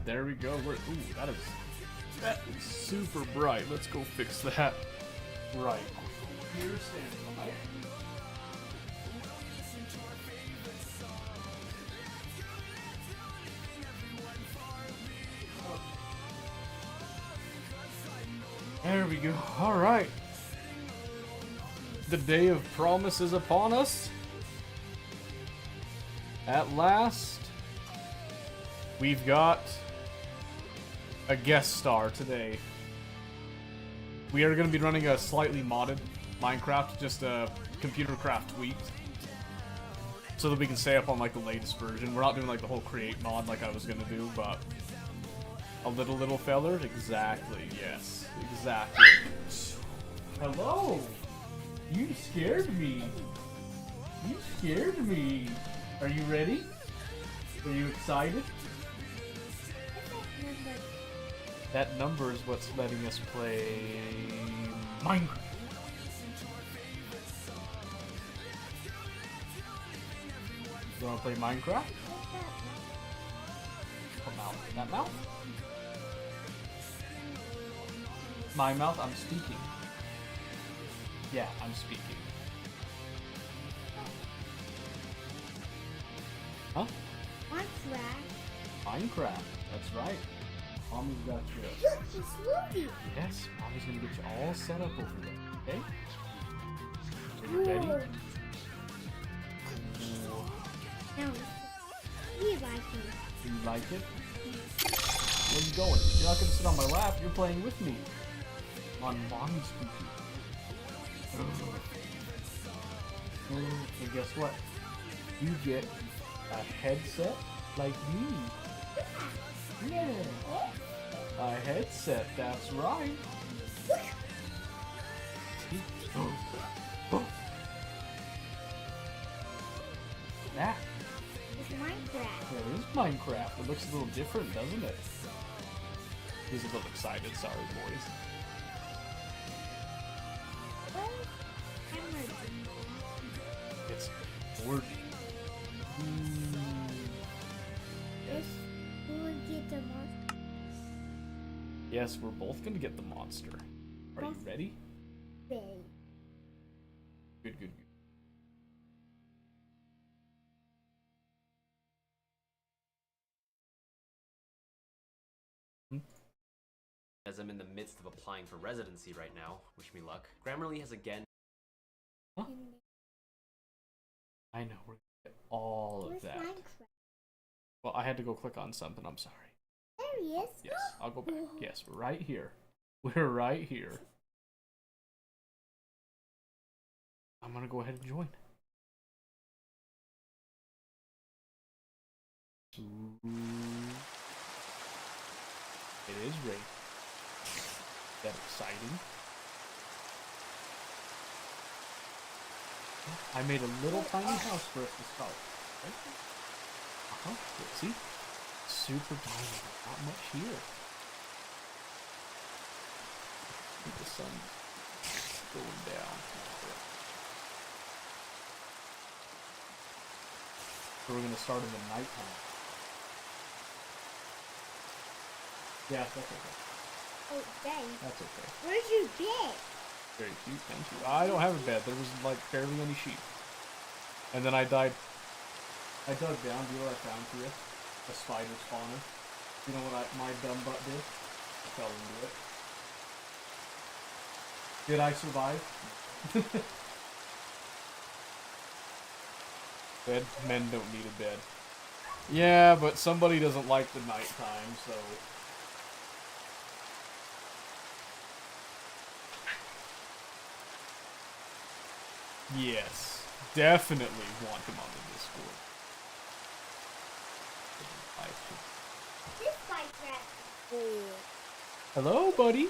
There we go. Ooh, that is super bright. Let's go fix that. Right. Here, stand by. There we go. Alright. The day of promise is upon us. At last, we've got a guest star today. We are going to be running a slightly modded Minecraft, just a computer craft tweaked, so that we can stay up on like the latest version. We're not doing like the whole create mod like I was going to do, but a little feller? Exactly, yes. Exactly. Hello! You scared me. You scared me. Are you ready? Are you excited? That number is what's letting us play Minecraft. You wanna play Minecraft? What mouth? That mouth? My mouth? I'm speaking. Yeah, I'm speaking. Huh? Minecraft. That's right. Mommy's got you. Look, it's moving. Yes, Mommy's gonna get you all set up over there. Okay? Are you ready? No. You like it. Do you like it? Where are you going? You're not gonna sit on my lap. You're playing with me. On Mommy's computer. And guess what? You get a headset like me. Yeah. A headset, that's right. That. It's Minecraft. There is Minecraft. It looks a little different, doesn't it? He's a little excited, sorry boys. It's bored. Yes. Who will get the monster? Yes, we're both gonna get the monster. Are you ready? Ready. Good, good, good. As I'm in the midst of applying for residency right now, wish me luck, Grammarly has again... Huh? I know, we're gonna get all of Where's that. Minecraft? Well, I had to go click on something, I'm sorry. There he is. Yes, I'll go back. Yes, we're right here. We're right here. I'm gonna go ahead and join. Ooh. It is Ray. Is that exciting? I made a little tiny house for us to start. See? Super tiny. Not much here. The sun going down. So we're gonna start in the nighttime. Yeah, that's okay. Oh, dang. That's okay. Where's your bed? Very cute, thank you. I don't have a bed. There was like barely any sheep. And then I died. I dug down. Do you know what I found for you? A spider spawner. You know what my dumb butt did? I fell into it. Did I survive? Bed? Men don't need a bed. Yeah, but somebody doesn't like the nighttime, so... Yes, definitely want him on the Discord. This Minecraft. Hello, buddy.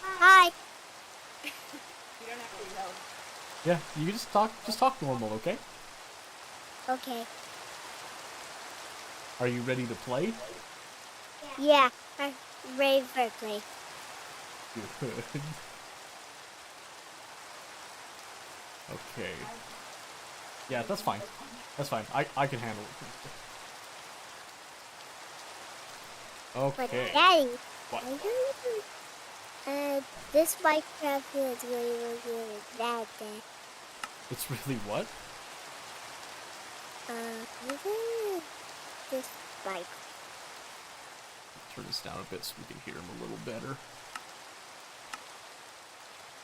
Hi. You don't have to know. Yeah, you can just talk normal, okay? Okay. Are you ready to play? Yeah, I'm ready for play. Good. Okay. Yeah, that's fine. That's fine. I can handle it. But Okay. Daddy, What? this Minecraft is really, really bad, Dad. It's really what? This Minecraft. Turn this down a bit so we can hear him a little better.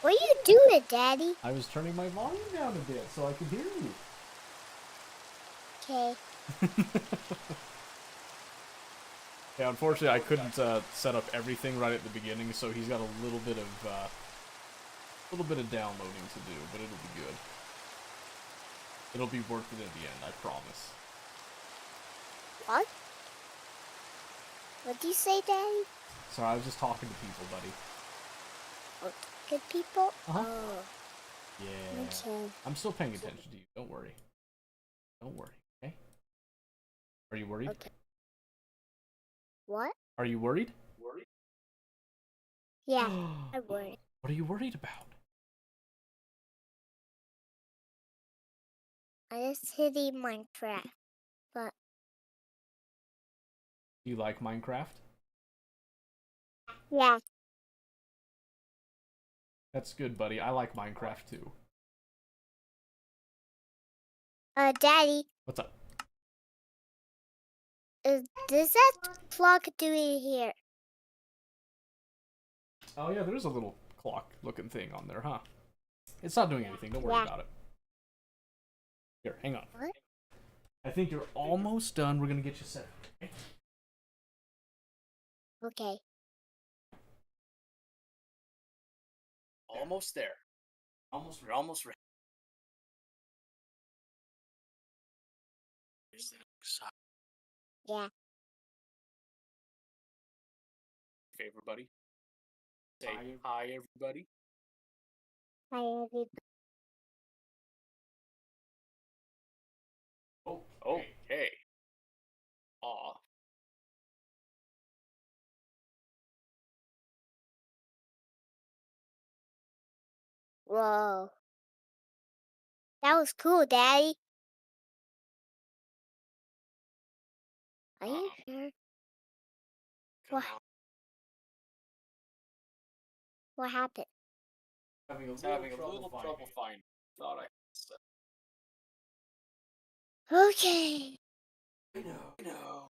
What are you doing, Daddy? I was turning my volume down a bit so I could hear you. Okay. Yeah, unfortunately, I couldn't set up everything right at the beginning, so he's got a little bit of downloading to do, but it'll be good. It'll be worth it at the end, I promise. What? What do you say, Daddy? Sorry, I was just talking to people, buddy. Oh, good people? Uh-huh. Oh. Yeah. Okay. I'm still paying attention to you. Don't worry. Don't worry, okay? Are you worried? Okay. What? Are you worried? Yeah, I'm worried. What are you worried about? I just hit Minecraft, but Do you like Minecraft? yeah. That's good, buddy. I like Minecraft too. Daddy, What's up? does that clock doing here? Oh yeah, there's a little clock-looking thing on there, huh? It's not doing anything. Don't worry Yeah. about it. Here, hang on. What? I think you're almost done. We're gonna get you set. Okay? Okay. Almost there. We're almost ready. Yeah. Hey, everybody. Say hi, everybody. Hi, everybody. Oh, Okay. Aw. Whoa. That was cool, Daddy. Are you sure? Come What? on. What happened? having a Little trouble finding. Thought I said. Okay. I know.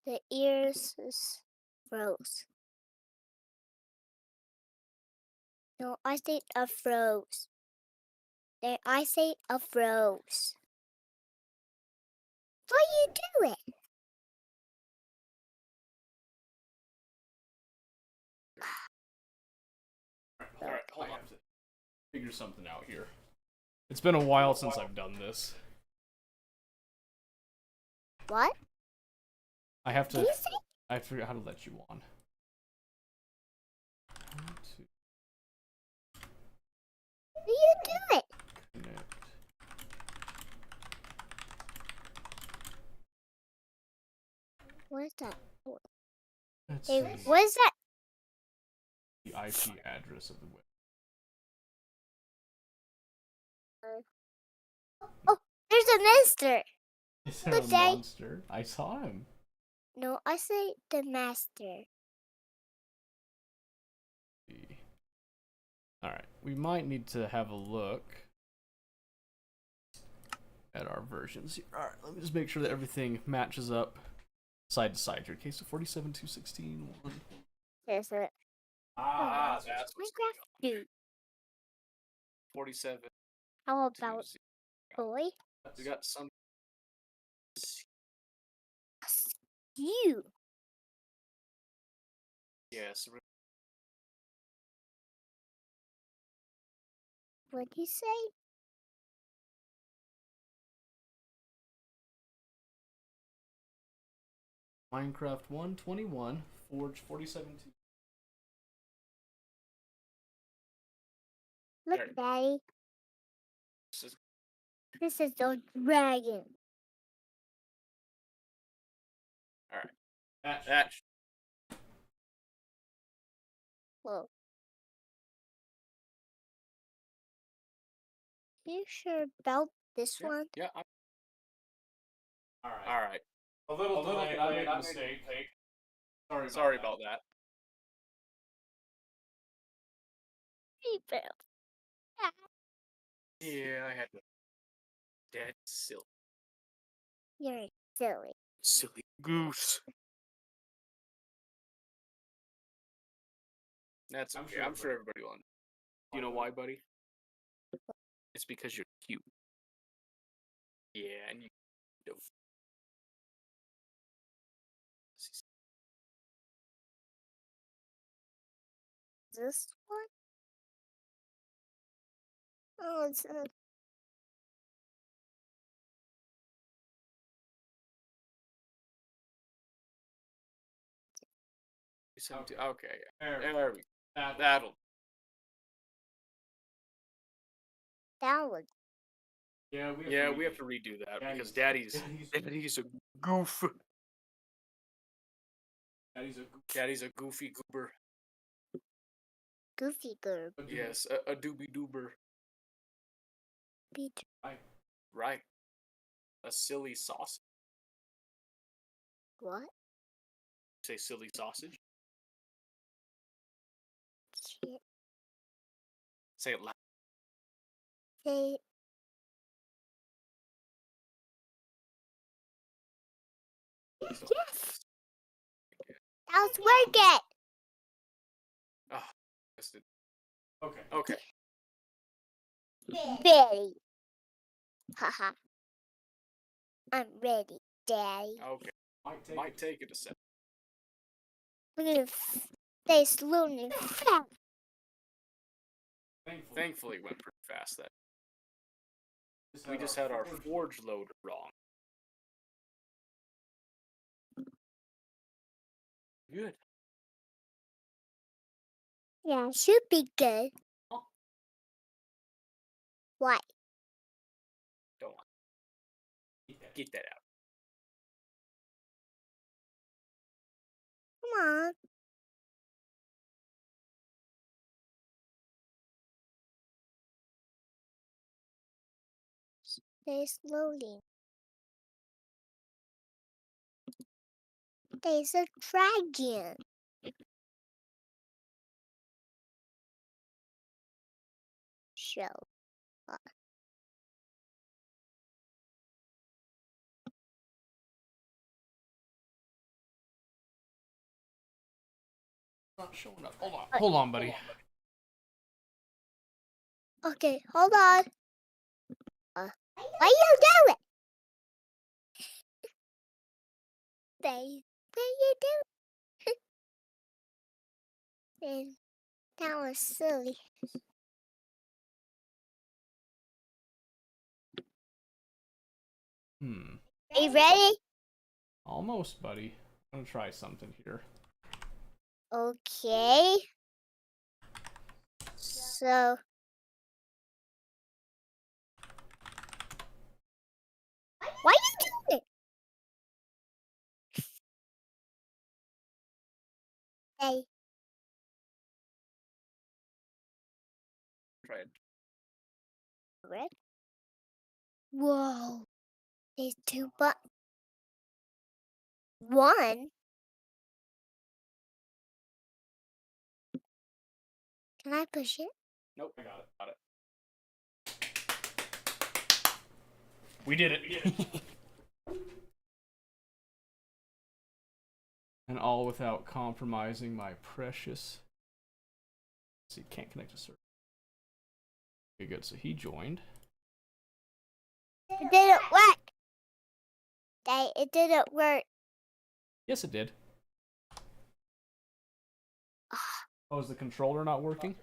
The ears is froze. No, I say a froze. There, I say a froze. What are you doing? Alright, hold on. I have to figure something out here. It's been a while since I've done this. What? I have Did to. you say? I forgot how to let you on. What are you doing? Connect. What is that? Let's Hey, see what is that? the IP address of the web. Oh, there's a mister. Is there Good a day. monster? I saw him. No, I say the master. Alright, we might need to have a look at our versions here. Alright, let me just make sure that everything matches up side to side here. Okay, so 47.2.16. There's a That's what's Minecraft dude. 47. How about boy? We got some. You. Yes. What'd you say? Minecraft 121, Forge 47.2. Look, There. Daddy. This is This is the dragon. all right. That. Whoa. You sure about This Yeah, one? yeah. All right. All right. A little delayed. I made a mistake. Sorry about that. People. Yeah, I had to. That's silly. You're silly. Silly goose. That's I'm okay. sure I'm sure everybody will. You know why, buddy? It's because you're cute. Yeah, and you don't. This one? Oh, it's Okay. Okay. Okay. There There we go. That, That'll. that one. yeah, We have to redo that because Daddy's a goof. Daddy's a goofy goober. Goofy girl. Yes, a doobie doober. Beat. Right. A silly sausage. What? Say silly sausage. Shit. Say it loud. Say. Yes! That was working! Oh, missed it. Okay. Okay. Ready. Haha. I'm ready, Daddy. Okay. Might take it a second. We're gonna stay slowly and fast. Thankfully, it went pretty fast. That we just had our forge loader wrong. Good. Yeah, it should be good. Oh. What? Don't want. Get that out. Come on. Stay slowly. There's a dragon. Show. Not showing up. Hold on, buddy. Okay, hold on. What you doing? Babe, what you doing? That was silly. Are you ready? Almost, buddy. I'm gonna try something here. Okay. So. Why are you doing it? Hey. Try it. Red? Whoa. There's two buttons. One. Can I push it? Nope. I got it. We did it. And all without compromising my precious. Let's see, can't connect to server. Okay, good. So he joined. It didn't work. It didn't work. Yes, it did. Oh, is the controller not working?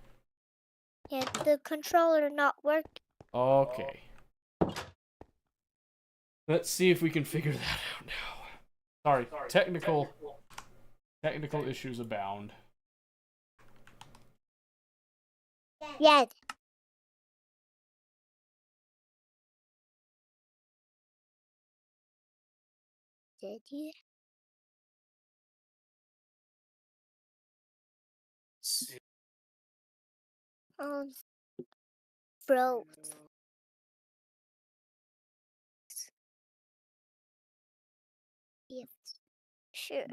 Yeah, the controller not working. Okay. Let's see if we can figure that out now. Sorry, technical issues abound. Yes. Did you? Froze. Sure.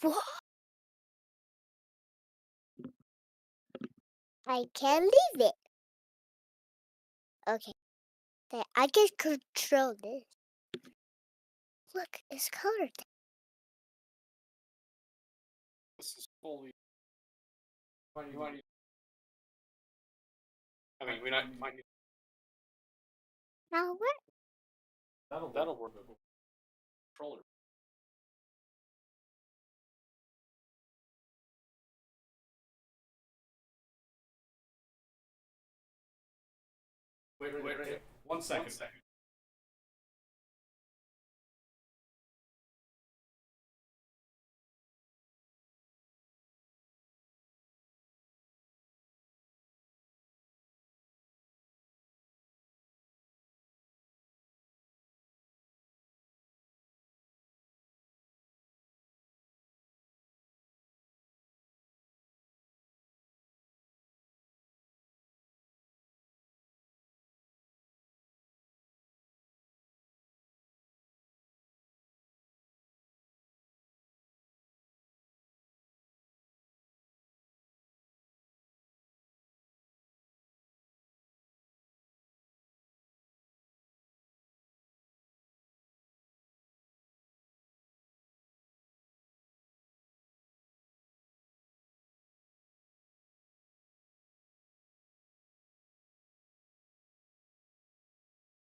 What? I can't leave it. Okay. There, I can control this. Look, it's colored. This is fully. I mean, we might need. Now what? That'll work. Controller. Wait. 1 second.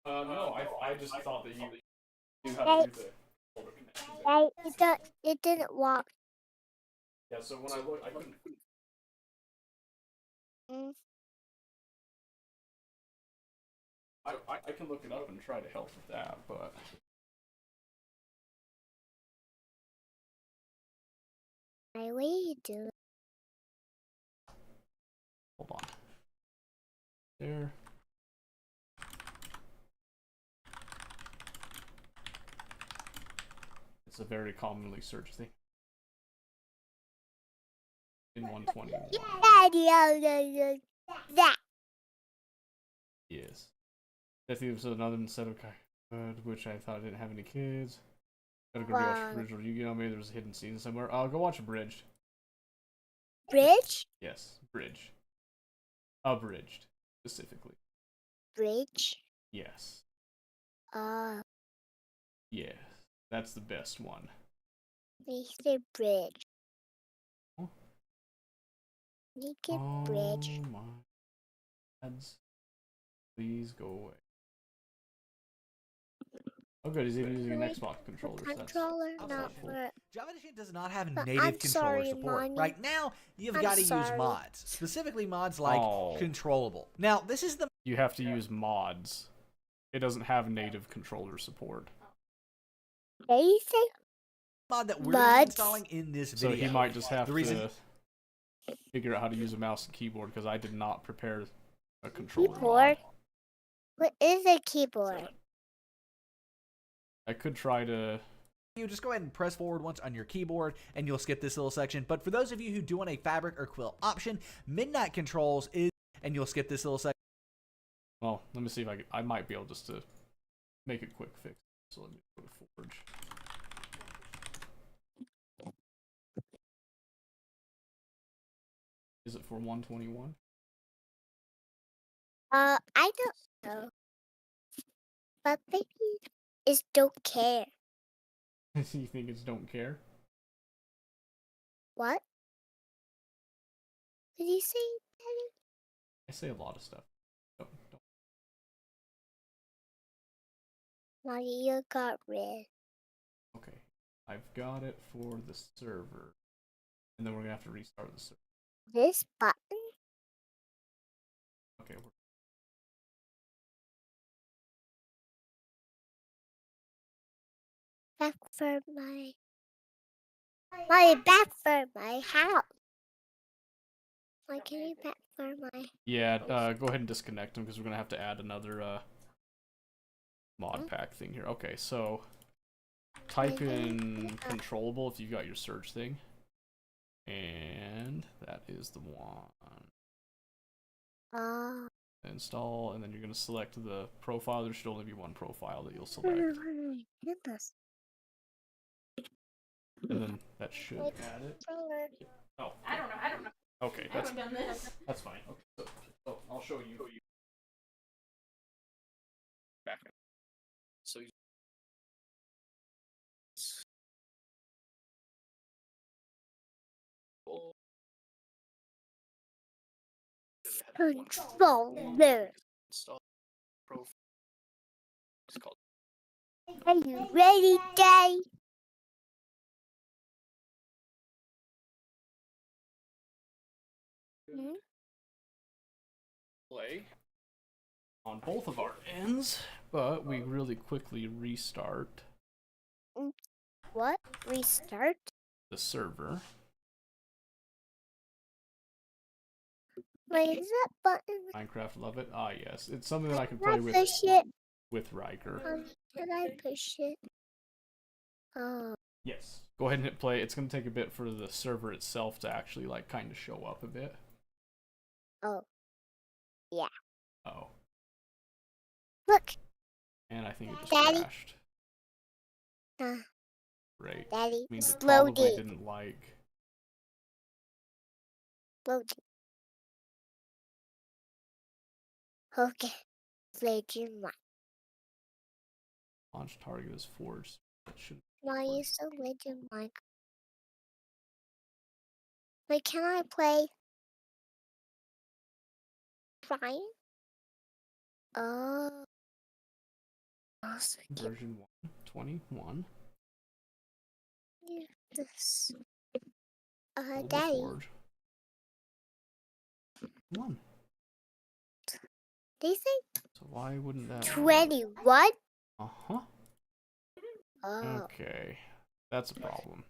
No, I just thought that you knew how to do the folder connection. It didn't work. Yeah, so when I looked, I couldn't. Mm. I can look it up and try to help with that, but. My way you do. Hold on. There. It's a very commonly searched thing. In 121. That. Yes. Definitely was another set of which I thought I didn't have any kids. Gotta go rewatch original Yu-Gi-Oh! Maybe there's a hidden scene somewhere. I'll go watch Abridged. Bridge? Yes, Bridge. Abridged, specifically. Bridge? Yes. Yeah. That's the best one. They say bridge. Oh. Make it bridge. Oh my. Ads. Please go away. Oh good, he's even using an Xbox controller. Controller, So not for. Java Edition does not have But native I'm controller sorry, support. Mommy. Right now, you've I'm got to use sorry. mods, specifically mods like Oh. Controllable. Now, this is the you have to use mods. It doesn't have native controller support. They say mod that we're gonna be installing in this So video. he might just have The reason- to figure out how to use a mouse and keyboard because I did not prepare a controller. keyboard. Mod. What is a keyboard? I could try to. You just go ahead and press forward once on your keyboard and you'll skip this little section. But for those of you who do want a fabric or quill option, Midnight Controls is, and you'll skip this little section. Well, let me see if I might be able just to make a quick fix. So let me go to Forge. Is it for 121? I don't know. But maybe it's don't care. You think it's don't care? What? Did you say, Daddy? I say a lot of stuff. Don't. Mario got rid. Okay, I've got it for the server, and then we're gonna have to restart the server. This button? Okay, Back for my house. Why can you back for my? yeah. Go ahead and disconnect them because we're gonna have to add another mod pack thing here. Okay, so type in controllable if you've got your search thing. And that is the one. Oh. Install, and then you're going to select the profile. There should only be one profile that you'll Wait, select. wait, wait, hit this. And then that should Wait. add it. Controller. Oh, I don't know. okay, I haven't done this. that's fine. Okay, so I'll show you. Back. So you Controller. install profile. It's called Are you ready, Daddy? Hmm? play. On both of our ends, but we really quickly restart What? Restart? the server. Wait, is that button? Minecraft, love it. Ah, yes, it's something that I can Can I play push it? with Ryker. Can I push it? Oh. Yes. Go ahead and hit play. It's going to take a bit for the server itself to actually like kind of show up a bit. Oh. Yeah. Oh. Look, And I think it just Daddy? crashed. Great. Daddy. Means it It's probably loading. didn't like. Loading. Okay. Legend one. Launch target is forged. That should. Why is the legend one? Wait, can I play? Trying? Oh. Also, Version 1.21. this. Global Daddy. Forge. One. They say So why wouldn't that? 21? Uh-huh. Oh. Okay. That's a problem.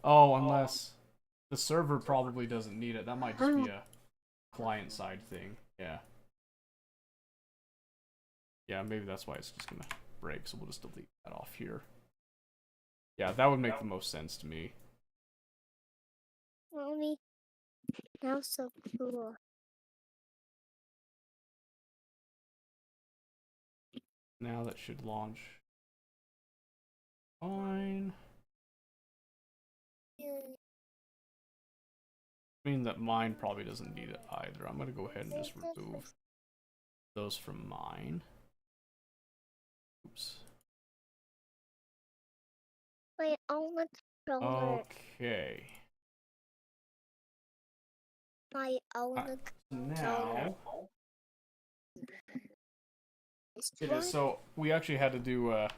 Oh, unless the server probably doesn't need it. That might just be a client side thing. Yeah. Yeah, maybe that's why it's just gonna break, so we'll just delete that off here. Yeah, that would make the most sense to me. Mommy. That was so cool. Now that should launch. Fine. I mean that mine probably doesn't need it either. I'm gonna go ahead and just remove those from mine. Oops. Wait, own the controller. Okay. My own the Now It's it is, so we actually had to do a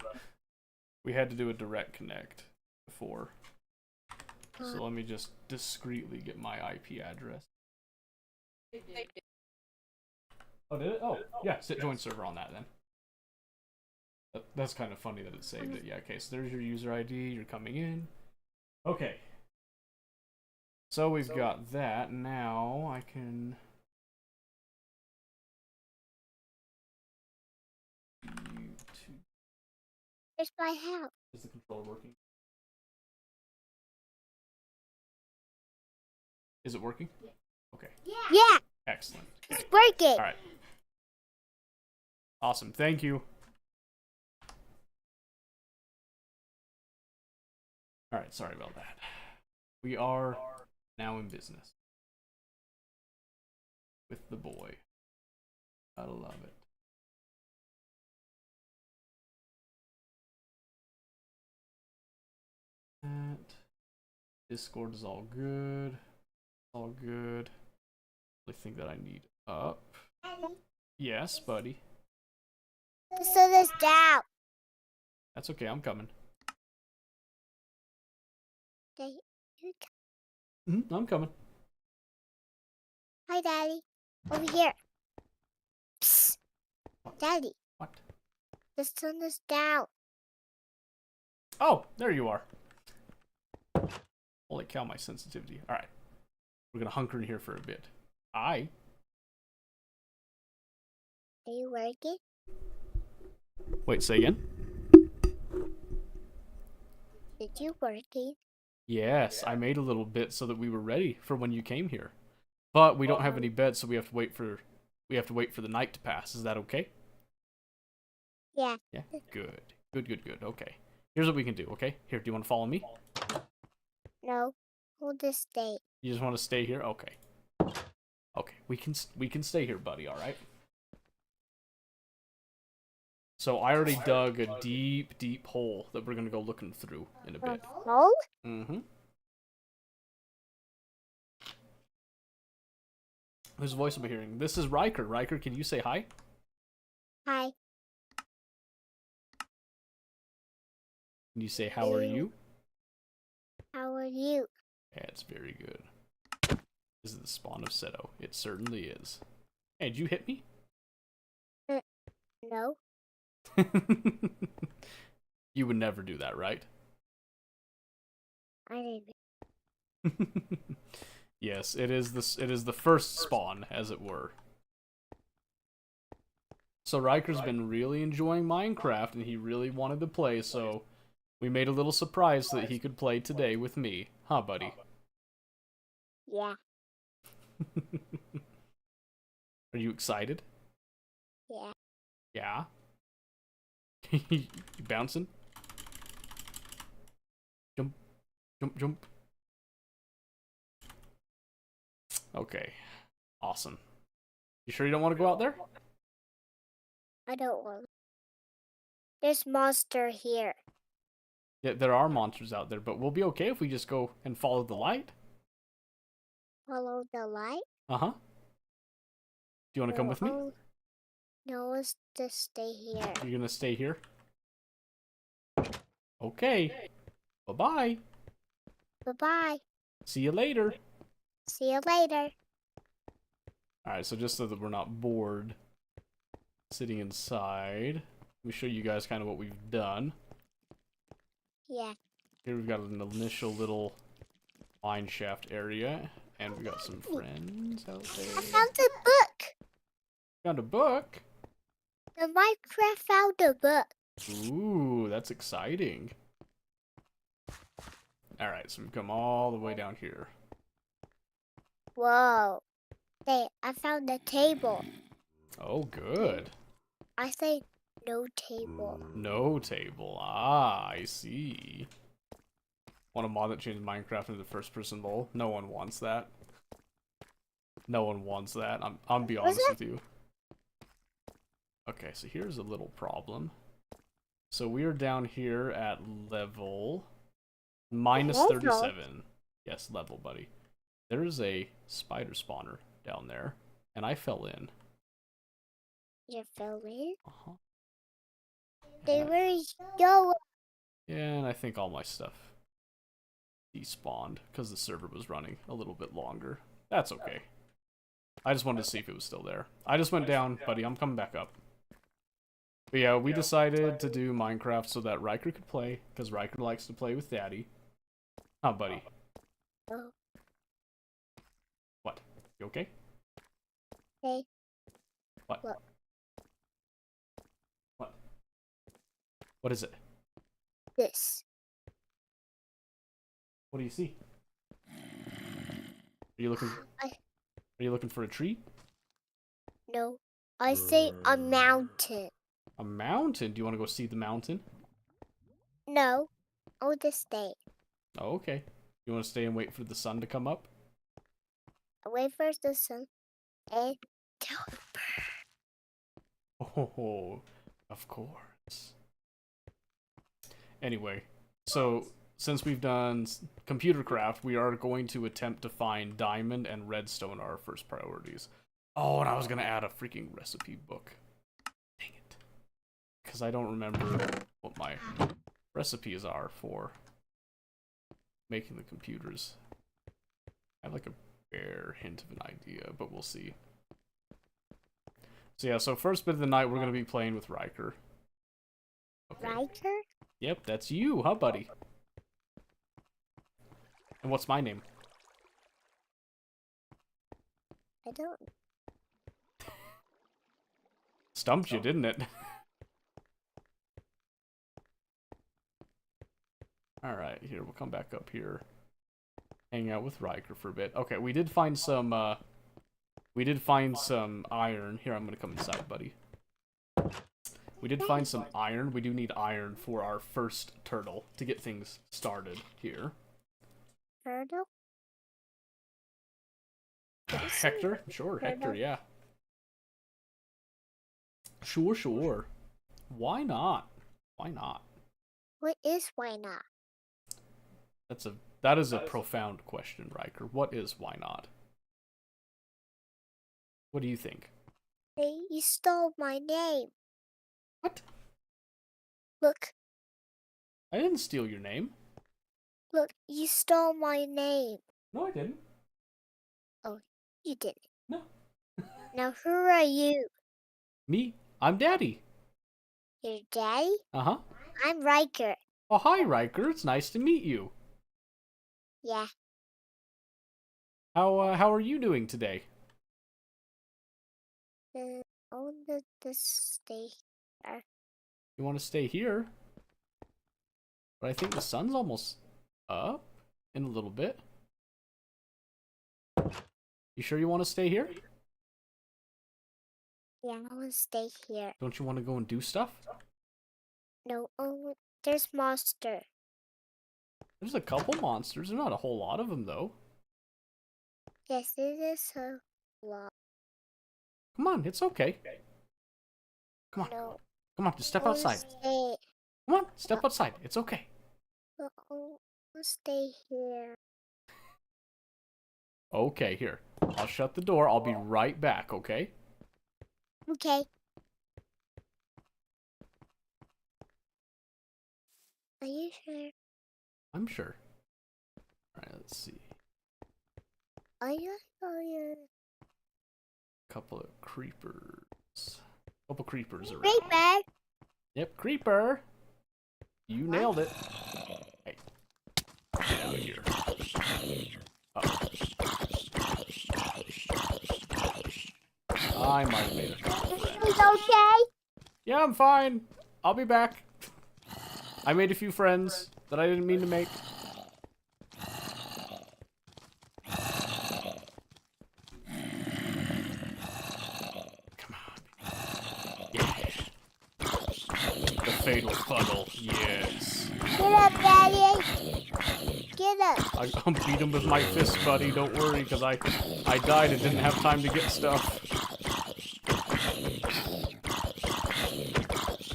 direct connect before. So let me just discreetly get my IP address. Oh, did it? Oh, yeah, sit join server on that then. That's kind of funny that it saved it. Yeah, okay, so there's your user ID, you're coming in. Okay. So we've got that. Now I can... Here's my house. Is the controller working? Is it working? Yeah. Okay. Yeah, Excellent. it's working. All right. Awesome. Thank you. All right. Sorry about that. We are now in business with the boy. I love it. That Discord is all good. All good. I think that I need up. Yes, buddy. So this down. That's okay. I'm coming. Okay. I'm coming. Hi, Daddy. Over here. Psst. Daddy, What? just turn this down. Oh, there you are. Holy cow, my sensitivity. All right. We're going to hunker in here for a bit. Aye. Are you working? Wait, say again? Did you working? Yes, I made a little bit so that we were ready for when you came here. But we don't have any beds, so we have to wait for the night to pass. Is that okay? Yeah. Yeah. Good. Good. Okay. Here's what we can do, okay? Here, do you want to follow me? No. Hold this stay. You just want to stay here? Okay. Okay, we can stay here, buddy, all right? So I already dug a deep hole that we're going to go looking through in a bit. No? Mm-hmm. Whose voice am I hearing? This is Ryker. Ryker, can you say hi? Hi. Can you say how are you? How are you? Yeah, it's very good. This is the spawn of Seto. It certainly is. Hey, did you hit me? No. You would never do that, right? I didn't. Yes, it is the first spawn, as it were. So Ryker's been really enjoying Minecraft, and he really wanted to play, so we made a little surprise so that he could play today with me. Huh, buddy? Yeah. Are you excited? Yeah. Yeah? You bouncing? Jump. Jump. Okay. Awesome. You sure you don't want to go out there? I don't want. There's monster here. Yeah, there are monsters out there, but we'll be okay if we just go and follow the light. Follow the light. Uh-huh. Do you want to come with me? No, let's just stay here. You're gonna stay here? Okay. Bye-bye. Bye-bye. See you later. See you later. Alright, so just so that we're not bored sitting inside, let me show you guys kind of what we've done. Yeah. Here we've got an initial little mine shaft area, and we got some friends out there. I found a book. Found a book? The Minecraft found a book. Ooh, that's exciting. Alright, so we've come all the way down here. Whoa. Hey, I found a table. Oh, good. I say no table. No table. Ah, I see. Want a mod that changes Minecraft into the first-person role? No one wants that. No one wants that. I'm be honest with you. Okay, so here's a little problem. So we are down here at level minus 37. Yes, level, buddy. There is a spider spawner down there, and I fell in. You fell in? Uh-huh. They were yellow. Yeah, and I think all my stuff despawned because the server was running a little bit longer. That's okay. I just wanted to see if it was still there. I just went down, buddy. I'm coming back up. But yeah, we decided to do Minecraft so that Ryker could play, because Ryker likes to play with Daddy. Huh, buddy? Oh. What? You okay? Hey. What? Look. What? What is it? This. What do you see? Are you looking? Are you looking for a tree? No. I say a mountain. A mountain? Do you want to go see the mountain? No. I'll just stay. Oh, okay. You want to stay and wait for the sun to come up? Wait for the sun. And tell the bird. Oh, of course. Anyway, so since we've done computer craft, we are going to attempt to find diamond and redstone are our first priorities. Oh, and I was going to add a freaking recipe book. Dang it. Because I don't remember what my recipes are for making the computers. I have like a bare hint of an idea, but we'll see. So yeah, so first bit of the night, we're going to be playing with Ryker. Okay. Ryker? Yep, that's you, huh, buddy? And what's my name? I don't. Stumped you, didn't it? Alright, here, we'll come back up here. hang out with Ryker for a bit. Okay, we did find some iron. Here, I'm gonna come inside, buddy. We did find some iron. We do need iron for our first turtle to get things started here. Turtle? Hector? Sure, Hector, yeah. Sure, sure. Why not? Why not? What is why not? That is a profound question, Ryker. What is why not? What do you think? You stole my name. What? Look, I didn't steal your name. look, you stole my name. No, I didn't. Oh, you didn't. No. Now who are you? Me? I'm Daddy. Your daddy? Uh-huh. I'm Ryker. Oh, hi, Ryker. It's nice to meet you. Yeah. How are you doing today? I want to stay here. You want to stay here? But I think the sun's almost up in a little bit. You sure you want to stay here? Yeah, I want to stay here. Don't you want to go and do stuff? No, there's monster. There's a couple monsters. There's not a whole lot of them, though. Yes, it is a lot. Come on, it's okay. Come on. No, Come on, just step I wanna outside. Stay. Come on, step outside. It's okay. I want to stay here. Okay, here. I'll shut the door. I'll be right back, okay? Okay. Are you sure? I'm sure. Alright, let's see. Are you? Couple of creepers. Couple creepers around. Creeper. Yep, creeper. You nailed it. Hey. Get out of here. Uh-oh. I might have made a couple friends. Is okay? Yeah, I'm fine. I'll be back. I made a few friends that I didn't mean to make. Come on. Yeah. The fatal funnel. Yes. Get up, Daddy. Get up. I'll beat him with my fist, buddy. Don't worry, because I died and didn't have time to get stuff.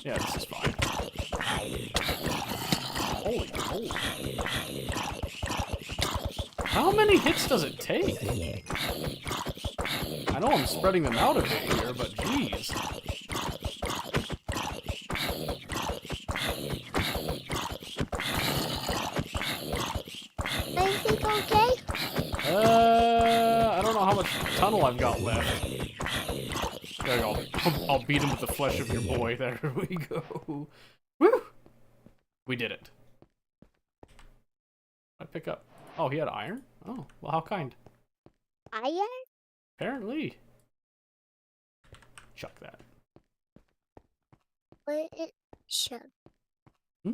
Yeah, this is fine. Holy moly. How many hits does it take? I know I'm spreading them out a bit here, but geez. Everything okay? I don't know how much tunnel I've got left. There we go. I'll beat him with the flesh of your boy. There we go. Woo! We did it. I pick up. Oh, he had iron? Oh, well, how kind. Iron? Apparently. Chuck that. What is shut? Hmm?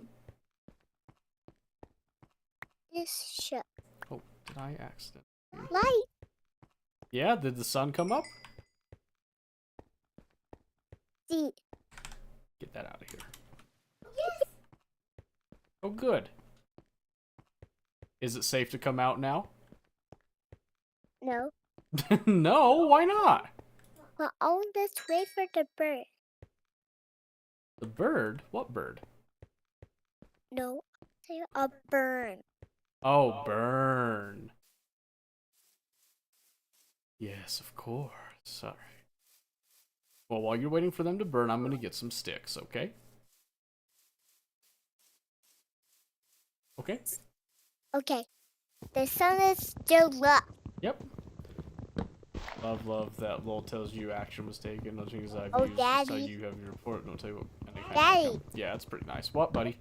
This shut. Oh, did I accident? Light. Yeah, did the sun come up? See. Get that out of here. Oh, good. Is it safe to come out now? No. No, why not? Well, on this wait for the bird. The bird? What bird? No. Say a burn. Oh, burn. Yes, of course. Sorry. Well, while you're waiting for them to burn, I'm going to get some sticks, okay? Okay? Okay. The sun is still up. Yep. Love that little tells you action was taken. Those things I've Oh, used. That's how Daddy. you have your report. Don't tell you what any kind of Daddy. outcome. Yeah, it's pretty nice. What, buddy?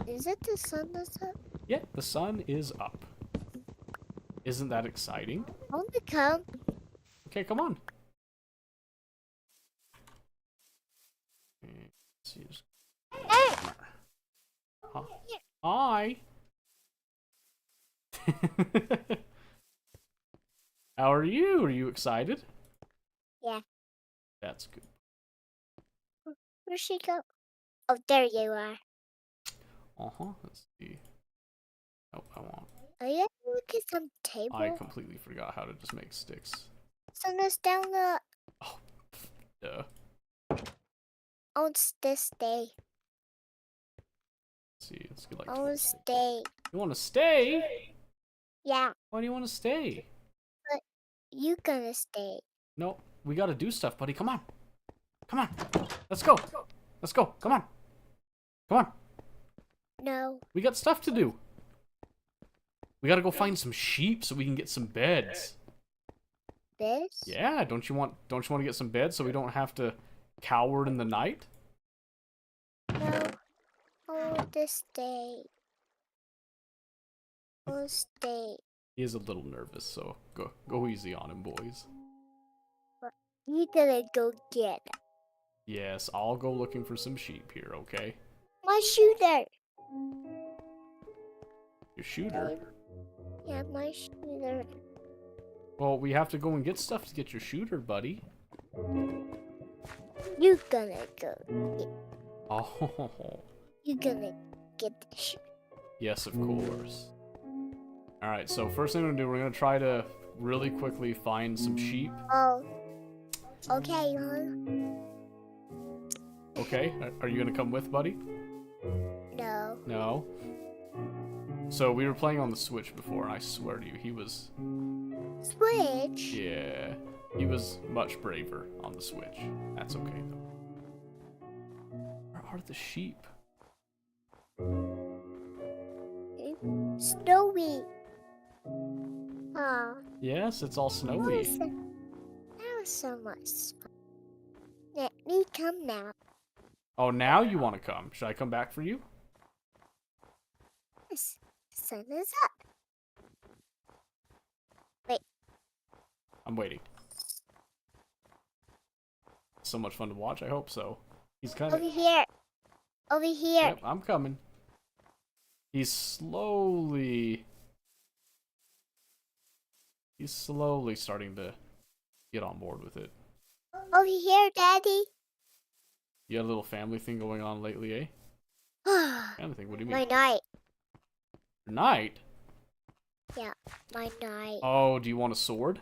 Is it the sun that's up? Yeah, the sun is up. Isn't that exciting? I want to come. Okay, come on. Let's see. Hey! Huh? Hi. How are you? Are you excited? Yeah. That's good. Where'd she go? Oh, there you are. Let's see. Oh, I want. Are you gonna look at some table? I completely forgot how to just make sticks. So let's down the Oh, duh. on this day. Let's see. Let's get like On 12 sticks. stay. You want to stay? Yeah, Why do you want to stay? you gonna stay. No, we gotta do stuff, buddy. Come on. Come on. Let's go. Let's go. Come on. Come on. No. We got stuff to do. We gotta go find some sheep so we can get some beds. This? Yeah, don't you want to get some beds so we don't have to cower in the night? No. On this day. On stay. He is a little nervous, so go easy on him, boys. You gonna go get Yes, I'll go looking for some sheep here, okay? my shooter. Your shooter? Yeah, my shooter. Well, we have to go and get stuff to get your shooter, buddy. You gonna go get. Oh, You gonna get the shooter. yes, of course. Alright, so first thing we're gonna do, we're gonna try to really quickly find some sheep. Oh. Okay, huh? Okay, are you gonna come with, buddy? No. No. So we were playing on the Switch before, and I swear to you, he was... Switch. Yeah, he was much braver on the Switch. That's okay, though. Where are the sheep? Snowy. Aw. Yes, it's all That snowy. was so much fun. Let me come now. Oh, now you want to come. Should I come back for you? Yes. Sun is up. I'm waiting. So much fun to watch, I hope so. He's kind of... Over here. Over here. Yep, I'm coming. He's slowly starting to get on board with it. Over here, Daddy. You got a little family thing going on lately, eh? Family thing? What do you mean? My night. Night? Yeah, my night. Oh, do you want a sword?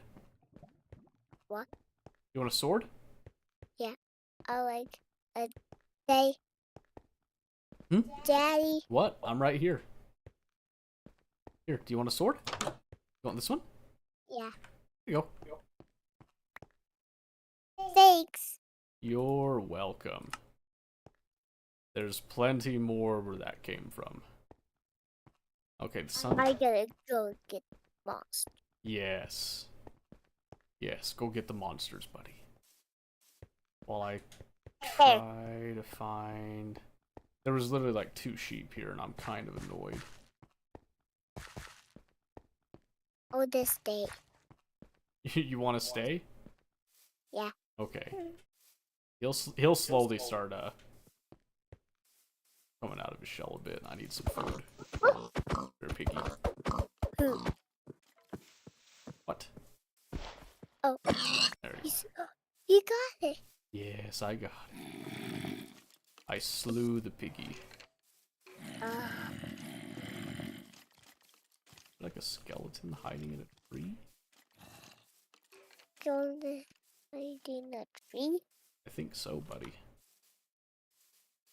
What? You want a sword? I like a day. Hmm? Daddy. What? I'm right here. Here, do you want a sword? You want this one? Yeah. Here you go. Thanks. You're welcome. There's plenty more where that came from. Okay, the sun... I gotta go get monster. Yes. Yes, go get the monsters, buddy. While I try to find... There was literally like 2 sheep here, and I'm kind of annoyed. Oh, this day. You want to stay? Yeah. Okay. He'll slowly start coming out of his shell a bit. I need some food. Here, piggy. Who? What? Oh. There you go. You got it. Yes, I got it. I slew the piggy. Like a skeleton hiding in a tree? Go hiding a tree. I think so, buddy.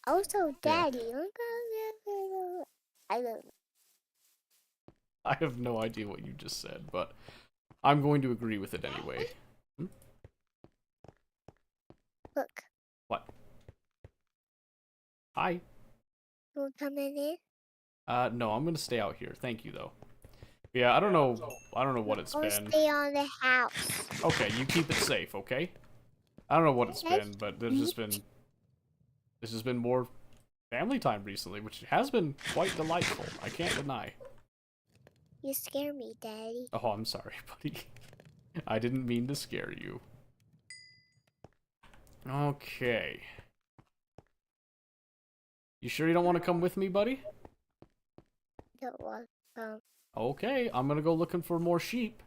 Also, Daddy. I don't know. I have no idea what you just said, but I'm going to agree with it anyway. Look. What? Hi. You coming in? No, I'm gonna stay out here. Thank you, though. Yeah, I don't know what it's Or been. stay on the house. Okay, you keep it safe, okay? I don't know what it's Okay. been, but there's just been more family time recently, which has been quite delightful. I can't deny. You scare me, Daddy. Oh, I'm sorry, buddy. I didn't mean to scare you. Okay. You sure you don't want to come with me, buddy? Don't want Okay, I'm gonna go looking for more sheep.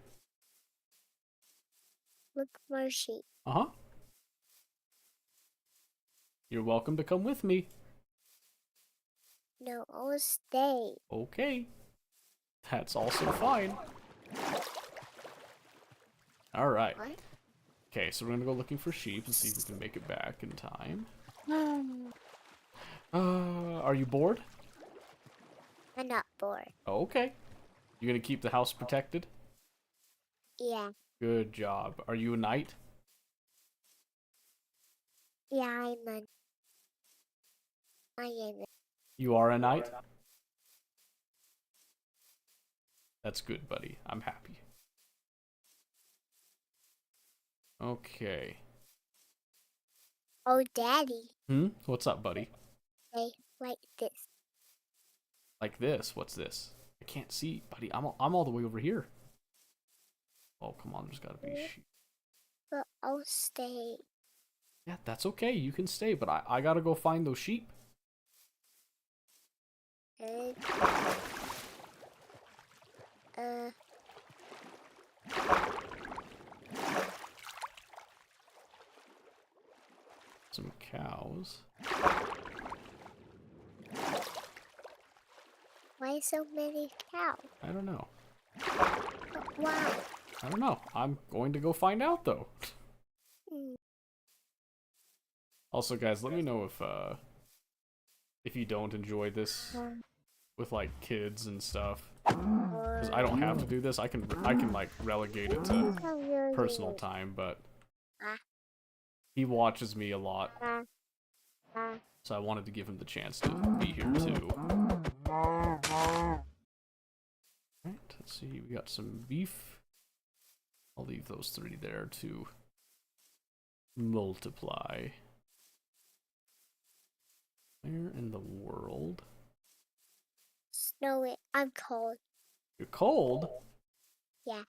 Look for sheep. Uh-huh. You're welcome to come with me. No, I'll stay. Okay. That's also fine. Alright. What? Okay, so we're gonna go looking for sheep and see if we can make it back in time. Are you bored? I'm not bored. Okay. You gonna keep the house protected? Yeah. Good job. Are you a knight? Yeah, I am. You are a knight? That's good, buddy. I'm happy. Okay. Oh, Daddy. What's up, buddy? They like this. Like this? What's this? I can't see, buddy. I'm all the way over here. Oh, come on. There's gotta be sheep. But I'll stay. Yeah, that's okay. You can stay, but I gotta go find those sheep. And, Some cows. why so many cows? I don't know. But why? I don't know. I'm going to go find out, though. Hmm. Also, guys, let me know if you don't enjoy this with like kids and stuff. Because I don't have to do this. I can like relegate it to personal time, but he watches me a lot, so I wanted to give him the chance to be here too. Alright, let's see. We got some beef. I'll leave those 3 there to multiply. Where in the world? Snow it. I'm cold. You're cold? Yeah,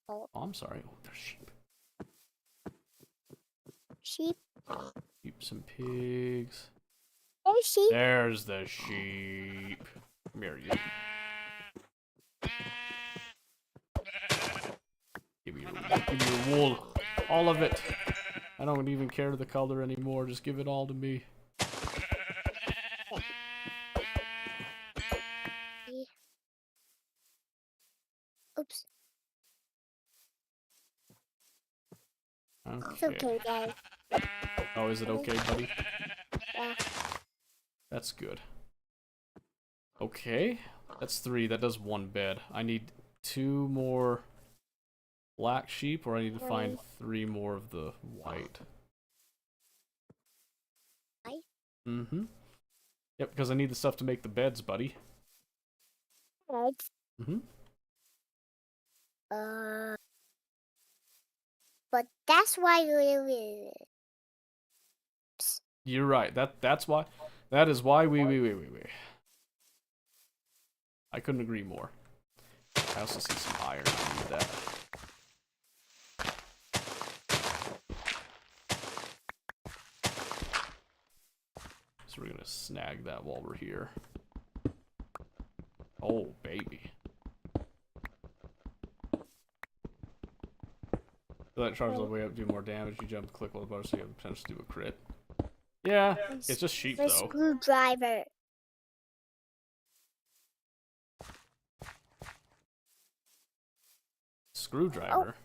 cold. Oh, I'm sorry. Oh, there's sheep. Sheep. Sheep, some pigs. There's sheep. There's the sheep. Come here, you. Give me your wool. All of it. I don't even care the color anymore. Just give it all to me. Oops. It's Okay. okay, guys. Oh, is it okay, buddy? Yeah. That's good. Okay. That's 3. That does 1 bed. I need 2 more black sheep, or I need to find 3 more of the white. White? Mm-hmm. Yep, because I need the stuff to make the beds, buddy. Right. Mm-hmm. But that's why we. You're right. That's why. That is why we. I couldn't agree more. I also see some iron. I need that. So we're gonna snag that while we're here. Oh, baby. So that charges all the way up, do more damage. You jump, click while the button, so you have the potential to do a crit. Yeah, it's just sheep, The though. screwdriver. Screwdriver?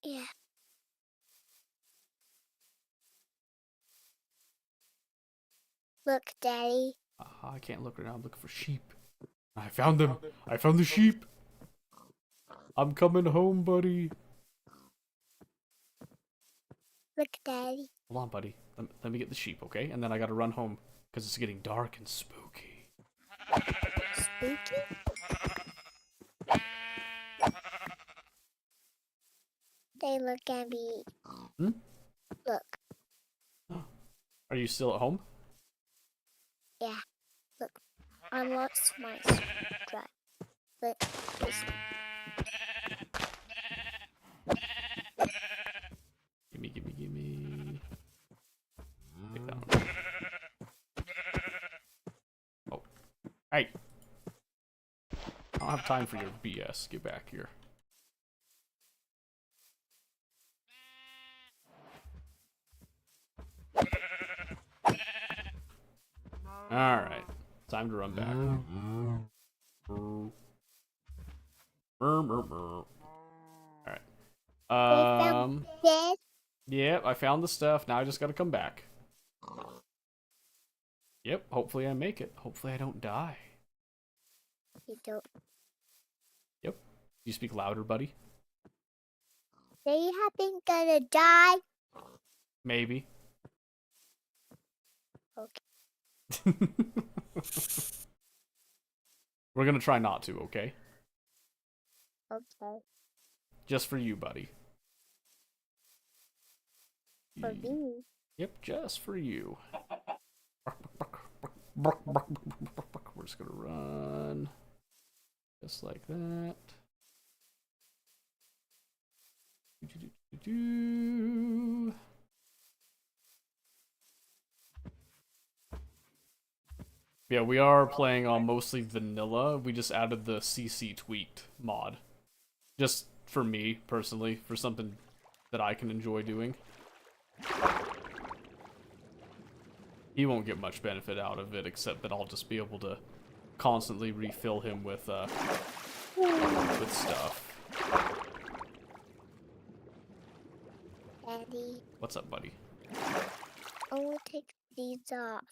Yeah. Look, Daddy. I can't look right now. I'm looking for sheep. I found them. I found the sheep. I'm coming home, buddy. Look, Daddy. Hold on, buddy. Let me get the sheep, okay? And then I gotta run home because it's getting dark and spooky. Spooky? They look at me. Hmm? Look. Are you still at home? Yeah. Look. I lost my screwdriver. But this. Gimme. Take that one. Oh. Hey. don't have time for your BS. Get back here. Alright. Time to run back. Alright. Dead. Yep, I found the stuff. Now I just gotta come back. Yep, hopefully I make it. Hopefully I don't die. You don't. Yep. You speak louder, buddy? They have been gonna die. Maybe. Okay. We're gonna try not to, okay? Okay. Just for you, buddy. For me. Yep, just for you. We're just gonna run. Just like that. Yeah, we are playing on mostly vanilla. We just added the CC tweaked mod. Just for me, personally, for something that I can enjoy doing. He won't get much benefit out of it, except that I'll just be able to constantly refill him with stuff. Daddy, What's up, buddy? I will take these off.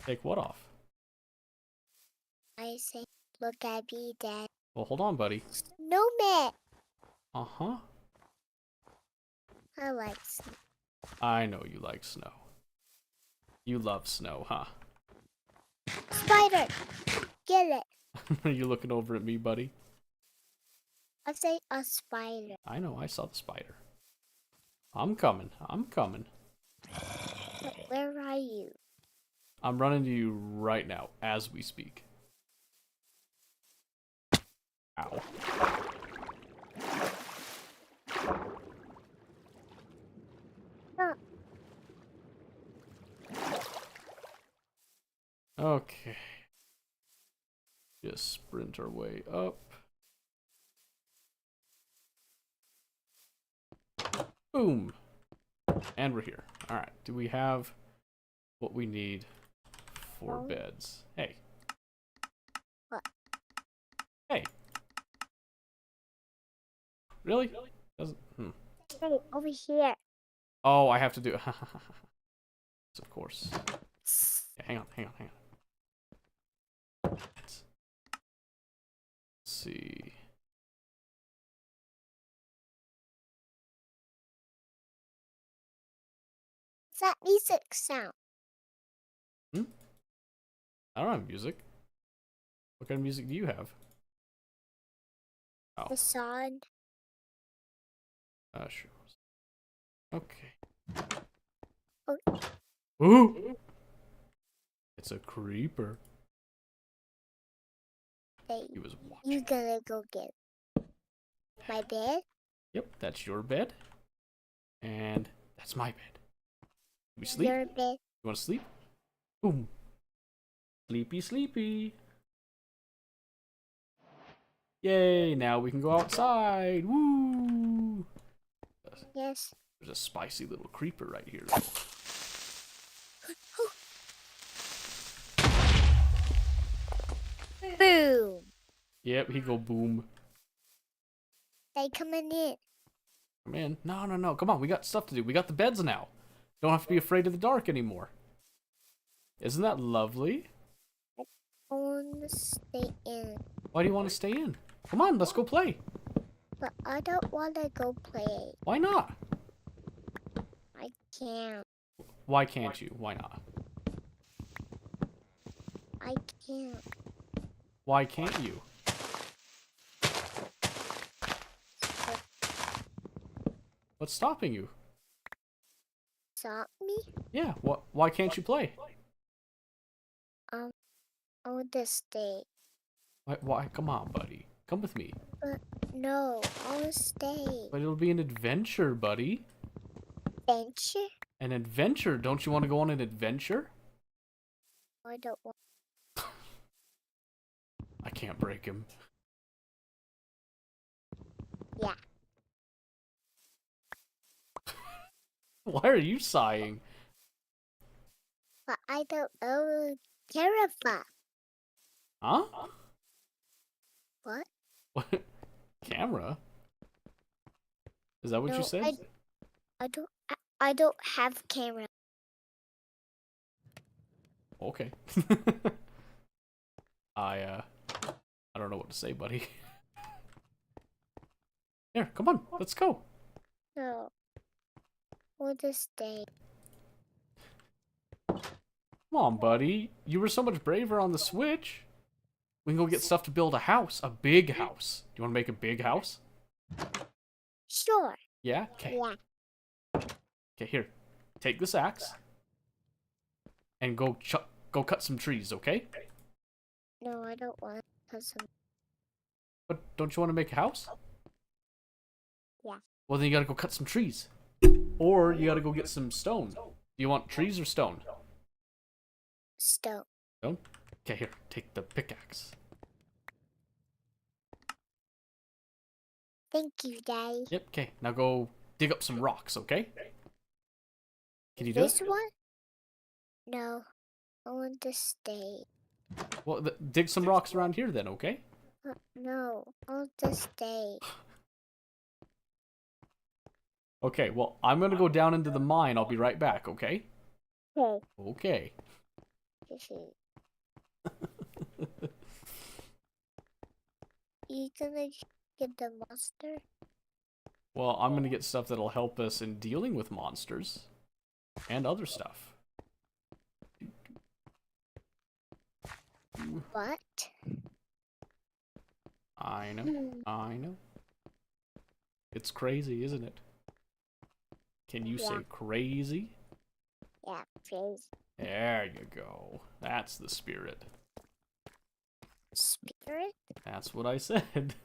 Take what off? I say, look at me, Dad. Well, hold on, buddy. Snowman. Uh-huh. I like snow. I know you like snow. You love snow, huh? Spider. Get it. Are you looking over at me, buddy? I say a spider. I know, I saw the spider. I'm coming. I'm coming. But where are you? I'm running to you right now, as we speak. Ow. Huh. Okay. Just sprint our way up. Boom. And we're here. Alright, do we have what we need for beds? Hey. What? Hey. Really? Doesn't. Hey, over here. Oh, I have to do. Of course. Yeah, hang on. Let's see. What's that music sound? I don't have music. What kind of music do you have? Oh, The song. sure. Okay. Oh. Ooh! It's a creeper. Hey, He was watching. you gonna go get my bed? Yep, that's your bed. And that's my bed. We sleep? Your bed. You want to sleep? Boom. Sleepy, sleepy. Yay, now we can go outside. Woo! Yes. There's a spicy little creeper right here. Boom. Yep, he go boom. They coming in. Come in. No. Come on, we got stuff to do. We got the beds now. Don't have to be afraid of the dark anymore. Isn't that lovely? I want to stay in. Why do you want to stay in? Come on, let's go play. But I don't want to go play. Why not? I can't. Why can't you? Why not? I can't. Why can't you? What's stopping you? Stop me? Yeah, why can't you play? I want to stay. Why? Come on, buddy. Come with me. But no, I want to stay. But it'll be an adventure, buddy. Adventure? An adventure. Don't you want to go on an adventure? I don't want. I can't break him. Yeah. Why are you sighing? But I don't own caravan. Huh? What? What? Camera? Is that what you No, said? I don't have camera. Okay. I don't know what to say, buddy. Here, come on, let's go. No. We'll just stay. Come on, buddy. You were so much braver on the Switch. We can go get stuff to build a house, a big house. Do you want to make a big house? Sure. Yeah? Okay. Yeah. Okay, here. Take this axe. And go cut some trees, okay? No, I don't want to put some. But don't you want to make a house? Yeah. Well, then you gotta go cut some trees. Or you gotta go get some stone. Do you want trees or stone? Stone. Stone? Okay, here. Take the pickaxe. Thank you, Daddy. Yep, okay. Now go dig up some rocks, okay? Can you do This it? one? No. I want to stay. Well, dig some rocks around here then, okay? No. I want to stay. Okay, well, I'm gonna go down into the mine. I'll be right back, okay? Okay. Okay. You gonna get the monster? Well, I'm gonna get stuff that'll help us in dealing with monsters. And other stuff. What? I know. I know. It's crazy, isn't it? Can you say Yeah. crazy? Yeah, please. There you go. That's the spirit. Spirit? That's what I said.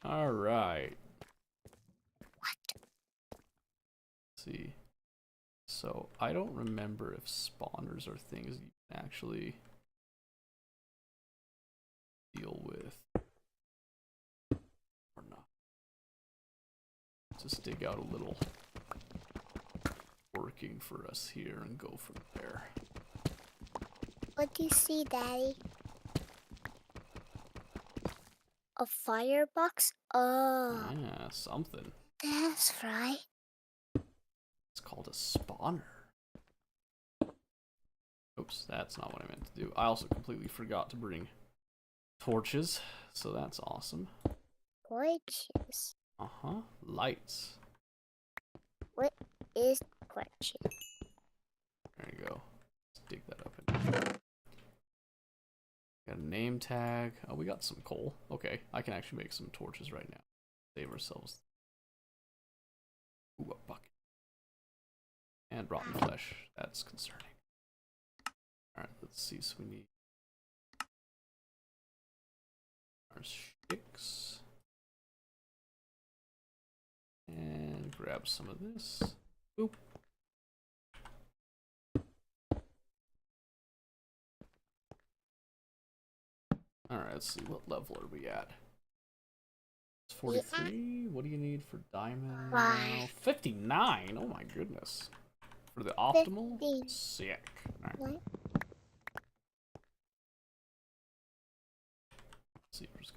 Alright. What? Let's see. So, I don't remember if spawners are things you can actually deal with. Or not. Just dig out a little working for us here and go from there. What do you see, Daddy? A firebox? Oh, Yeah, something. that's right. It's called a spawner. Oops, that's not what I meant to do. I also completely forgot to bring torches, so that's awesome. Gorgeous. Uh-huh. Lights. What is gorgeous? There you go. Let's dig that up in here. Got a name tag. Oh, we got some coal. Okay, I can actually make some torches right now. Save ourselves. Ooh, a bucket. And rotten flesh. That's concerning. Alright, let's see. So we need our sticks. And grab some of this. Boop. Alright, let's see. What level are we at? It's 43. What do you need for diamond? Five. 59. Oh my goodness. For the optimal? 50. Sick. Alright. What? See, we're just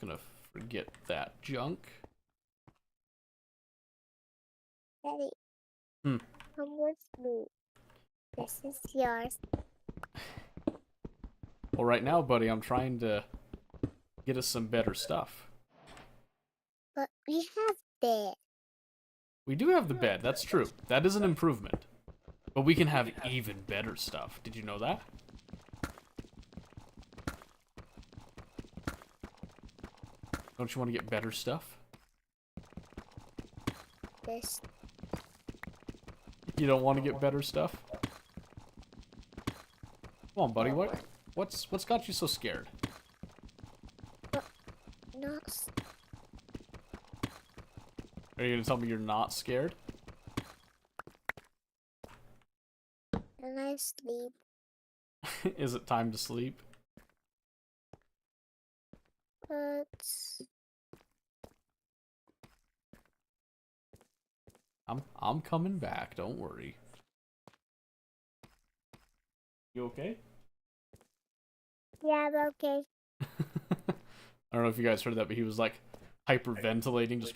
gonna forget that junk. Daddy. Hmm. Come with me. This is yours. Well, right now, buddy, I'm trying to get us some better stuff. But we have bed. We do have the bed, that's true. That is an improvement. But we can have even better stuff. Did you know that? Don't you want to get better stuff? This. You don't want to get better stuff? Come on, buddy. What's got you so scared? Not. s- Are you gonna tell me you're not scared? And I sleep. Is it time to sleep? But I'm coming back. Don't worry. You okay? yeah, I'm okay. I don't know if you guys heard that, but he was like hyperventilating, just.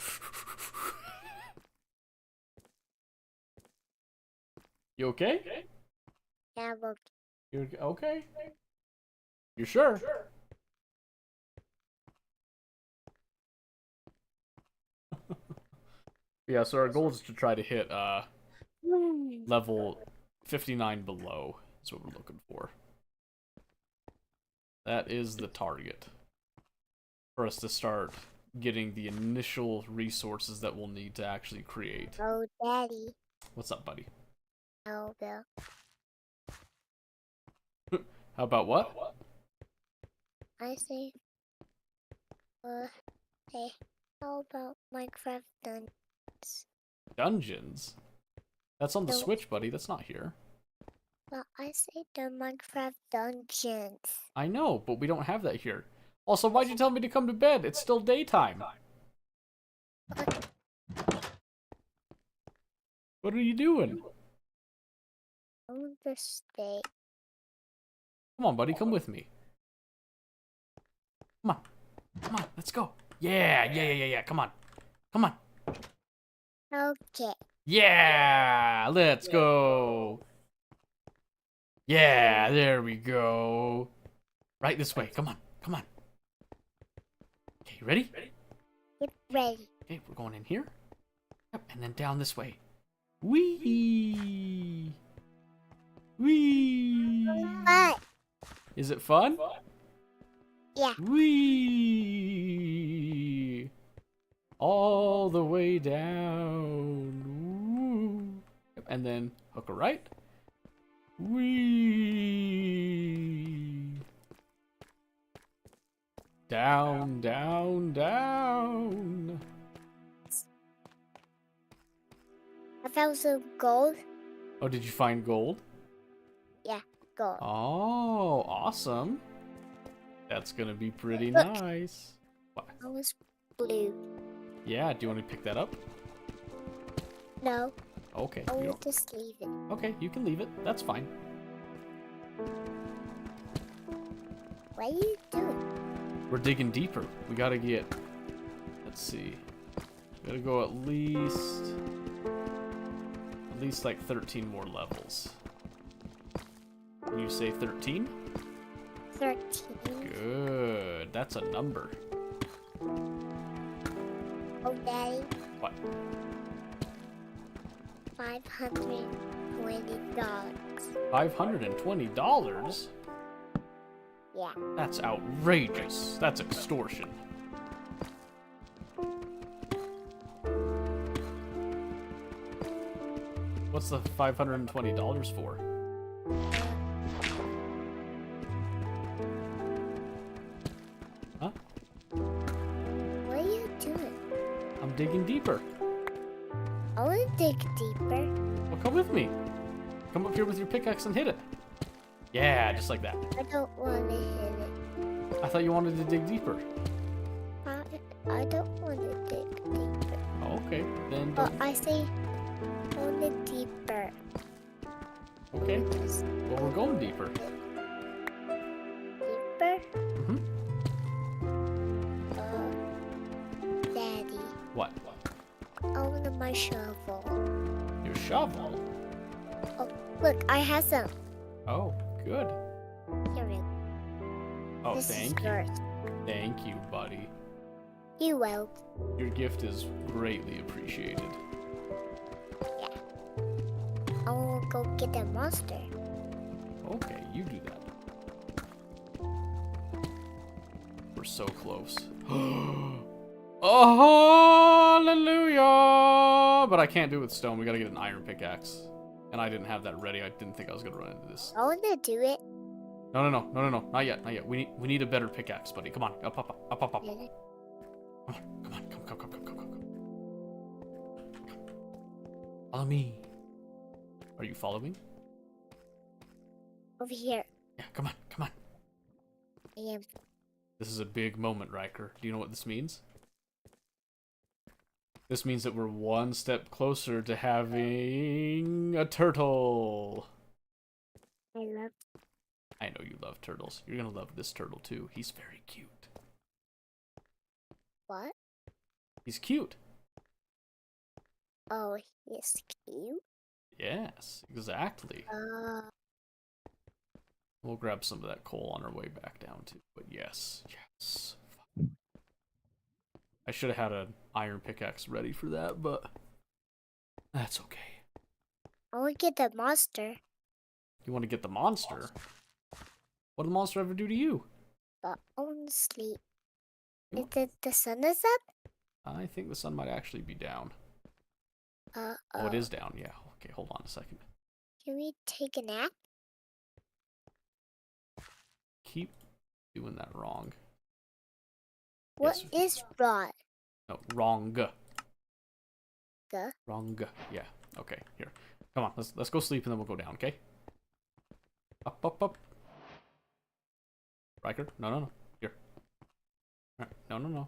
You okay? Yeah, I'm okay. You're okay? You sure? Yeah, so our goal is to try to hit level 59 below. Is what we're looking for. That is the target for us to start getting the initial resources that we'll need to actually create. Oh, Daddy. What's up, buddy? Oh, Bill. How about what? I say, hey, how about Minecraft Dungeons? Dungeons? That's on the No. Switch, buddy. That's not here. Well, I say the Minecraft Dungeons. I know, but we don't have that here. Also, why'd you tell me to come to bed? It's still daytime. What are you doing? I want to stay. Come on, buddy. Come with me. Come on. Come on. Let's go. Yeah. Come on. Come on. Okay. Yeah. Let's go. Yeah. There we go. Right this way. Come on. Come on. Okay, you ready? Get ready. Okay, we're going in here. Yep, and then down this way. Whee! Whee! But, Is it fun? yeah. Whee! All the way down. Woo. Yep, and then hook a right. Whee! Down, down, down. I found some gold. Oh, did you find gold? Yeah, gold. Oh, awesome. That's gonna be pretty Look. nice. What? I was blue. Yeah, do you want to pick that up? No, Okay. I You want don't... to just leave it. Okay, you can leave it. That's fine. What are you doing? We're digging deeper. We gotta get... Let's see. We gotta go at least like 13 more levels. Can you say 13? 13. Good. That's a number. Oh, Daddy. What? $520. $520? Yeah. That's outrageous. That's extortion. What's the $520 for? Huh? What are you doing? I'm digging deeper. I want to dig deeper. Well, come with me. Come up here with your pickaxe and hit it. Yeah, just like that. I don't want to hit it. I thought you wanted to dig deeper. I don't want to dig deeper. Okay, then Well, don't. I say only deeper. Okay, Just well, we're going deeper. deeper. Mm-hmm. Daddy, What? I want my shovel. Your shovel? Oh, look, I have some. Oh, good. Here we go. Oh, This thank is you. yours. Thank you, buddy. You will. Your gift is greatly appreciated. I want to go get the monster. Okay, you do that. We're so close. Oh, hallelujah! But I can't do it with stone. We gotta get an iron pickaxe. And I didn't have that ready. I didn't think I was gonna run into this. I want to do it. No. Not yet. We need a better pickaxe, buddy. Come on. Up. Come on. Come. Follow me. Are you following? Over here. Yeah, come on, come on. I am. This is a big moment, Ryker. Do you know what this means? This means that we're one step closer to having a turtle. I love. I know you love turtles. You're gonna love this turtle too. He's very cute. What? He's cute. Oh, he's cute. Yes, exactly. We'll grab some of that coal on our way back down too. But yes, yes. I should have had an iron pickaxe ready for that, but that's okay. I want to get the monster, You want to get the monster? What did the monster ever do to you? but I want to sleep. You Is it the sun is up? I think the sun might actually be down. Oh, it is down, yeah. Okay, hold on a second. Can we take a nap? Keep doing that wrong. What Yes. is wrong? No, wrong. Guh? Wrong. Yeah. Okay, here. Come on, let's go sleep and then we'll go down, okay? Up, up, up. Ryker? No, no, no. Here. Right. No, no, no.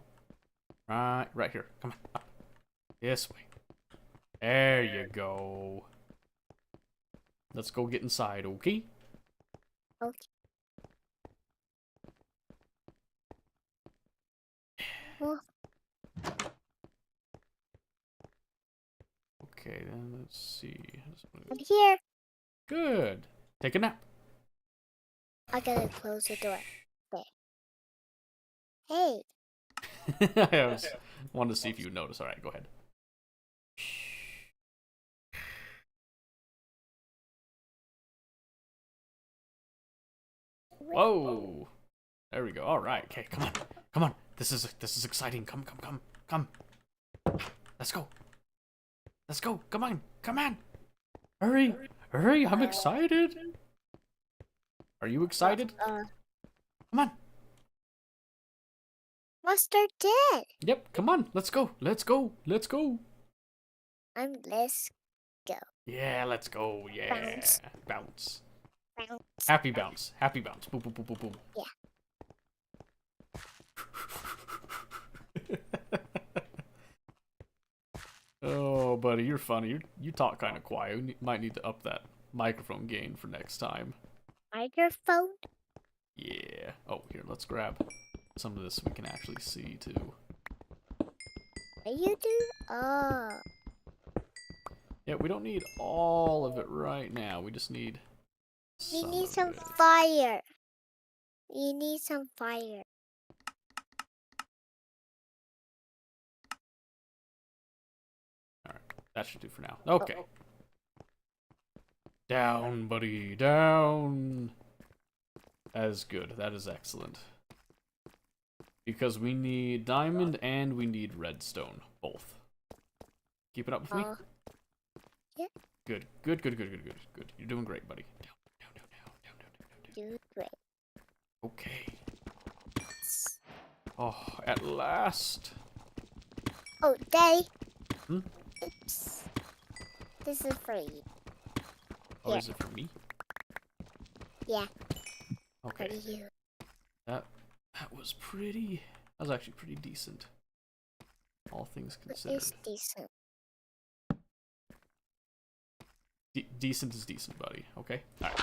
Right here. Come on. Up. This way. There you go. Let's go get inside, okay? Okay. Well, Okay, then let's see. I'm here. Good. Take a nap. I gotta close the door. There. Hey, I was wanted to see if you would notice. All right, go ahead. Whoa! There we go. All right. Okay, come on, come on. This is exciting. Come. Let's go. Let's go. Come on, come on. Hurry, hurry! I'm excited. Are you excited? Come on. monster dead. Yep. Come on. Let's go. Let's go. Let's go. Let's Yeah. Let's go. Yeah. Bounce. Bounce. bounce. Happy bounce. Happy bounce. Boom, boom, boom, boom, boom. Yeah. Oh, buddy, you're funny. You talk kind of quiet. We might need to up that microphone gain for next time. Microphone. Yeah. Oh, here, let's grab some of this so we can actually see, too. What you do? Oh, Yeah, we don't need all of it right now. We just need we some need of some it. fire. We need some fire. That should do for now. Okay. Down, buddy, down. That is good. That is excellent. Because we need diamond and we need redstone. Both. Keep it up with me? Yeah. Good. Good. You're doing great, buddy. Down. Do great. Okay. Oh, at last. Oh, Daddy. Hmm? Oops. This is for you. Oh, Yeah. is it for me? Yeah, Okay. for you. That was pretty. That was actually pretty decent. All things considered. It's decent. Decent is decent, buddy. Okay. All right.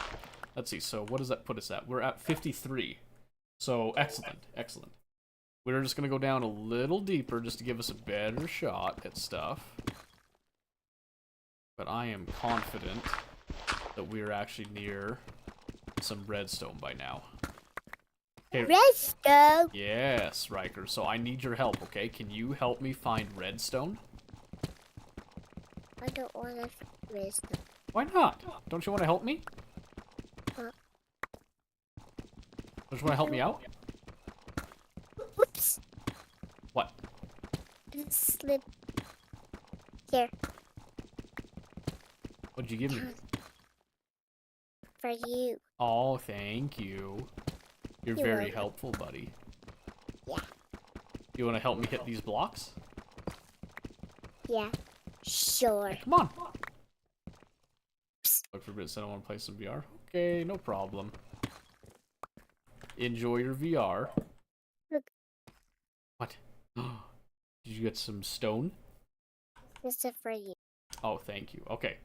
Let's see. So what does that put us at? We're at 53. So excellent, excellent. We're just gonna go down a little deeper just to give us a better shot at stuff. But I am confident that we are actually near some redstone by now. Okay. Redstone. Yes, Ryker. So I need your help, okay? Can you help me find redstone? I don't want to redstone. Why not? Don't you want to help me? What? Don't you want to help me out? Oops. What? It slipped. Here. What'd you give me? For you. Oh, thank you. You're You're very welcome. helpful, buddy. Yeah. You want to help me hit these blocks? Yeah. Sure. Come on. Look for bits. I don't want to play some VR. Okay, no problem. Enjoy your VR. Look. What? Did you get some stone? This is for you. Oh, thank you. Okay.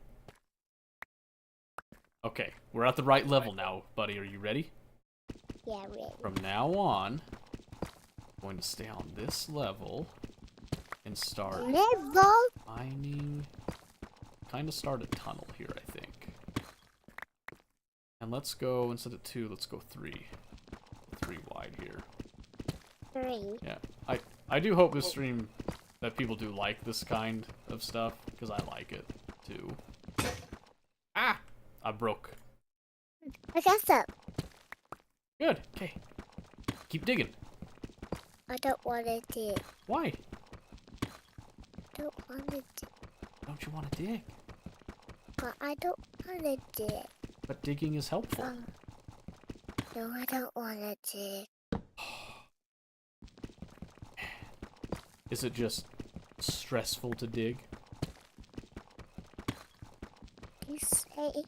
Okay, we're at the right level now, buddy. Are you ready? Yeah, really. From now on, I'm going to stay on this level and start Level. mining. Kind of start a tunnel here, I think. And let's go, instead of 2, let's go 3. 3 wide here. 3. Yeah, I do hope this stream, that people do like this kind of stuff, because I like it, too. Ah! I broke. I got some. Good, okay. Keep digging. I don't want to dig. Why? I don't want to dig. Don't you want to dig? But I don't want to dig. But digging is helpful. No, I don't want to dig. Is it just stressful to dig? You say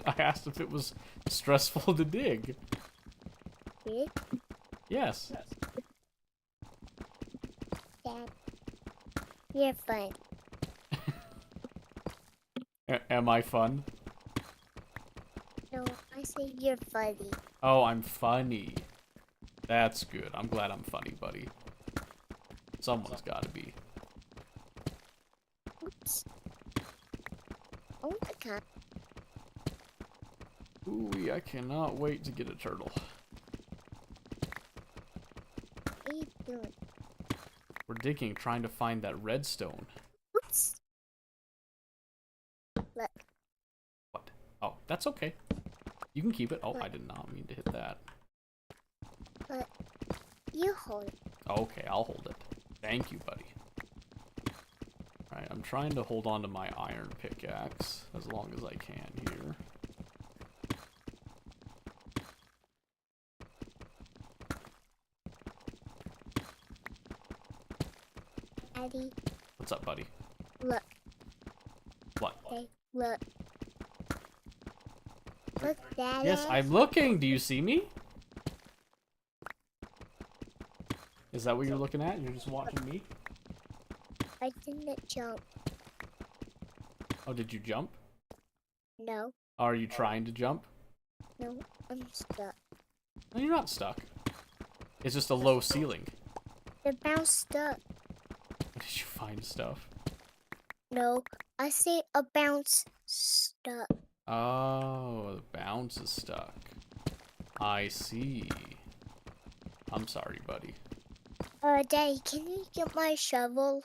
I asked if it was stressful to dig. dig? Yes. Dad. You're fun. Am I fun? No, I say you're funny. Oh, I'm funny. That's good. I'm glad I'm funny, buddy. Someone's gotta be. Oops. Oh my god. Ooh, I cannot wait to get a turtle. What are you doing? We're digging, trying to find that redstone. Oops. Look. What? Oh, that's okay. You can keep it. Oh, I did not mean to hit that. But you hold it. Okay, I'll hold it. Thank you, buddy. Alright, I'm trying to hold on to my iron pickaxe as long as I can here. Daddy, What's up, buddy? look. What? Okay, look. Look, Daddy. Yes, I'm looking. Do you see me? Is that what you're looking at? You're just watching me? I didn't jump. Oh, did you jump? No, Are you trying to jump? no, I'm stuck. No, you're not stuck. It's just a low ceiling. The bounce stuck. Did you find stuff? No, I say a bounce stuck. Oh, the bounce is stuck. I see. I'm sorry, buddy. Daddy, can you get my shovel?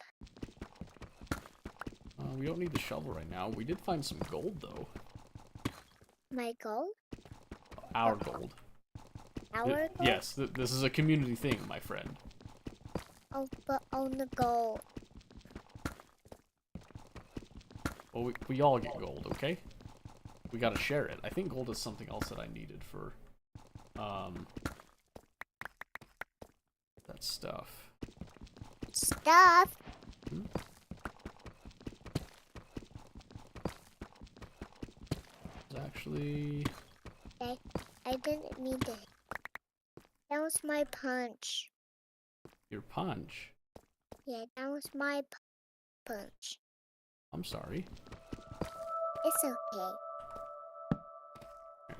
We don't need the shovel right now. We did find some gold, though. My gold? Our gold. Our gold? Yes, this is a community thing, my friend. Oh, but on the gold. Well, we all get gold, okay? We gotta share it. I think gold is something else that I needed for, that stuff. Stuff? Hmm? It's actually... I didn't mean to. That was my punch. your punch. Yeah, that was my punch. I'm sorry. It's okay. There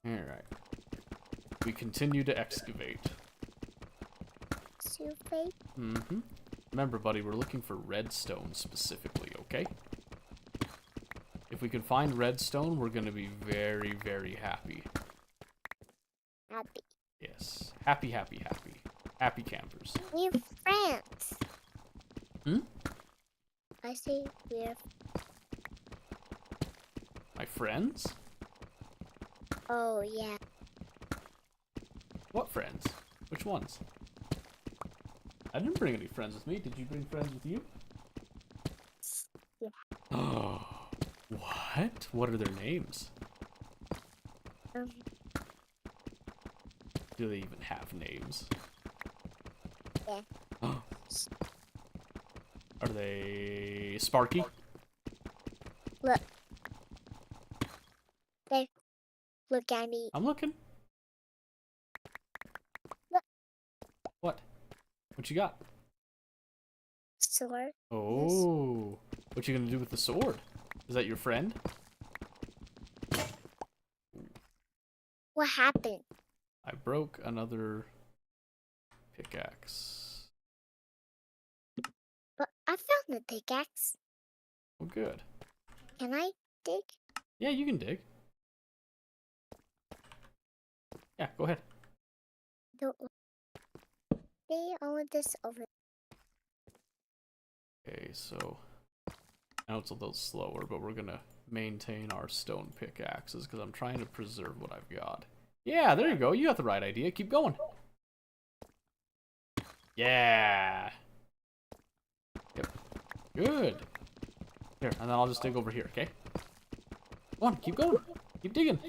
we go. Alright. We continue to excavate. Super. Mm-hmm. Remember, buddy, we're looking for redstone specifically, okay? If we can find redstone, we're gonna be very, very happy. Happy. Yes. Happy, happy, happy. Happy campers. We're friends. Hmm? I say we're. My friends? Oh, yeah. What friends? Which ones? I didn't bring any friends with me. Did you bring friends with you? Yeah. Oh, what? What are their names? Um, Do they even have names? Yeah. Are they Sparky? look. There. Look at me. I'm looking. What you got? Sword. Oh, what you gonna do with the sword? Is that your friend? What happened? I broke another pickaxe. But I found the pickaxe. Oh, good. Can I dig? Yeah, you can dig. Yeah, go ahead. Don't. I want this over. Okay, so I know it's a little slower, but we're gonna maintain our stone pickaxes because I'm trying to preserve what I've got. Yeah, there you go. You got the right idea. Keep going. Yeah. Yep. Good. Here, and then I'll just dig over here, okay? Come on, keep going. Keep digging.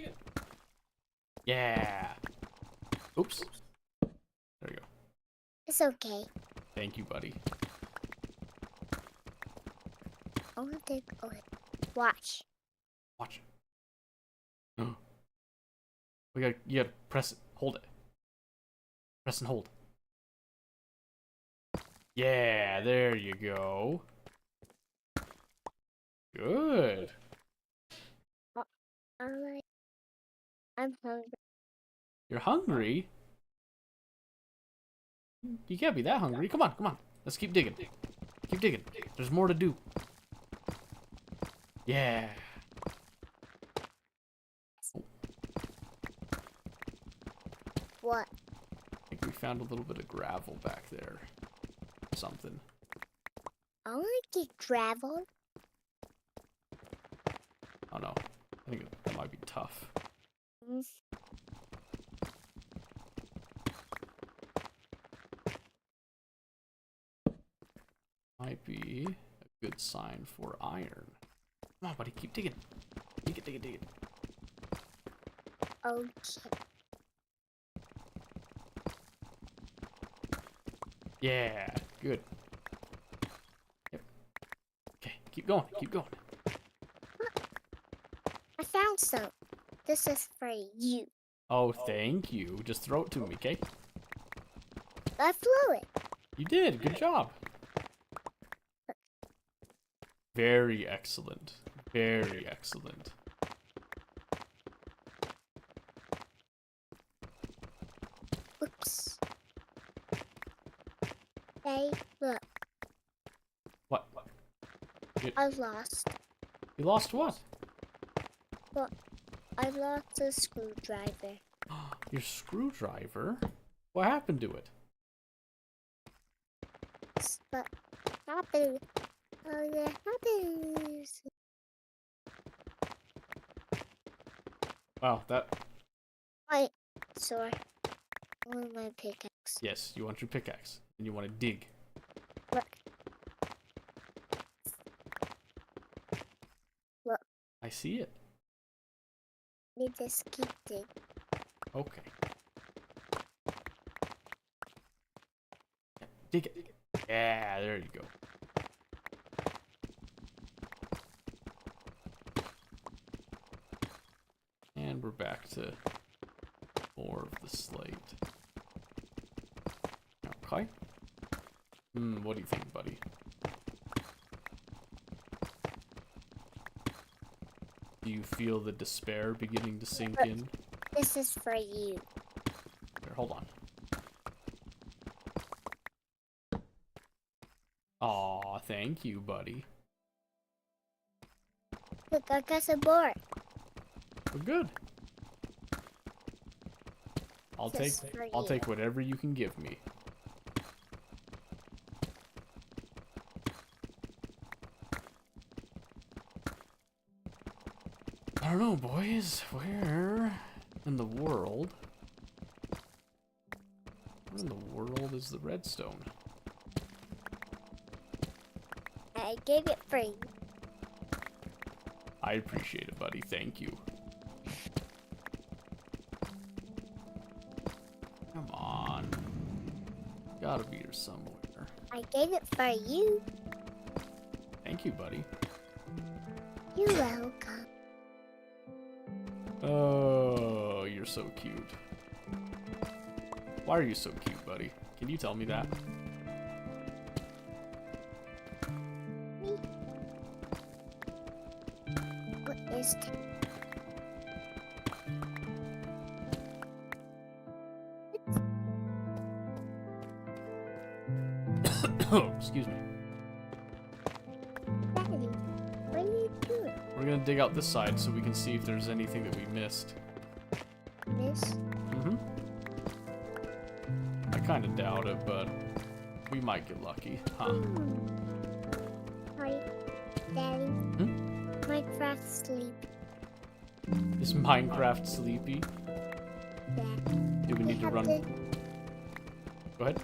Yeah. Oops. There you go. It's okay. Thank you, buddy. I want to dig over. Watch. Watch. You gotta press it. Hold it. Press and hold. Yeah, there you go. Good. I'm hungry. You're hungry? You can't be that hungry. Come on, come on. Let's keep digging. Keep digging. There's more to do. Yeah. What? I think we found a little bit of gravel back there. Something. I want to get gravel. Oh no. I think that might be tough. Mm. Might be a good sign for iron. Come on, buddy. Keep digging. Dig it, dig it, dig it. Okay. Yeah. Good. Yep. Okay. Keep going. Keep going. I found some. This is for you. Oh, thank you. Just throw it to me, okay? I flew it. You did. Good job. Very excellent. Very excellent. Oops. Hey, look. What? I lost. You lost what? Look. I lost a screwdriver. Your screwdriver? What happened to it? But happened. Oh, yeah, happens. Wow, that... Wait, sorry. I want my pickaxe. Yes, you want your pickaxe. And you want to dig. Look. Look. I see it. Need this keep dig. Okay. Dig it. Yeah, there you go. And we're back to more of the slate. Okay. What do you think, buddy? Do you feel the despair beginning to sink in? This is for you. Here, hold on. Aw, thank you, buddy. Look, I got some more. We're good. I'll This is for I'll you. take whatever you can give me. I don't know, boys. Where in the world? Where in the world is the redstone? I gave it for you. I appreciate it, buddy. Thank you. Come on. Gotta be here somewhere. I gave it for you. Thank you, buddy. You're welcome. Oh, you're so cute. Why are you so cute, buddy? Can you tell me that? this time. Oh, excuse me. Daddy, what are you doing? We're gonna dig out this side so we can see if there's anything that we missed. Miss? Mm-hmm. I kind of doubt it, but we might get lucky, huh? Hi, Daddy. Minecraft sleep. Is Minecraft sleepy? Dad. Do we need to have run? to- Go ahead.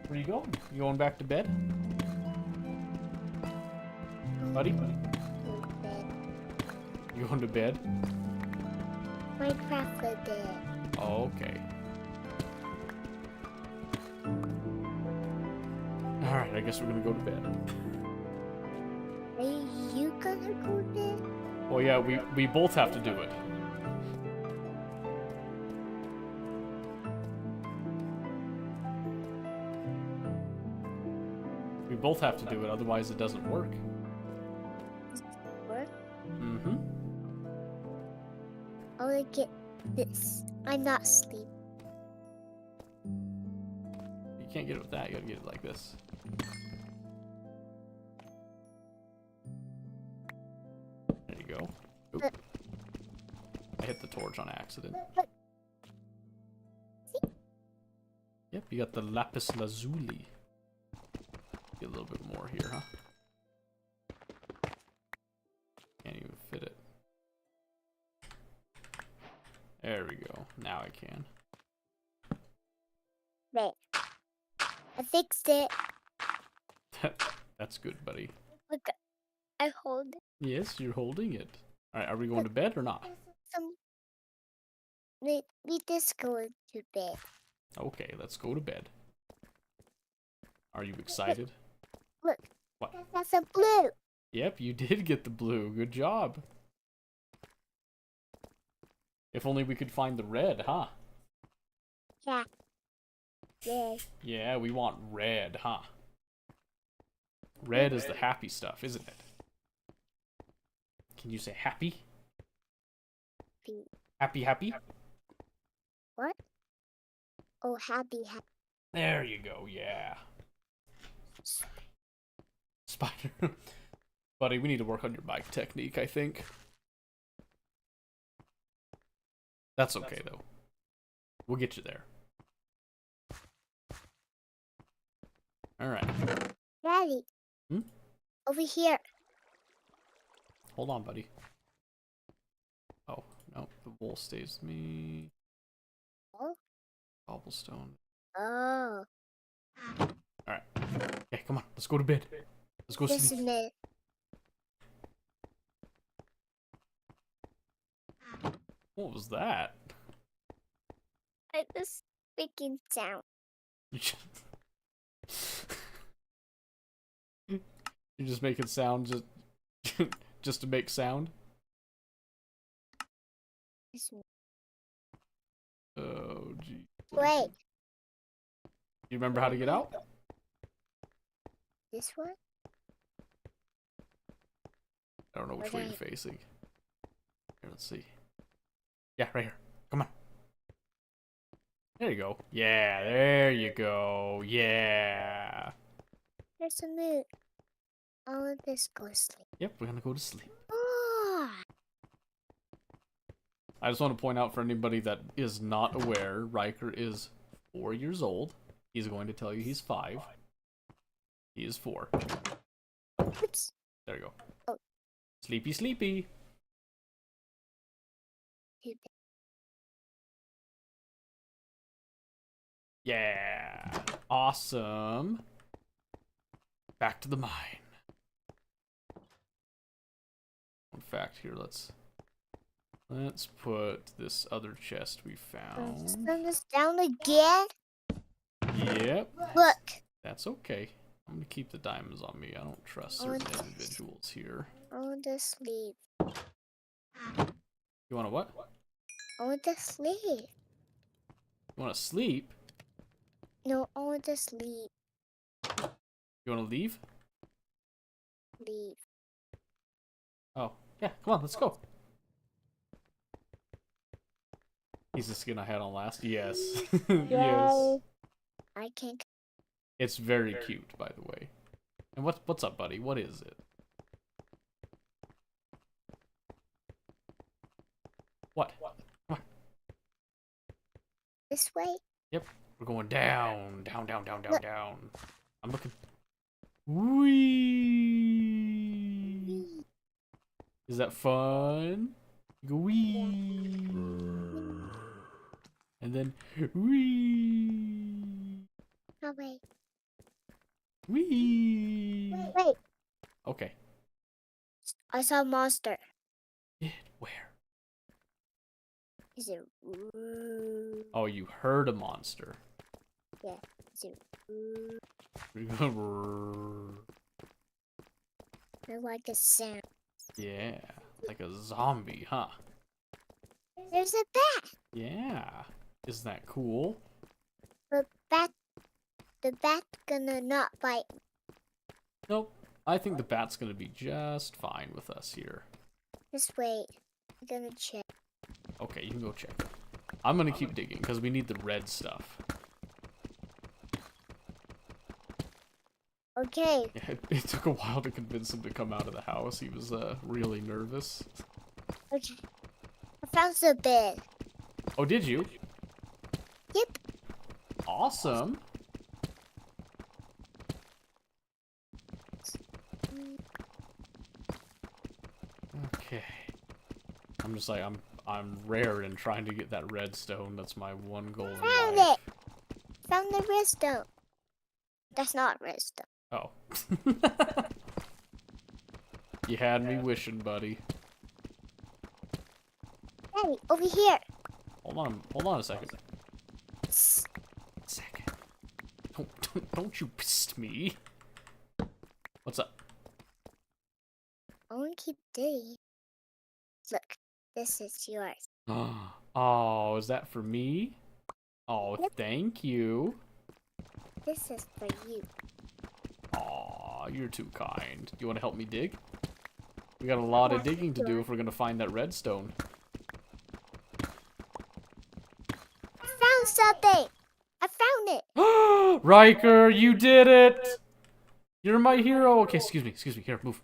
Where you going? You going back to bed? Buddy? go to bed. You going to bed? Minecraft for bed. Oh, okay. Alright, I guess we're gonna go to bed. Are you gonna go to bed? Oh yeah, we both have to do it. We both have to do it, otherwise it doesn't work. Work? Mm-hmm. I wanna get this. I'm not asleep. You can't get it with that, you gotta get it like this. There you go. Oop. I hit the torch on accident. Yep, you got the lapis lazuli. Get a little bit more here, huh? Can't even fit it. There we go. Now I can. There. I fixed it. That's good, buddy. Look, I hold it. Yes, you're holding it. Alright, are we going to bed or not? We just go to bed. Okay, let's go to bed. Are you excited? Look. What? That's a blue. Yep, you did get the blue. Good job. If only we could find the red, huh? Yeah. Yeah. Yeah, we want red, huh? Red is the happy stuff, isn't it? Can you say happy? Happy. Happy, happy? What? Oh, happy. There you go, yeah. Spider. Buddy, we need to work on your mic technique, I think. That's okay, though. We'll get you there. Alright. Daddy. Hmm? Over here. Hold on, buddy. Oh, no. The wool stays with me. Oh. Cobblestone. Oh. Alright. Okay, come on. Let's go to bed. Let's go Just a sleep. minute. What was that? I was making sound. You're just making sound just to make sound? Oh, gee. Wait. You remember how to get out? This one? I don't know which Okay. way you're facing. Here, let's see. Yeah, right here. Come on. There you go. Yeah, there you go. Yeah. There's a moon. I want this go to sleep. Yep, we're gonna go to sleep. Oh. I just want to point out for anybody that is not aware, Ryker is 4 years old. He's going to tell you he's 5. He is 4. Oops. There you go. Oh. Sleepy, sleepy. Yeah. Awesome. Back to the mine. In fact, here, let's put this other chest we found. Turn this down again. Yep. Look. That's okay. I'm gonna keep the diamonds on me. I don't trust I want certain this. individuals here. I want to sleep. You wanna what? I want to sleep. You wanna sleep? No, I want to sleep. You wanna leave? leave. Oh, yeah, come on, let's go. He's the skin I had on last. Yes. Yes. Yay. I can't. It's very cute, by the way. And what's up, buddy? What is it? What? Come on. This way? Yep. We're going down, down, down, down, down, Look. down. I'm looking. Whee! Is that fun? You go wee. And then wee. Oh, wait. Wee. Wait. Okay. I saw a monster. Where? Is it? Oh, you heard a monster. Is it? I like a sound. Yeah, like a zombie, huh? There's a bat. Yeah. Isn't that cool? The bat's gonna not bite me. Nope. I think the bat's gonna be just fine with us here. Just wait. I'm gonna check. Okay, you can go check. I'm gonna keep digging because we need the red stuff. Okay. Yeah, it took a while to convince him to come out of the house. He was really nervous. Okay. I found the bed. Oh, did you? Yep. Awesome. Okay. I'm just like I'm rare in trying to get that redstone. That's my one goal in Found life. it. Found the redstone. That's not redstone. Oh. You had me wishing, buddy. Daddy, over here. Hold on a second. Second. Don't you pissed me. What's up? I want to keep digging. Look, this is yours. Oh, is that for me? Oh, Yep. thank you. This is for you. Aw, you're too kind. You want to help me dig? We got a lot of digging to do if we're gonna find that redstone. I found something. I found it. Ryker, you did it! You're my hero. Okay, excuse me. Here, move.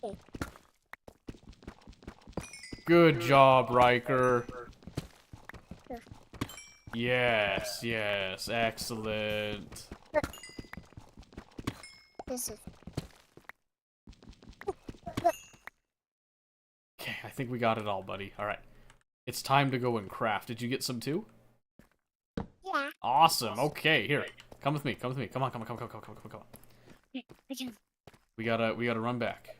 Okay. Good job, Ryker. Yes, excellent. This is. Okay, I think we got it all, buddy. Alright. It's time to go and craft. Did you get some too? Yeah. Awesome. Okay, here. Come with me. Come on. Okay. We gotta run back.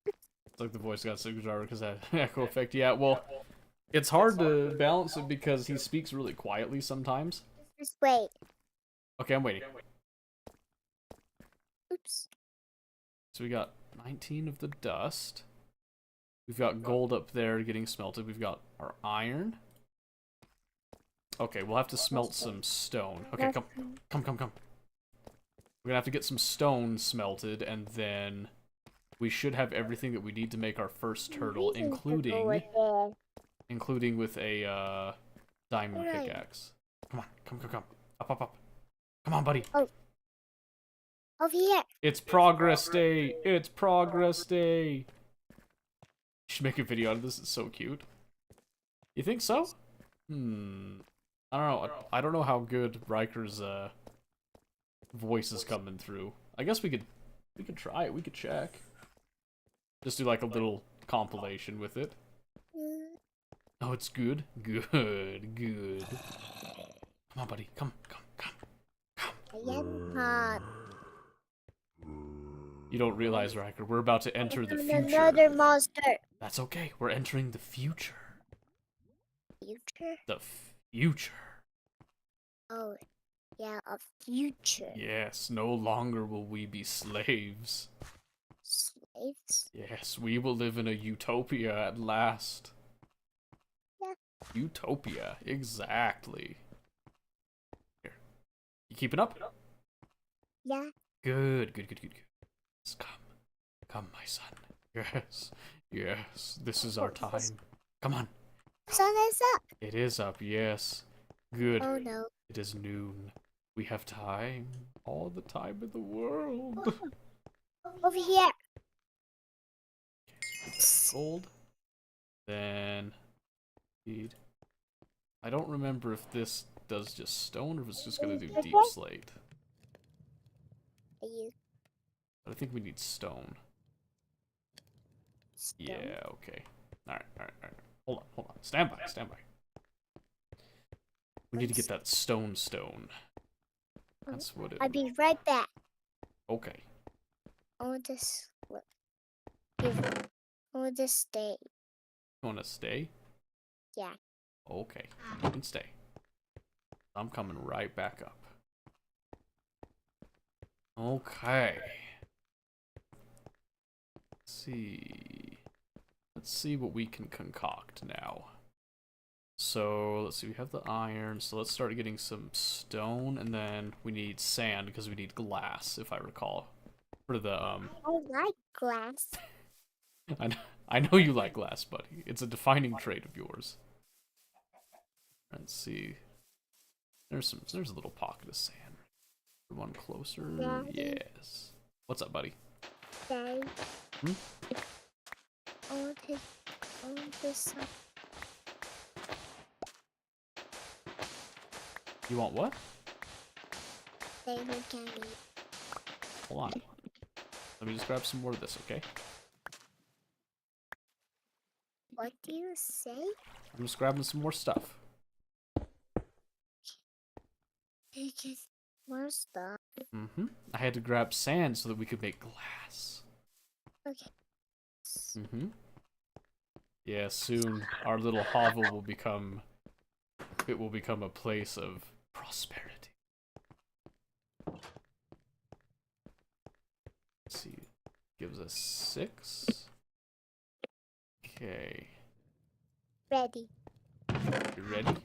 It's like the voice got sick driver because that echo effect. Yeah, well, it's hard to balance it because he speaks really quietly sometimes. Just wait. Okay, I'm waiting. Oops. So we got 19 of the dust. We've got gold up there getting smelted. We've got our iron. Okay, we'll have to smelt some stone. Okay, come. We're gonna have to get some stone smelted, and then we should have everything that we need to make our first turtle, including with a diamond Right. pickaxe. Come on, come. Up. Come on, buddy. Oh. Over here. It's progress day. You should make a video out of this. It's so cute. You think so? I don't know. I don't know how good Ryker's voice is coming through. I guess we could try it. We could check. Just do like a little compilation with it. Oh, it's good. Good. Come on, buddy. Come. I am hot. You don't realize, Ryker, we're about to enter the future. Another monster. That's okay. We're entering the future. Future? The future. Oh, yeah, a future. Yes, no longer will we be slaves. Slaves? Yes, we will live in a utopia at last. Yeah. Utopia, exactly. Here. You keeping up? Yeah. Good, good, good, good, good. Yes, come. Come, my son. Yes. Yes. This is our time. Come on. Sun is up. It is up, yes. Good. Oh no. It is noon. We have time. All the time in the world. Over here. Gold. Then feed. I don't remember if this does just stone or if it's just gonna do deep slate. You But I think we need stone. stone. Yeah, okay. Alright, alright, alright. Hold on. Stand by, stand by. We need to get that stone. That's what it I'll be right back. Okay. I want to look. I want to stay. You wanna stay? Yeah. Okay. You can stay. I'm coming right back up. Okay. Let's see what we can concoct now. So, let's see, we have the iron, so let's start getting some stone, and then we need sand, because we need glass, if I recall. For the, I like glass. I know you like glass, buddy. It's a defining trait of yours. Let's see. There's a little pocket of sand. One closer. Daddy. Yes. What's up, buddy? Daddy. Hmm? I want this. You want what? They look at me. Hold on. Let me just grab some more of this, okay? What do you say? I'm just grabbing some more stuff. Because more stuff. Mm-hmm. I had to grab sand so that we could make glass. Okay. Mm-hmm. Yeah, soon our little hovel will become... It will become a place of prosperity. Let's see. Gives us 6. Okay. Ready. You ready? One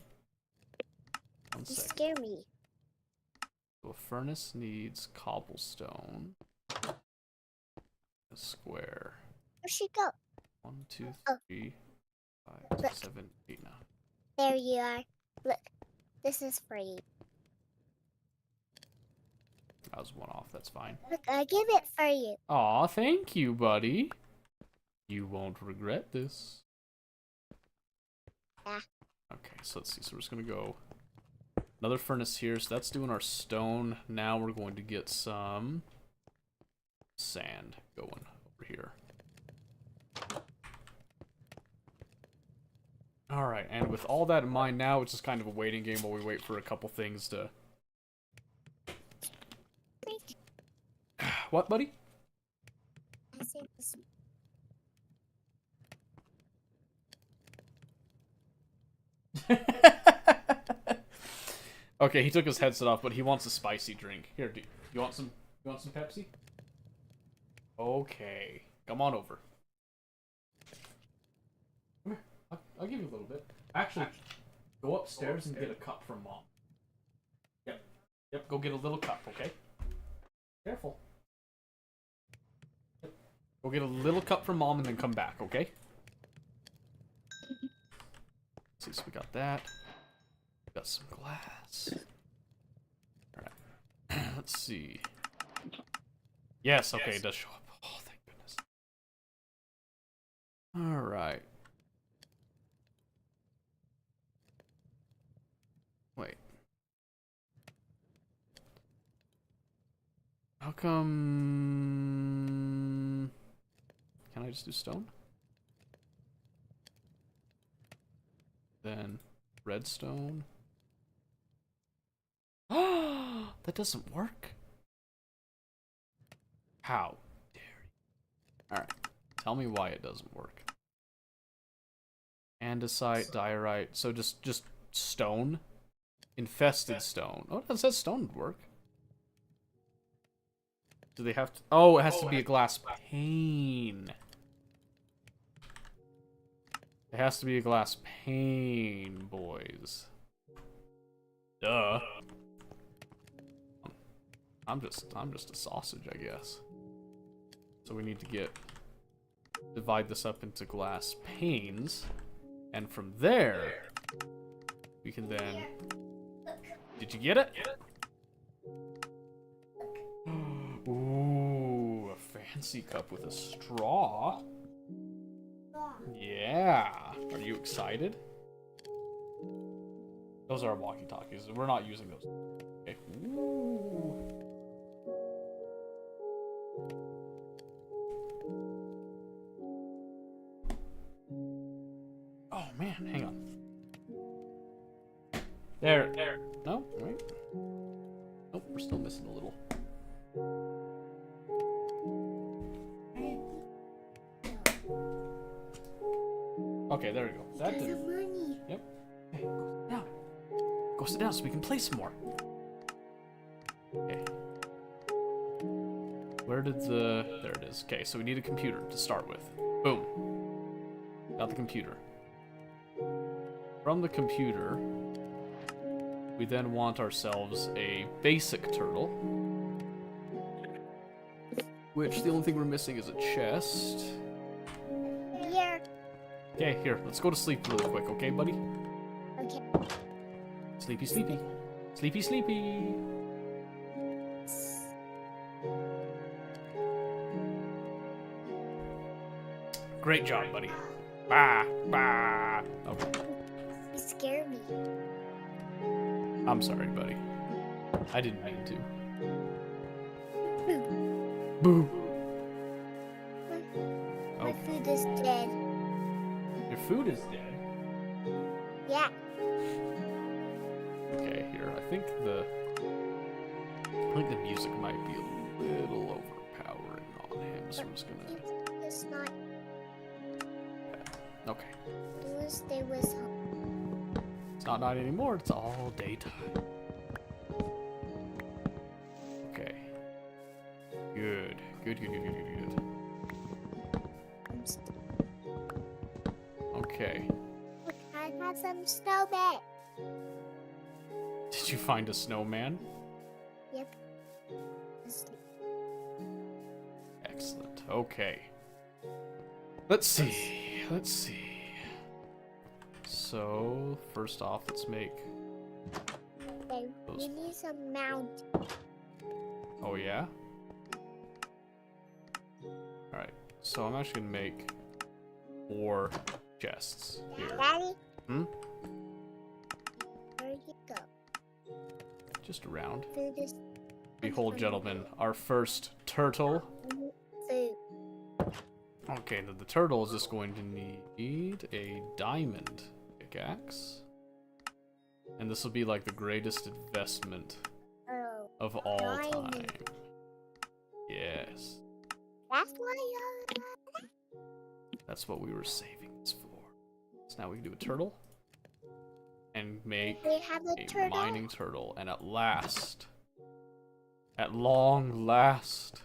You second. scare me. So a furnace needs cobblestone. A square. Where'd she go? 1, 2, Oh. 3, 5, Look. 7, 8, 9. There you are. Look. This is for you. That was one off, that's fine. Look, I give it for you. Aw, thank you, buddy. You won't regret this. Yeah. Okay, so let's see. So we're just gonna go another furnace here. So that's doing our stone. Now we're going to get some sand going over here. Alright, and with all that in mind now, it's just kind of a waiting game while we wait for a couple things to... What, buddy? I say this. Okay, he took his headset off, but he wants a spicy drink. Here, dude. You want some Pepsi? Okay. Come on over. Come here. I'll give you a little bit. Actually, go upstairs and get a cup from Mom. Yep, go get a little cup, okay? Careful. Yep. Go get a little cup from Mom and then come back, okay? Let's see, so we got that. Got some glass. Alright. Let's see. Yes, okay, it does show up. Oh, thank goodness. Alright. Wait. How come... Can I just do stone? Then redstone. That doesn't work. How dare you? Alright. Tell me why it doesn't work. Andesite, diorite. So just stone? Infested stone. Oh, it says stone would work. Do they have to... Oh, it has to be a glass pane. It has to be a glass pane, boys. Duh. I'm just a sausage, I guess. So we need to divide this up into glass panes, and from there we can then. Did you get it? Ooh, a fancy cup with a straw. Yeah. Are you excited? Those are walkie-talkies. We're not using those. Okay. Ooh. Oh man, hang on. There. No, wait. Nope, we're still missing a little. Okay, there we go. That did. money. Yep. Hey, now. Go sit down so we can play some more. Okay. Where did the... There it is. Okay, so we need a computer to start with. Boom. Got the computer. From the computer, we then want ourselves a basic turtle. Which, the only thing we're missing is a chest. Here. Okay, here. Let's go to sleep really quick, okay, buddy? Okay. Sleepy, sleepy. Sleepy, sleepy. Great job, buddy. Bah, bah. Okay. You scared me. I'm sorry, buddy. I didn't mean to. Boo. My Oh, food is dead. your food is dead. Yeah. Okay, here. I think the music might be a little overpowering on him, so I'm just gonna. It's not. Okay. It was. They was home. It's not night anymore. It's all daytime. Okay. Good. Good. I'm st- Okay. Look, I have some snowman. Did you find a snowman? Yep. Asleep. Excellent. Okay. Let's see. So, first off, let's make... Okay, Those- we need some mount. Oh, yeah? Alright. So, I'm actually gonna make 4 chests here. Daddy, Hmm? where'd you go? Just around. Food is Behold, gentlemen, our first turtle. food. Okay, then the turtle is just going to need a diamond pickaxe. And this will be like the greatest investment Oh, of all time. Diamond. Yes. that's why That's what we were saving this for. So now we can do a turtle. And make we have a a turtle. mining turtle. And at last, at long last,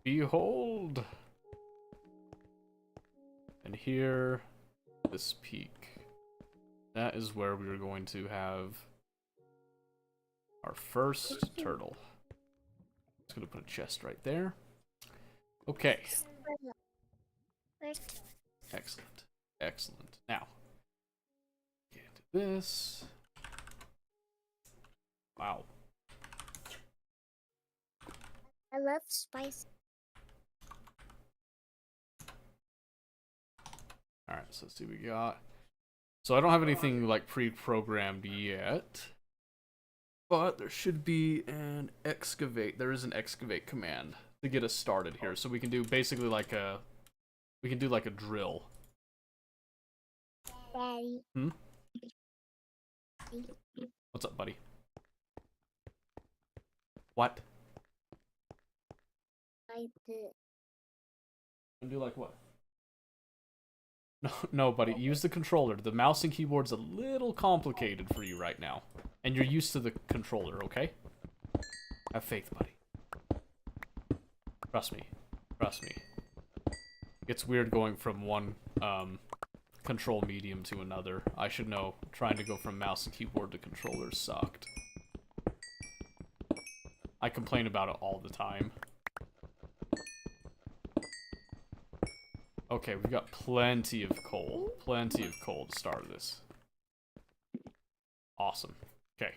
behold! And here, this peak. That is where we are going to have our first turtle. Just gonna put a chest right there. Okay. Where's Excellent. Excellent. Now, get into this. Wow. I love spice. Alright, so let's see what we got. So I don't have anything like pre-programmed yet. But there should be an excavate. There is an excavate command to get us started here. So we can do basically like a... We can do like a drill. Daddy. Hmm? What's up, buddy? What? I did. And do like what? No, buddy. Use the controller. The mouse and keyboard's a little complicated for you right now. And you're used to the controller, okay? Have faith, buddy. Trust me. Trust me. It's weird going from one control medium to another. I should know. Trying to go from mouse and keyboard to controller sucked. I complain about it all the time. Okay, we've got plenty of coal. Plenty of coal to start this. Awesome. Okay.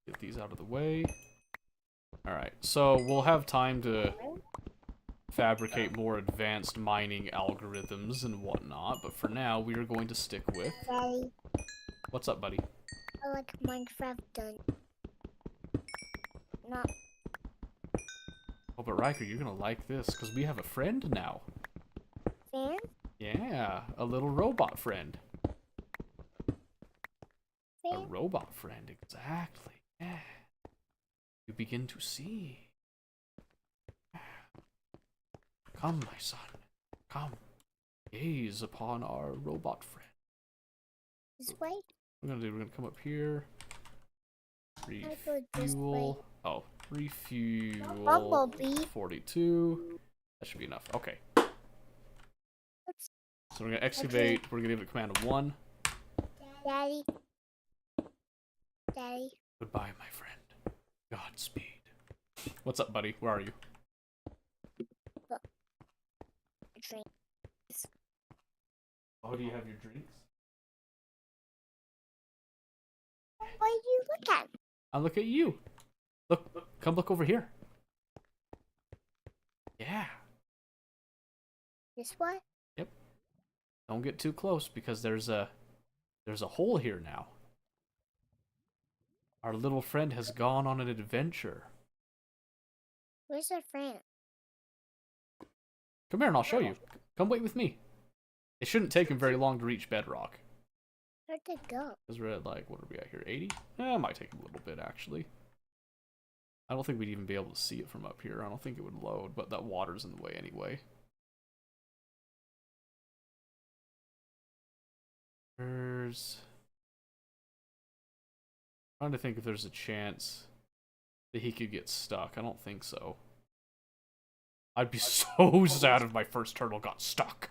Get these out of the way. Alright, so we'll have time to fabricate more advanced mining algorithms and whatnot, but for now, we are going to stick with... Daddy, What's up, buddy? I like Minecraft done. Not Oh, but Ryker, you're gonna like this, because we have a friend now. fan. Yeah, a little robot friend. A Fan. robot friend, exactly. Yeah. You begin to see. Come, my son. Come. Gaze upon our robot friend. This way. We're gonna come up here. I go this way. Refuel. Oh, refuel. Bumblebee. 42. That should be enough. Okay. Oops. So we're gonna excavate. We're gonna give it a command of 1. Daddy. Daddy. Goodbye, my friend. Godspeed. What's up, buddy? Where are you? Drink. Oh, do you have your drinks? What do you look at? I look at you. Look, come look over here. Yeah. This one? Don't get too close because there's a hole here now. Our little friend has gone on an adventure. Where's our friend? Come here and I'll show you. Come wait with me. It shouldn't take him very long to reach bedrock. Where'd they go? Because we're at like, what are we at here, 80? It might take a little bit actually. I don't think we'd even be able to see it from up here. I don't think it would load, but that water's in the way anyway. There's... trying to think if there's a chance that he could get stuck. I don't think so. I'd be so sad if my first turtle got stuck.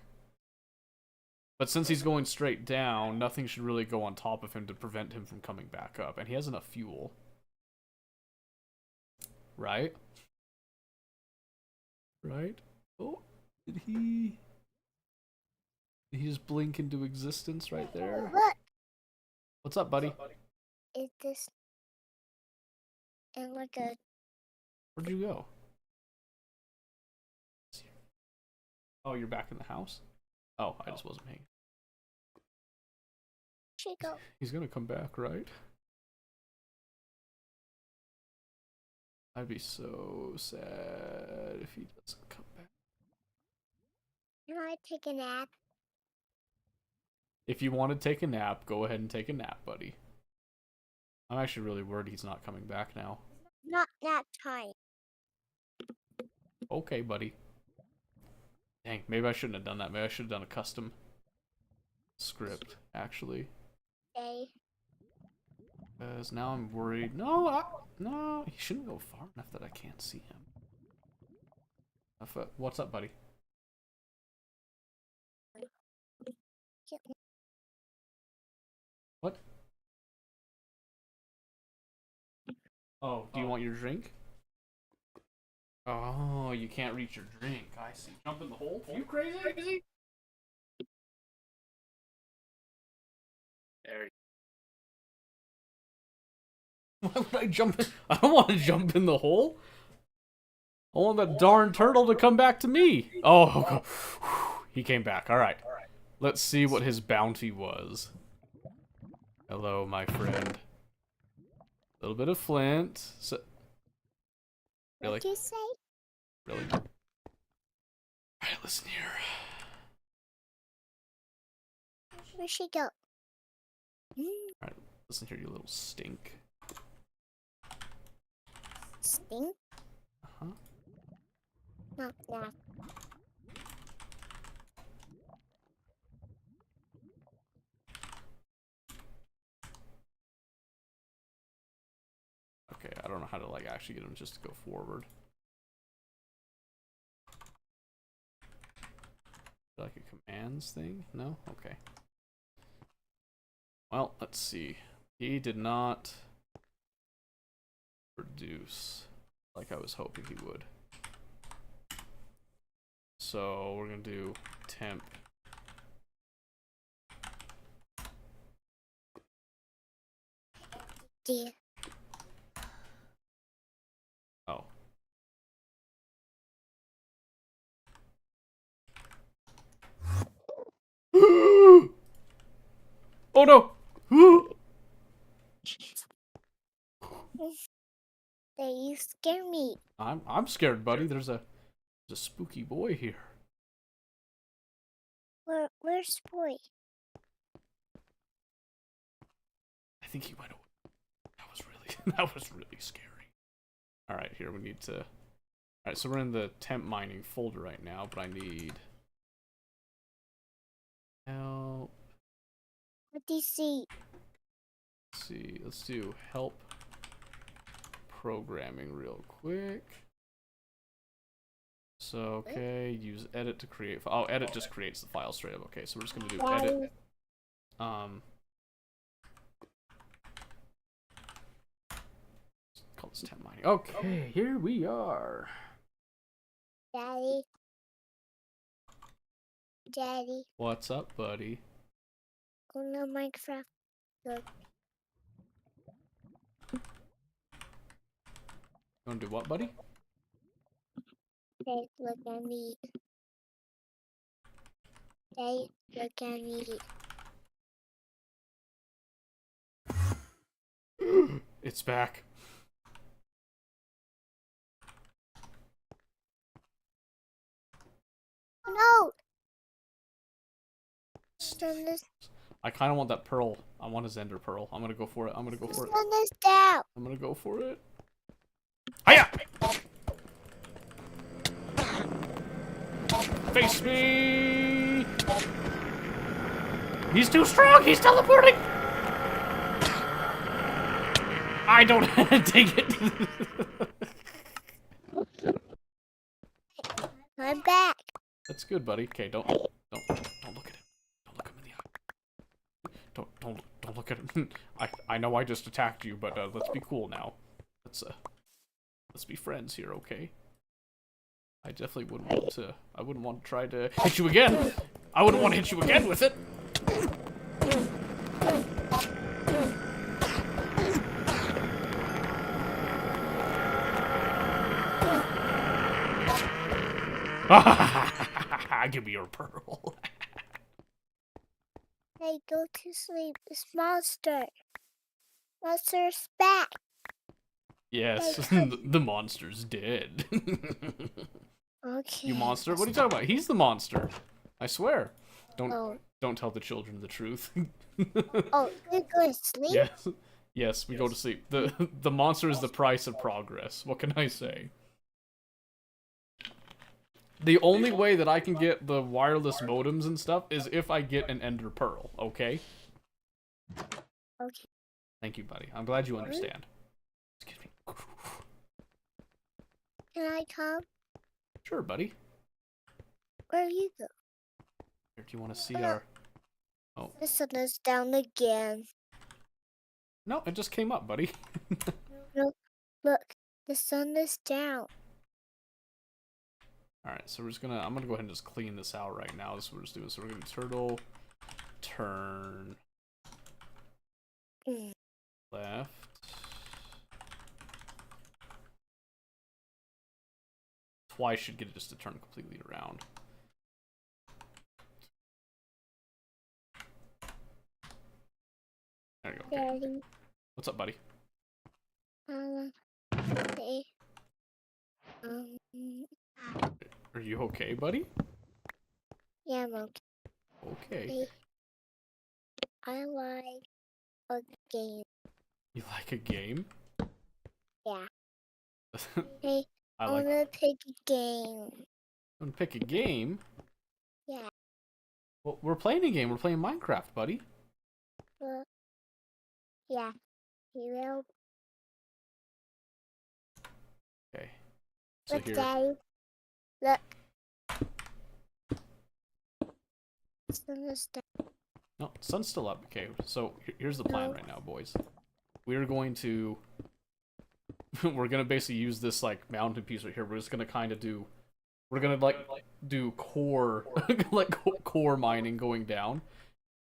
But since he's going straight down, nothing should really go on top of him to prevent him from coming back up. And he has enough fuel. Right? Right? Oh, did he just blink into existence right there? Look. What's up, buddy? Is this and like a Where'd you go? Oh, you're back in the house? Oh, I just wasn't paying. Chico? He's gonna come back, right? I'd be so sad if he doesn't come back. Can I take a nap? If you want to take a nap, go ahead and take a nap, buddy. I'm actually really worried he's not coming back now. Not nap time. Okay, buddy. Dang, maybe I shouldn't have done that. Maybe I should have done a custom script, actually. Okay. Because now I'm worried. No, no, he shouldn't go far enough that I can't see him. What's up, buddy? What? Oh, do you want your drink? Oh, you can't reach your drink. I see. Jump in the hole? You crazy? There. Why would I jump in? I don't want to jump in the hole. I want that darn turtle to come back to me. Oh, he came back. All right. Let's see what his bounty was. Hello, my friend. A little bit of flint. So, really? What'd you say? Really? Alright, listen here. Where'd she go? Alright, listen here, you little stink. Stink? Uh-huh. Not that. Okay, I don't know how to like actually get him just to go forward. Like a commands thing? No? Okay. Well, let's see. He did not Produce. Like I was hoping he would. So we're gonna do temp. Dear. Oh. Oh no! You scare me. I'm scared, buddy. There's a spooky boy here. Where's boy? I think he went away. That was really scary. All right, here we need to. All right, so we're in the temp mining folder right now, but I need help. What do you see? Let's see. Let's do help programming real quick. So okay, use edit to create. Oh, edit just creates the file straight up. Okay, so we're just gonna do edit. Call this temp mining. Okay, here we are. Daddy. Daddy. What's up, buddy? Go to Minecraft. Look. You wanna do what, buddy? Hey, look at me. Hey, look at me. It's back. Oh, no! Turn this. I kind of want that pearl. I want his ender pearl. I'm gonna go for it. I'm gonna go for it. Turn this down. I'm gonna go for it. Hiya! Face me! He's too strong! He's teleporting! I don't take it. I'm back. That's good, buddy. Okay, don't look at him. Don't look him in the eye. Don't look at him. I know I just attacked you, but let's be cool now. Let's be friends here, okay? I definitely wouldn't want to. I wouldn't want to try to hit you again. I wouldn't want to hit you again with it. Give me your pearl. Hey, go to sleep. This monster. Monster's back. Yes, the monster's dead. Okay. You monster? What are you talking about? He's the monster. I swear. Oh. Don't tell the children the truth. Oh, you're going to sleep? Yes. Yes, we go to sleep. The monster is the price of progress. What can I say? The only way that I can get the wireless modems and stuff is if I get an ender pearl, okay? Okay. Thank you, buddy. I'm glad you understand. Excuse me. Can I come? Sure, buddy. Where you go? Here, do you want to see our... Oh. The sun is down again. No, it just came up, buddy. Look, the sun is down. Alright, so I'm gonna go ahead and just clean this out right now. This is what we're just doing. So we're gonna turtle, turn, left. Twice should get it just to turn completely around. There you go. Okay. Daddy. What's up, buddy? Hey. Are you okay, buddy? Yeah, I'm okay. Okay. Hey. I like a game. You like a game? Yeah. Hey, I like. wanna pick a game. Want to pick a game? Yeah. Well, we're playing a game. We're playing Minecraft, buddy. Well, yeah. You will. Okay. So Look, here. Daddy. Look. Sun is down. No, sun's still up. Okay, so here's the plan right now, boys. We're going to we're gonna basically use this like mountain piece right here. We're just gonna kind of do. We're gonna like do core core mining going down.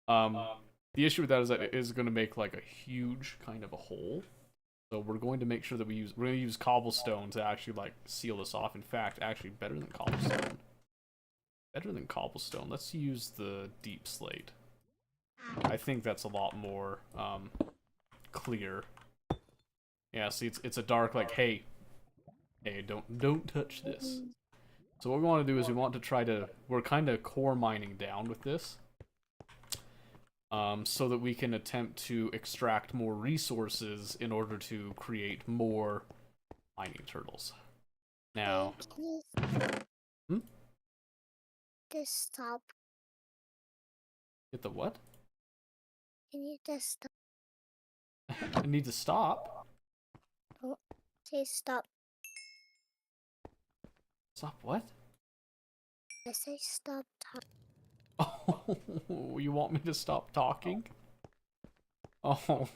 The issue with that is that it is gonna make like a huge kind of a hole. So we're going to make sure that we're gonna use cobblestone to actually like seal this off. In fact, actually better than cobblestone. Better than cobblestone. Let's use the deep slate. I think that's a lot more clear. Yeah, see, it's a dark like, hey, don't touch this. So what we want to do is we want to try to, we're kind of core mining down with this, so that we can attempt to extract more resources in order to create more mining turtles. Now, Just stop. hit the what? Can you just stop? I need to stop. Don't say stop. Stop what? I say stop talking. Oh, you want me to stop talking? Oh,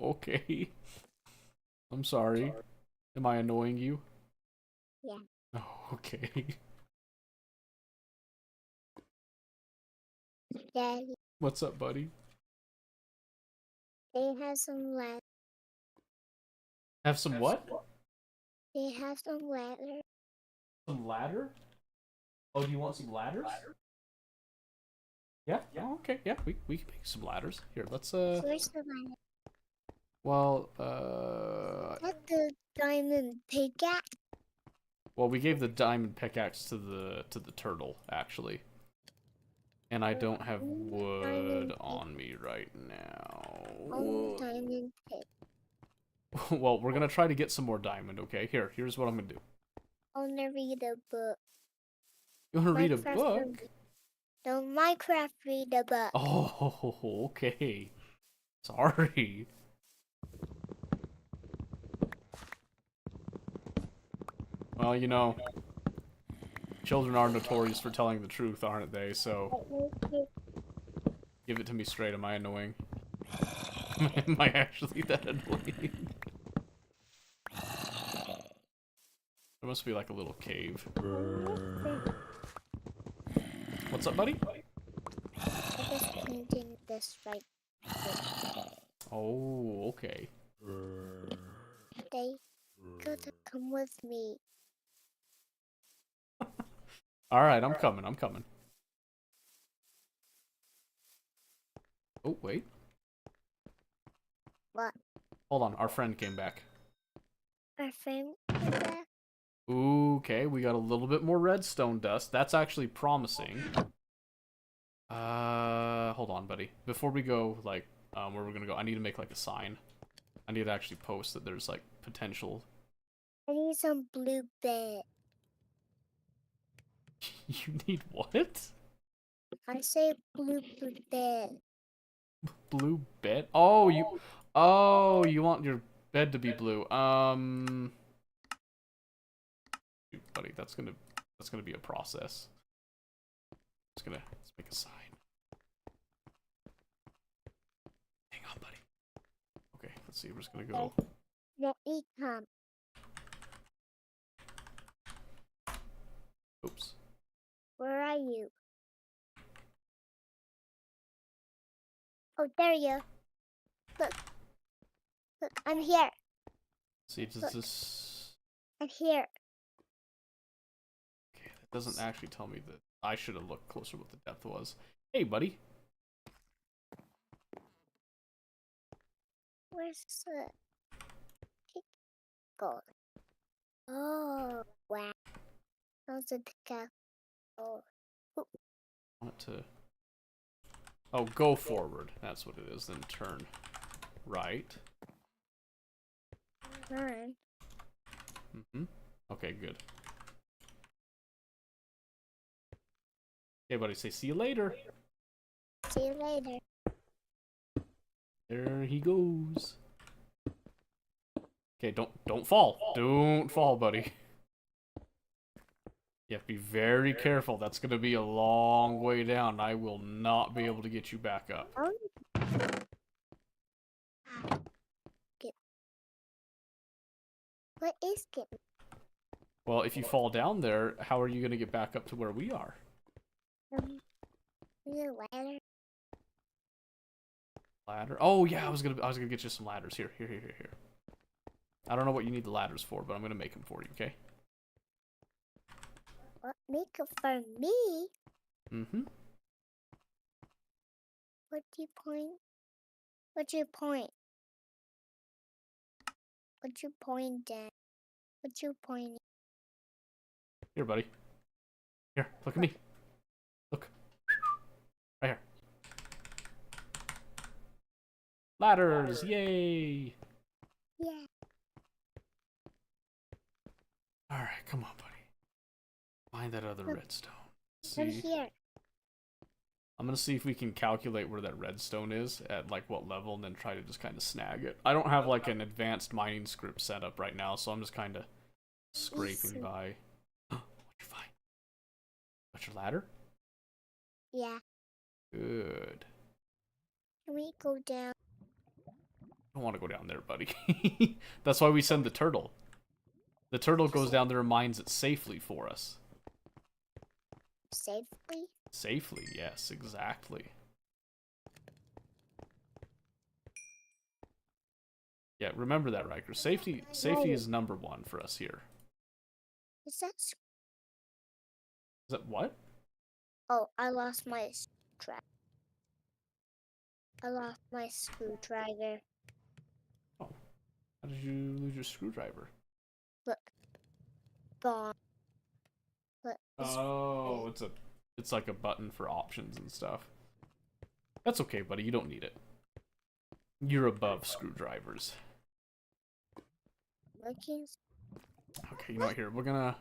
okay. I'm sorry. Am I annoying you? Yeah. Oh, okay. Daddy, What's up, buddy? they have some ladder. Have some what? They have some ladder. Some ladder? Oh, do you want some ladders? Yeah? Oh, okay. Yeah, we can make some ladders. Here, let's Where's the ladder? well, That's the diamond pickaxe. well, we gave the diamond pickaxe to the turtle, actually. And I don't have wood on me right now. Only diamond pick. Well, we're gonna try to get some more diamond, okay? Here's what I'm gonna do. I wanna read a book. You wanna read a Minecraft book? No, Minecraft read a book. Oh, okay. Sorry. Well, you know, children are notorious for telling the truth, aren't they? So, give it to me straight. Am I annoying? Am I actually that annoying? There must be like a little cave. What's up, buddy? I'm just painting this right here. Oh, okay. They gotta come with me. Alright, I'm coming, I'm coming. Oh, wait. What? Hold on, our friend came back. Our friend is back? Okay, we got a little bit more redstone dust. That's actually promising. Hold on, buddy. Before we go, like, where we're gonna go, I need to make, like, a sign. I need to actually post that there's, like, potential. I need some blue bed. You need what? I say blue bed. Blue bed? Oh, you want your bed to be blue. Shoot, buddy, that's gonna be a process. Let's make a sign. Hang on, buddy. Okay, let's see. We're just gonna go. No, eat come. Oops. Where are you? Oh, there you. Look. Look, I'm here. See, does this? I'm here. Okay, that doesn't actually tell me that. I should have looked closer what the depth was. Hey, buddy. Where's the gold? Oh, wow. How's the pickaxe? Oh. I want it to. Oh, go forward. That's what it is. Then turn right. Turn. Okay, good. Okay, buddy. Say see you later. See you later. There he goes. Okay, don't fall. Don't fall, buddy. You have to be very careful. That's gonna be a long way down. I will not be able to get you back up. Get. What is getting? Well, if you fall down there, how are you gonna get back up to where we are? The ladder. Ladder? Oh yeah, I was gonna get you some ladders. Here. I don't know what you need the ladders for, but I'm gonna make them for you, okay? What make it for me? Mm-hmm. What do you point? What's your point? What's your point, Dad? What's your point? Here, buddy. Here, look at me. Look. Right here. Ladders! Yay! Yeah. Alright, come on, buddy. Find that other redstone. Over See. here. I'm gonna see if we can calculate where that redstone is at like what level and then try to just kind of snag it. I don't have like an advanced mining script set up right now, so I'm just kind of scraping Easy. by. What'd you find? Got your ladder? Yeah. Good. Can we go down? I don't want to go down there, buddy. That's why we send the turtle. The turtle goes down there and mines it safely for us. Safely? Safely, yes, exactly. Yeah, remember that, Ryker. Safety is number one for us here. Is that? Is that what? Oh, I lost my screwdriver. I lost my screwdriver. Oh, how did you lose your screwdriver? Look. Gone. Look. Oh, it's like a button for options and stuff. That's okay, buddy. You don't need it. You're above screwdrivers. Working. Okay, you know what? Here, we're gonna.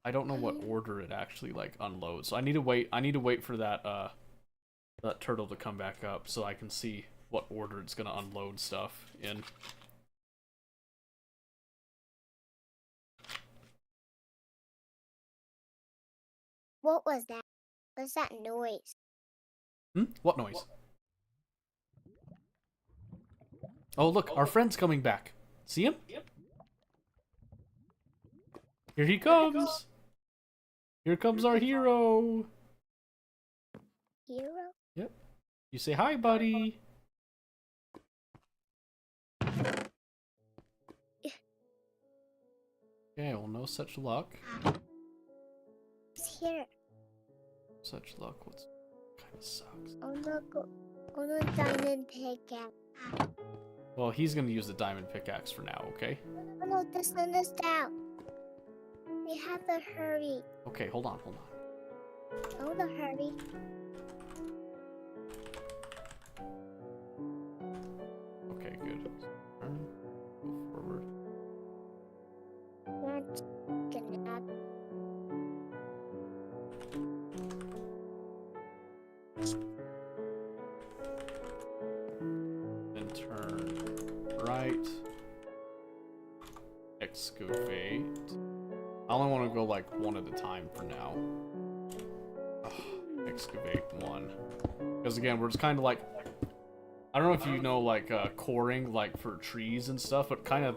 I don't know what order it actually like unloads, so I need to wait. I need to wait for that that turtle to come back up so I can see what order it's gonna unload stuff in. What was that? What's that noise? What noise? Oh, look, our friend's coming back. See him? Here he comes. Here comes our hero. Hero? Yep. You say hi, buddy. Okay, well, no such luck. It's here. Such luck. What's kind of sucks. Oh no, oh no, diamond pickaxe. Well, he's gonna use the diamond pickaxe for now, okay? Oh no, the sun is down. We have to hurry. Okay, hold on. Oh, the hurry. Okay, good. Turn. Go forward. That's gonna happen. Then turn right. Excavate. I only want to go like one at a time for now. Ugh, excavate one. Because again, we're just kind of like, I don't know if you know like coring like for trees and stuff, but kind of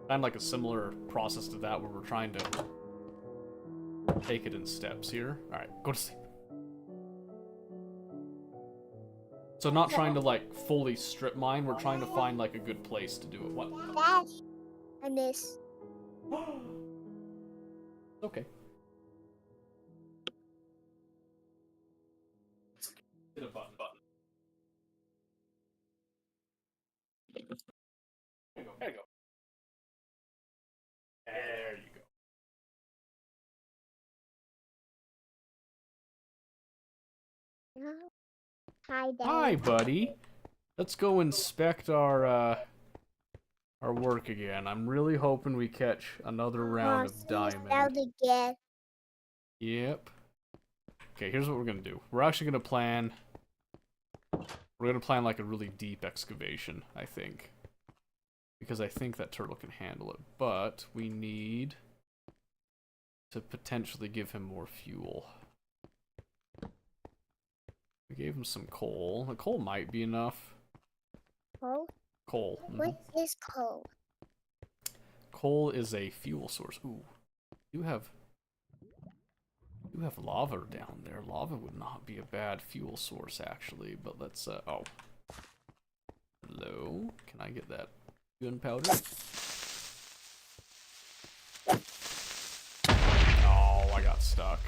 like a similar process to that where we're trying to take it in steps here. All right, go to sleep. So not trying to like fully strip mine, we're trying to find like a good place to do it. What? Dad, I miss. Okay. Hit a button. There you go. There you go. No. Hi, Dad. Hi, buddy. Let's go inspect our work again. I'm really hoping we catch another round of diamond. Out again. Yep. Okay, here's what we're gonna do. We're actually gonna plan. We're gonna plan like a really deep excavation, I think, because I think that turtle can handle it. But we need to potentially give him more fuel. We gave him some coal. The coal might be enough. Oh, Coal. What is coal? Coal is a fuel source. Ooh, you have lava down there. Lava would not be a bad fuel source actually, but let's oh. Hello? Can I get that gunpowder? Oh, I got stuck.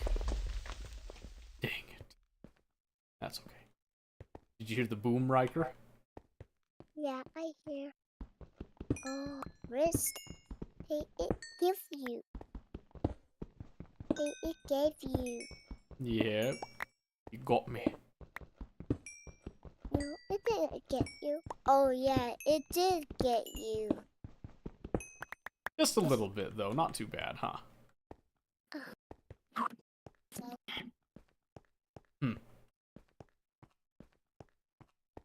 Dang it. That's okay. Did you hear the boom, Ryker? Yeah, I hear. Oh, wrist. Hey, it give you. Hey, it gave you. Yep. You got me. No, it didn't get you. Oh yeah, it did get you. Just a little bit though, not too bad, huh?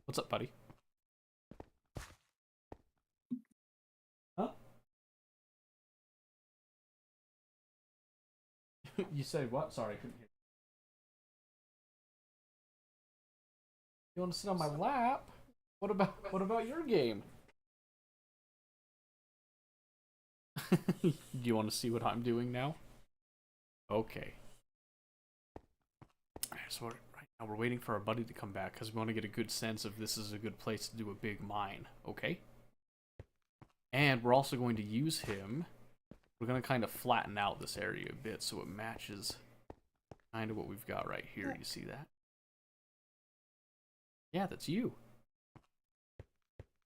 What's up, buddy? Huh? You said what? Sorry, I couldn't hear. You want to sit on my lap? What about your game? Do you want to see what I'm doing now? Okay. Alright, so right now we're waiting for our buddy to come back because we want to get a good sense if this is a good place to do a big mine, okay? And we're also going to use him. We're going to kind of flatten out this area a bit so it matches kind of what we've got right here. You see that? Yeah, that's you.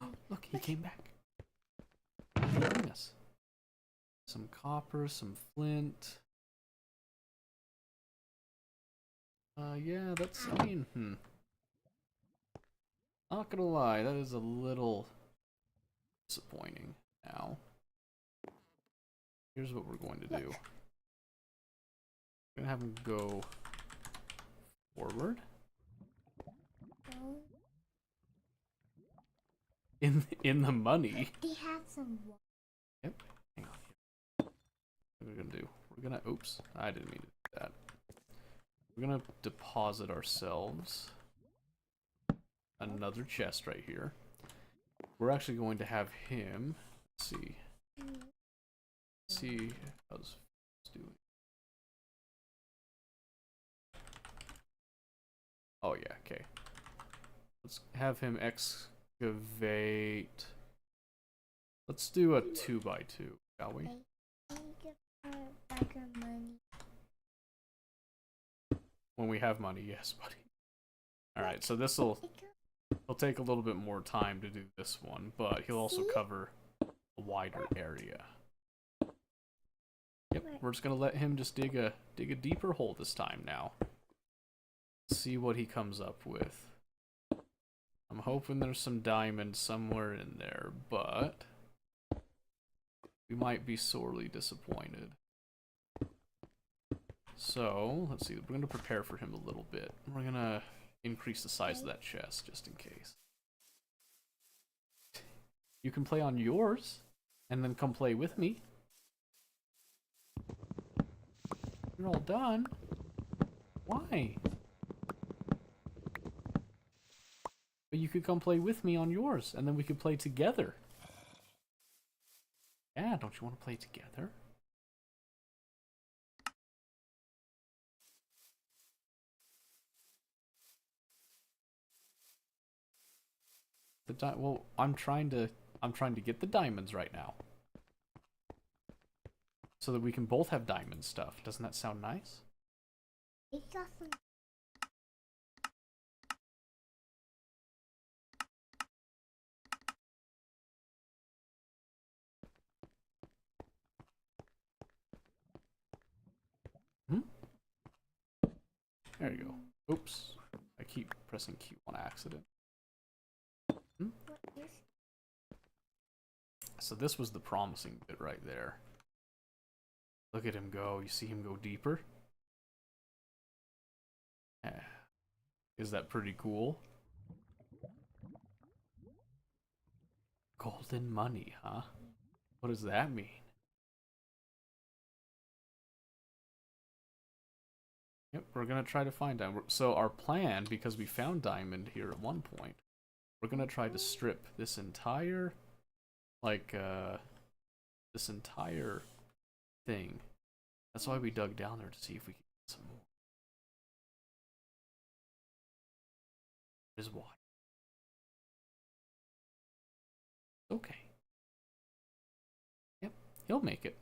Oh, look, he came back. Join us. Some copper, some flint. Yeah, that's, I mean, Not gonna lie, that is a little disappointing now. Here's what we're going to do. We're gonna have him go forward. In the money. They had some. Yep. Hang on. What are we gonna do? We're gonna. Oops. I didn't mean to do that. We're gonna deposit ourselves another chest right here. We're actually going to have him. Let's see. Let's see how's this doing. Oh yeah. Okay. Let's have him excavate. Let's do a 2x2, shall we? When we have money, yes, buddy. Alright, so he'll take a little bit more time to do this one, but he'll also cover a wider area. Yep, we're just gonna let him just dig a deeper hole this time now. See what he comes up with. I'm hoping there's some diamonds somewhere in there, but we might be sorely disappointed. So, let's see, we're going to prepare for him a little bit. We're going to increase the size of that chest, just in case. You can play on yours, and then come play with me. You're all done. Why? But you could come play with me on yours, and then we could play together. Yeah, don't you want to play together? Well, I'm trying to get the diamonds right now. So that we can both have diamond stuff. Doesn't that sound nice? Hmm? There you go. Oops. I keep pressing Q on accident. Hmm? So this was the promising bit right there. Look at him go. You see him go deeper? Yeah. Is that pretty cool? Golden money, huh? What does that mean? Yep, we're gonna try to find diamond. So our plan, because we found diamond here at one point, we're gonna try to strip this entire, like, this entire thing. That's why we dug down there, to see if we can get some more. Is why. Okay. Yep, he'll make it.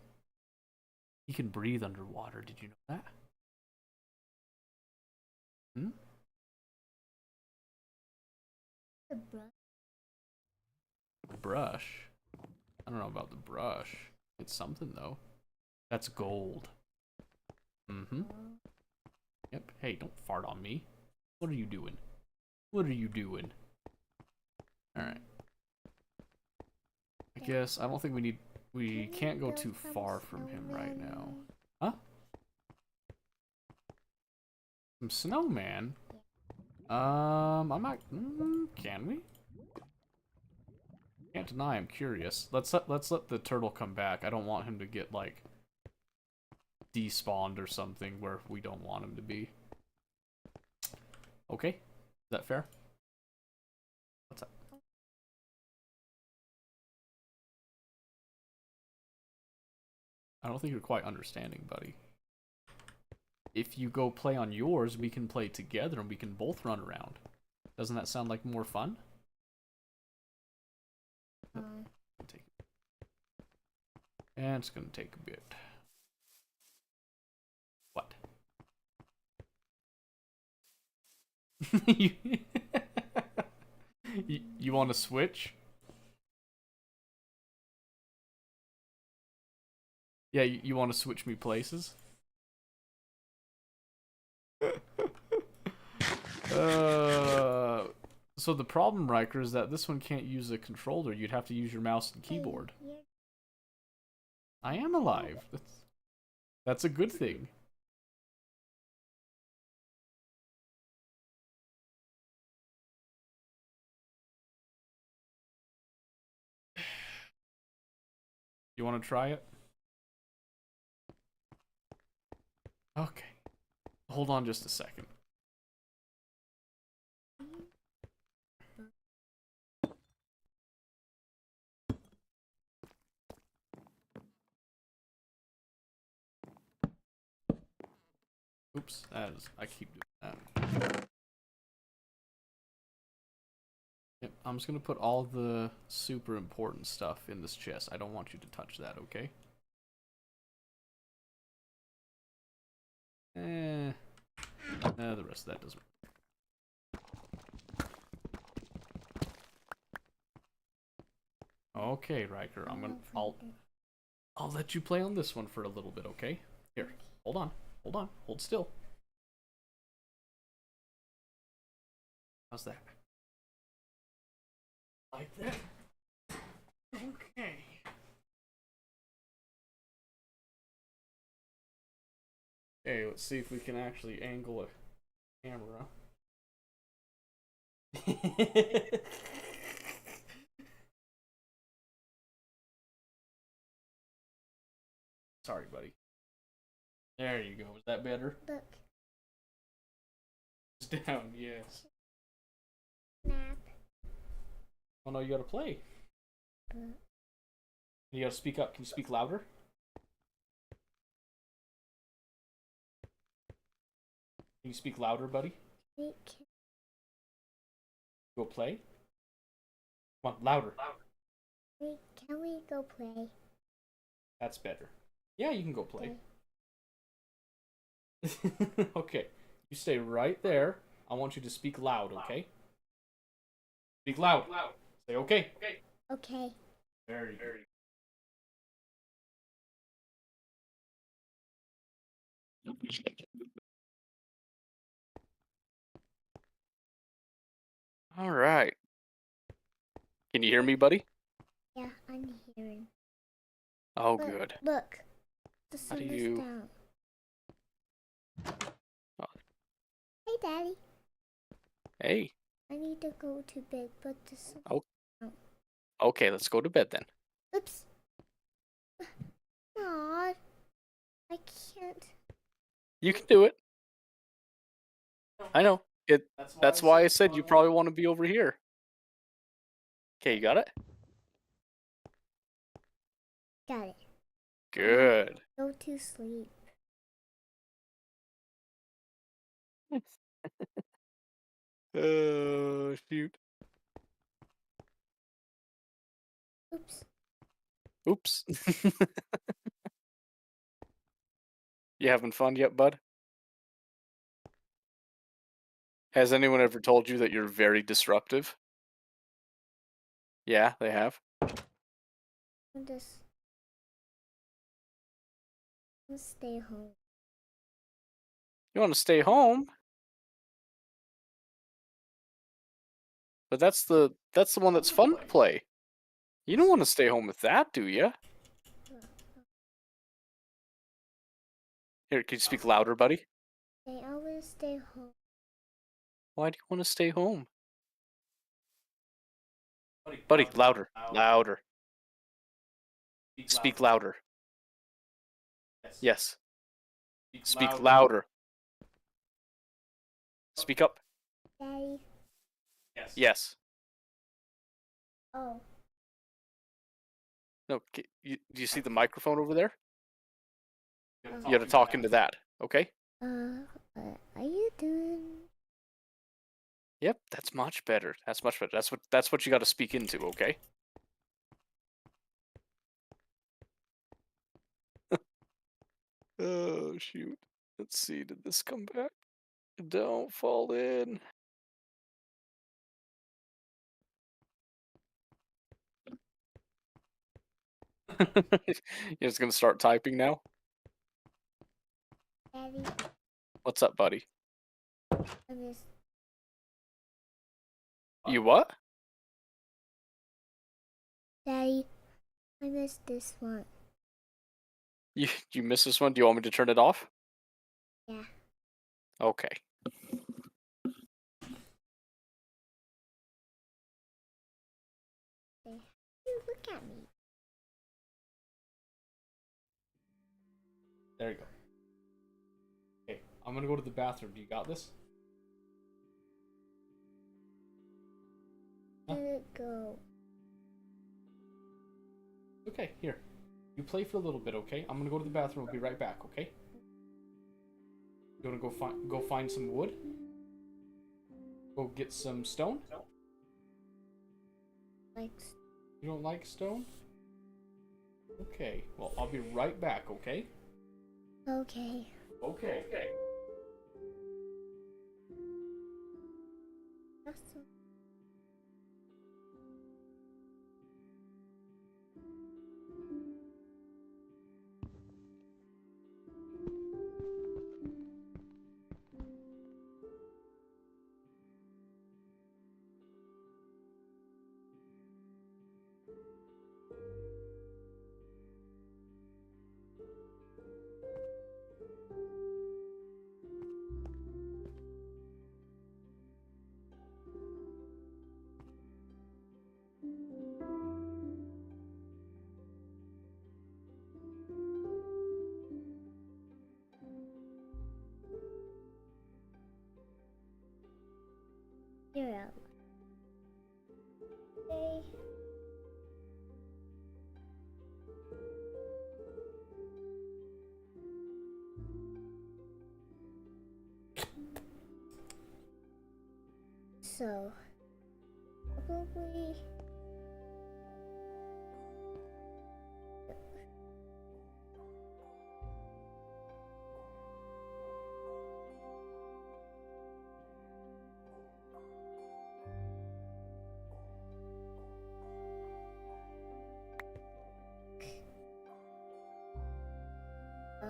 He can breathe underwater. Did you know that? Hmm? The brush. Brush. I don't know about the brush. It's something though. That's gold. Mm-hmm. Yep. Hey, don't fart on me. What are you doing? What are you doing? Alright. I guess I don't think we can't go too far from him right now. Huh? Some snowman? I'm not. Can we? Can't deny I'm curious. Let's let the turtle come back. I don't want him to get like despawned or something where we don't want him to be. Okay, is that fair? What's up? I don't think you're quite understanding, buddy. If you go play on yours, we can play together and we can both run around. Doesn't that sound like more fun? And it's gonna take a bit. What? you want to switch? Yeah, you want to switch me places? So the problem, Ryker, is that this one can't use a controller. You'd have to use your mouse and keyboard. I am alive. That's a good thing. You want to try it? Okay. Hold on just a second. Oops, I keep doing that. Yep, I'm just gonna put all the super important stuff in this chest. I don't want you to touch that, okay? The rest of that doesn't. Okay, Ryker, I'll let you play on this one for a little bit, okay? Here, hold on, hold still. How's that? Like that? Okay. Okay, let's see if we can actually angle a camera. Sorry, buddy. There you go. Is that better? Look. It's down, yes. Nap. Oh no, you gotta play. You gotta speak up. Can you speak louder? Can you speak louder, buddy? Go play? Come on, louder. Can we go play? That's better. Yeah, you can go play. Okay. You stay right there. I want you to speak loud, okay? Speak loud. Say okay. Okay. Very good. All right. Can you hear me, buddy? Yeah, I'm hearing. Oh, Look, good. Look. The How do sun is you- down. Oh. Hey, Daddy. Hey. I need to go to bed, but the sun. Okay, let's go to bed then. Oops. Aw. I can't. You can do it. I know. That's why I said you probably want to be over here. Okay, you got it? Got it. Good. Go to sleep. Oh, shoot. Oops. Oops. You having fun yet, bud? Has anyone ever told you that you're very disruptive? Yeah, they have. I'm just gonna stay home. You want to stay home? But that's the one that's fun to play. You don't want to stay home with that, do you? Here, can you speak louder, buddy? Okay, I will stay home. Why do you want to stay home? Buddy, louder. Louder. Speak louder. Yes. Speak louder. Speak up. Daddy. Yes. Oh. No, do you see the microphone over there? Uh, You gotta talk into that, okay? what are you doing? Yep, that's much better. That's much better. That's what you gotta speak into, okay? Oh shoot. Let's see, did this come back? Don't fall in. You're just gonna start typing now? Daddy, What's up, buddy? I miss. You what? Daddy, I miss this one. You missed this one? Do you want me to turn it off? Yeah. Okay. You look at me. There you go. Okay, I'm gonna go to the bathroom. Do you got this? Huh? Let it go. Okay, here. You play for a little bit, okay? I'm gonna go to the bathroom. I'll be right back, okay? You wanna go find some wood? Go get some stone? Like. You don't like stone? Okay, well, I'll be right back, okay? Okay. Okay. That's so. You're out. Okay. So, probably. Uh.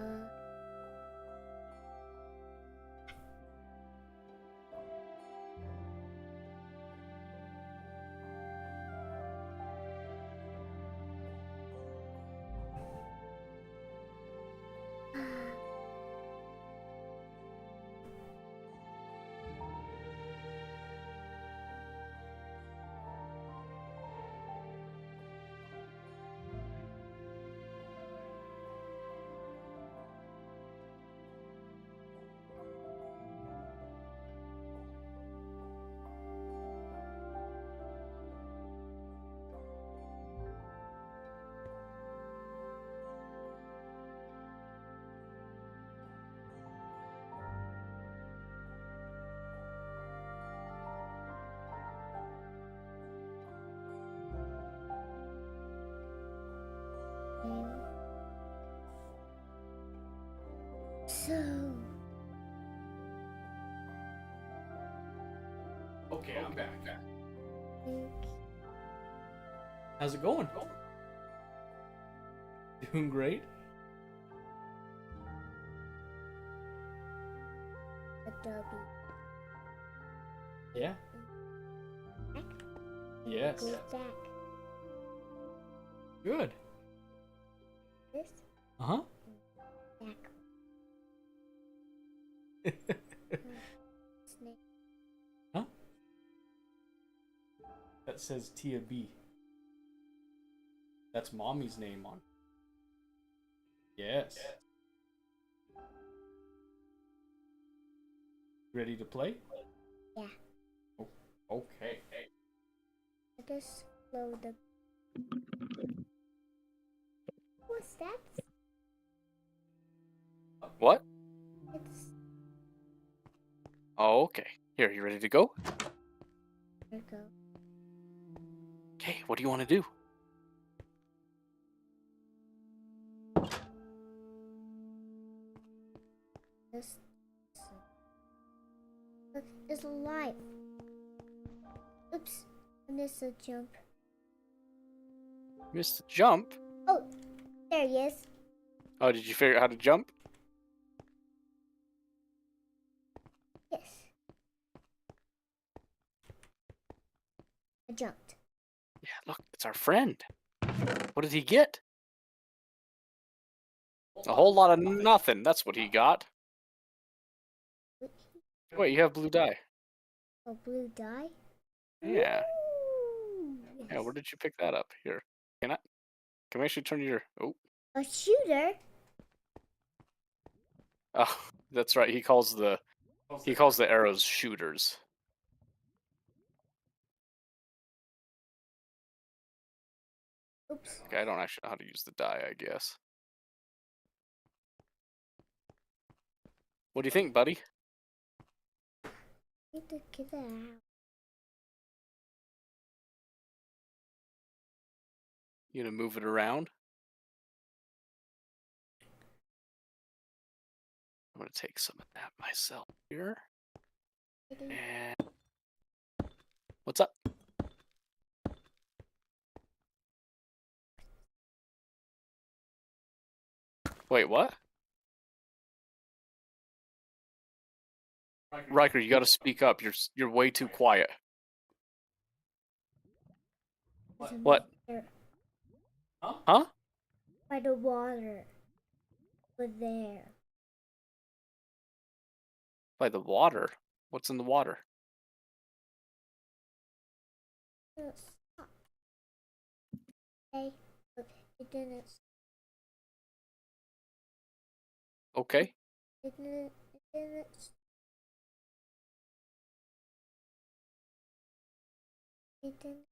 So. Okay, I'm back. Think. How's it going? Doing great. Adobe. Yeah. Back. Yes. Go back. Good. This. Uh Back. huh. Snake. Huh? That says Tia B. That's mommy's name on. Yes. Ready to play? Yeah. Oh, okay. I just slow the. What's that? What? It's. Oh, okay. Here, you ready to go? There go. Okay, what do you want to do? This. Look, it's alive. Oops. I missed a jump. Missed the jump? Oh, there he is. Oh, did you figure out how to jump? Yes. I jumped. Yeah, look, it's our friend. What did he get? A whole lot of nothing. That's what he got. Wait, you have blue dye. A blue dye? Yeah. Ooh, Yeah, yes. where did you pick that up? Here. Can we actually turn your... Oh. A shooter? Oh, that's right. He calls the arrows shooters. Oops. Okay, I don't actually know how to use the die, I guess. What do you think, buddy? Need to get that out. You gonna move it around? I'm gonna take some of that myself here. And what's up? Wait, what? Ryker, you gotta speak up. You're way too quiet. There's a What? monster Huh? by the water. Over there. By the water. What's in the water? It stopped. Hey, look, it didn't. Okay. It didn't. It didn't. It didn't.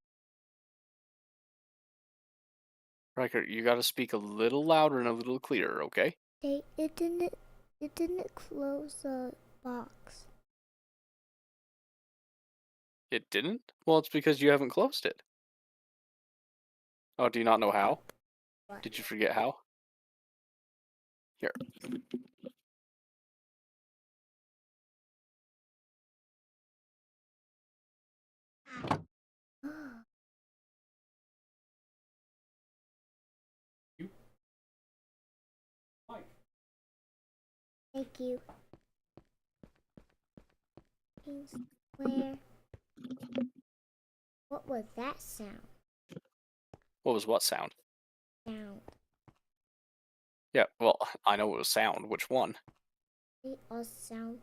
Ryker, you gotta speak a little louder and a little clearer, okay? Hey, it didn't. It didn't close the box. It didn't? Well, it's because you haven't closed it. Oh, do you not know how? What? Did you forget how? Here. Thank you. Where? What was that sound? What was what sound? Sound. Yeah, well, I know it was sound. Which one? It all sound.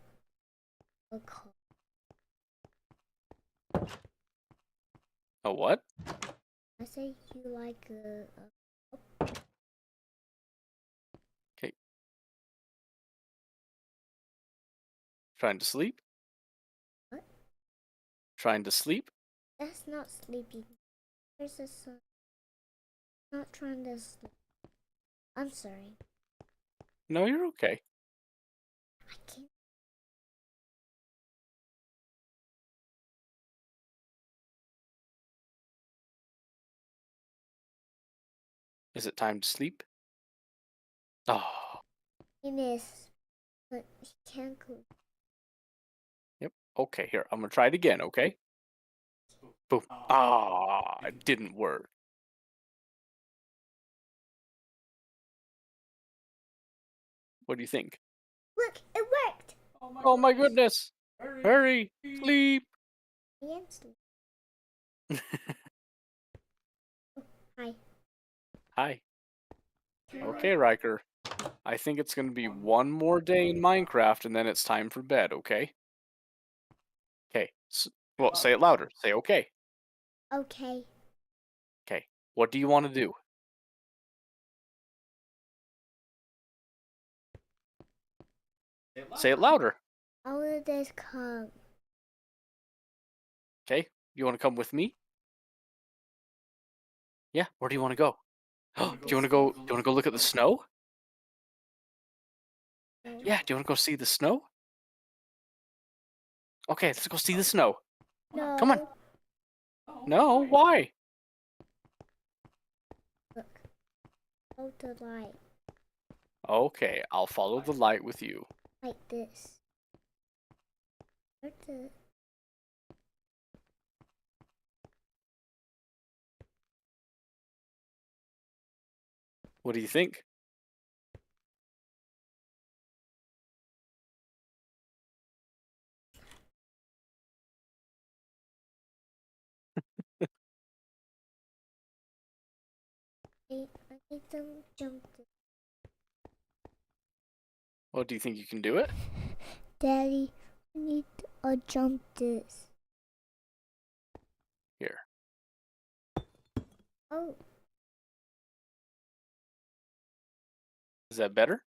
A call. A what? I say you like a Okay. Trying to sleep? What? Trying to sleep? That's not sleeping. There's a sun. Not trying to sleep. I'm sorry. No, you're okay. I can't. Is it time to sleep? Oh, It is. But he can't go. Yep. Okay, here. I'm gonna try it again, okay? Boom. Ah, it didn't work. What do you think? Look, it worked. Oh my goodness! Hurry! Sleep! Nancy. Hi. Hi. Okay, Ryker. I think it's gonna be one more day in Minecraft and then it's time for bed, okay? Okay. Well, say it louder. Say okay. Okay. Okay. What do you want to do? Say it louder. All of this come. Okay. You want to come with me? Yeah. Where do you want to go? Do you want to go? Do you want to go look at the snow? Yeah. Do you want to go see the snow? Okay. Let's go see the snow. No. Come on. No. Why? Look. Hold the light. Okay. I'll follow the light with you. Like this. Where's the... What do you think? I need some jump. Well, do you think you can do it? Daddy, I need a jump this. Here. Oh, Is that better?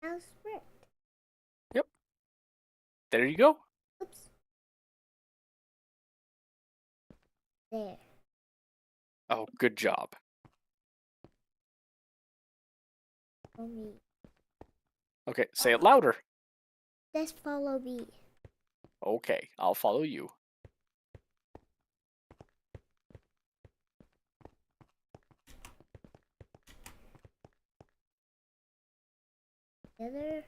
how's it? Yep. There you go. Oops. There. Oh, good job. For me. Okay. Say it louder. Let's follow me. Okay. I'll follow you. Together.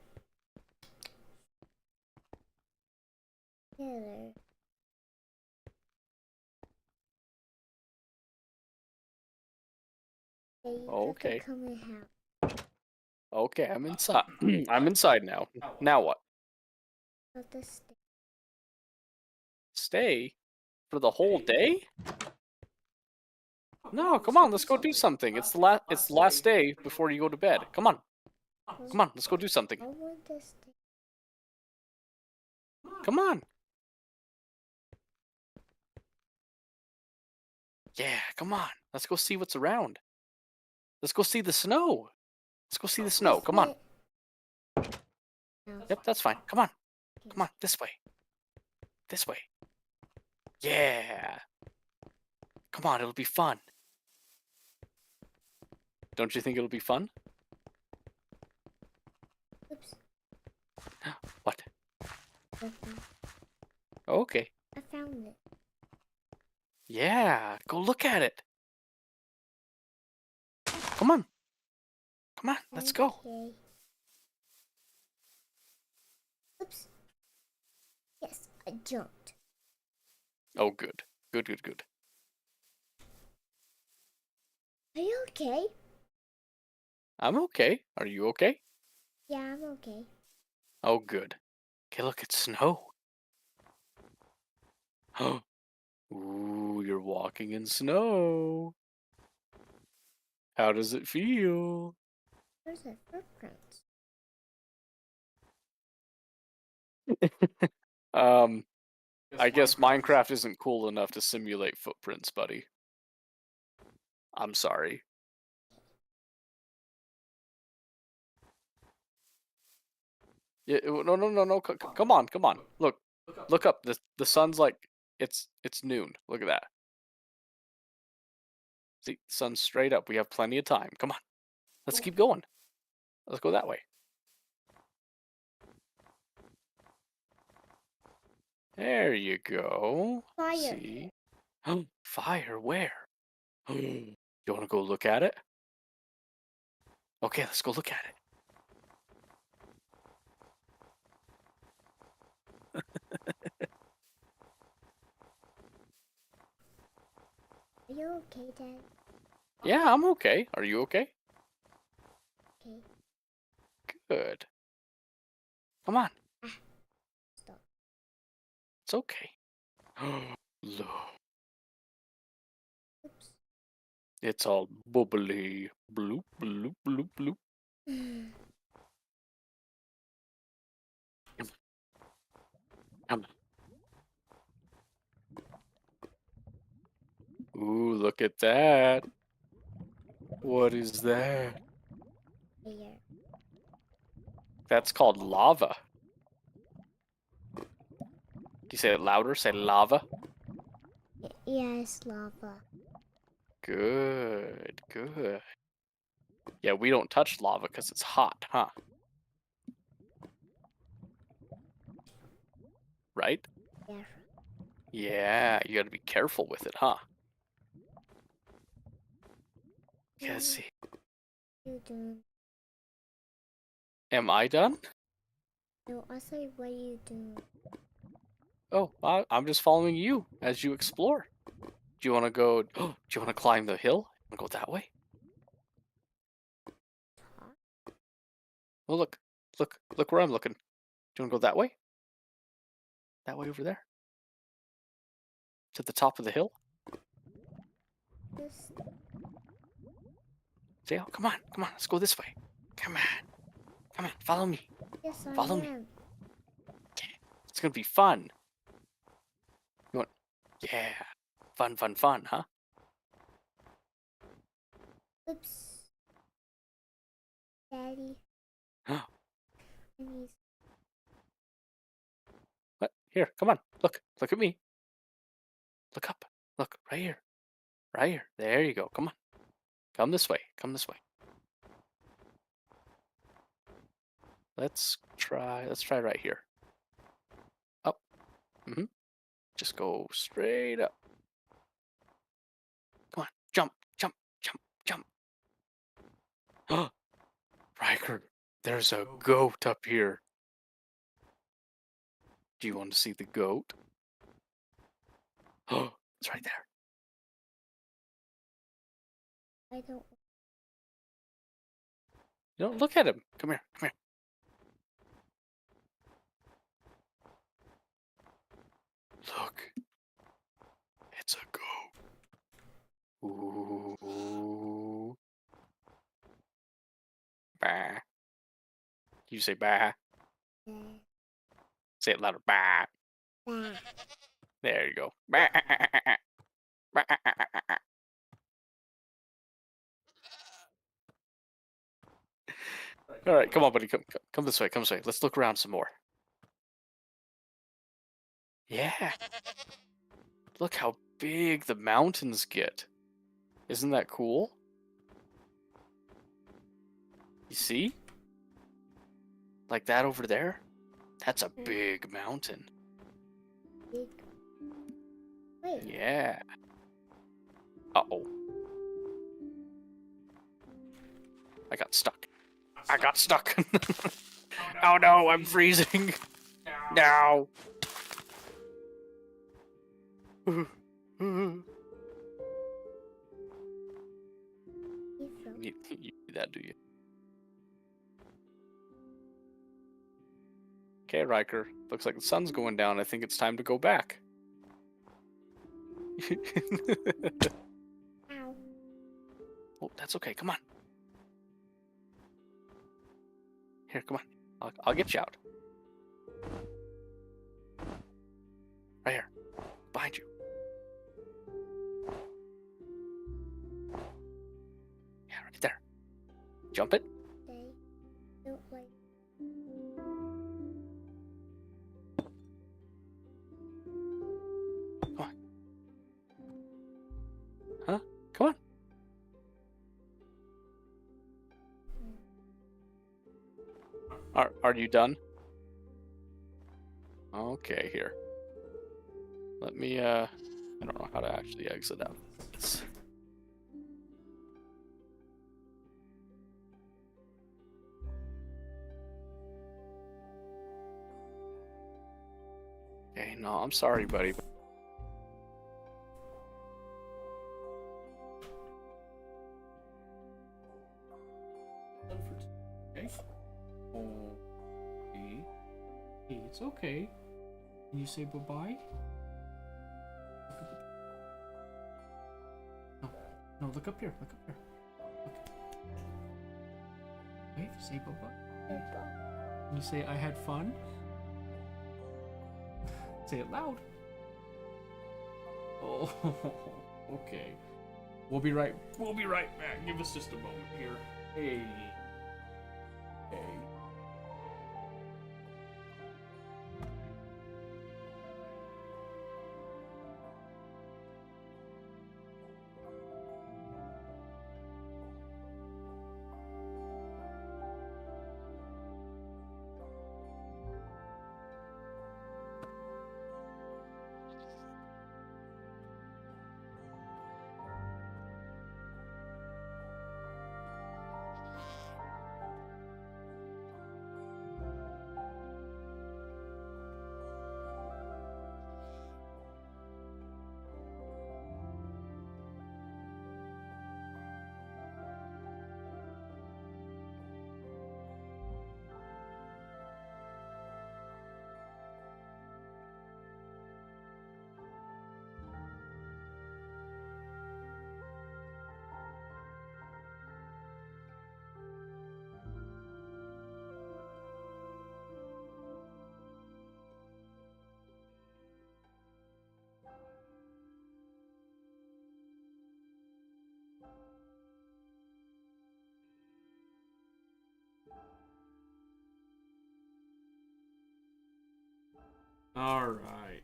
Together. Okay. Come in house. Okay, I'm inside. I'm inside now. Now what? Let us stay. Stay? For the whole day? No, come on, let's go do something. It's the last day before you go to bed. Come on. Come on, let's go do something. I want to stay. Come on. Yeah, come on. Let's go see what's around. Let's go see the snow. Let's go see the snow. Come on. No. Yep, that's fine. Come on. Come on, this way. This way. Yeah. Come on, it'll be fun. Don't you think it'll be fun? Oops. What? Okay. Okay. I found it. Yeah, go look at it. Come on. Come on, let's go. Okay. Oops. Yes, I jumped. Oh, good. Good, good, good. Are you okay? I'm okay. Are you okay? Yeah, I'm okay. Oh, good. Okay, look, it's snow. Ooh, you're walking in snow. How does it feel? Where's the footprints? I guess Minecraft isn't cool enough to simulate footprints, buddy. I'm sorry. Yeah, no, no, no, no. Come on, come on. Look up. The sun's like it's noon. Look at that. See, sun's straight up. We have plenty of time. Come on, let's keep going. Let's go that way. There you go. Fire. See? Fire, where? You want to go look at it? Okay, let's go look at it. Are you okay, Dad? Yeah, I'm okay. Are you okay? Okay. Good. Come on. Stop. It's okay. Look, Oops. it's all bubbly. Bloop, bloop, bloop, bloop. Come on. Ooh, look at that. What is that? Here. That's called lava. Can you say it louder? Say lava. Yes, lava. Good, good. Yeah, we don't touch lava because it's hot, huh? Right? Yeah. Yeah, you gotta be careful with it, huh? Because, You doing? am I done? No, I say what are you doing? Oh, I'm just following you as you explore. Do you want to go? Do you want to climb the hill? Want to go that way? Well, look where I'm looking. Do you want to go that way? That way over there? To the top of the hill? Just Say, oh, come on, let's go this way. Come on, follow me. yes, I Follow me. am. It's gonna be fun. You want? Yeah, fun, huh? Oops. Daddy. Huh? I need What? Here, come on. Look at me. Look up. Look right here. Right here. There you go. Come on. Come this way. Come this way. Let's try right here. Up. Just go straight up. Come on. Jump. Ryker, there's a goat up here. Do you want to see the goat? Oh, it's right there. I don't. You know, look at him. Come here. Look. It's a goat. Ooh. Bah. You say bah. Uh, Say it louder. Bah. bah. There you go. Bah. Bah. All right, come on, buddy. Come this way. Come this way. Let's look around some more. Yeah. Look how big the mountains get. Isn't that cool? You see? Like that over there? That's a big mountain. Big. Wait. Yeah. Uh-oh. I got stuck. Oh no, I'm freezing. No. You You froze. need that, do you? Okay, Ryker. Looks like the sun's going down. I think it's time to go back. Ow. Oh, that's okay. Come on. Here, come on. I'll get you out. Right here. Behind you. Yeah, right there. Jump it. They don't like. Come on. Huh? Come on. Are you done? Okay, here. Let me, I don't know how to actually exit out. No, I'm sorry, buddy. Okay. Hey, it's okay. Can you say bye-bye? No, look up here. Look up here. Look. Wave, say bye-bye. Can you say I had fun? Say it loud. Oh, okay. We'll be right back. Give us just a moment here. Hey. Hey. All right.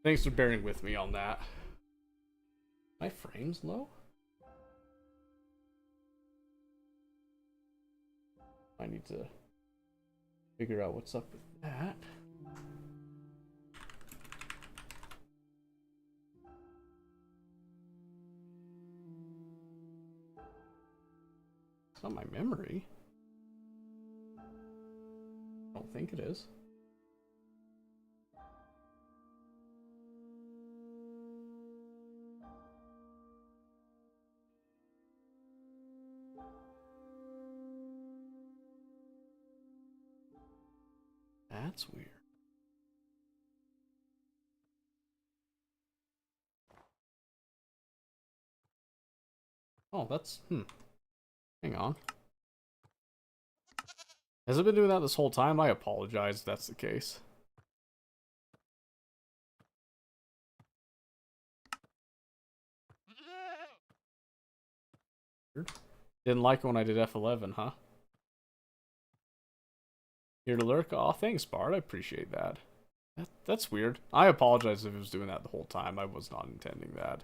Thanks for bearing with me on that. My frame's low? I need to figure out what's up with that. It's not my memory. I don't think it is. That's weird. Oh, that's... Hang on. Has it been doing that this whole time? I apologize if that's the case. Didn't like it when I did F11, huh? Here to lurk? Aw, thanks, Bart. I appreciate that. That's weird. I apologize if it was doing that the whole time. I was not intending that.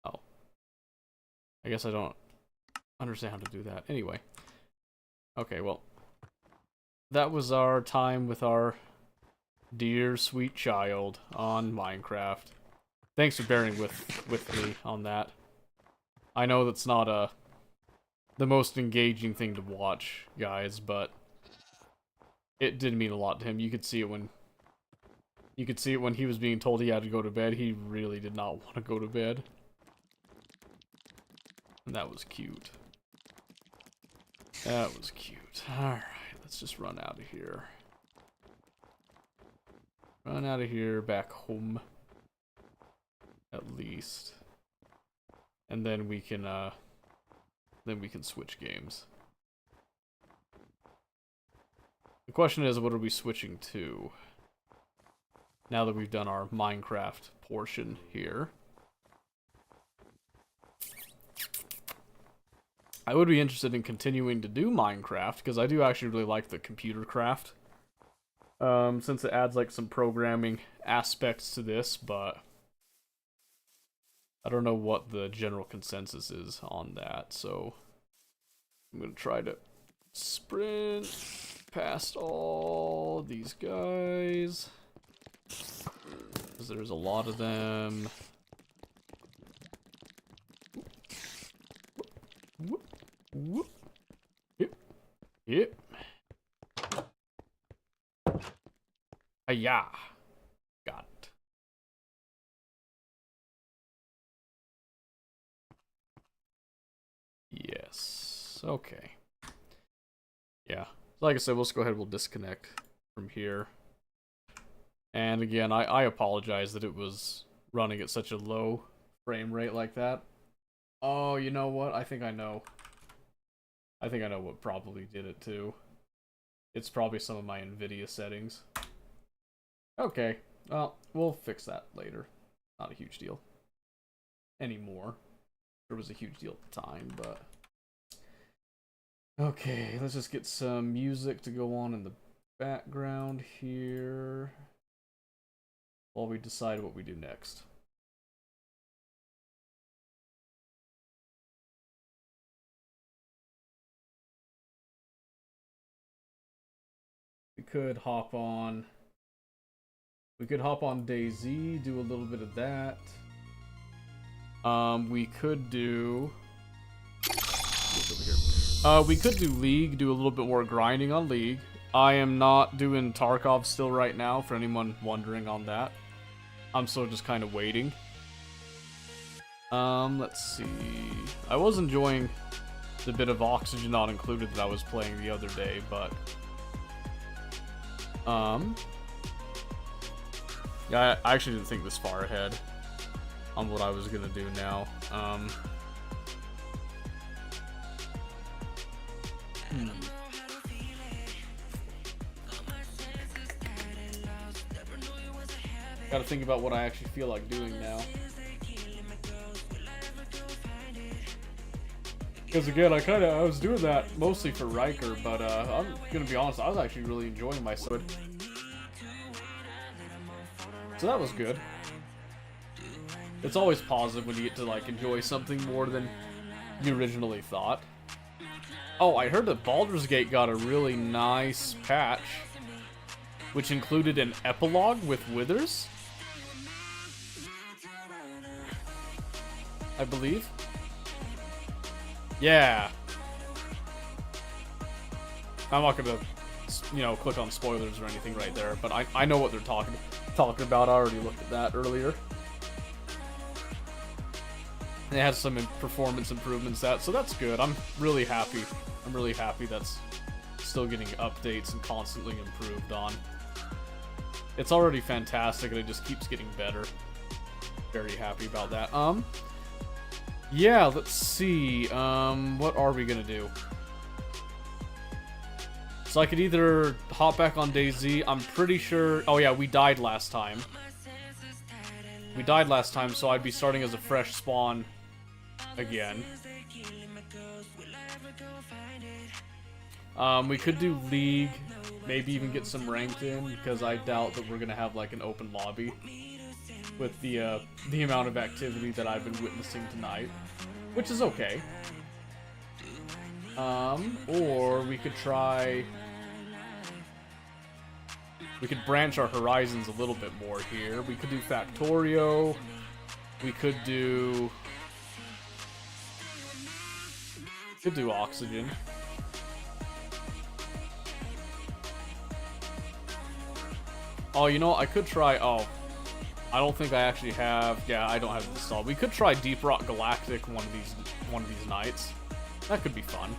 Oh. I guess I don't understand how to do that. Anyway. Okay, well. That was our time with our dear sweet child on Minecraft. Thanks for bearing with me on that. I know that's not the most engaging thing to watch, guys, but it did mean a lot to him. You could see it when he was being told he had to go to bed. He really did not want to go to bed. And that was cute. That was cute. Alright, let's just run out of here. Run out of here, back home. At least. And then we can switch games. The question is, what are we switching to? Now that we've done our Minecraft portion here. I would be interested in continuing to do Minecraft, because I do actually really like the computer craft. Since it adds like some programming aspects to this, but I don't know what the general consensus is on that, so I'm gonna try to sprint past all these guys, because there's a lot of them. Whoop. Whoop. Yep. Yep. Hiya. Got it. Yes. Okay. Yeah. Like I said, let's go ahead. We'll disconnect from here. And again, I apologize that it was running at such a low frame rate like that. Oh, you know what? I think I know. I think I know what probably did it too. It's probably some of my NVIDIA settings. Okay. Well, we'll fix that later. Not a huge deal. Anymore. It was a huge deal at the time, but... Okay, let's just get some music to go on in the background here while we decide what we do next. We could hop on DayZ, do a little bit of that. We could do we could do League, do a little bit more grinding on League. I am not doing Tarkov still right now, for anyone wondering on that. I'm still just kind of waiting. Let's see. I was enjoying the bit of Oxygen Not Included that I was playing the other day, but... Yeah, I actually didn't think this far ahead on what I was gonna do now. Gotta think about what I actually feel like doing now. Because again, I was doing that mostly for Ryker, but I'm gonna be honest, I was actually really enjoying myself. So that was good. It's always positive when you get to like enjoy something more than you originally thought. Oh, I heard that Baldur's Gate got a really nice patch, which included an epilogue with Withers, I believe. Yeah. I'm not gonna, you know, click on spoilers or anything right there, but I know what they're talking about. I already looked at that earlier. And it has some performance improvements, so that's good. I'm really happy. I'm really happy that's still getting updates and constantly improved on. It's already fantastic and it just keeps getting better. Very happy about that. Yeah, let's see. What are we gonna do? So I could either hop back on DayZ. I'm pretty sure... Oh yeah, we died last time. We died last time, so I'd be starting as a fresh spawn again. We could do League, maybe even get some ranked in, because I doubt that we're gonna have like an open lobby with the amount of activity that I've been witnessing tonight, which is okay. Or we could try... We could branch our horizons a little bit more here. We could do Factorio. We could do... Could do Oxygen. Oh, you know, I could try... Oh, I don't think I actually have... Yeah, I don't have it installed. We could try Deep Rock Galactic one of these nights. That could be fun.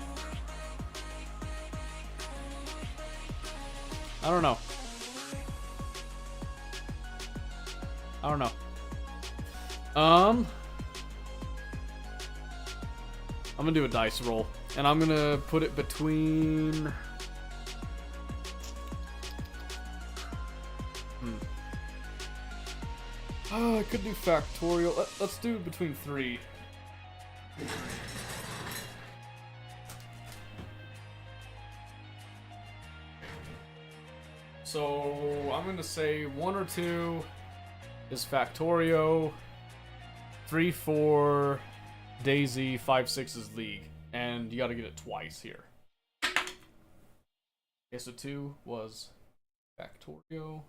I don't know. I don't know. I'm gonna do a dice roll, and I'm gonna put it between... Oh, I could do Factorial. Let's do it between 3. So I'm gonna say 1 or 2 is Factorio, 3, 4 DayZ, 5, 6 is League, and you gotta get it twice here. Okay, so 2 was Factorio,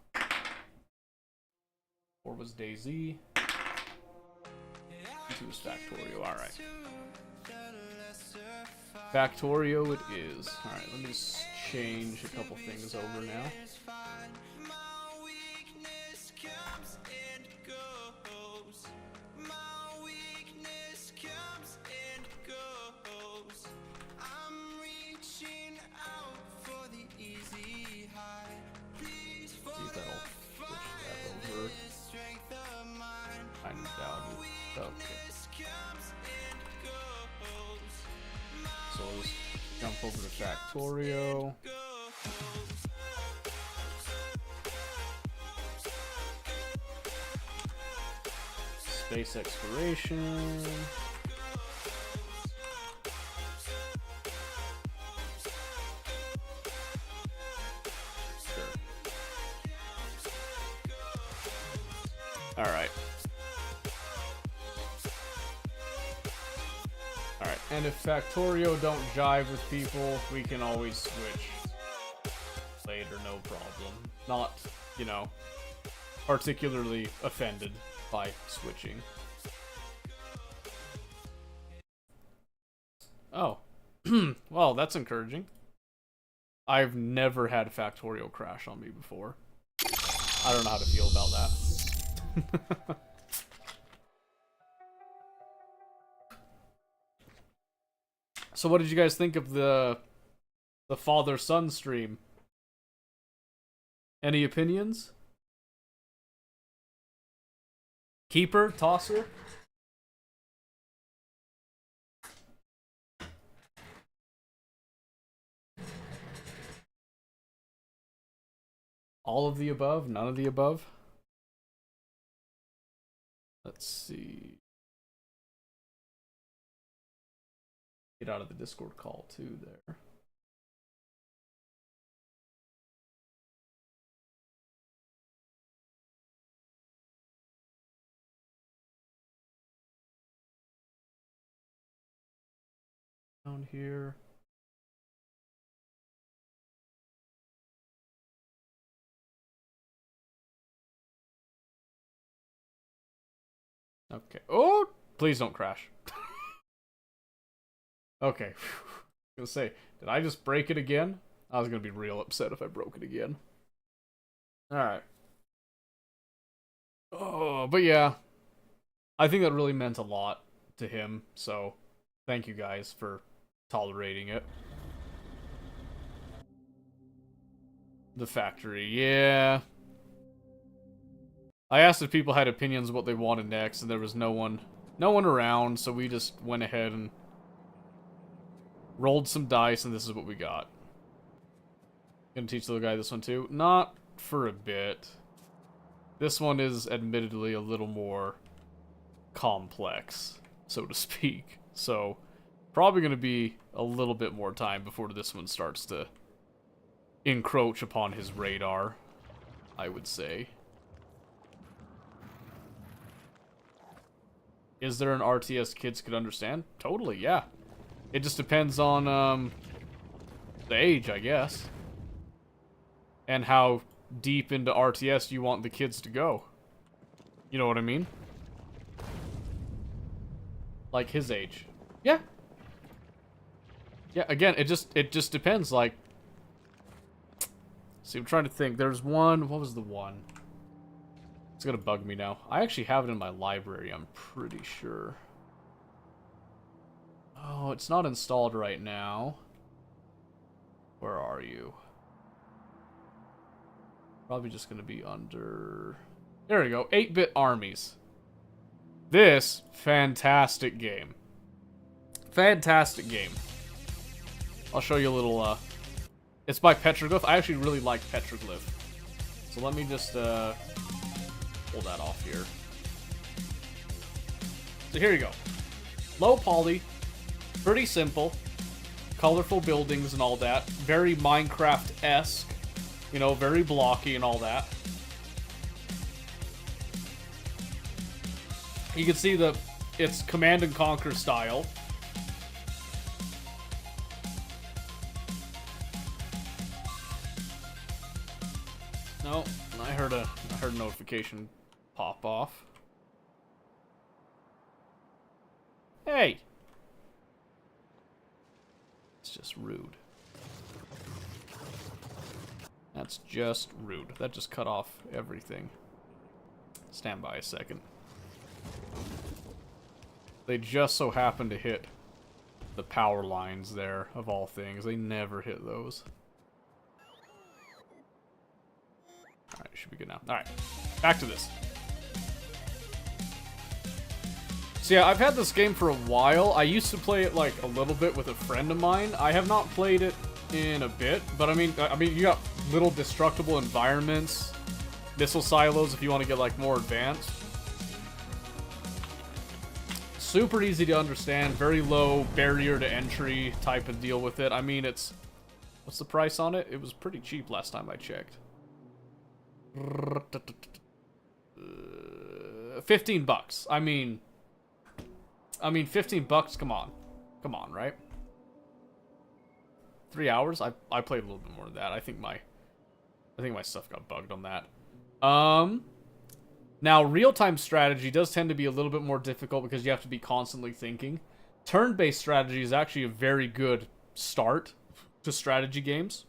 4 was DayZ. 2 is Factorio. Alright. Factorio it is. Alright, let me just change a couple things over now. See if that'll switch that over. I doubt it. Okay. So let's jump over to Factorio. Space exploration. Alright. Alright, and if Factorio don't jive with people, we can always switch later, no problem. Not, you know, particularly offended by switching. Oh. Well, that's encouraging. I've never had Factorio crash on me before. I don't know how to feel about that. So what did you guys think of the father-son stream? Any opinions? Keeper? Tosser? All of the above? None of the above? Let's see. Get out of the Discord call too there. Down here. Okay. Oh, please don't crash. Okay. I was gonna say, did I just break it again? I was gonna be real upset if I broke it again. Alright. Oh, but yeah. I think that really meant a lot to him, so thank you guys for tolerating it. The factory, yeah. I asked if people had opinions of what they wanted next, and there was no one around, so we just went ahead and rolled some dice, and this is what we got. Gonna teach the little guy this one too? Not for a bit. This one is admittedly a little more complex, so to speak. So, probably gonna be a little bit more time before this one starts to encroach upon his radar, I would say. Is there an RTS kids could understand? Totally, yeah. It just depends on the age, I guess. And how deep into RTS you want the kids to go. You know what I mean? Like his age. Yeah. Yeah, again, it just depends, like. See, I'm trying to think. There's one, what was the one? It's gonna bug me now. I actually have it in my library, I'm pretty sure. Oh, it's not installed right now. Where are you? Probably just gonna be under... There we go, 8-bit armies. This, fantastic game. Fantastic game. I'll show you a little, It's by Petroglyph. I actually really like Petroglyph. So let me just, pull that off here. So here you go. Low poly. Pretty simple. Colorful buildings and all that. Very Minecraft-esque. You know, very blocky and all that. You can see it's Command and Conquer style. No, I heard a notification pop off. Hey! It's just rude. That's just rude. That just cut off everything. Stand by a second. They just so happen to hit the power lines there, of all things. They never hit those. Alright, should be good now. Alright, back to this. So yeah, I've had this game for a while. I used to play it like a little bit with a friend of mine. I have not played it in a bit, but I mean you got little destructible environments, missile silos if you want to get like more advanced. Super easy to understand, very low barrier to entry type of deal with it. I mean, it's... What's the price on it? It was pretty cheap last time I checked. 15 bucks. I mean 15 bucks, come on. Come on, right? 3 hours? I played a little bit more than that. I think my stuff got bugged on that. Now, real-time strategy does tend to be a little bit more difficult because you have to be constantly thinking. Turn-based strategy is actually a very good start to strategy games.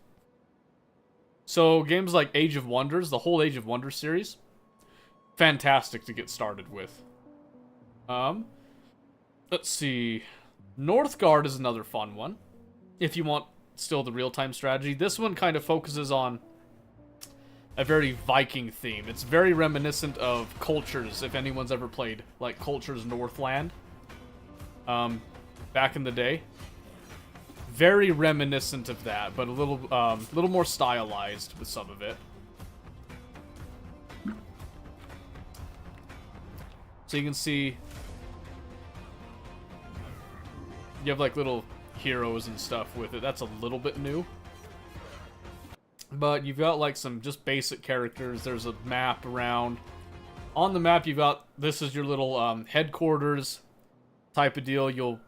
So, games like Age of Wonders, the whole Age of Wonders series, fantastic to get started with. Let's see. Northgard is another fun one, if you want still the real-time strategy. This one kind of focuses on a very Viking theme. It's very reminiscent of Cultures, if anyone's ever played, like, Cultures Northland, back in the day. Very reminiscent of that, but a little more stylized with some of it. So you can see you have, like, little heroes and stuff with it. That's a little bit new. But you've got, like, some just basic characters. There's a map around. On the map, you've got... This is your little headquarters type of deal. You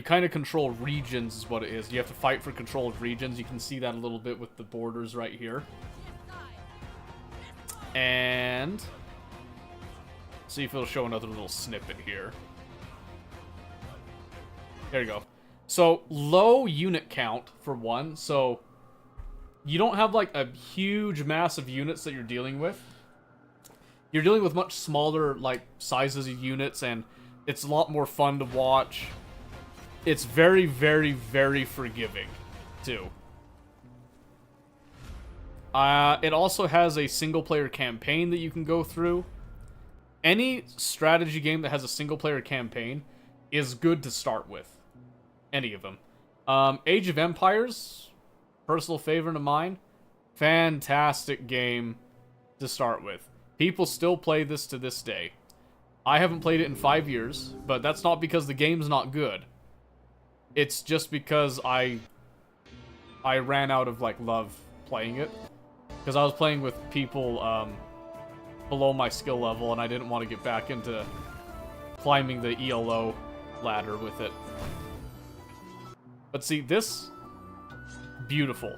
kind of control regions is what it is. You have to fight for control of regions. You can see that a little bit with the borders right here. And... see if it'll show another little snippet here. There you go. So, low unit count, for one. So... you don't have, like, a huge mass of units that you're dealing with. You're dealing with much smaller, like, sizes of units, and it's a lot more fun to watch. It's very, very, very forgiving, too. It also has a single-player campaign that you can go through. Any strategy game that has a single-player campaign is good to start with. Any of them. Age of Empires... personal favorite of mine. Fantastic game to start with. People still play this to this day. I haven't played it in 5 years, but that's not because the game's not good. It's just because I ran out of, like, love playing it. Because I was playing with people below my skill level, and I didn't want to get back into climbing the ELO ladder with it. But see, this... beautiful.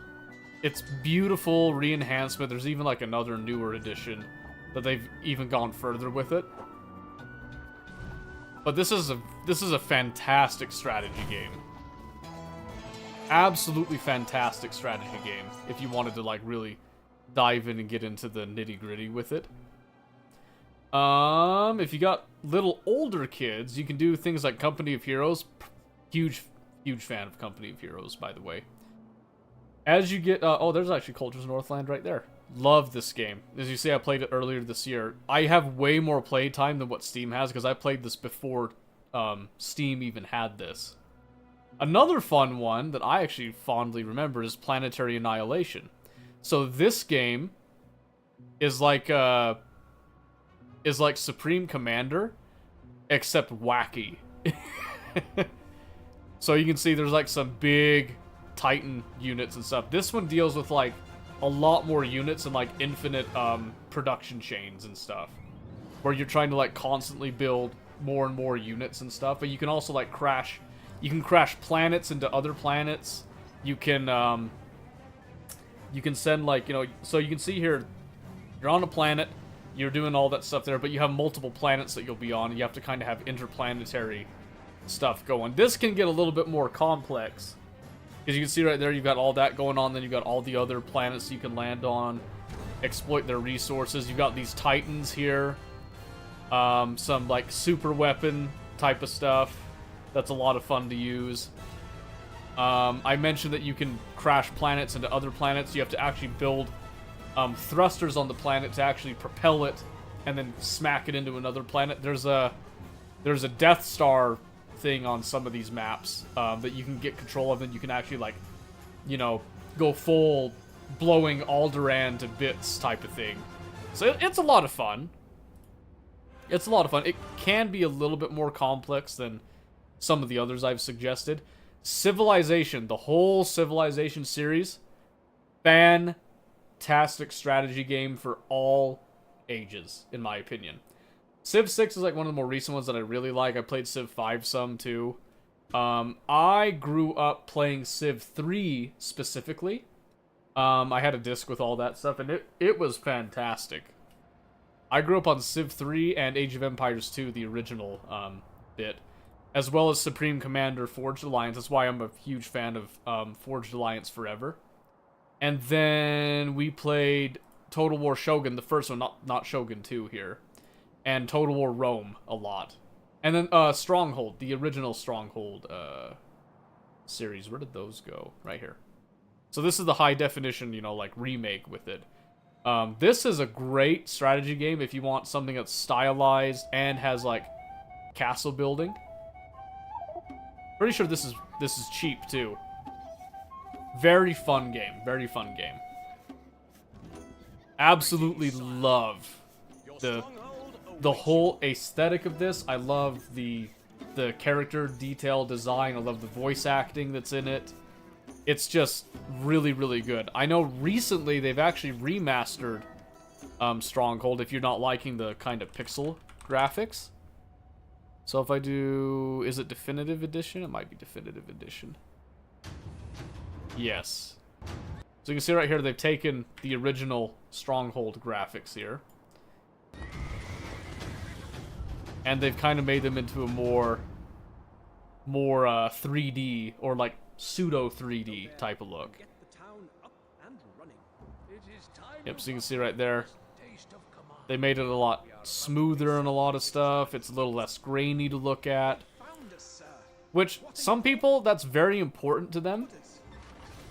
It's beautiful re-enhancement. There's even like another newer edition that they've even gone further with it. But this is a fantastic strategy game. Absolutely fantastic strategy game if you wanted to, like, really dive in and get into the nitty-gritty with it. If you got little older kids, you can do things like Company of Heroes. Huge fan of Company of Heroes, by the way. As you get... oh, there's actually Cultures Northland right there. Love this game. As you see, I played it earlier this year. I have way more playtime than what Steam has, because I played this before Steam even had this. Another fun one that I actually fondly remember is Planetary Annihilation. So this game is like Supreme Commander, except wacky. So you can see there's like some big Titan units and stuff. This one deals with like a lot more units and like infinite production chains and stuff, where you're trying to like constantly build more and more units and stuff. But you can also like crash. You can crash planets into other planets. You can send like, you know, so you can see here, you're on a planet, you're doing all that stuff there, but you have multiple planets that you'll be on, and you have to kind of have interplanetary stuff going. This can get a little bit more complex. Because you can see right there, you've got all that going on, then you've got all the other planets you can land on, exploit their resources. You've got these titans here, some like super weapon type of stuff. That's a lot of fun to use. I mentioned that you can crash planets into other planets. You have to actually build thrusters on the planet to actually propel it and then smack it into another planet. There's a Death Star thing on some of these maps that you can get control of, and you can actually, like, you know, go full blowing Alderaan to bits type of thing. So it's a lot of fun. It's a lot of fun. It can be a little bit more complex than some of the others I've suggested. Civilization, the whole Civilization series, fantastic strategy game for all ages, in my opinion. Civ 6 is like one of the more recent ones that I really like. I played Civ 5 some too. I grew up playing Civ 3 specifically. I had a disc with all that stuff, and it was fantastic. I grew up on Civ 3 and Age of Empires 2, the original bit, as well as Supreme Commander Forged Alliance. That's why I'm a huge fan of Forged Alliance Forever. And then we played Total War Shogun, the first one, not Shogun 2 here. And Total War Rome a lot. And then Stronghold, the original Stronghold series. Where did those go? Right here. So this is the high definition, you know, like remake with it. This is a great strategy game if you want something that's stylized and has like castle building. Pretty sure this is cheap too. Very fun game. Very fun game. Absolutely love the whole aesthetic of this. I love the character detail design. I love the voice acting that's in it. It's just really, really good. I know recently they've actually remastered Stronghold if you're not liking the kind of pixel graphics. So if I do... Is it Definitive Edition? It might be Definitive Edition. Yes. So you can see right here they've taken the original Stronghold graphics here. And they've kind of made them into a more 3D or like pseudo 3D type of look. Yep, so you can see right there, they made it a lot smoother and a lot of stuff. It's a little less grainy to look at. Which, some people, that's very important to them,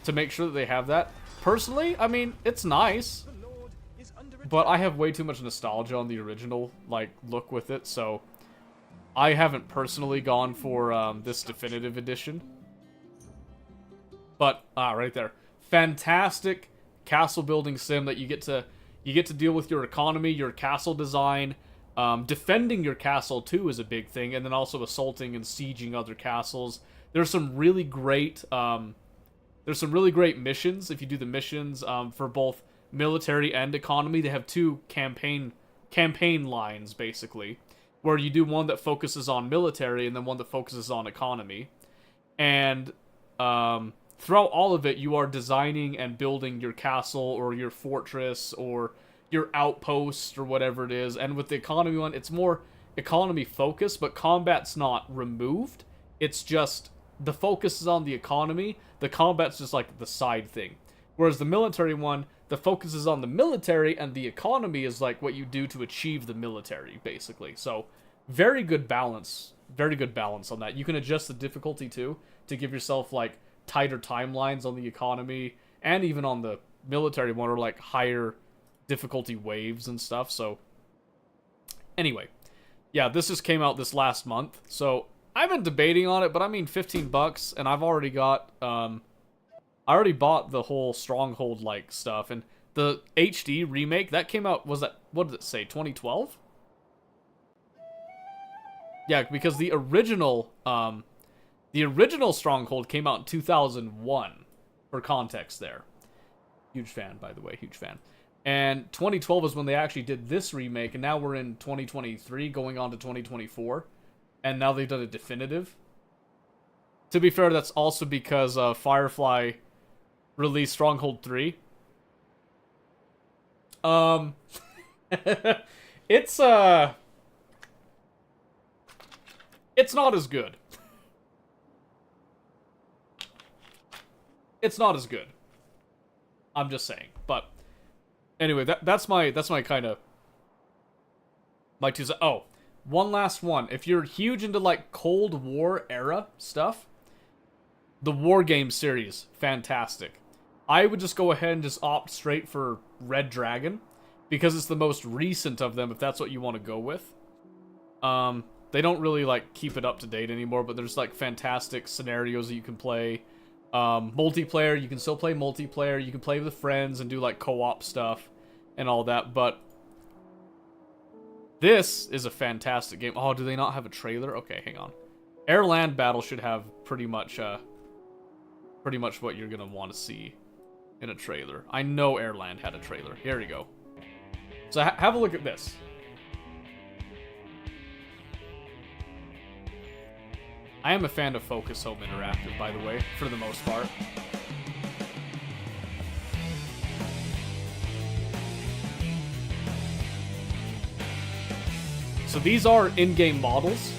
to make sure that they have that. Personally, I mean, it's nice, but I have way too much nostalgia on the original, like, look with it, so I haven't personally gone for this definitive edition. But right there, fantastic castle building sim that you get to deal with your economy, your castle design, defending your castle too is a big thing, and then also assaulting and sieging other castles. There's some really great missions if you do the missions for both military and economy. They have two campaign lines basically, where you do one that focuses on military and then one that focuses on economy. And throughout all of it, you are designing and building your castle or your fortress or your outpost or whatever it is. And with the economy one, it's more economy focused, but combat's not removed. It's just the focus is on the economy. The combat's just like the side thing. Whereas the military one, the focus is on the military, and the economy is like what you do to achieve the military, basically. So, very good balance. Very good balance on that. You can adjust the difficulty, too, to give yourself, like, tighter timelines on the economy, and even on the military one, or, like, higher difficulty waves and stuff. So, anyway. Yeah, this just came out this last month. So, I've been debating on it, but I mean, $15, and I've already got, I already bought the whole Stronghold-like stuff, and the HD remake, that came out, was that, what did it say, 2012? Yeah, because the original Stronghold came out in 2001, for context there. Huge fan, by the way, huge fan. And 2012 is when they actually did this remake, and now we're in 2023, going on to 2024, and now they've done a definitive. To be fair, that's also because Firefly released Stronghold 3. It's not as good. it's not as good. I'm just saying. But anyway, that's my kind of my two. Oh, one last one. If you're huge into like Cold War era stuff, the War Game series, fantastic. I would just go ahead and just opt straight for Red Dragon, because it's the most recent of them, if that's what you want to go with. They don't really, like, keep it up to date anymore, but there's, like, fantastic scenarios that you can play. Multiplayer, you can still play multiplayer, you can play with friends and do, like, co-op stuff and all that, but this is a fantastic game. Oh, do they not have a trailer? Okay, hang on. Air-Land Battle should have pretty much what you're gonna want to see in a trailer. I know Airland had a trailer. Here we go. So have a look at this. I am a fan of Focus Home Interactive, by the way, for the most part. So these are in-game models.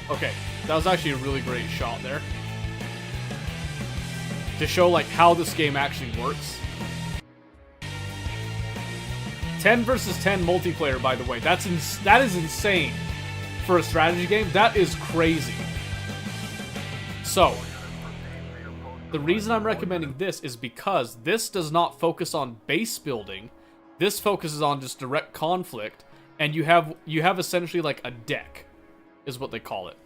Okay, that was actually a really great shot there. To show, like, how this game actually works. 10 versus 10 multiplayer, by the way. That is insane for a strategy game. That is crazy. So, the reason I'm recommending this is because this does not focus on base building. This focuses on just direct conflict, and you have essentially like a deck, is what they call it.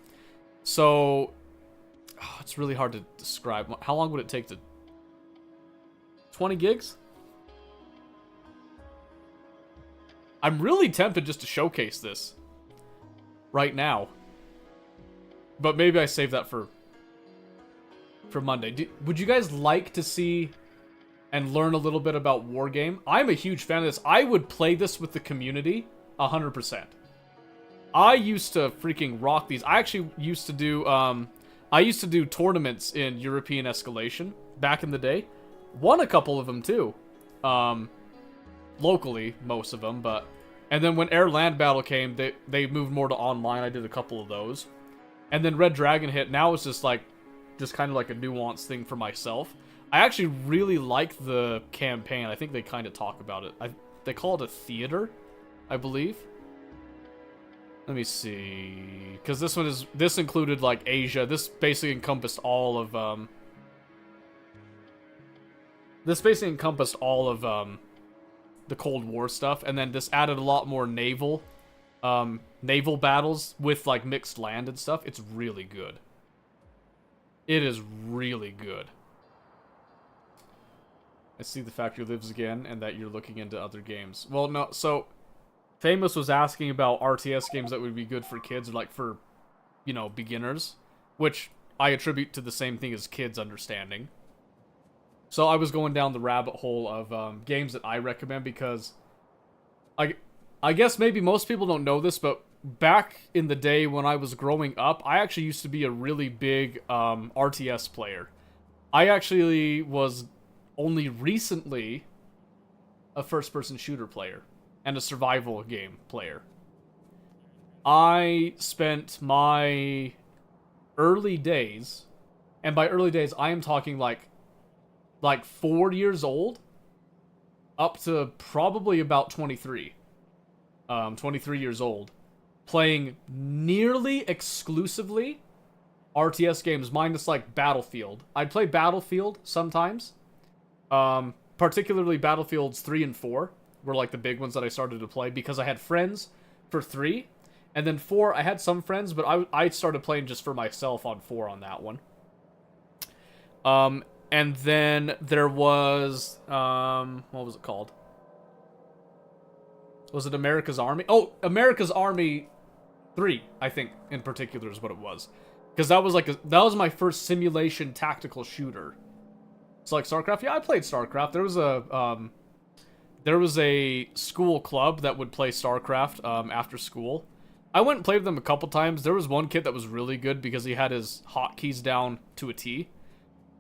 So, it's really hard to describe. How long would it take to... 20 gigs? I'm really tempted just to showcase this right now. But maybe I save that for Monday. Would you guys like to see and learn a little bit about Wargame? I'm a huge fan of this. I would play this with the community 100%. I used to freaking rock these. I actually used to do tournaments in European Escalation back in the day. Won a couple of them too. Locally, most of them, but... And then when Air-Land Battle came, they moved more to online. I did a couple of those. And then Red Dragon hit. Now it's just kind of like a nuanced thing for myself. I actually really like the campaign. I think they kind of talk about it. They call it a theater, I believe. Let me see, because this included like Asia. This basically encompassed all of the Cold War stuff, and then this added a lot more naval battles with like mixed land and stuff. It's really good. It is really good. I see the Factorio lives again, and that you're looking into other games. Well, no, so Famous was asking about RTS games that would be good for kids, or like for, you know, beginners, which I attribute to the same thing as kids understanding. So I was going down the rabbit hole of games that I recommend, because I guess maybe most people don't know this, but back in the day when I was growing up, I actually used to be a really big RTS player. I actually was only recently a first-person shooter player and a survival game player. I spent my early days, and by early days I am talking like 4 years old, up to probably about 23 years old, playing nearly exclusively RTS games, minus like Battlefield. I'd play Battlefield sometimes, particularly Battlefields 3 and 4 were like the big ones that I started to play, because I had friends for 3, and then 4 I had some friends, but I started playing just for myself on 4 on that one. And then there was, what was it called? Was it America's Army? Oh, America's Army 3, I think, in particular is what it was. Because that was my first simulation tactical shooter. It's like StarCraft. Yeah, I played StarCraft. There was a school club that would play StarCraft after school. I went and played with them a couple times. There was one kid that was really good because he had his hotkeys down to a T.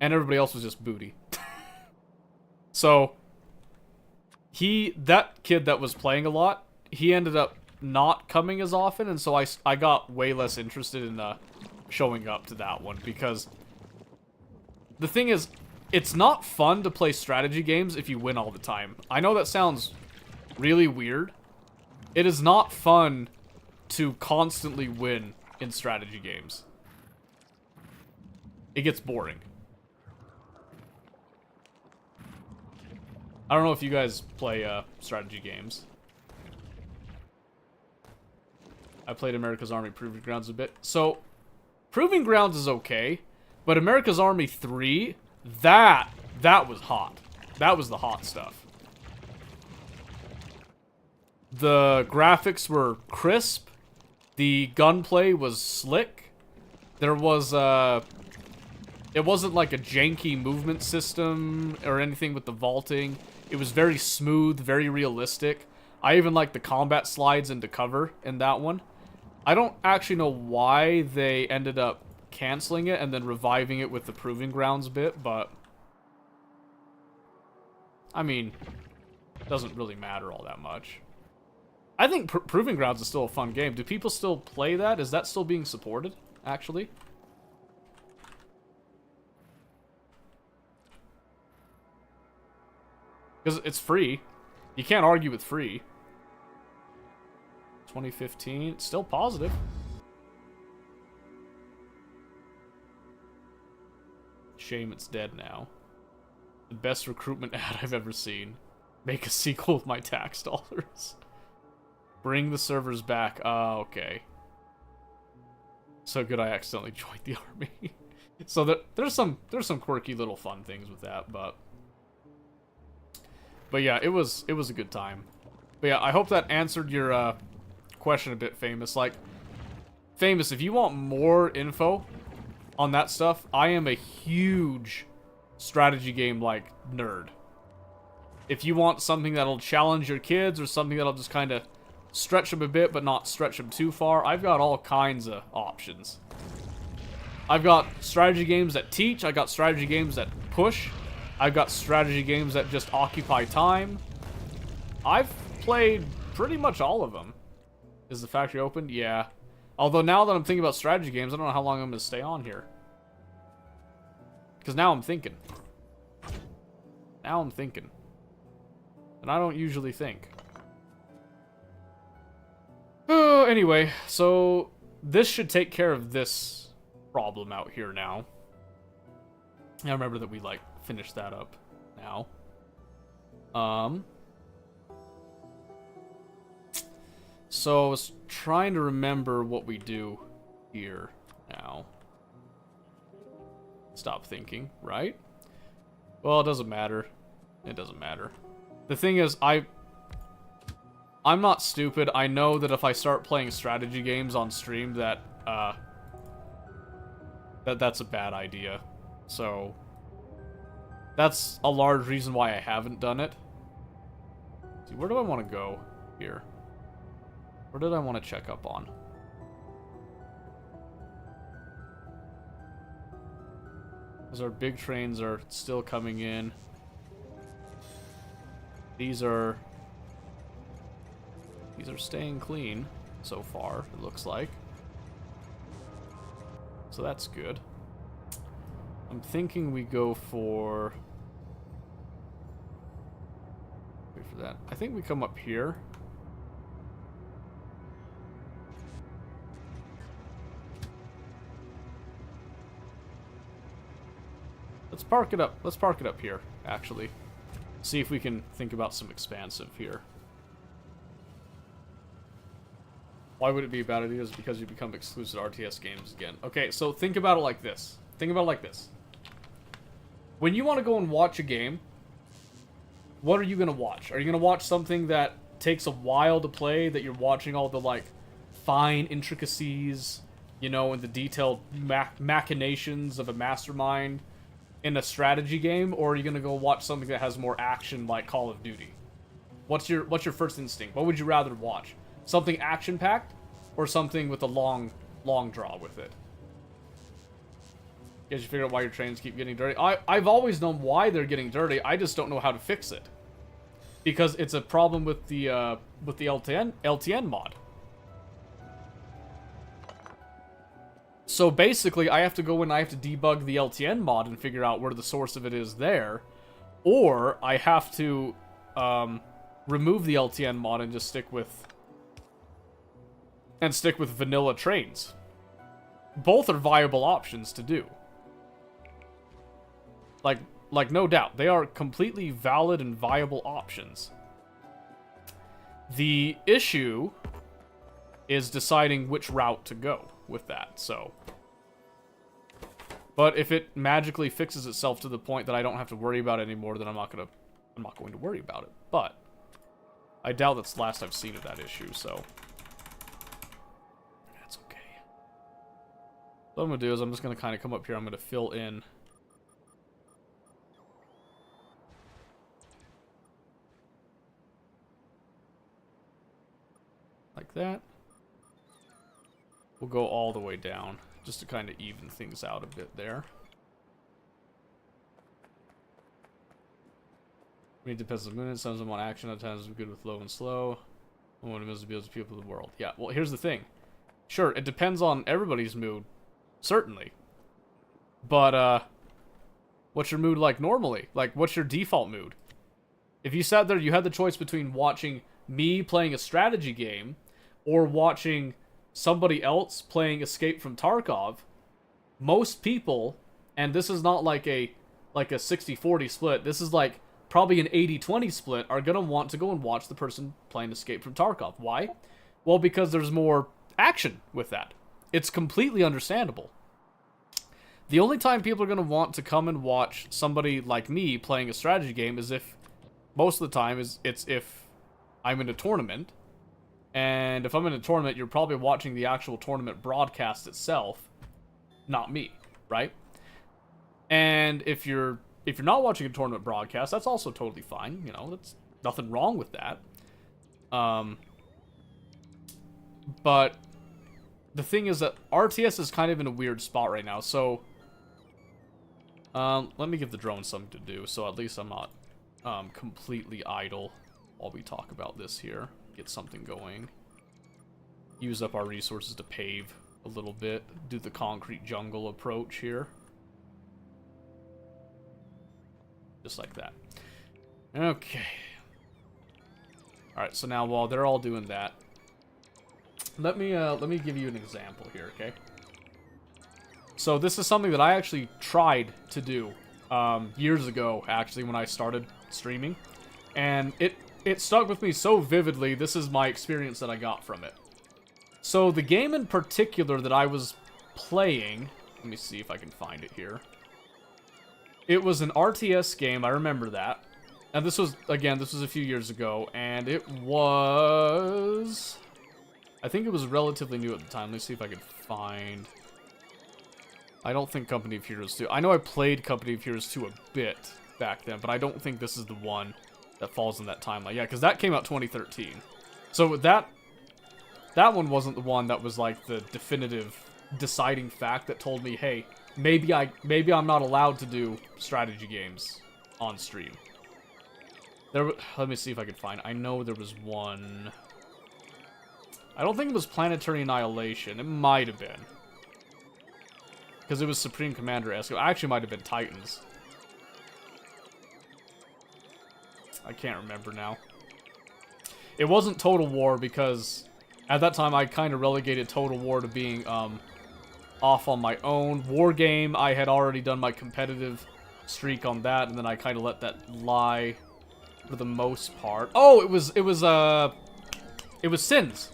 And everybody else was just booty. So, that kid that was playing a lot, he ended up not coming as often, and so I got way less interested in showing up to that one, because the thing is, it's not fun to play strategy games if you win all the time. I know that sounds really weird. It is not fun to constantly win in strategy games. It gets boring. I don't know if you guys play strategy games. I played America's Army Proving Grounds a bit. So, Proving Grounds is okay, but America's Army 3, that was hot. That was the hot stuff. The graphics were crisp. The gunplay was slick. There was, it wasn't like a janky movement system or anything with the vaulting. It was very smooth, very realistic. I even like the combat slides into cover in that one. I don't actually know why they ended up canceling it and then reviving it with the Proving Grounds bit, but I mean, it doesn't really matter all that much. I think Proving Grounds is still a fun game. Do people still play that? Is that still being supported, actually? Because it's free. You can't argue with free. 2015, it's still positive. Shame it's dead now. The best recruitment ad I've ever seen. Make a sequel with my tax dollars. Bring the servers back. Oh, okay. So good I accidentally joined the army. So there's some quirky little fun things with that, but yeah, it was a good time. But yeah, I hope that answered your question a bit, Famous. Like, Famous, if you want more info on that stuff, I am a huge strategy game like nerd. If you want something that'll challenge your kids or something that'll just kind of stretch them a bit but not stretch them too far, I've got all kinds of options. I've got strategy games that teach, I got strategy games that push, I've got strategy games that just occupy time. I've played pretty much all of them. Is the factory open? Yeah. Although now that I'm thinking about strategy games, I don't know how long I'm going to stay on here. Because now I'm thinking. Now I'm thinking. And I don't usually think. Oh, anyway, so this should take care of this problem out here now. I remember that we, like, finished that up now. So I was trying to remember what we do here now. Stop thinking, right? Well, it doesn't matter. It doesn't matter. The thing is, I'm not stupid. I know that if I start playing strategy games on stream, that's a bad idea. So that's a large reason why I haven't done it. See, where do I want to go here? Where did I want to check up on? Because our big trains are still coming in. These are staying clean so far, it looks like. So that's good. I'm thinking we go for... Wait for that. I think we come up here. Let's park it up. Let's park it up here, actually. See if we can think about some expansive here. Why would it be a bad idea? Is because you become exclusive RTS games again. Okay, so think about it like this. Think about it like this. When you want to go and watch a game, what are you going to watch? Are you going to watch something that takes a while to play, that you're watching all the, like, fine intricacies, you know, and the detailed machinations of a mastermind in a strategy game, or are you gonna go watch something that has more action like Call of Duty? What's your first instinct? What would you rather watch? Something action-packed, or something with a long draw with it? You guys figure out why your trains keep getting dirty? I've always known why they're getting dirty. I just don't know how to fix it, because it's a problem with the LTN mod. So basically, I have to go in, I have to debug the LTN mod and figure out where the source of it is there. Or I have to remove the LTN mod and just stick with vanilla trains. Both are viable options to do. Like no doubt, they are completely valid and viable options. The issue is deciding which route to go with that, so. But if it magically fixes itself to the point that I don't have to worry about it anymore, then I'm not going to worry about it. But I doubt that's the last I've seen of that issue, so that's okay. What I'm going to do is I'm just going to kind of come up here, I'm going to fill in like that. We'll go all the way down, just to kind of even things out a bit there. It depends on the moon, sometimes I'm on action, other times I'm good with low and slow. I want to be able to people of the world. Yeah, well, here's the thing. Sure, it depends on everybody's mood, certainly. But, what's your mood like normally? Like, what's your default mood? If you sat there, you had the choice between watching me playing a strategy game or watching somebody else playing Escape from Tarkov, most people, and this is not like a 60-40 split, this is like probably an 80-20 split, are going to want to go and watch the person playing Escape from Tarkov. Why? Well, because there's more action with that. It's completely understandable. The only time people are going to want to come and watch somebody like me playing a strategy game is if, most of the time, it's if I'm in a tournament. And if I'm in a tournament, you're probably watching the actual tournament broadcast itself, not me, right? And if you're not watching a tournament broadcast, that's also totally fine. You know, that's nothing wrong with that. But the thing is that RTS is kind of in a weird spot right now. So, let me give the drone something to do, so at least I'm not completely idle while we talk about this here. Get something going. Use up our resources to pave a little bit. Do the concrete jungle approach here. Just like that. Okay. Alright, so now while they're all doing that, let me give you an example here, okay? So this is something that I actually tried to do years ago, actually, when I started streaming. And it stuck with me so vividly. This is my experience that I got from it. So the game in particular that I was playing, let me see if I can find it here. It was an RTS game, I remember that. And this was, again, this was a few years ago, and it was, I think it was relatively new at the time. Let's see if I can find, I don't think Company of Heroes 2. I know I played Company of Heroes 2 a bit back then, but I don't think this is the one that falls in that timeline. Yeah, because that came out 2013. So that one wasn't the one that was like the definitive deciding fact that told me, hey, maybe I'm not allowed to do strategy games on stream. Let me see if I can find. I know there was one. I don't think it was Planetary Annihilation. It might have been, because it was Supreme Commander-esque. It actually might have been Titans. I can't remember now. It wasn't Total War, because at that time I kind of relegated Total War to being off on my own. War Game, I had already done my competitive streak on that, and then I kind of let that lie for the most part. Oh, it was Sins.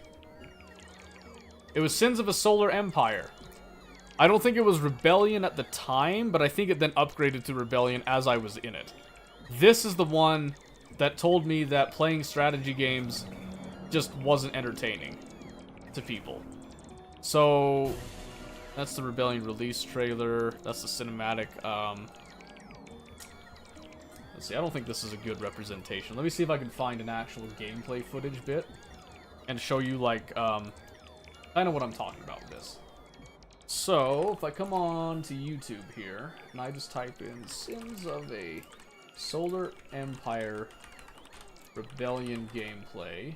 It was Sins of a Solar Empire. I don't think it was Rebellion at the time, but I think it then upgraded to Rebellion as I was in it. This is the one that told me that playing strategy games just wasn't entertaining to people. So, that's the Rebellion release trailer. That's the cinematic. Let's see, I don't think this is a good representation. Let me see if I can find an actual gameplay footage bit and show you, like, kind of what I'm talking about with this. So, if I come on to YouTube here, and I just type in Sins of a Solar Empire Rebellion gameplay.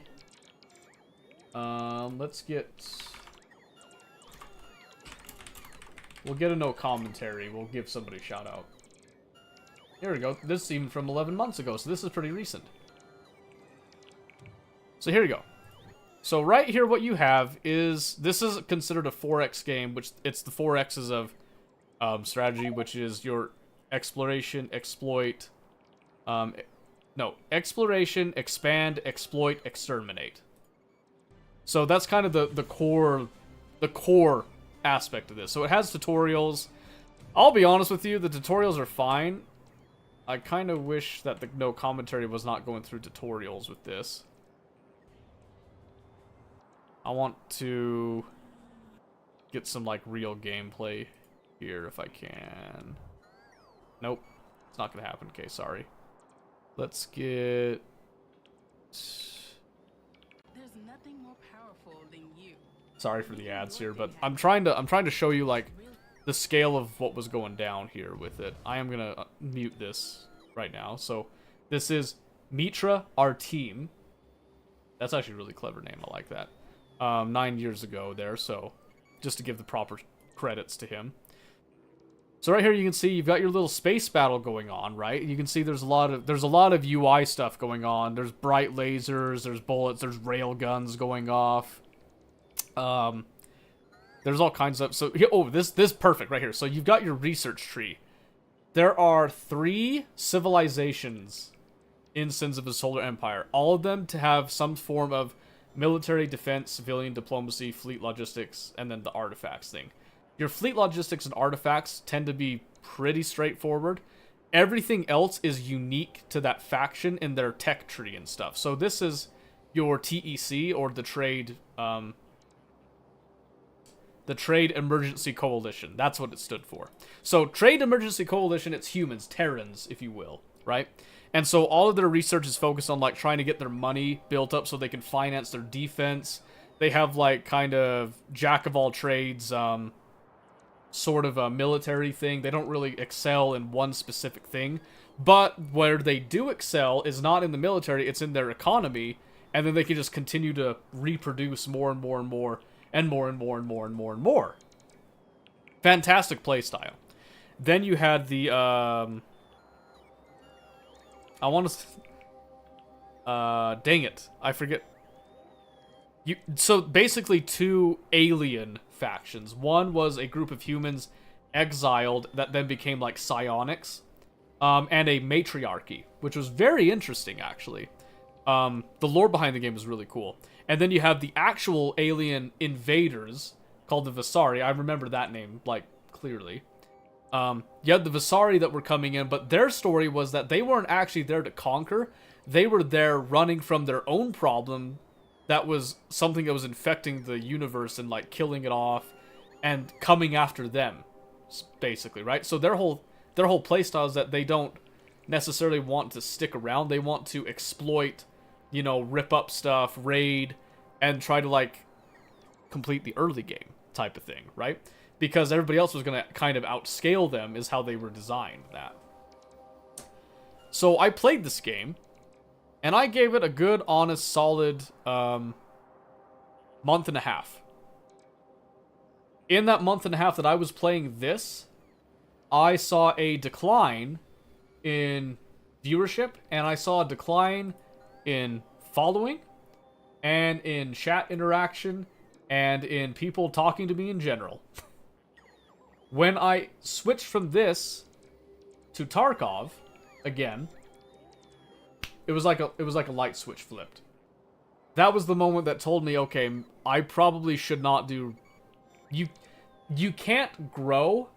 Let's get We'll get a no commentary. We'll give somebody a shout out. Here we go. This is even from 11 months ago, so this is pretty recent. So here we go. So right here what you have is, this is considered a 4X game, which it's the 4X's of strategy, which is your exploration, exploit, exploration, expand, exploit, exterminate. So that's kind of the core aspect of this. So it has tutorials. I'll be honest with you, the tutorials are fine. I kind of wish that the no commentary was not going through tutorials with this. I want to get some, like, real gameplay here if I can. Nope. It's not going to happen. Okay, sorry. Let's get... There's nothing more powerful than you. Sorry for the ads here, but I'm trying to show you, like, the scale of what was going down here with it. I am going to mute this right now. So, this is Mitra, our team. That's actually a really clever name. I like that. 9 years ago there, so just to give the proper credits to him. So right here you can see you've got your little space battle going on, right? You can see there's a lot of UI stuff going on. There's bright lasers, there's bullets, there's rail guns going off. There's all kinds of... So, this perfect right here. So you've got your research tree. There are 3 civilizations in Sins of the Solar Empire. All of them to have some form of military, defense, civilian, diplomacy, fleet logistics, and then the artifacts thing. Your fleet logistics and artifacts tend to be pretty straightforward. Everything else is unique to that faction in their tech tree and stuff. So this is your TEC, or the Trade Emergency Coalition. That's what it stood for. So Trade Emergency Coalition, it's humans, Terrans, if you will, right? And so all of their research is focused on, like, trying to get their money built up so they can finance their defense. They have, like, kind of jack-of-all-trades, sort of a military thing. They don't really excel in one specific thing. But where they do excel is not in the military, it's in their economy. And then they can just continue to reproduce more and more and more, and more and more and more and more and more. Fantastic playstyle. Then you had the, I want to... dang it. I forget. So, basically 2 alien factions. One was a group of humans exiled that then became, like, psionics. And a matriarchy, which was very interesting, actually. The lore behind the game is really cool. And then you have the actual alien invaders, called the Visari. I remember that name, like, clearly. You had the Visari that were coming in, but their story was that they weren't actually there to conquer. They were there running from their own problem that was something that was infecting the universe and, like, killing it off and coming after them, basically, right? So their whole playstyle is that they don't necessarily want to stick around. They want to exploit, you know, rip up stuff, raid, and try to, like, complete the early game type of thing, right? Because everybody else was going to kind of outscale them is how they were designed that. So I played this game, and I gave it a good, honest, solid month and a half. In that month and a half that I was playing this, I saw a decline in viewership, and I saw a decline in following, and in chat interaction, and in people talking to me in general. When I switched from this to Tarkov again, it was like a light switch flipped. That was the moment that told me, okay, I probably should not do... You can't grow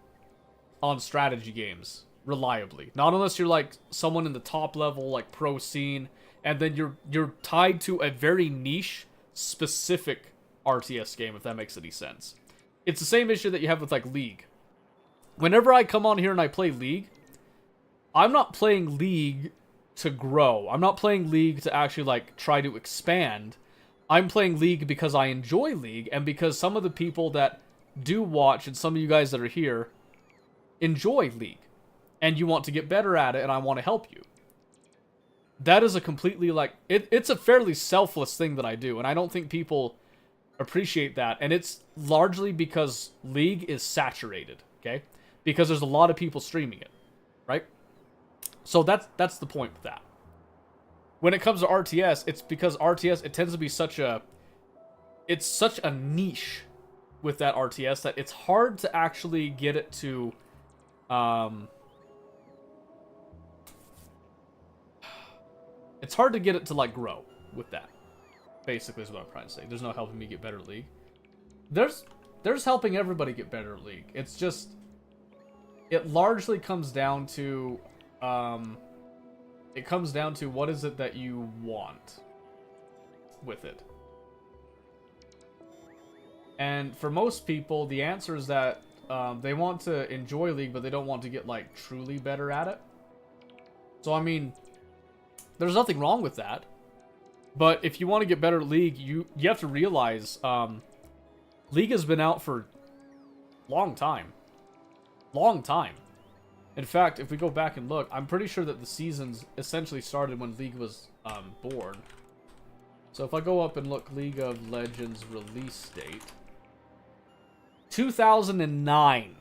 on strategy games reliably. Not unless you're like someone in the top level, like pro scene, and then you're tied to a very niche, specific RTS game, if that makes any sense. It's the same issue that you have with, like, League. Whenever I come on here and I play League, I'm not playing League to grow. I'm not playing League to actually, like, try to expand. I'm playing League because I enjoy League, and because some of the people that do watch, and some of you guys that are here, enjoy League. And you want to get better at it, and I want to help you. That is a completely, like... It's a fairly selfless thing that I do, and I don't think people appreciate that. And it's largely because League is saturated. okay? Because there's a lot of people streaming it, right? So that's the point with that. When it comes to RTS, it's because RTS, it tends to be such a niche with that RTS that it's hard to actually get it to it's hard to get it to like grow with that. Basically is what I'm trying to say. There's no helping me get better at League. There's helping everybody get better at League. It's just it largely comes down to what is it that you want with it. And for most people, the answer is that they want to enjoy League, but they don't want to get like truly better at it. So I mean, there's nothing wrong with that. But if you want to get better at League, you have to realize League has been out for a long time. Long time. In fact, if we go back and look, I'm pretty sure that the seasons essentially started when League was born. So if I go up and look League of Legends release date, 2009.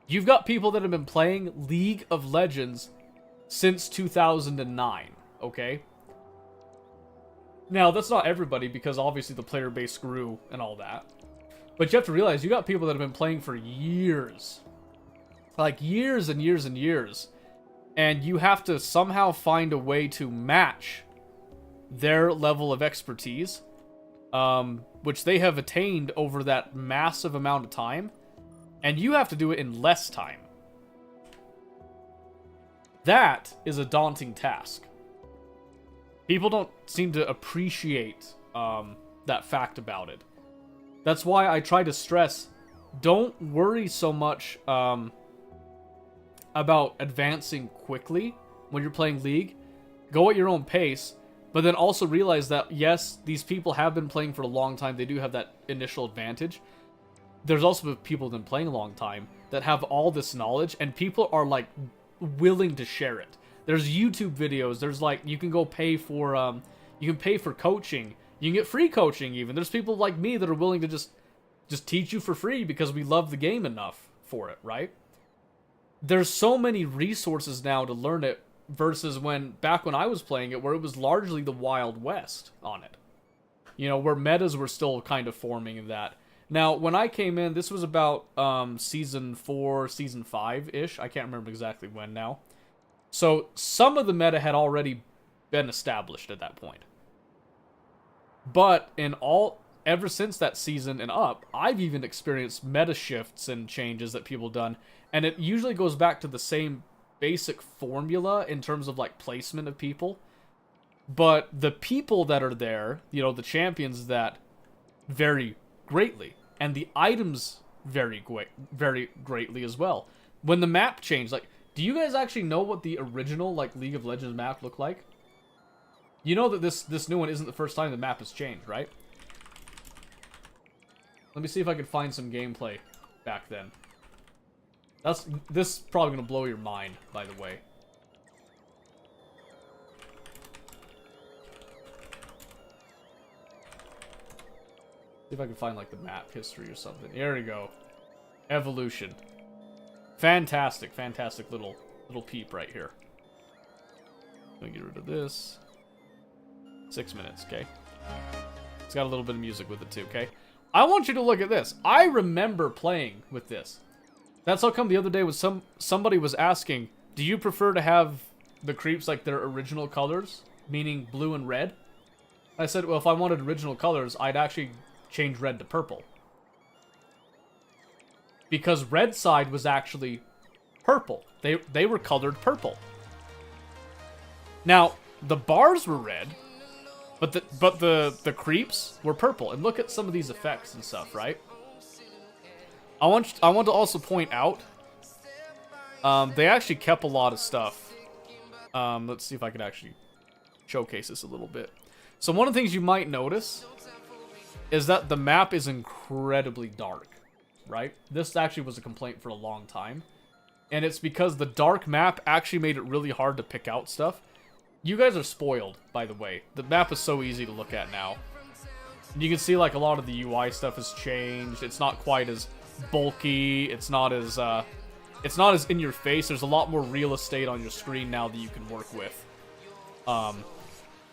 You've got people that have been playing League of Legends since 2009, okay? Now, that's not everybody, because obviously the player base grew and all that. But you have to realize, you got people that have been playing for years. Like, years and years and years. And you have to somehow find a way to match their level of expertise, which they have attained over that massive amount of time. And you have to do it in less time. That is a daunting task. People don't seem to appreciate that fact about it. That's why I try to stress, don't worry so much about advancing quickly when you're playing League. Go at your own pace, but then also realize that, yes, these people have been playing for a long time. They do have that initial advantage. There's also people that have been playing a long time that have all this knowledge, and people are, like, willing to share it. There's YouTube videos. There's, like, you can go pay for, you can pay for coaching. You can get free coaching, even. There's people like me that are willing to just teach you for free because we love the game enough for it, right? There's so many resources now to learn it versus back when I was playing it, where it was largely the Wild West on it. You know, where metas were still kind of forming in that. Now, when I came in, this was about Season 4, Season 5-ish. I can't remember exactly when now. So, some of the meta had already been established at that point. But, ever since that season and up, I've even experienced meta shifts and changes that people have done. And it usually goes back to the same basic formula in terms of, like, placement of people. But the people that are there, you know, the champions, that vary greatly. And the items vary greatly as well. When the map changed, like, do you guys actually know what the original, like, League of Legends map looked like? You know that this new one isn't the first time the map has changed, right? Let me see if I can find some gameplay back then. This is probably gonna blow your mind, by the way. See if I can find, like, the map history or something. Here we go. Evolution. Fantastic, fantastic little peep right here. Let me get rid of this. 6 minutes, okay? It's got a little bit of music with it too, okay? I want you to look at this. I remember playing with this. That's how come the other day was somebody was asking, do you prefer to have the creeps like their original colors, meaning blue and red? I said, well, if I wanted original colors, I'd actually change red to purple. Because red side was actually purple. They were colored purple. Now, the bars were red, but the creeps were purple. And look at some of these effects and stuff, right? I want to also point out, they actually kept a lot of stuff. Let's see if I can actually showcase this a little bit. So one of the things you might notice is that the map is incredibly dark, right? This actually was a complaint for a long time. And it's because the dark map actually made it really hard to pick out stuff. You guys are spoiled, by the way. The map is so easy to look at now. You can see, like, a lot of the UI stuff has changed. It's not quite as bulky. It's not as in your face. There's a lot more real estate on your screen now that you can work with. On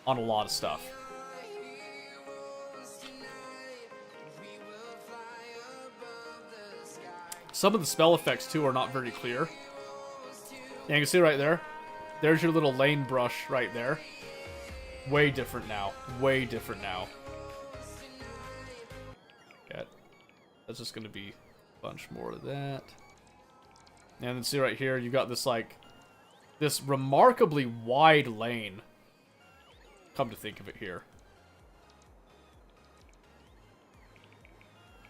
a lot of stuff. Some of the spell effects too are not very clear. Yeah, you can see right there. There's your little lane brush right there. Way different now. Way different now. Yeah, that's just gonna be a bunch more of that. And then see right here, you got this like this remarkably wide lane. Come to think of it here.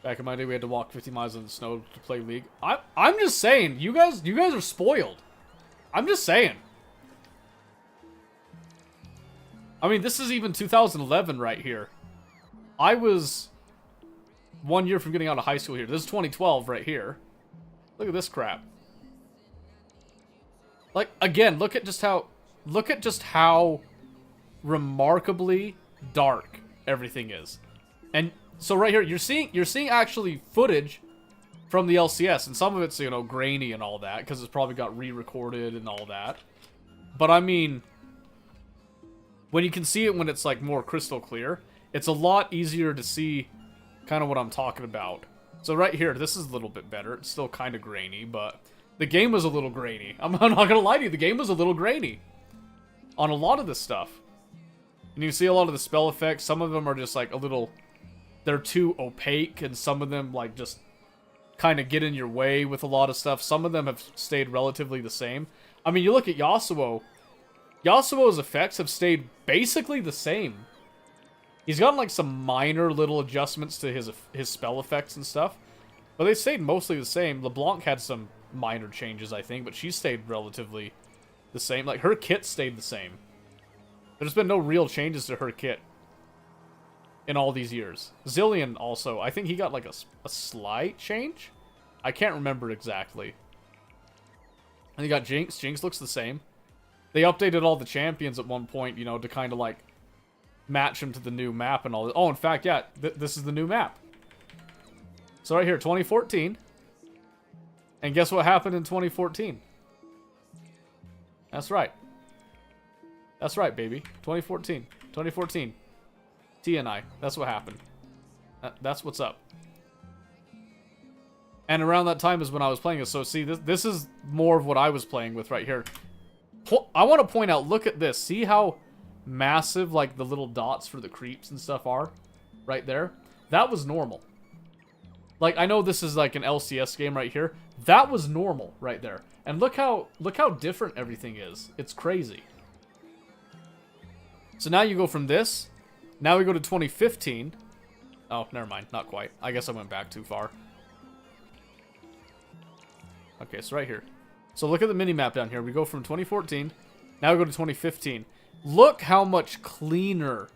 Back in my day, we had to walk 50 miles in the snow to play League. I'm just saying, you guys are spoiled. I'm just saying. I mean, this is even 2011 right here. I was 1 year from getting out of high school here. This is 2012 right here. Look at this crap. Like, again, look at just how remarkably dark everything is. And so right here, you're seeing actually footage from the LCS, and some of it's, you know, grainy and all that, because it's probably got re-recorded and all that. But I mean, when you can see it when it's like more crystal clear, it's a lot easier to see kind of what I'm talking about. So right here, this is a little bit better. It's still kind of grainy, but the game was a little grainy. I'm not gonna lie to you, the game was a little grainy on a lot of this stuff. And you see a lot of the spell effects. Some of them are just like a little, they're too opaque, and some of them like just kind of get in your way with a lot of stuff. Some of them have stayed relatively the same. I mean, you look at Yasuo. Yasuo's effects have stayed basically the same. He's gotten like some minor little adjustments to his spell effects and stuff, but they stayed mostly the same. LeBlanc had some minor changes, I think, but she stayed relatively the same. Like, her kit stayed the same. There's been no real changes to her kit in all these years. Zillion also, I think he got like a slight change. I can't remember exactly. And you got Jinx. Jinx looks the same. They updated all the champions at one point, you know, to kind of like match them to the new map and all that. Oh, in fact, yeah, this is the new map. So right here, 2014. And guess what happened in 2014? That's right. That's right, baby. 2014. 2014. TNI. That's what happened. That's what's up. And around that time is when I was playing it. So see, this is more of what I was playing with right here. I want to point out, look at this. See how massive like the little dots for the creeps and stuff are? Right there? That was normal. Like, I know this is like an LCS game right here. That was normal right there. And look how different everything is. It's crazy. So now you go from this. Now we go to 2015. Oh, never mind. Not quite. I guess I went back too far. Okay, so right here. So look at the minimap down here. We go from 2014. Now we go to 2015. Look how much cleaner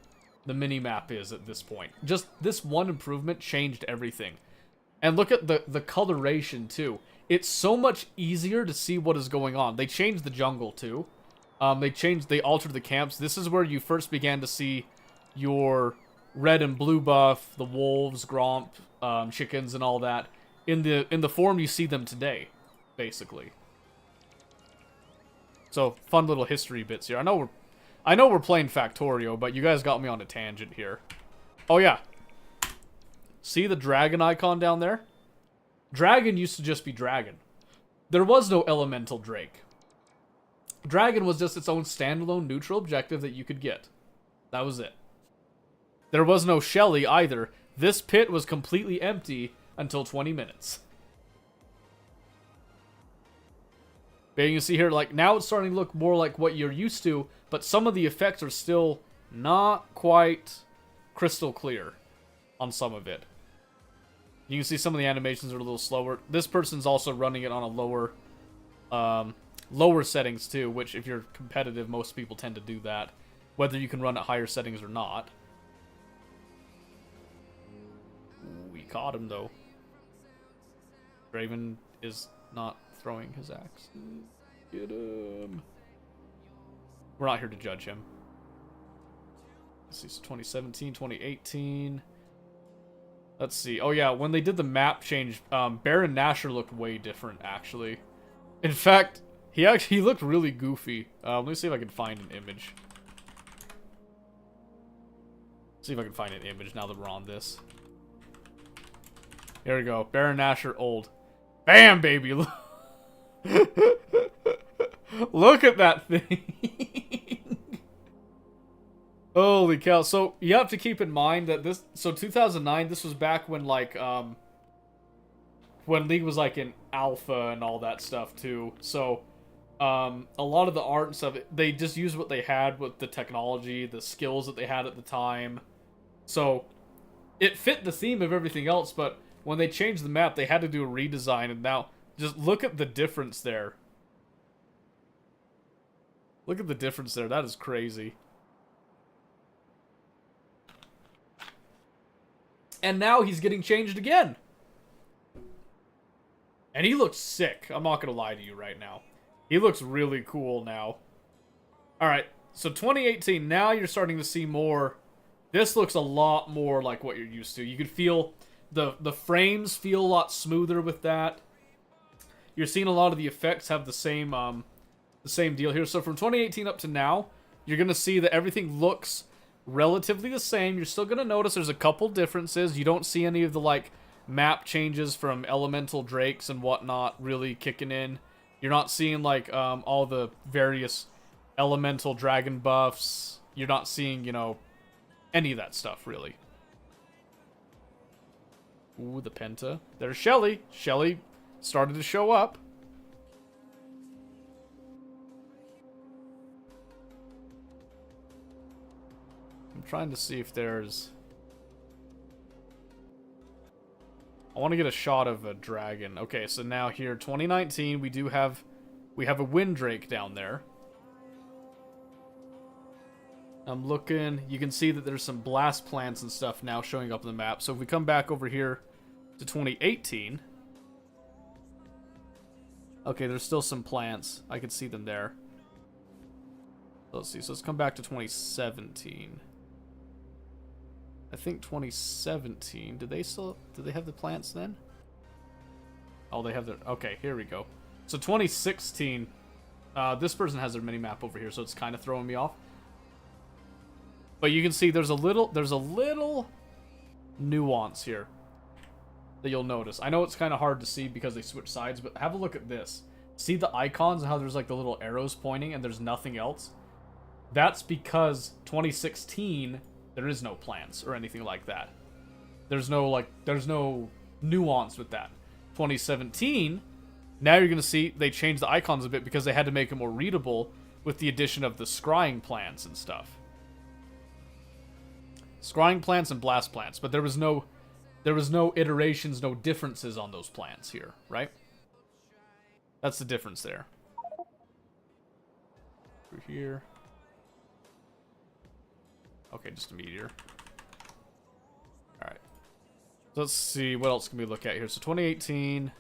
the minimap is at this point. Just this one improvement changed everything. And look at the coloration too. It's so much easier to see what is going on. They changed the jungle too. They altered the camps. This is where you first began to see your red and blue buff, the wolves, gromp, chickens, and all that in the form you see them today, basically. So fun little history bits here. I know we're playing Factorio, but you guys got me on a tangent here. Oh yeah, see the dragon icon down there? Dragon used to just be dragon. There was no elemental drake. Dragon was just its own standalone neutral objective that you could get. That was it. There was no Shelly either. This pit was completely empty until 20 minutes. But you can see here, like, now it's starting to look more like what you're used to, but some of the effects are still not quite crystal clear on some of it. You can see some of the animations are a little slower. This person's also running it on a lower settings too, which if you're competitive, most people tend to do that, whether you can run at higher settings or not. We caught him though. Draven is not throwing his axe. Get him. We're not here to judge him. This is 2017, 2018. Let's see. Oh yeah, when they did the map change, Baron Nashor looked way different, actually. In fact, he looked really goofy. Let me see if I can find an image. See if I can find an image now that we're on this. Here we go. Baron Nashor old. Bam, baby! Look at that thing! Holy cow. So, you have to keep in mind that this... So, 2009, this was back when, like, when League was, like, in alpha and all that stuff, too. So, a lot of the art and stuff, they just used what they had with the technology, the skills that they had at the time. So, it fit the theme of everything else, but when they changed the map, they had to do a redesign, and now, just look at the difference there. Look at the difference there. That is crazy. And now he's getting changed again. And he looks sick. I'm not going to lie to you right now. He looks really cool now. Alright, so 2018, now you're starting to see more. This looks a lot more like what you're used to. You can feel the frames feel a lot smoother with that. You're seeing a lot of the effects have the same deal here. So from 2018 up to now, you're going to see that everything looks relatively the same. You're still going to notice there's a couple differences. You don't see any of the, like, map changes from elemental drakes and whatnot really kicking in. You're not seeing, like, all the various elemental dragon buffs. You're not seeing, you know, any of that stuff, really. Ooh, the Penta. There's Shelly. Shelly started to show up. I'm trying to see if there's... I want to get a shot of a dragon. Okay, so now here, 2019, we have a Windrake down there. I'm looking. You can see that there's some blast plants and stuff now showing up on the map. So if we come back over here to 2018... Okay, there's still some plants. I can see them there. Let's see. So let's come back to 2017. I think 2017. Did they have the plants then? Oh, they have their... Okay, here we go. So 2016. This person has their mini-map over here, so it's kind of throwing me off. But you can see there's a little nuance here that you'll notice. I know it's kind of hard to see because they switch sides, but have a look at this. See the icons and how there's like the little arrows pointing and there's nothing else? That's because 2016, there is no plants or anything like that. There's no nuance with that. 2017, now you're going to see they changed the icons a bit because they had to make it more readable with the addition of the scrying plants and stuff. Scrying plants and blast plants, but there was no iterations, no differences on those plants here, right? That's the difference there. Through here. Okay, just a meteor. Alright. So let's see, what else can we look at here? So 2018.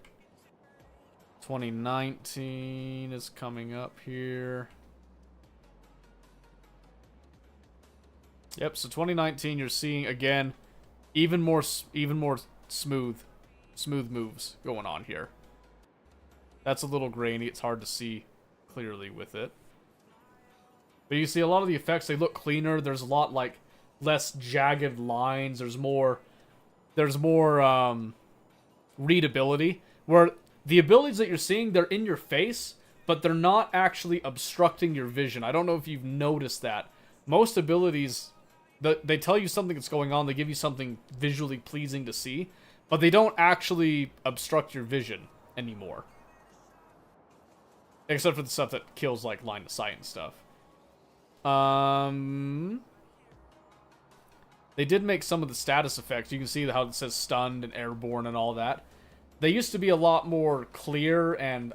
2019 is coming up here. Yep, so 2019 you're seeing, again, even more smooth moves going on here. That's a little grainy. It's hard to see clearly with it. But you see a lot of the effects, they look cleaner. There's a lot, like, less jagged lines. There's more readability. Where the abilities that you're seeing, they're in your face, but they're not actually obstructing your vision. I don't know if you've noticed that. Most abilities... They tell you something that's going on, they give you something visually pleasing to see, but they don't actually obstruct your vision anymore. Except for the stuff that kills, like, line of sight and stuff. They did make some of the status effects. You can see how it says stunned and airborne and all that. They used to be a lot more clear and,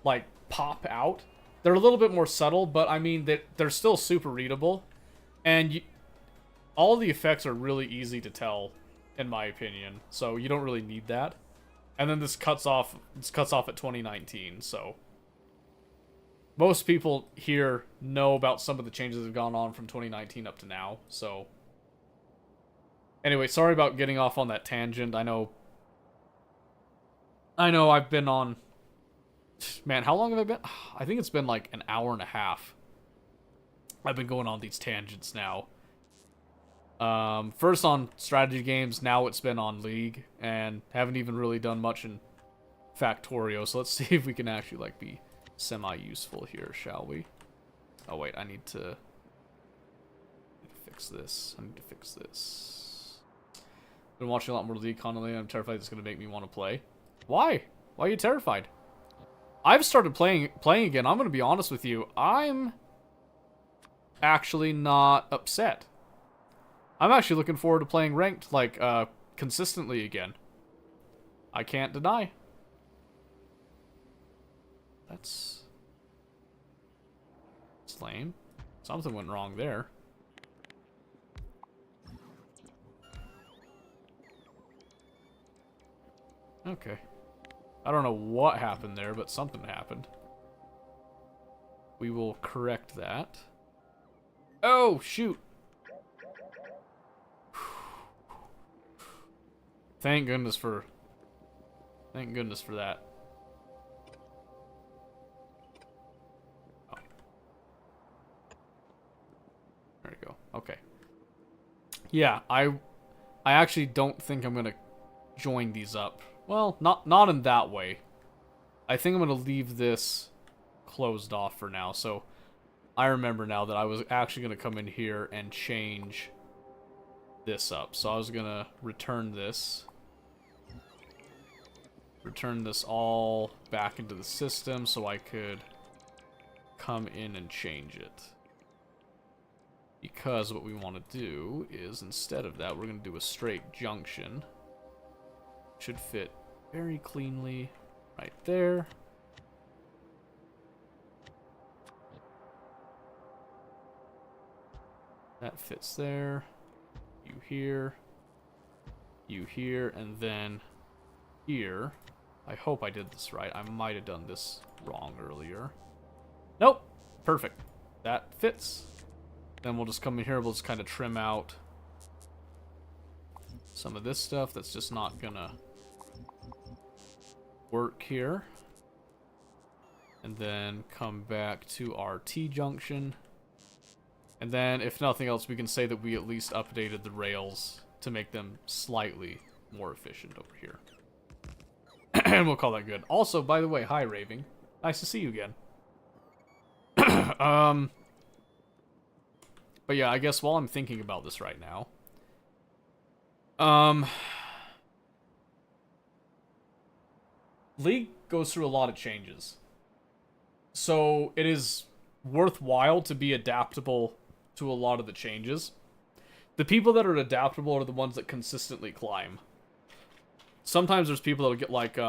like, pop out. They're a little bit more subtle, but, I mean, they're still super readable. And all the effects are really easy to tell, in my opinion. So you don't really need that. And then this cuts off at 2019. So most people here know about some of the changes that have gone on from 2019 up to now. So Anyway, sorry about getting off on that tangent. I know I've been on... Man, how long have I been? I think it's been like an hour and a half. I've been going on these tangents now. First on strategy games, now it's been on League, and haven't even really done much in Factorio, so let's see if we can actually, like, be semi-useful here, shall we? Oh, wait, I need to fix this. I need to fix this. Been watching a lot more League constantly. I'm terrified it's going to make me want to play. Why? Why are you terrified? I've started playing again. I'm going to be honest with you. I'm actually not upset. I'm actually looking forward to playing ranked, like, consistently again. I can't deny. That's lame. Something went wrong there. Okay. I don't know what happened there, but something happened. We will correct that. Oh, shoot! Thank goodness for that. Oh. There we go. Okay. Yeah, I actually don't think I'm gonna join these up. Well, not in that way. I think I'm gonna leave this closed off for now. So I remember now that I was actually gonna come in here and change this up. So I was gonna return this all back into the system so I could come in and change it. Because what we want to do is, instead of that, we're going to do a straight junction. Should fit very cleanly right there. That fits there. You here, and then here. I hope I did this right. I might have done this wrong earlier. Nope. Perfect. That fits. Then we'll just come in here. We'll just kind of trim out some of this stuff that's just not gonna work here. And then come back to our T-junction. And then, if nothing else, we can say that we at least updated the rails to make them slightly more efficient over here. And we'll call that good. Also, by the way, hi, Raving. Nice to see you again. But yeah, I guess while I'm thinking about this right now, League goes through a lot of changes. So it is worthwhile to be adaptable to a lot of the changes. The people that are adaptable are the ones that consistently climb. Sometimes there's people that'll get like,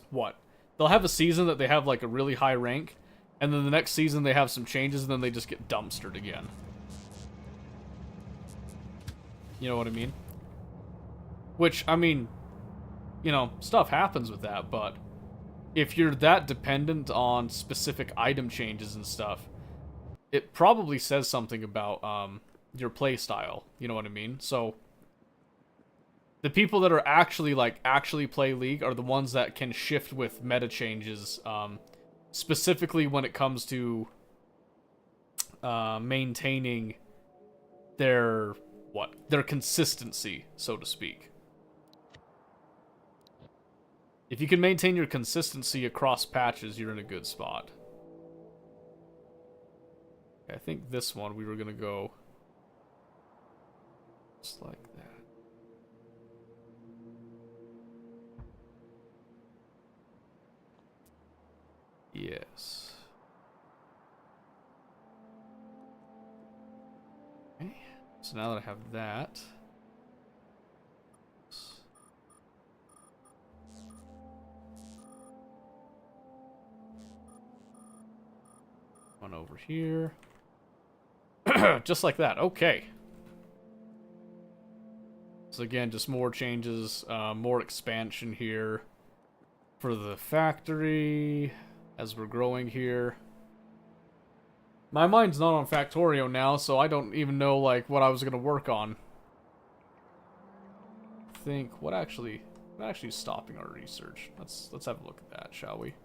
what? They'll have a season that they have like a really high rank, and then the next season they have some changes, and then they just get dumpstered again. You know what I mean? Which, I mean, you know, stuff happens with that, but if you're that dependent on specific item changes and stuff, it probably says something about your playstyle. You know what I mean? So the people that are actually play League are the ones that can shift with meta changes, specifically when it comes to maintaining their consistency, so to speak. If you can maintain your consistency across patches, you're in a good spot. I think this one we were gonna go just like that. Yes. Okay. So now that I have that, one over here. Just like that. Okay. So again, just more changes, more expansion here for the factory as we're growing here. My mind's not on Factorio now, so I don't even know, like, what I was gonna work on. Think, what actually is stopping our research? Let's have a look at that, shall we?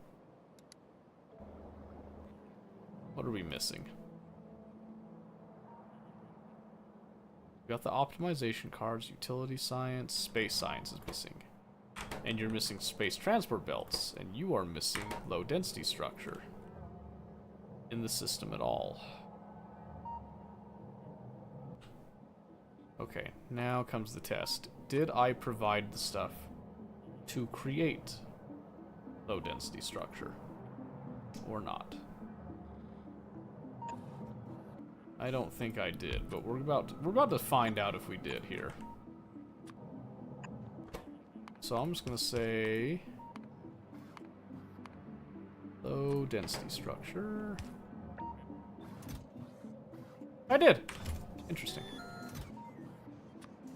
What are we missing? We got the optimization cards, utility science, space science is missing. And you're missing space transport belts, and you are missing low density structure in the system at all. Okay, now comes the test. Did I provide the stuff to create low density structure or not? I don't think I did, but we're about to find out if we did here. So I'm just gonna say low density structure. I did. Interesting.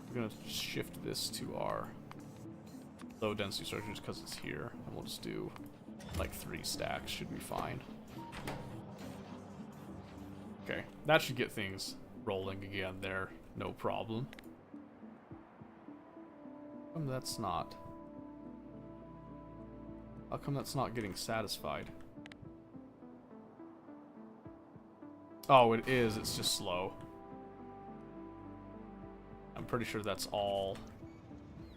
We're gonna shift this to our low density structure just because it's here, and we'll just do like 3 stacks. Should be fine. Okay, that should get things rolling again there, no problem. How come that's not? How come that's not getting satisfied? Oh, it is, it's just slow. I'm pretty sure that's all...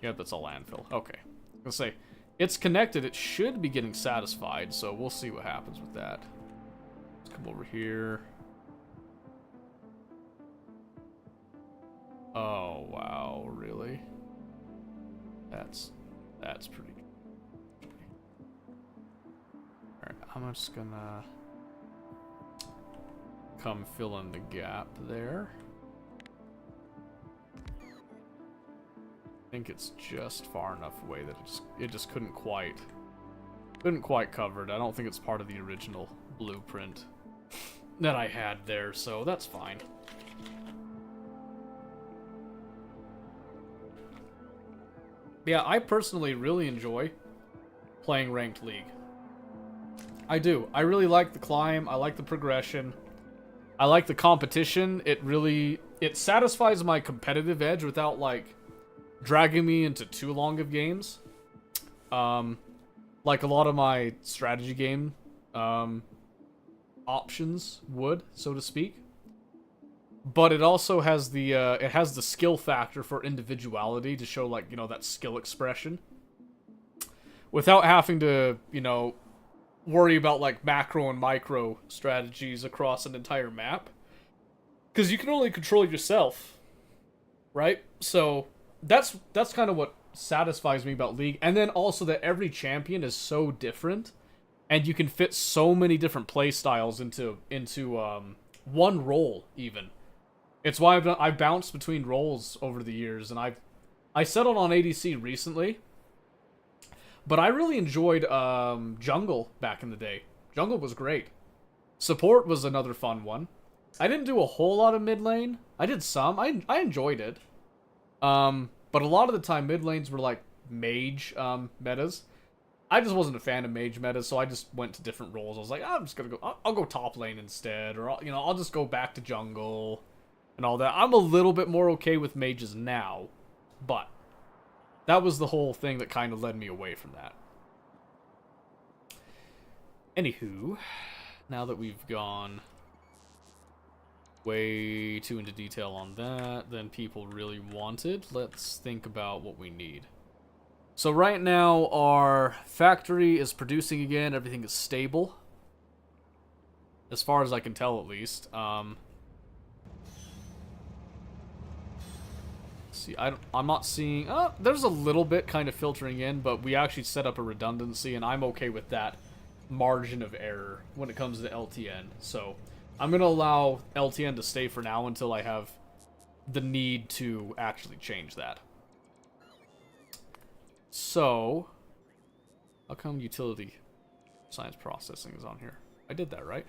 Yep, that's all landfill. Okay. I was gonna say, it's connected, it should be getting satisfied, so we'll see what happens with that. Let's come over here. Oh, wow, really? That's pretty good. Alright, I'm just gonna come fill in the gap there. I think it's just far enough away that it just couldn't quite cover it. I don't think it's part of the original blueprint that I had there, so that's fine. Yeah, I personally really enjoy playing Ranked League. I do. I really like the climb. I like the progression. I like the competition. It satisfies my competitive edge without, like, dragging me into too long of games. Like a lot of my strategy game options would, so to speak. But it also has the skill factor for individuality to show, like, you know, that skill expression. Without having to, you know, worry about, like, macro and micro strategies across an entire map. Because you can only control yourself, right? So that's kind of what satisfies me about League. And then also that every champion is so different, and you can fit so many different play styles into one role even. It's why I've bounced between roles over the years, and I settled on ADC recently. But I really enjoyed Jungle back in the day. Jungle was great. Support was another fun one. I didn't do a whole lot of mid lane. I did some. I enjoyed it. But a lot of the time mid lanes were like mage metas. I just wasn't a fan of mage metas, so I just went to different roles. I was like, I'm just gonna go. I'll go top lane instead, or I'll just go back to jungle and all that. I'm a little bit more okay with mages now, but that was the whole thing that kind of led me away from that. Anywho, now that we've gone way too into detail on that than people really wanted, let's think about what we need. So right now, our factory is producing again. Everything is stable, as far as I can tell, at least. See, I'm not seeing... there's a little bit kind of filtering in, but we actually set up a redundancy, and I'm okay with that margin of error when it comes to LTN. So I'm going to allow LTN to stay for now until I have the need to actually change that. So, how come utility science processing is on here? I did that, right?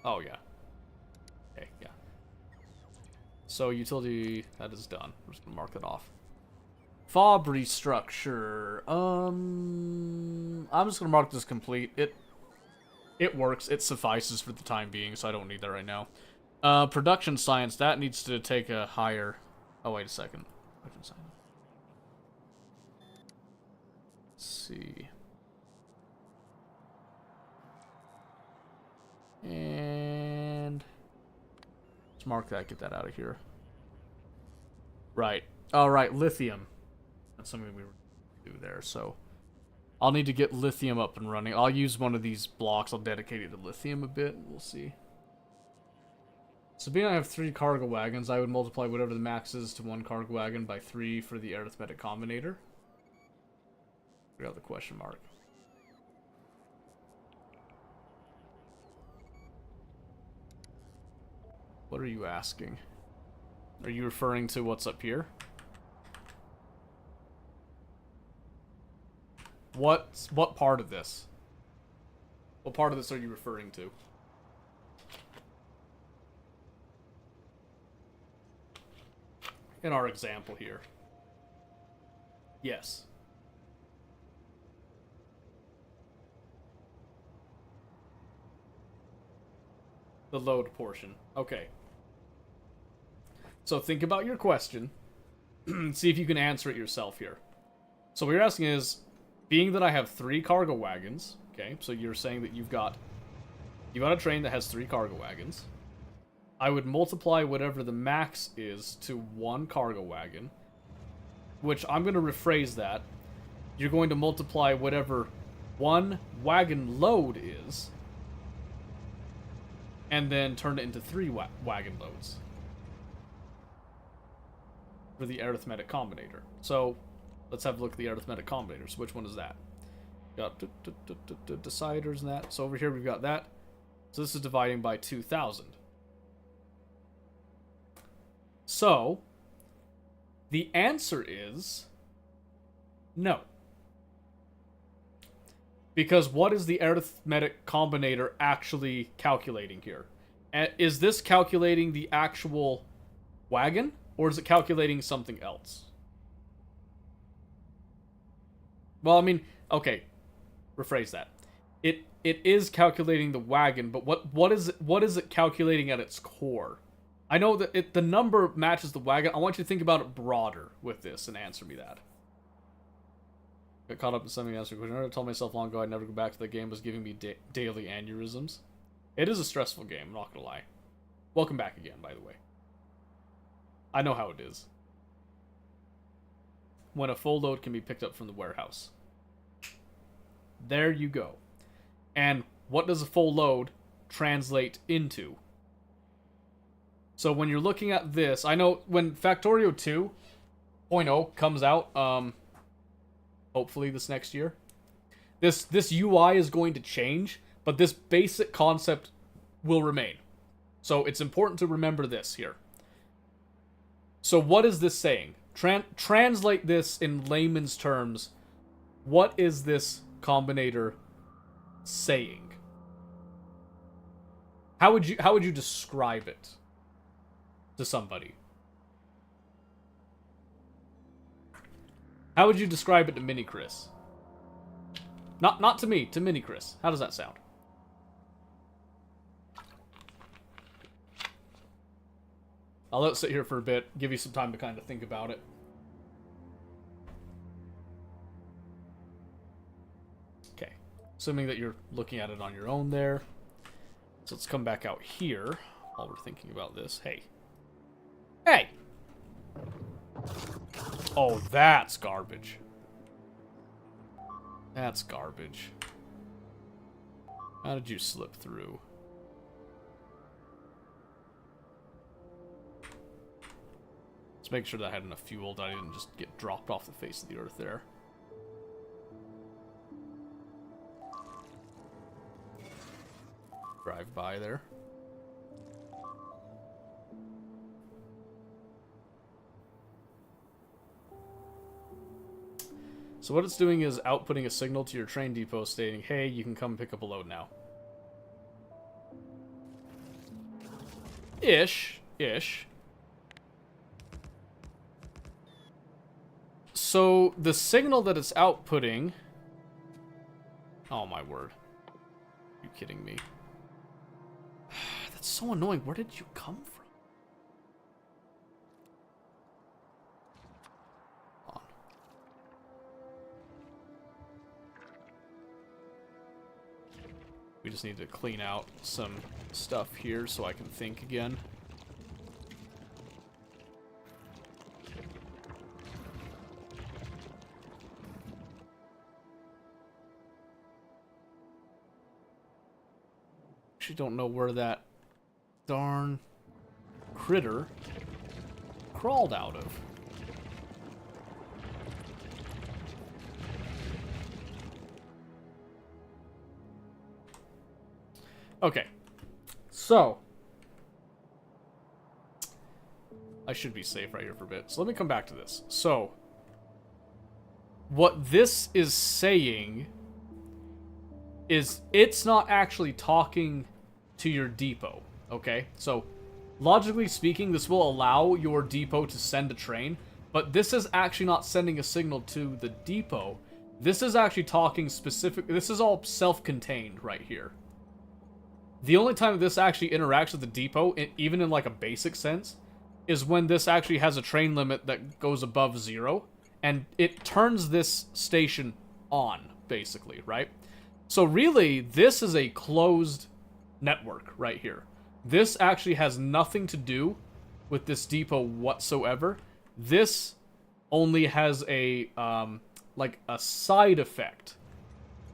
Oh, yeah. Okay, yeah. So utility, that is done. I'm just gonna mark that off. Fob restructure. I'm just gonna mark this complete. It works. It suffices for the time being, so I don't need that right now. Production science, that needs to take a higher... Oh, wait a second. Production science. Let's see. And... let's mark that, get that out of here. Right. Alright, lithium. That's something we were do there, so... I'll need to get lithium up and running. I'll use one of these blocks. I'll dedicate it to lithium a bit. We'll see. So being I have 3 cargo wagons, I would multiply whatever the max is to 1 cargo wagon by 3 for the arithmetic combinator. Figure out the question mark. What are you asking? Are you referring to what's up here? What part of this? What part of this are you referring to? In our example here. Yes. The load portion. Okay. So think about your question. See if you can answer it yourself here. So what you're asking is, being that I have 3 cargo wagons, okay, so you're saying that you've got a train that has 3 cargo wagons. I would multiply whatever the max is to 1 cargo wagon, which I'm going to rephrase that. You're going to multiply whatever 1 wagon load is, and then turn it into 3 wagon loads for the arithmetic combinator. So let's have a look at the arithmetic combinator. So which one is that? Got deciders and that. So over here we've got that. So this is dividing by 2,000. So the answer is no. Because what is the arithmetic combinator actually calculating here? Is this calculating the actual wagon, or is it calculating something else? Well, I mean, okay, rephrase that. It is calculating the wagon, but what is it calculating at its core? I know that the number matches the wagon. I want you to think about it broader with this and answer me that. Got caught up in something else. I told myself long ago I'd never go back to the game. It was giving me daily aneurysms. It is a stressful game, I'm not gonna lie. Welcome back again, by the way. I know how it is. When a full load can be picked up from the warehouse. There you go. And what does a full load translate into? So when you're looking at this, I know when Factorio 2.0 comes out, hopefully this next year, this UI is going to change, but this basic concept will remain. So it's important to remember this here. So what is this saying? Translate this in layman's terms. What is this combinator saying? How would you describe it to somebody? How would you describe it to Mini Chris? Not to me, to Mini Chris. How does that sound? I'll let it sit here for a bit, give you some time to kind of think about it. Okay, assuming that you're looking at it on your own there. So let's come back out here while we're thinking about this. Hey. Hey! Oh, that's garbage. That's garbage. How did you slip through? Let's make sure that I had enough fuel that I didn't just get dropped off the face of the earth there. Drive by there. So what it's doing is outputting a signal to your train depot stating, hey, you can come pick up a load now. Ish. So the signal that it's outputting... Oh my word. Are you kidding me? That's so annoying. Where did you come from? Hold on. We just need to clean out some stuff here so I can think again. Actually don't know where that darn critter crawled out of. Okay, so I should be safe right here for a bit. So let me come back to this. So what this is saying is it's not actually talking to your depot, okay? So logically speaking, this will allow your depot to send a train, but this is actually not sending a signal to the depot. This is actually talking specific. This is all self-contained right here. The only time this actually interacts with the depot, even in like a basic sense, is when this actually has a train limit that goes above 0, and it turns this station on, basically, right? So really, this is a closed network right here. This actually has nothing to do with this depot whatsoever. This only has a, like a side effect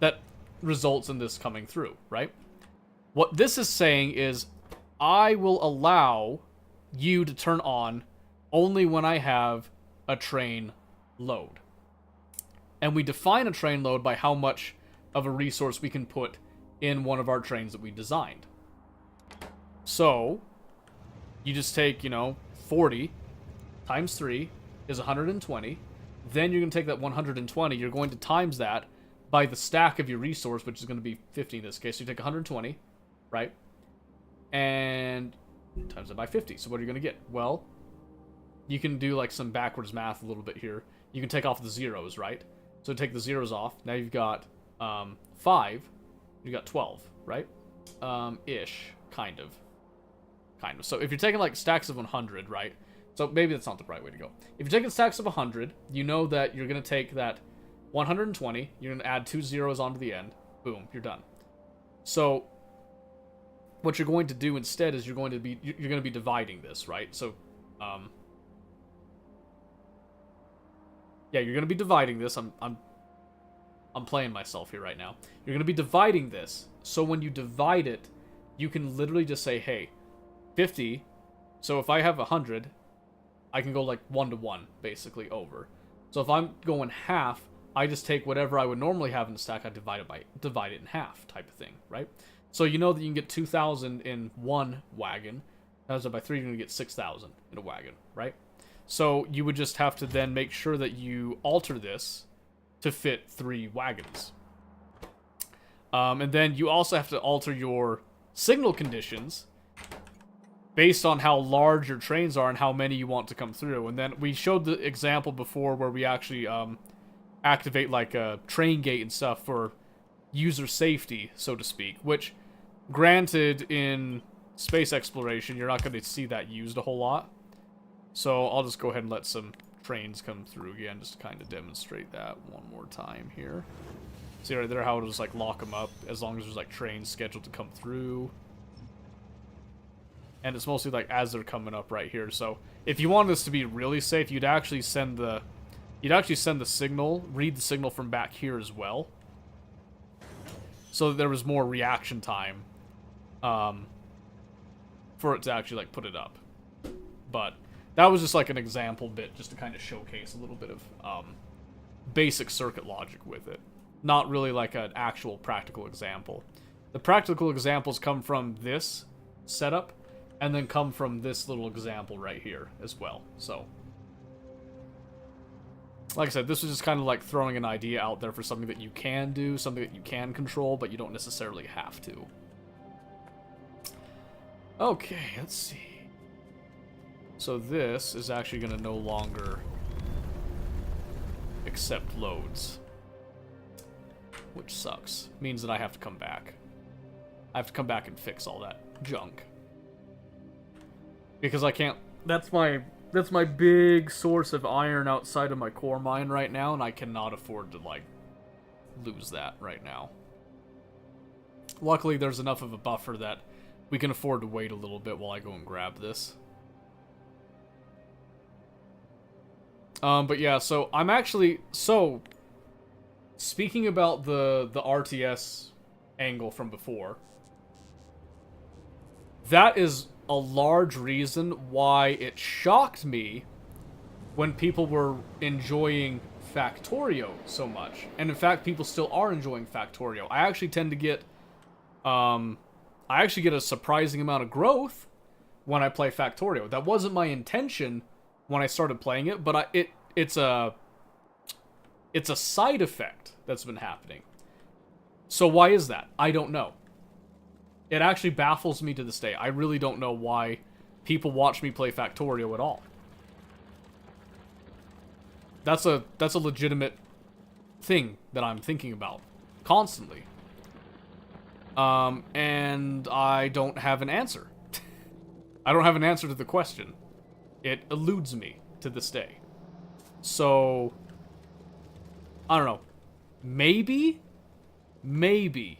that results in this coming through, right? What this is saying is, I will allow you to turn on only when I have a train load. And we define a train load by how much of a resource we can put in one of our trains that we designed. So, you just take, 40 times 3 is 120. Then you're going to take that 120, you're going to times that by the stack of your resource, which is going to be 50 in this case. So you take 120, right? And times it by 50. So what are you going to get? Well, you can do like some backwards math a little bit here. You can take off the zeros, right? So take the zeros off. Now you've got 5. You've got 12, right? Ish, kind of. So if you're taking like stacks of 100, right? So maybe that's not the right way to go. If you're taking stacks of 100, you know that you're going to take that 120, you're going to add 2 zeros onto the end. Boom, you're done. So what you're going to do instead is you're going to be dividing this, right? So yeah, you're going to be dividing this. I'm playing myself here right now. You're going to be dividing this. So when you divide it, you can literally just say, hey, 50. So if I have 100, I can go like 1 to 1 basically over. So if I'm going half, I just take whatever I would normally have in the stack, I divide it in half type of thing, right? So you know that you can get 2,000 in one wagon. Times it by 3, you're going to get 6,000 in a wagon, right? So you would just have to then make sure that you alter this to fit 3 wagons. And then you also have to alter your signal conditions based on how large your trains are and how many you want to come through. And then we showed the example before where we actually activate like a train gate and stuff for user safety, so to speak, which granted in space exploration you're not going to see that used a whole lot. So I'll just go ahead and let some trains come through again just to kind of demonstrate that one more time here. See right there how it'll just like lock them up as long as there's like trains scheduled to come through. And it's mostly like as they're coming up right here. So if you want this to be really safe, you'd actually send the signal, read the signal from back here as well. So that there was more reaction time for it to actually like put it up. But that was just like an example bit just to kind of showcase a little bit of basic circuit logic with it. Not really like an actual practical example. The practical examples come from this setup and then come from this little example right here as well. So, like I said, this was just kind of like throwing an idea out there for something that you can do, something that you can control, but you don't necessarily have to. Okay, let's see. So this is actually going to no longer accept loads. Which sucks. Means that I have to come back. I have to come back and fix all that junk. Because I can't... That's my big source of iron outside of my core mine right now, and I cannot afford to, like, lose that right now. Luckily, there's enough of a buffer that we can afford to wait a little bit while I go and grab this. But yeah, so I'm actually... So, speaking about the RTS angle from before, that is a large reason why it shocked me when people were enjoying Factorio so much. And in fact, people still are enjoying Factorio. I actually tend to get... I actually get a surprising amount of growth when I play Factorio. That wasn't my intention when I started playing it, but it's a side effect that's been happening. So why is that? I don't know. It actually baffles me to this day. I really don't know why people watch me play Factorio at all. That's a legitimate thing that I'm thinking about constantly. And I don't have an answer. I don't have an answer to the question. It eludes me to this day. So, I don't know. Maybe, maybe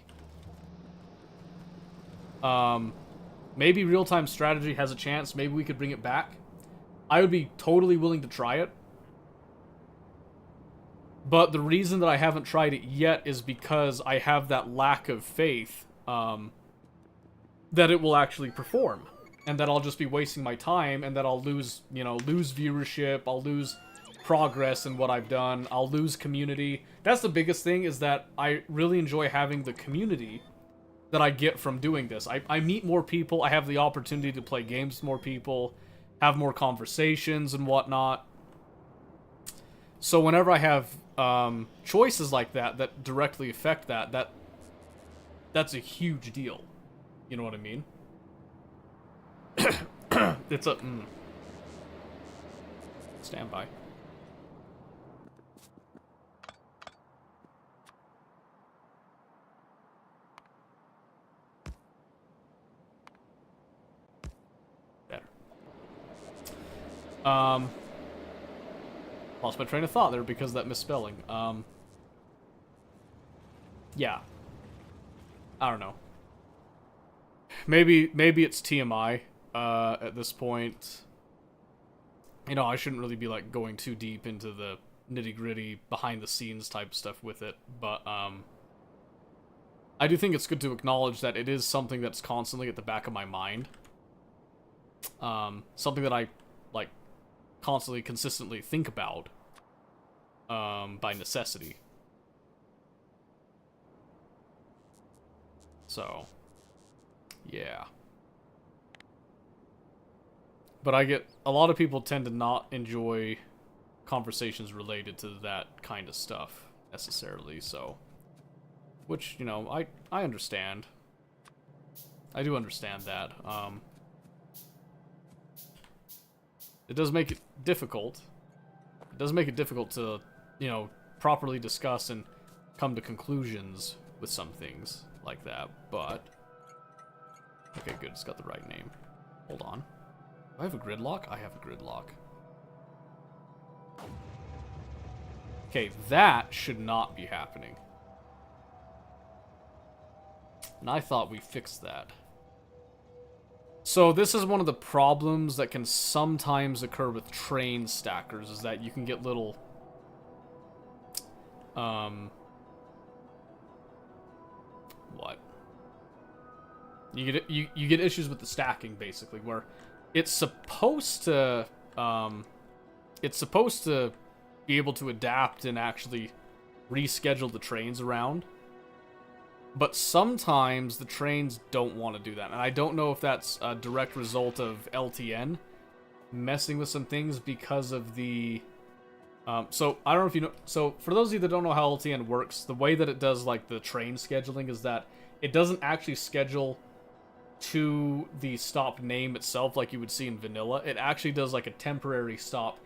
real-time strategy has a chance. Maybe we could bring it back. I would be totally willing to try it. But the reason that I haven't tried it yet is because I have that lack of faith that it will actually perform. And that I'll just be wasting my time, and that I'll lose, lose viewership, I'll lose progress in what I've done, I'll lose community. That's the biggest thing, is that I really enjoy having the community that I get from doing this. I meet more people, I have the opportunity to play games with more people, have more conversations and whatnot. So whenever I have choices like that directly affect that's a huge deal. You know what I mean? It's a... Stand by. Better. Lost my train of thought there because of that misspelling. Yeah. I don't know. Maybe it's TMI at this point. I shouldn't really be like going too deep into the nitty-gritty behind-the-scenes type stuff with it, but I do think it's good to acknowledge that it is something that's constantly at the back of my mind. Something that I like constantly, consistently think about by necessity. So, yeah. But a lot of people tend to not enjoy conversations related to that kind of stuff, necessarily, so. Which, I understand. I do understand that. It does make it difficult. It does make it difficult to, properly discuss and come to conclusions with some things like that, but... Okay, good, it's got the right name. Hold on. Do I have a gridlock? I have a gridlock. Okay, that should not be happening. And I thought we fixed that. So this is one of the problems that can sometimes occur with train stackers, is that you can get little... What? You get issues with the stacking, basically, where it's supposed to be able to adapt and actually reschedule the trains around, but sometimes the trains don't want to do that, and I don't know if that's a direct result of LTN messing with some things because of the so I don't know if you know. So for those of you that don't know how LTN works, the way that it does like the train scheduling is that it doesn't actually schedule to the stop name itself like you would see in vanilla. It actually does like a temporary stop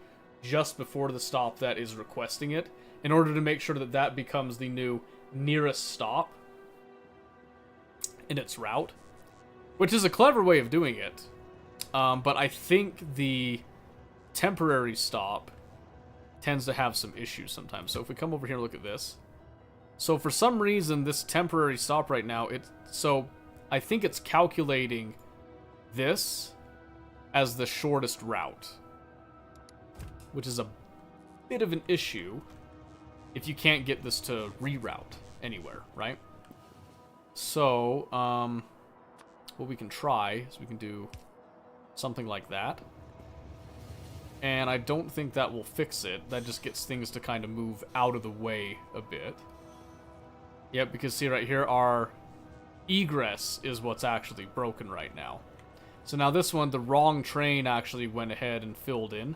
just before the stop that is requesting it, in order to make sure that that becomes the new nearest stop in its route, which is a clever way of doing it. But I think the temporary stop tends to have some issues sometimes. So if we come over here and look at this. So for some reason, this temporary stop right now, so I think it's calculating this as the shortest route, which is a bit of an issue if you can't get this to reroute anywhere, right? So, what we can try is we can do something like that. And I don't think that will fix it. That just gets things to kind of move out of the way a bit. Yep, because see right here, our egress is what's actually broken right now. So now this one, the wrong train actually went ahead and filled in.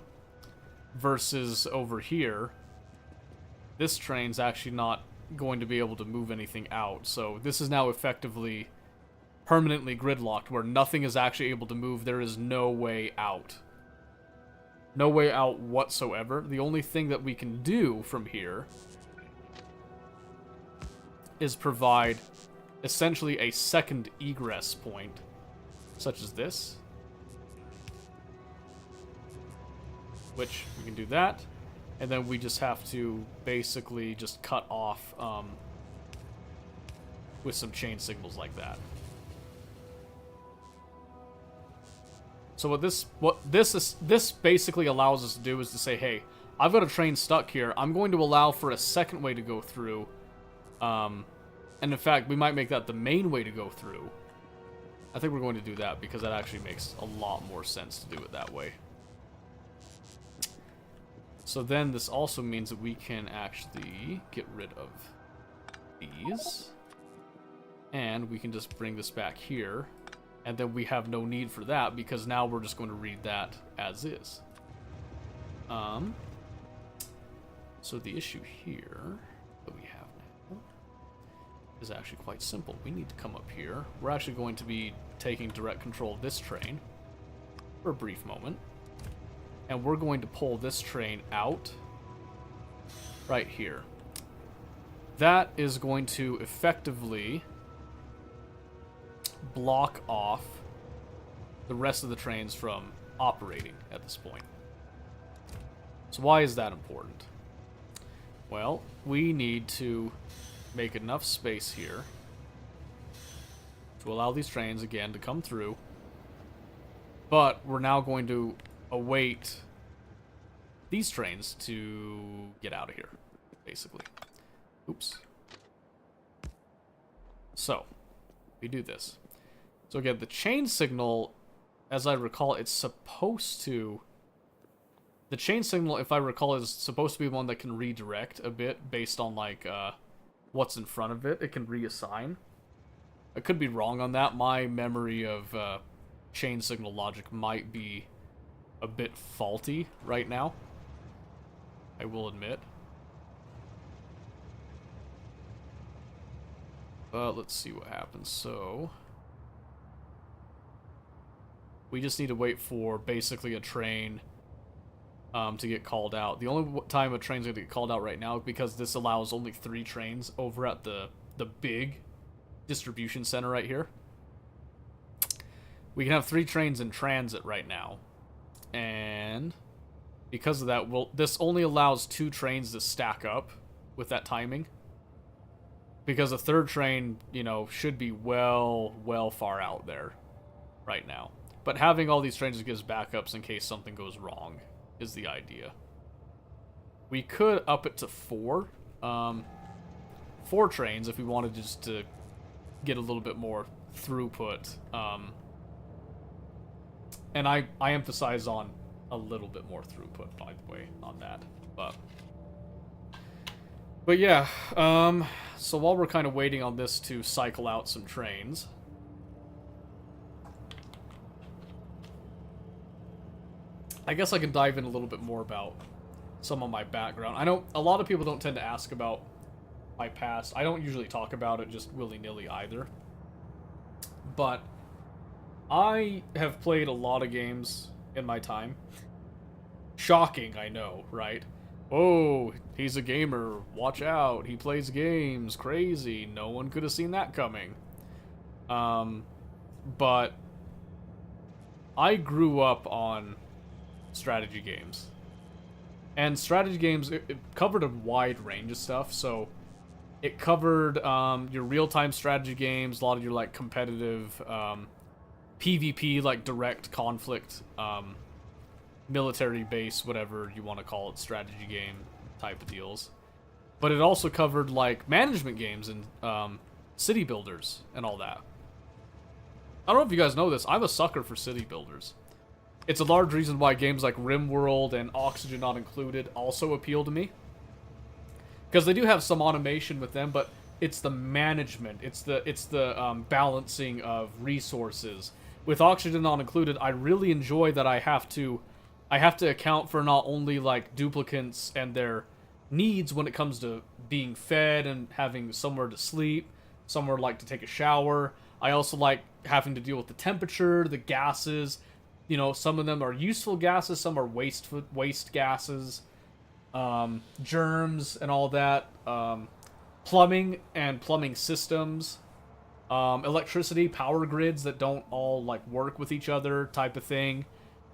Versus over here, this train's actually not going to be able to move anything out. So this is now effectively permanently gridlocked, where nothing is actually able to move. There is no way out. No way out whatsoever. The only thing that we can do from here is provide essentially a second egress point, such as this. Which, we can do that, and then we just have to basically just cut off with some chain signals like that. So what this basically allows us to do is to say, hey, I've got a train stuck here. I'm going to allow for a second way to go through. And in fact, we might make that the main way to go through. I think we're going to do that because that actually makes a lot more sense to do it that way. So then this also means that we can actually get rid of these. And we can just bring this back here. And then we have no need for that because now we're just going to read that as is. So the issue here that we have now is actually quite simple. We need to come up here. We're actually going to be taking direct control of this train for a brief moment. And we're going to pull this train out right here. That is going to effectively block off the rest of the trains from operating at this point. So why is that important? Well, we need to make enough space here to allow these trains again to come through. But we're now going to await these trains to get out of here, basically. Oops. So, we do this. So again, the chain signal, as I recall, it's supposed to... The chain signal, if I recall, is supposed to be one that can redirect a bit based on, like, what's in front of it. It can reassign. I could be wrong on that. My memory of chain signal logic might be a bit faulty right now, I will admit. Let's see what happens. So... we just need to wait for basically a train to get called out. The only time a train's going to get called out right now, because this allows only 3 trains over at the big distribution center right here. We can have 3 trains in transit right now. And because of that, this only allows 2 trains to stack up with that timing. Because a 3rd train, you know, should be well far out there right now. But having all these trains gives backups in case something goes wrong, is the idea. We could up it to 4. 4 trains if we wanted just to get a little bit more throughput. And I emphasize on a little bit more throughput, by the way, on that. But yeah, so while we're kind of waiting on this to cycle out some trains... I guess I can dive in a little bit more about some of my background. I know a lot of people don't tend to ask about my past. I don't usually talk about it just willy-nilly either. But I have played a lot of games in my time. Shocking, I know, right? "Whoa, he's a gamer. Watch out. He plays games. Crazy. No one could have seen that coming." But I grew up on strategy games. And strategy games, it covered a wide range of stuff. So it covered your real-time strategy games, a lot of your like competitive PvP, like direct conflict, military base, whatever you want to call it, strategy game type of deals. But it also covered like management games and city builders and all that. I don't know if you guys know this, I'm a sucker for city builders. It's a large reason why games like RimWorld and Oxygen Not Included also appeal to me. Because they do have some automation with them, but it's the management, it's the balancing of resources. With Oxygen Not Included, I really enjoy that I have to account for not only like duplicants and their needs when it comes to being fed and having somewhere to sleep, somewhere like to take a shower. I also like having to deal with the temperature, the gases. You know, some of them are useful gases, some are waste gases, germs and all that. Plumbing and plumbing systems, electricity, power grids that don't all like work with each other, type of thing.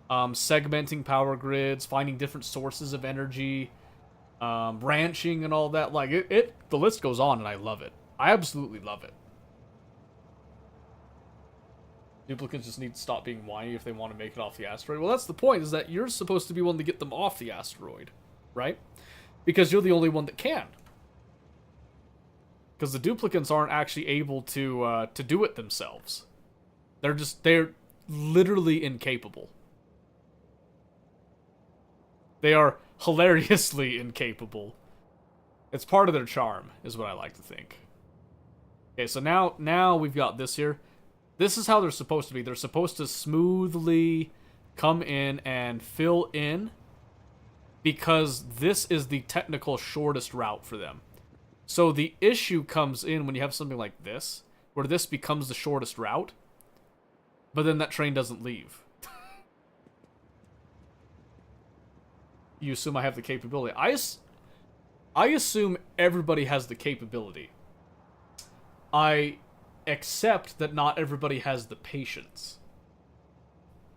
Segmenting power grids, finding different sources of energy, ranching and all that. Like the list goes on, and I love it. I absolutely love it. Duplicants just need to stop being whiny if they want to make it off the asteroid. Well, that's the point, is that you're supposed to be one to get them off the asteroid, right? Because you're the only one that can. Because the duplicants aren't actually able to do it themselves. They're literally incapable. They are hilariously incapable. It's part of their charm, is what I like to think. Okay, so now we've got this here. This is how they're supposed to be. They're supposed to smoothly come in and fill in, because this is the technical shortest route for them. So the issue comes in when you have something like this, where this becomes the shortest route, but then that train doesn't leave. You assume I have the capability. I assume everybody has the capability. I accept that not everybody has the patience.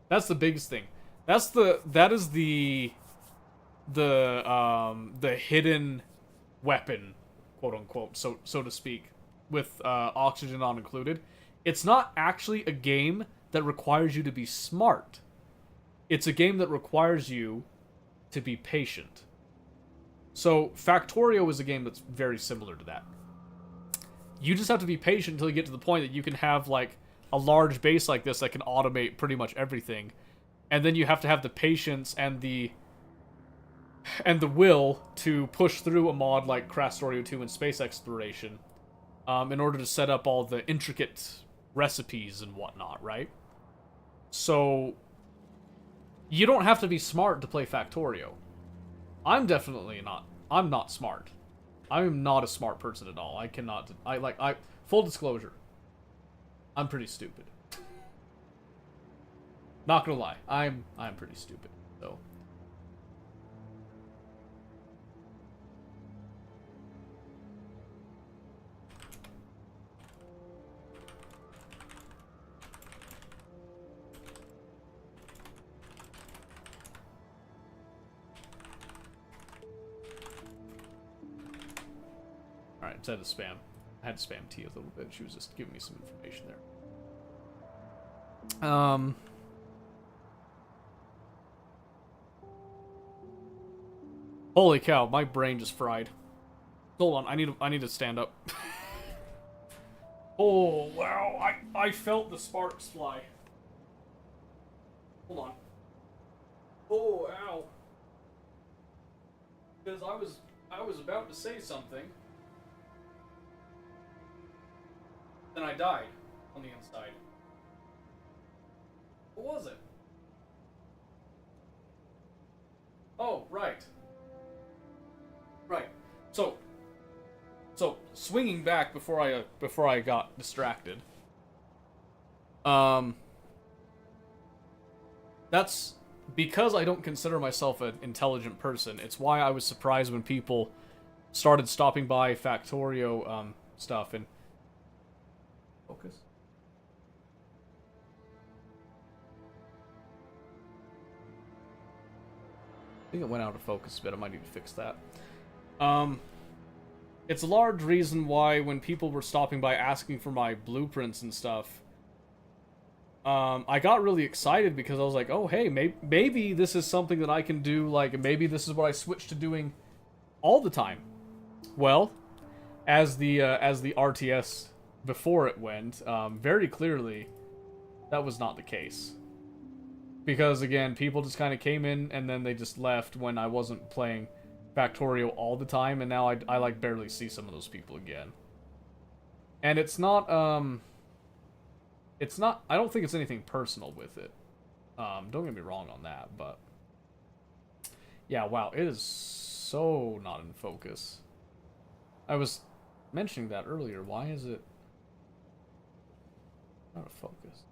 That's the biggest thing. That is the hidden weapon, quote unquote, so to speak, with Oxygen Not Included. It's not actually a game that requires you to be smart. It's a game that requires you to be patient. So Factorio is a game that's very similar to that. You just have to be patient until you get to the point that you can have like a large base like this that can automate pretty much everything. And then you have to have the patience and the will to push through a mod like Kras2 and Space Exploration in order to set up all the intricate recipes and whatnot, right? So you don't have to be smart to play Factorio. I'm definitely not. I'm not smart. I'm not a smart person at all. I cannot. Full disclosure. I'm pretty stupid. Not gonna lie. I'm pretty stupid. So. Alright, instead of spam. I had to spam T a little bit. She was just giving me some information there. Holy cow, my brain just fried. Hold on, I need to stand up. Oh wow, I felt the sparks fly. Hold on. Oh ow. Because I was about to say something. Then I died on the inside. What was it? Oh, right. Right. So swinging back before I got distracted. That's because I don't consider myself an intelligent person, it's why I was surprised when people started stopping by Factorio stuff and focus. I think it went out of focus a bit. I might need to fix that. It's a large reason why when people were stopping by asking for my blueprints and stuff, I got really excited because I was like, oh, hey, maybe this is something that I can do, like, maybe this is what I switched to doing all the time. Well, as the RTS before it went, very clearly, that was not the case. Because, again, people just kind of came in and then they just left when I wasn't playing Factorio all the time, and now I like, barely see some of those people again. And it's not, I don't think it's anything personal with it. Don't get me wrong on that, but... Yeah, wow, it is so not in focus. I was mentioning that earlier. Why is it out of focus?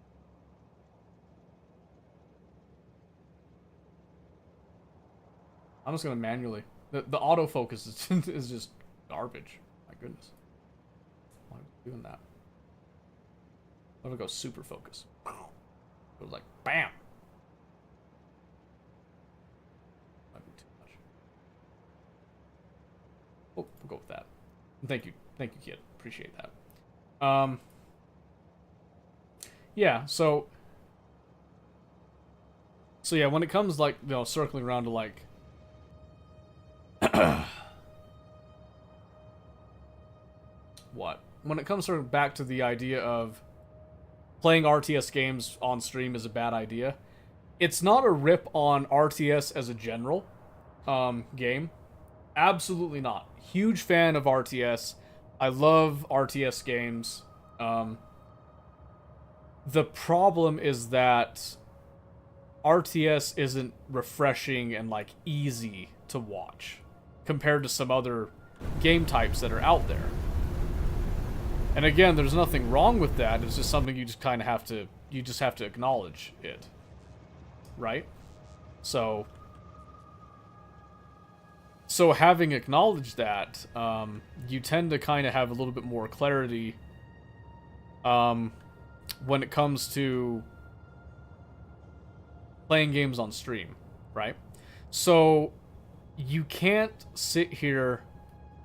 I'm just gonna manually. The autofocus is just garbage. My goodness. Why am I doing that? I'm gonna go super focus. It was like bam. Might be too much. Oh, we'll go with that. Thank you, kid. Appreciate that. Yeah. So yeah, when it comes like circling around to like. What? When it comes sort of back to the idea of playing RTS games on stream is a bad idea, it's not a rip on RTS as a general game. Absolutely not. Huge fan of RTS. I love RTS games. The problem is that RTS isn't refreshing and like easy to watch compared to some other game types that are out there. And again, there's nothing wrong with that. It's just something you just kind of have to, acknowledge it. Right? So having acknowledged that, you tend to kind of have a little bit more clarity when it comes to playing games on stream, right? So you can't sit here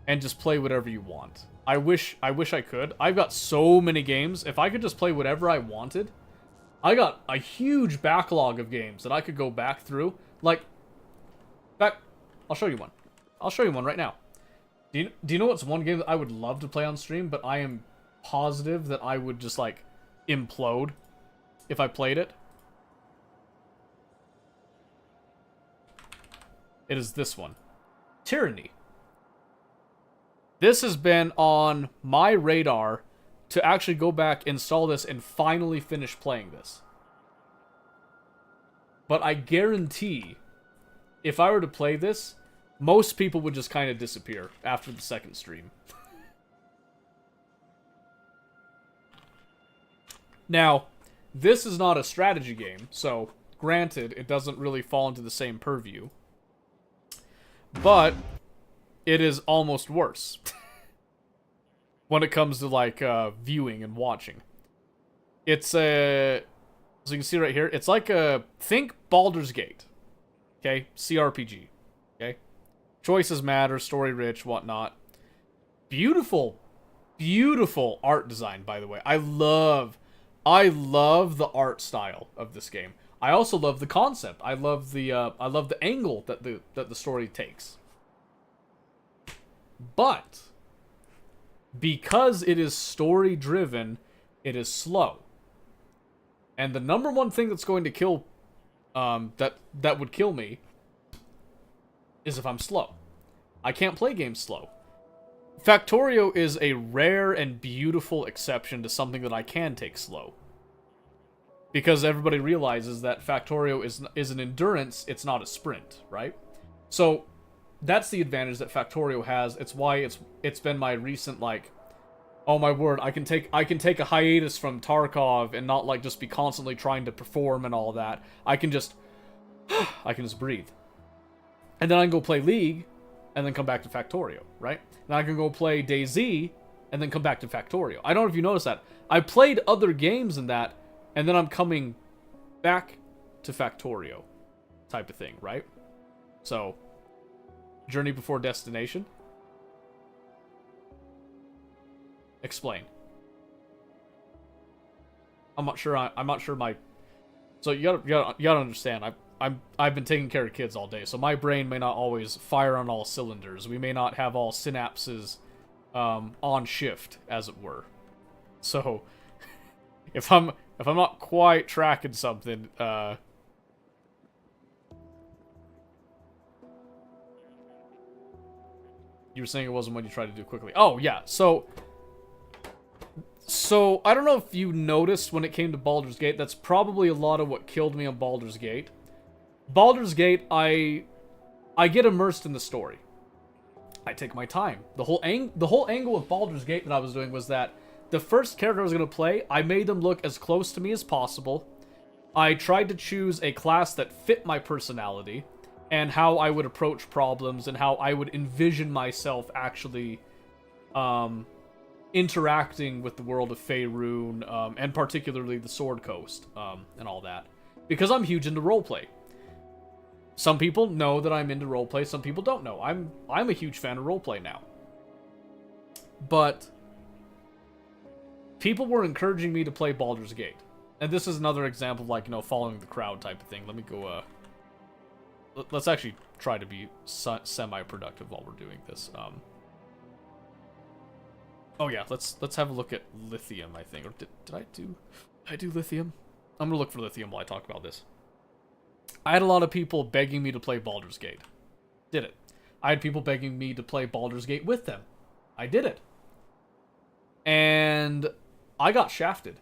and just play whatever you want. I wish I could. I've got so many games. If I could just play whatever I wanted, I got a huge backlog of games that I could go back through. Like, I'll show you one. I'll show you one right now. Do you know what's one game that I would love to play on stream, but I am positive that I would just, like, implode if I played it? It is this one. Tyranny. This has been on my radar to actually go back, install this, and finally finish playing this. But I guarantee, if I were to play this, most people would just kind of disappear after the second stream. Now, this is not a strategy game, so granted, it doesn't really fall into the same purview. But it is almost worse when it comes to like viewing and watching. It's a, so you can see right here, it's like a, think Baldur's Gate, okay, CRPG, okay, choices matter, story rich, whatnot. Beautiful art design, by the way. I love the art style of this game. I also love the concept. I love the angle that the story takes. But because it is story driven, it is slow. And the number one thing that's going to kill that would kill me is if I'm slow. I can't play games slow. Factorio is a rare and beautiful exception to something that I can take slow. Because everybody realizes that Factorio is an endurance, it's not a sprint, right? So that's the advantage that Factorio has. It's why it's been my recent, like, oh my word, I can take a hiatus from Tarkov and not like just be constantly trying to perform and all that. I can just I can just breathe. And then I can go play League, and then come back to Factorio, right? And I can go play DayZ, and then come back to Factorio. I don't know if you noticed that. I played other games in that, and then I'm coming back to Factorio type of thing, right? So, journey before destination. Explain. I'm not sure my... So you gotta understand, I've been taking care of kids all day, so my brain may not always fire on all cylinders. We may not have all synapses on shift, as it were. So if I'm not quite tracking something, you were saying it wasn't what you tried to do quickly. Oh yeah, so I don't know if you noticed when it came to Baldur's Gate, that's probably a lot of what killed me on Baldur's Gate. Baldur's Gate, I get immersed in the story. I take my time. The whole angle of Baldur's Gate that I was doing was that the first character I was going to play, I made them look as close to me as possible. I tried to choose a class that fit my personality and how I would approach problems and how I would envision myself actually interacting with the world of Faerun, and particularly the Sword Coast, and all that. Because I'm huge into roleplay. Some people know that I'm into roleplay, some people don't know. I'm a huge fan of roleplay now. But people were encouraging me to play Baldur's Gate. And this is another example of, like, you know, following the crowd type of thing. Let me go, let's actually try to be semi-productive while we're doing this. Oh yeah, let's have a look at lithium, I think. Or did I do lithium? I'm gonna look for lithium while I talk about this. I had a lot of people begging me to play Baldur's Gate. Did it. I had people begging me to play Baldur's Gate with them. I did it. And I got shafted.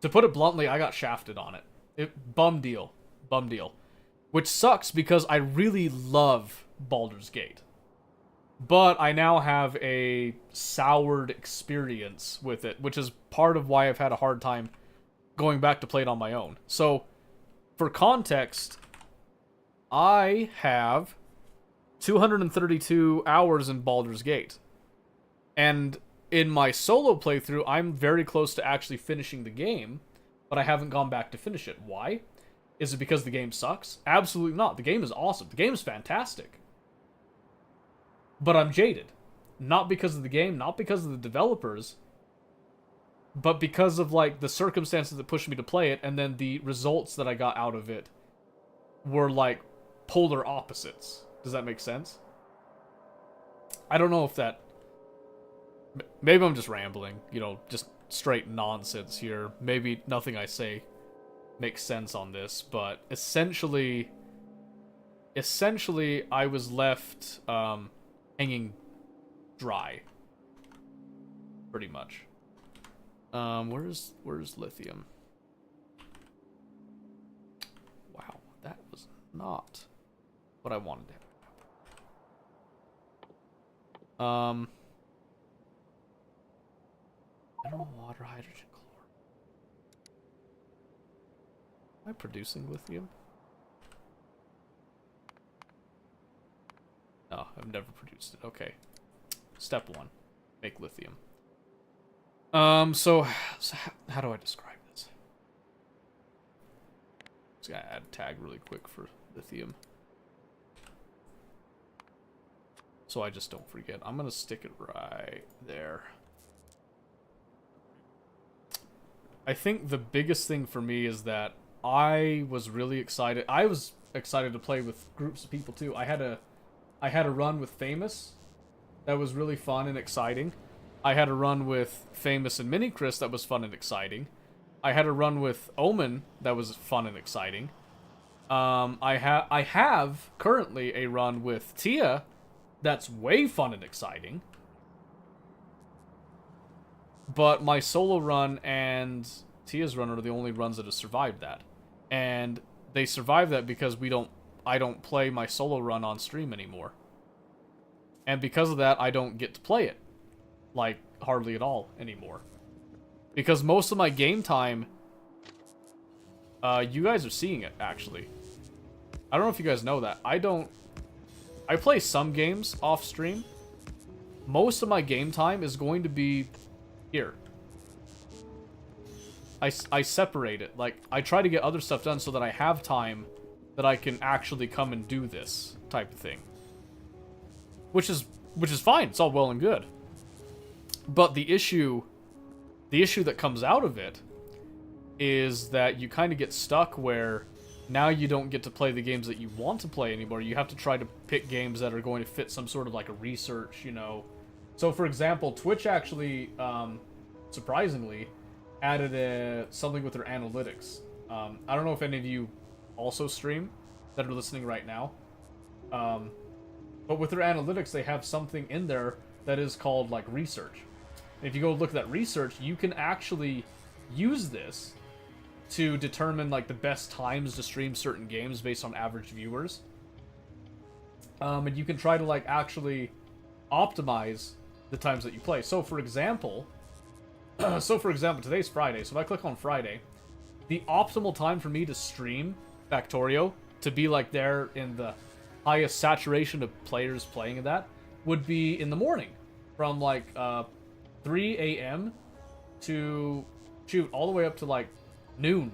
To put it bluntly, I got shafted on it. Bum deal. Bum deal. Which sucks because I really love Baldur's Gate. But I now have a soured experience with it, which is part of why I've had a hard time going back to play it on my own. So, for context, I have 232 hours in Baldur's Gate. And in my solo playthrough, I'm very close to actually finishing the game, but I haven't gone back to finish it. Why? Is it because the game sucks? Absolutely not. The game is awesome. The game is fantastic. But I'm jaded. Not because of the game, not because of the developers, but because of, like, the circumstances that pushed me to play it, and then the results that I got out of it were, like, polar opposites. Does that make sense? I don't know if that... Maybe I'm just rambling, you know, just straight nonsense here. Maybe nothing I say makes sense on this, but essentially I was left, hanging dry. Pretty much. Where's lithium? Wow, that was not what I wanted to have. Mineral water, hydrogen, chlorine. Am I producing lithium? No, I've never produced it. Okay. Step 1. Make lithium. So how do I describe this? Just gotta add a tag really quick for lithium. So I just don't forget. I'm gonna stick it right there. I think the biggest thing for me is that I was really excited. I was excited to play with groups of people too. I had a run with Famous that was really fun and exciting. I had a run with Famous and Mini Chris that was fun and exciting. I had a run with Omen that was fun and exciting. I have currently a run with Tia that's way fun and exciting. But my solo run and Tia's run are the only runs that have survived that. And they survived that because I don't play my solo run on stream anymore. And because of that, I don't get to play it. Like, hardly at all anymore. Because most of my game time, you guys are seeing it, actually. I don't know if you guys know that. I play some games off stream. Most of my game time is going to be here. I separate it. Like, I try to get other stuff done so that I have time that I can actually come and do this type of thing. Which is fine. It's all well and good. But the issue that comes out of it is that you kind of get stuck where now you don't get to play the games that you want to play anymore. You have to try to pick games that are going to fit some sort of like a research, you know. So for example, Twitch actually, surprisingly, added something with their analytics. I don't know if any of you also stream that are listening right now. But with their analytics, they have something in there that is called like research. And if you go look at that research, you can actually use this to determine like the best times to stream certain games based on average viewers. And you can try to like actually optimize the times that you play. So for example, today's Friday. So if I click on Friday, the optimal time for me to stream Factorio to be like there in the highest saturation of players playing in that would be in the morning from like 3 a.m. to all the way up to like noon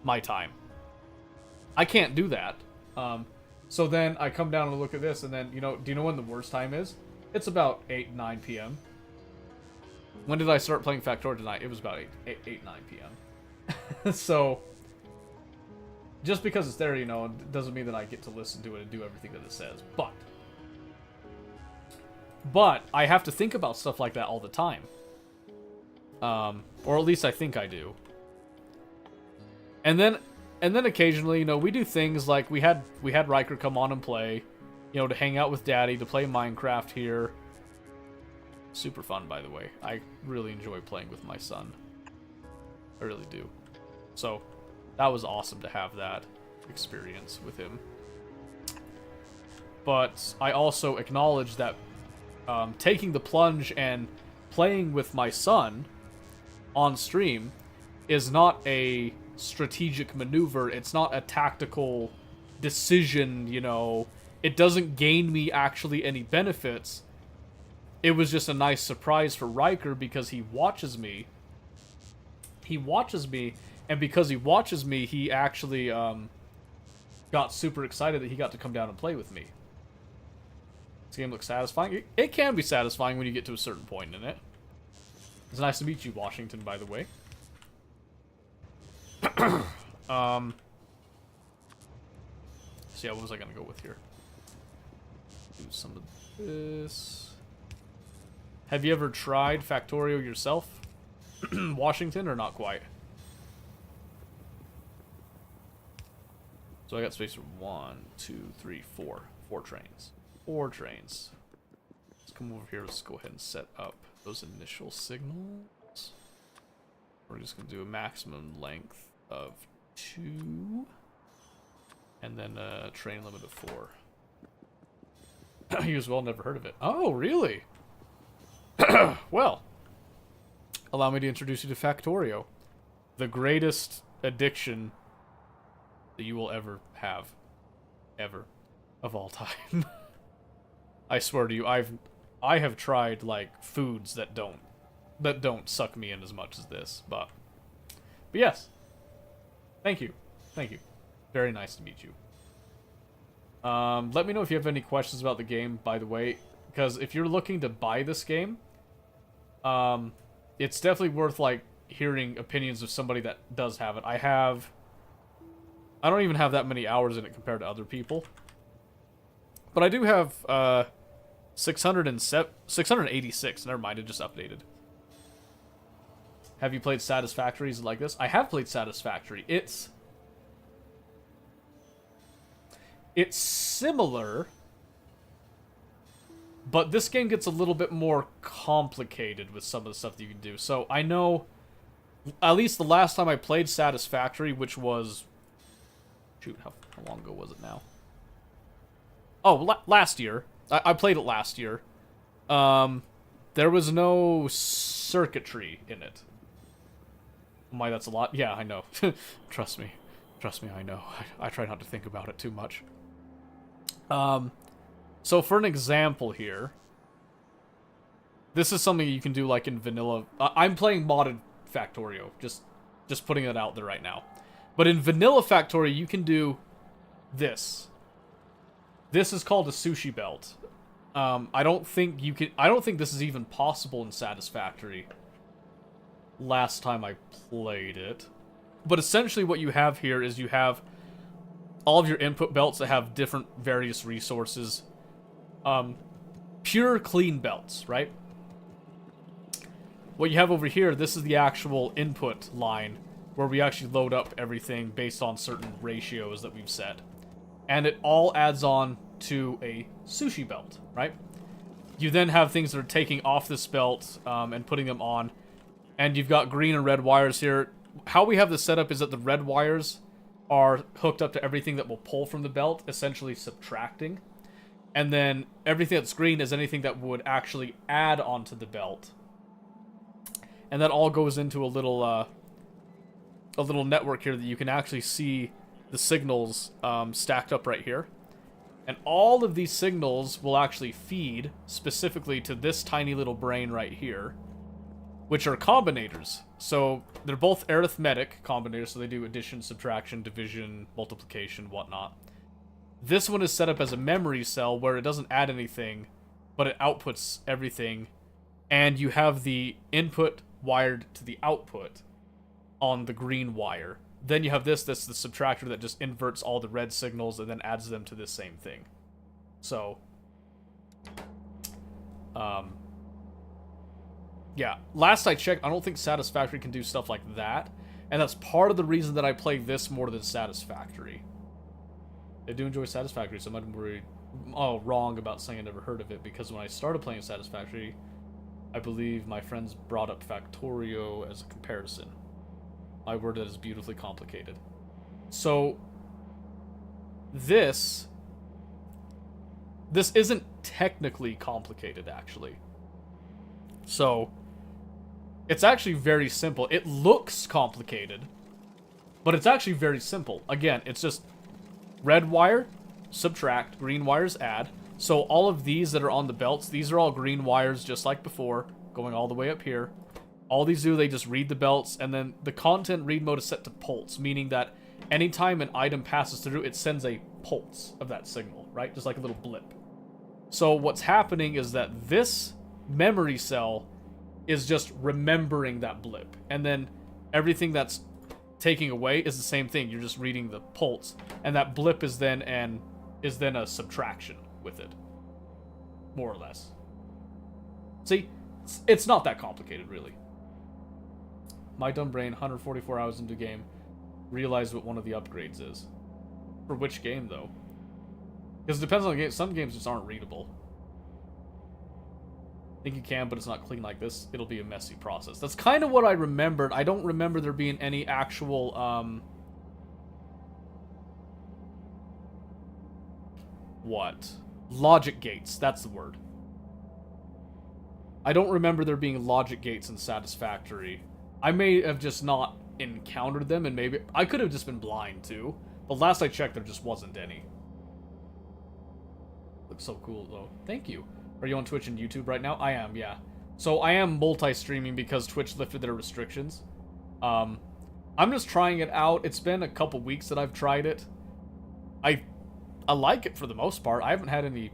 my time. I can't do that. So then I come down and look at this, and then, you know, do you know when the worst time is? It's about 9 p.m. When did I start playing Factorio tonight? It was about 9 p.m. So, just because it's there, you know, it doesn't mean that I get to listen to it and do everything that it says. But I have to think about stuff like that all the time. Or at least I think I do. And then occasionally, you know, we do things like we had Ryker come on and play, you know, to hang out with Daddy, to play Minecraft here. Super fun, by the way. I really enjoy playing with my son. I really do. So, that was awesome to have that experience with him. But I also acknowledge that taking the plunge and playing with my son on stream is not a strategic maneuver. It's not a tactical decision, you know. It doesn't gain me actually any benefits. It was just a nice surprise for Ryker because he watches me. And because he watches me, he actually got super excited that he got to come down and play with me. This game looks satisfying. It can be satisfying when you get to a certain point in it. It's nice to meet you, Washington, by the way. So yeah, what was I gonna go with here? Do some of this. Have you ever tried Factorio yourself, Washington, or not quite? So I got space for 1, 2, 3, 4. 4 trains. 4 trains. Let's come over here. Let's go ahead and set up those initial signals. We're just going to do a maximum length of 2. And then a train limit of 4. You as well, never heard of it. Oh, really? Well, allow me to introduce you to Factorio. The greatest addiction that you will ever have. Ever. Of all time. I swear to you, I have tried, like, foods that don't suck me in as much as this, but yes. Thank you. Thank you. Very nice to meet you. Let me know if you have any questions about the game, by the way, because if you're looking to buy this game, it's definitely worth, like, hearing opinions of somebody that does have it. I don't even have that many hours in it compared to other people. But I do have 686. Never mind, it just updated. Have you played Satisfactories like this? I have played Satisfactory. It's similar, but this game gets a little bit more complicated with some of the stuff that you can do. So I know, at least the last time I played Satisfactory, which was... Shoot, how long ago was it now? Oh, last year. I played it last year. There was no circuitry in it. Oh my, that's a lot. Yeah, I know. Trust me. Trust me, I know. I try not to think about it too much. So for an example here, this is something you can do like in vanilla. I'm playing modded Factorio, just putting it out there right now. But in vanilla Factorio, you can do this. This is called a sushi belt. I don't think this is even possible in Satisfactory. Last time I played it. But essentially what you have here is you have all of your input belts that have different various resources. Pure clean belts, right? What you have over here, this is the actual input line where we actually load up everything based on certain ratios that we've set. And it all adds on to a sushi belt, right? You then have things that are taking off this belt and putting them on. And you've got green and red wires here. How we have this set up is that the red wires are hooked up to everything that will pull from the belt, essentially subtracting. And then everything that's green is anything that would actually add onto the belt. And that all goes into a little network here that you can actually see the signals stacked up right here. And all of these signals will actually feed specifically to this tiny little brain right here, which are combinators. So they're both arithmetic combinators, so they do addition, subtraction, division, multiplication, whatnot. This one is set up as a memory cell where it doesn't add anything, but it outputs everything. And you have the input wired to the output on the green wire. Then you have that's the subtractor that just inverts all the red signals and then adds them to this same thing. So, yeah, last I checked, I don't think Satisfactory can do stuff like that. And that's part of the reason that I play this more than Satisfactory. I do enjoy Satisfactory, so I'm worried. Oh, wrong about saying I never heard of it, because when I started playing Satisfactory, I believe my friends brought up Factorio as a comparison. My word, that is beautifully complicated. So, this isn't technically complicated, actually. So, it's actually very simple. It looks complicated, but it's actually very simple. Again, it's just red wire, subtract, green wires, add. So all of these that are on the belts, these are all green wires just like before, going all the way up here. All these do, they just read the belts, and then the content read mode is set to pulse, meaning that anytime an item passes through, it sends a pulse of that signal, right? Just like a little blip. So what's happening is that this memory cell is just remembering that blip, and then everything that's taking away is the same thing. You're just reading the pulse, and that blip is then a subtraction with it, more or less. See, it's not that complicated, really. My dumb brain, 144 hours into game, realized what one of the upgrades is. For which game, though? Because it depends on the game. Some games just aren't readable. I think you can, but it's not clean like this. It'll be a messy process. That's kind of what I remembered. I don't remember there being any actual, logic gates. That's the word. I don't remember there being logic gates in Satisfactory. I may have just not encountered them, and maybe I could have just been blind too. But last I checked, there just wasn't any. Looks so cool, though. Thank you. Are you on Twitch and YouTube right now? I am, yeah. So I am multi-streaming because Twitch lifted their restrictions. I'm just trying it out. It's been a couple weeks that I've tried it. I like it for the most part. I haven't had any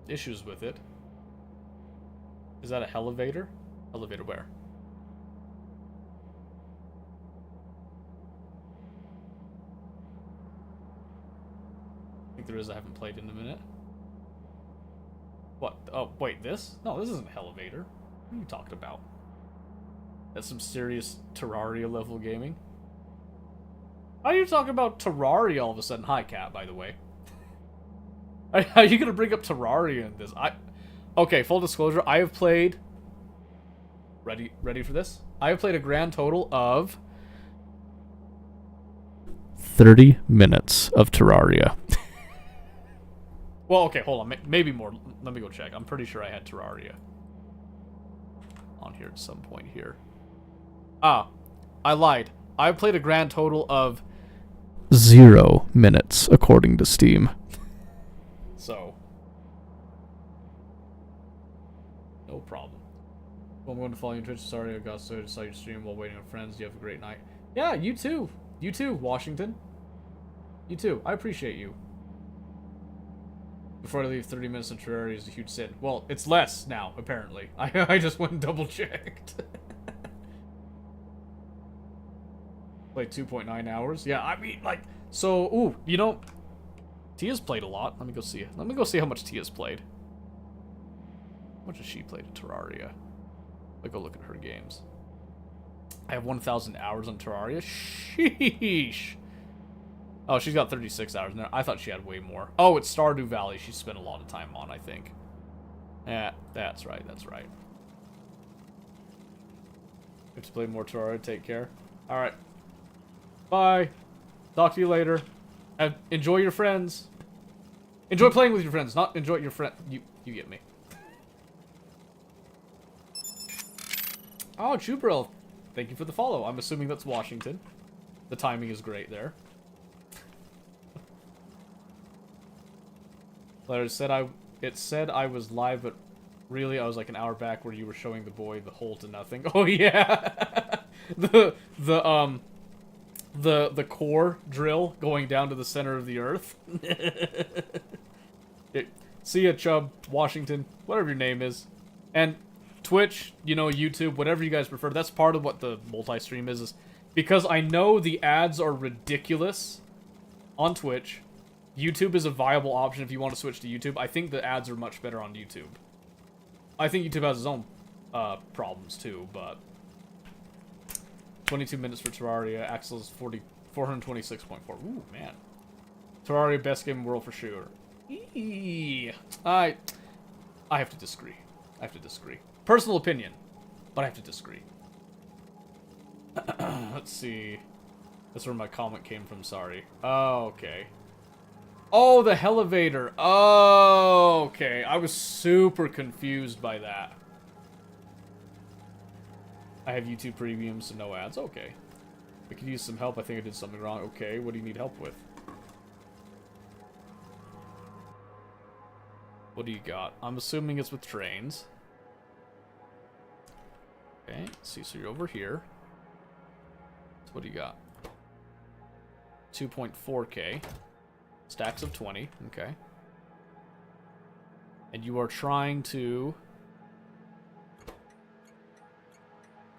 issues with it. Is that a elevator? Elevator where? I think there is. I haven't played in a minute. What? Oh, wait, this? No, this isn't an elevator. What are you talking about? That's some serious Terraria level gaming. How are you talking about Terraria all of a sudden? Hi, Cat, by the way. Are you gonna bring up Terraria in this? Okay, full disclosure, I have played... Ready for this? I have played a grand total of 30 minutes of Terraria. Well, okay, hold on. Maybe more. Let me go check. I'm pretty sure I had Terraria on here at some point here. Ah, I lied. I've played a grand total of 0 minutes, according to Steam. So, no problem. Well, I'm going to follow you on Twitch. Sorry, I got so saw your stream while waiting on friends. You have a great night. Yeah, you too. You too, Washington. You too. I appreciate you. Before I leave, 30 minutes in Terraria is a huge sin. Well, it's less now, apparently. I just went and double-checked. Played 2.9 hours. Yeah, I mean, like, so, ooh, you know, Tia's played a lot. Let me go see. Let me go see how much Tia's played. How much has she played in Terraria? Let's go look at her games. I have 1,000 hours on Terraria. Sheesh. Oh, she's got 36 hours in there. I thought she had way more. Oh, it's Stardew Valley she spent a lot of time on, I think. Yeah, that's right, that's right. Have to play more Terraria. Take care. Alright. Bye. Talk to you later. Enjoy your friends. Enjoy playing with your friends, not enjoy your friend. You get me. Oh, Jubril. Thank you for the follow. I'm assuming that's Washington. The timing is great there. It said I was live, but really I was like an hour back where you were showing the boy the hole to nothing. Oh yeah, the core drill going down to the center of the earth. See ya, Chubb, Washington, whatever your name is, and Twitch, you know, YouTube, whatever you guys prefer. That's part of what the multi-stream is because I know the ads are ridiculous on Twitch. YouTube is a viable option if you want to switch to YouTube. I think the ads are much better on YouTube. I think YouTube has its own problems too, but 22 minutes for Terraria. Axel's 426.4. Ooh, man. Terraria, best game in the world for sure. I have to disagree. I have to disagree. Personal opinion, but I have to disagree. Let's see. That's where my comment came from, sorry. Oh, okay. Oh, the elevator. Oh, okay. I was super confused by that. I have YouTube Premium, so no ads. Okay. I could use some help. I think I did something wrong. Okay, what do you need help with? What do you got? I'm assuming it's with trains. Okay, let's see. So you're over here. So what do you got? 2.4K. Stacks of 20, okay. And you are trying to...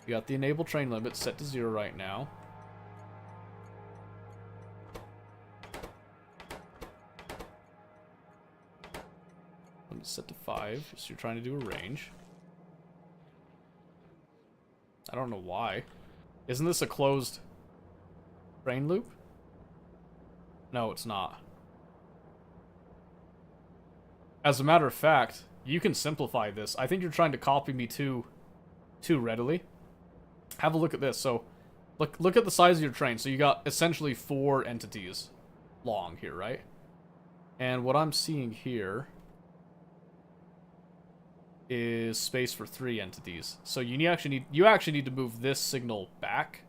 You got the enable train limit set to 0 right now. Limit set to 5, so you're trying to do a range. I don't know why. Isn't this a closed train loop? No, it's not. As a matter of fact, you can simplify this. I think you're trying to copy me too readily. Have a look at this. So, look at the size of your train. So you got essentially 4 entities long here, right? And what I'm seeing here is space for 3 entities. So you actually need to move this signal back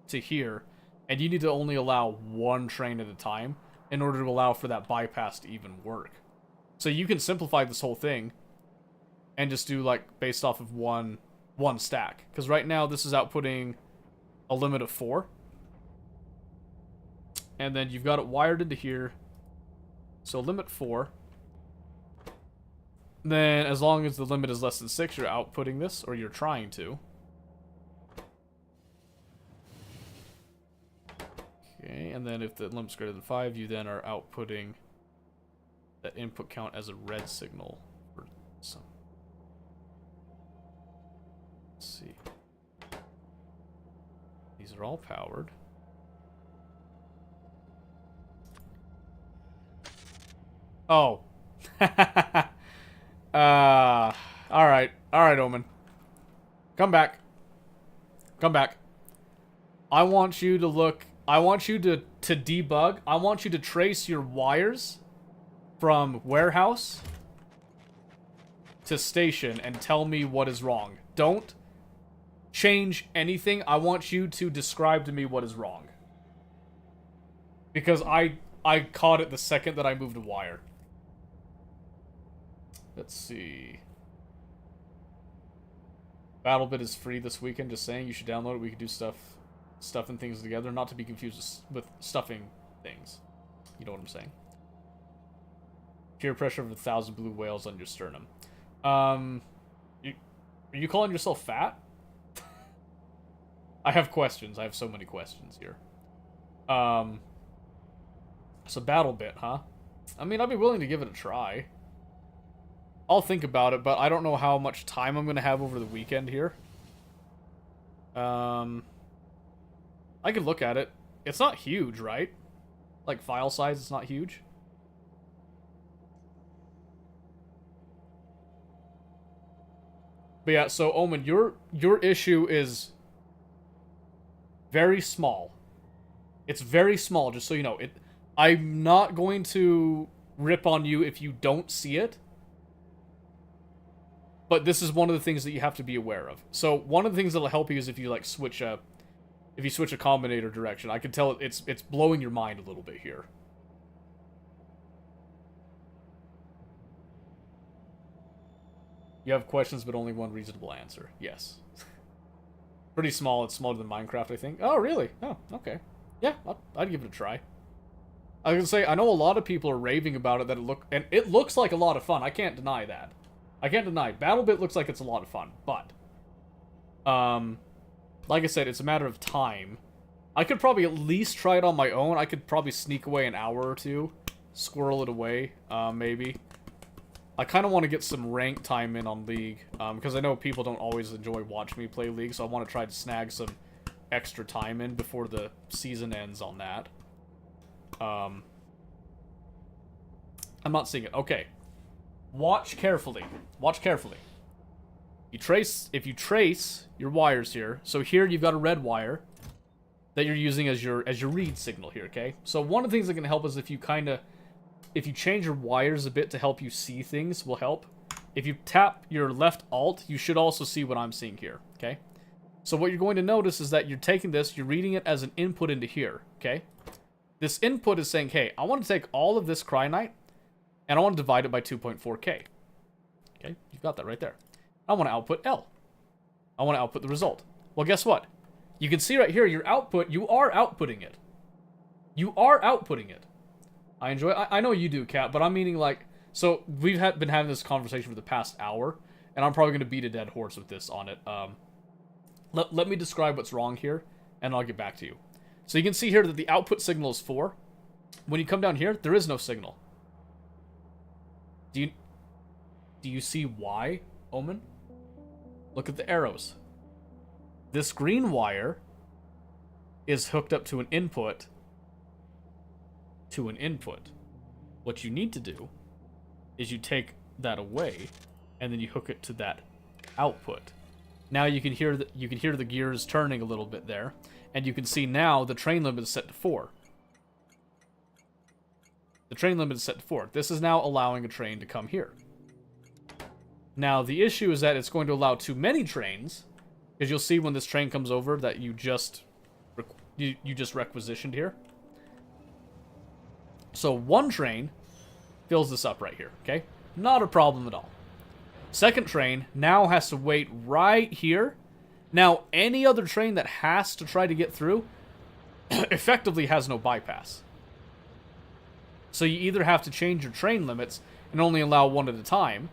to here, and you need to only allow 1 train at a time in order to allow for that bypass to even work. So you can simplify this whole thing and just do like based off of one stack. Because right now this is outputting a limit of 4. And then you've got it wired into here. So limit 4. Then as long as the limit is less than 6, you're outputting this, or you're trying to. Okay, and then if the limit's greater than 5, you then are outputting that input count as a red signal for some. Let's see. These are all powered. Oh. Alright. Alright, Omen. Come back. Come back. I want you to look... I want you to debug. I want you to trace your wires from warehouse to station and tell me what is wrong. Don't change anything, I want you to describe to me what is wrong. Because I caught it the second that I moved a wire. Let's see. BattleBit is free this weekend, just saying. You should download it. We can do stuffing things together, not to be confused with stuffing things. You know what I'm saying? Peer pressure of 1,000 blue whales on your sternum. Are you calling yourself fat? I have questions. I have so many questions here. So BattleBit, huh? I mean, I'd be willing to give it a try. I'll think about it, but I don't know how much time I'm going to have over the weekend here. I could look at it. It's not huge, right? Like, file size, it's not huge. But yeah, so Omen, your issue is very small. It's very small, just so you know. I'm not going to rip on you if you don't see it. But this is one of the things that you have to be aware of. So one of the things that'll help you is if you like switch a combinator direction. I can tell it's blowing your mind a little bit here. You have questions, but only one reasonable answer. Yes. Pretty small. It's smaller than Minecraft, I think. Oh, really? Oh, okay. Yeah, I'd give it a try. I was gonna say, I know a lot of people are raving about it, and it looks like a lot of fun. I can't deny that. I can't deny it. BattleBit looks like it's a lot of fun, but like I said, it's a matter of time. I could probably at least try it on my own. I could probably sneak away an hour or two, squirrel it away, maybe. I kind of want to get some rank time in on League, because I know people don't always enjoy watching me play League, so I want to try to snag some extra time in before the season ends on that. I'm not seeing it. Okay. Watch carefully. Watch carefully. If you trace your wires here, so here you've got a red wire that you're using as your read signal here, okay? So one of the things that can help is if you change your wires a bit to help you see things will help. If you tap your left alt, you should also see what I'm seeing here, okay? So what you're going to notice is that you're taking this, you're reading it as an input into here, okay? This input is saying, hey, I want to take all of this Cryonite, and I want to divide it by 2.4k. Okay, you've got that right there. I want to output L. I want to output the result. Well, guess what? You can see right here, your output, you are outputting it. You are outputting it. I know you do, Kat, but I'm meaning like, so we've been having this conversation for the past hour, and I'm probably going to beat a dead horse with this on it. Let me describe what's wrong here, and I'll get back to you. So you can see here that the output signal is 4. When you come down here, there is no signal. Do you see why, Omen? Look at the arrows. This green wire is hooked up to an input. What you need to do is you take that away, and then you hook it to that output. Now you can hear the gears turning a little bit there, and you can see now the train limit is set to 4. The train limit is set to 4. This is now allowing a train to come here. Now, the issue is that it's going to allow too many trains, because you'll see when this train comes over that you just requisitioned here. So one train fills this up right here, okay? Not a problem at all. Second train now has to wait right here. Now, any other train that has to try to get through effectively has no bypass. So you either have to change your train limits and only allow one at a time,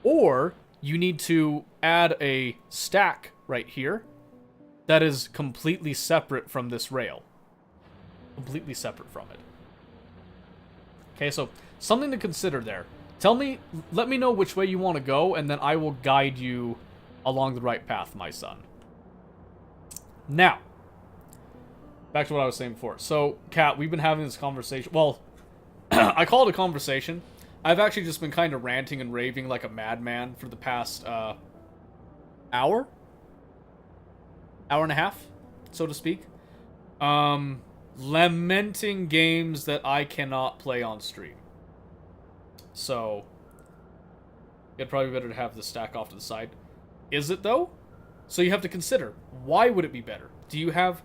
or you need to add a stack right here that is completely separate from this rail. Completely separate from it. Okay, so something to consider there. Let me know which way you want to go, and then I will guide you along the right path, my son. Now, back to what I was saying before. So, Kat, we've been having this conversation. Well, I call it a conversation. I've actually just been kind of ranting and raving like a madman for the past hour and a half, so to speak. Lamenting games that I cannot play on stream. So, it'd probably be better to have the stack off to the side. Is it, though? So you have to consider, why would it be better? Do you have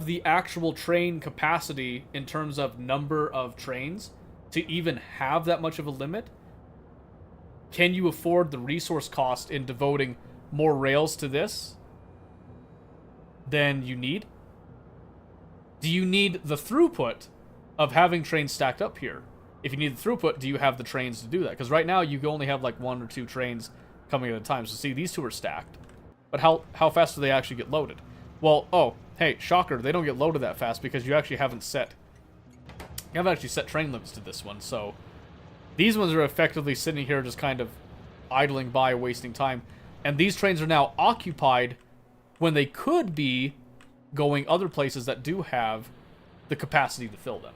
the actual train capacity in terms of number of trains to even have that much of a limit? Can you afford the resource cost in devoting more rails to this than you need? Do you need the throughput of having trains stacked up here? If you need the throughput, do you have the trains to do that? Because right now you can only have like 1 or 2 trains coming at a time. So see, these 2 are stacked. But how fast do they actually get loaded? Well, oh, hey, shocker, they don't get loaded that fast because you actually haven't set train limits to this one. So these ones are effectively sitting here just kind of idling by, wasting time. And these trains are now occupied when they could be going other places that do have the capacity to fill them.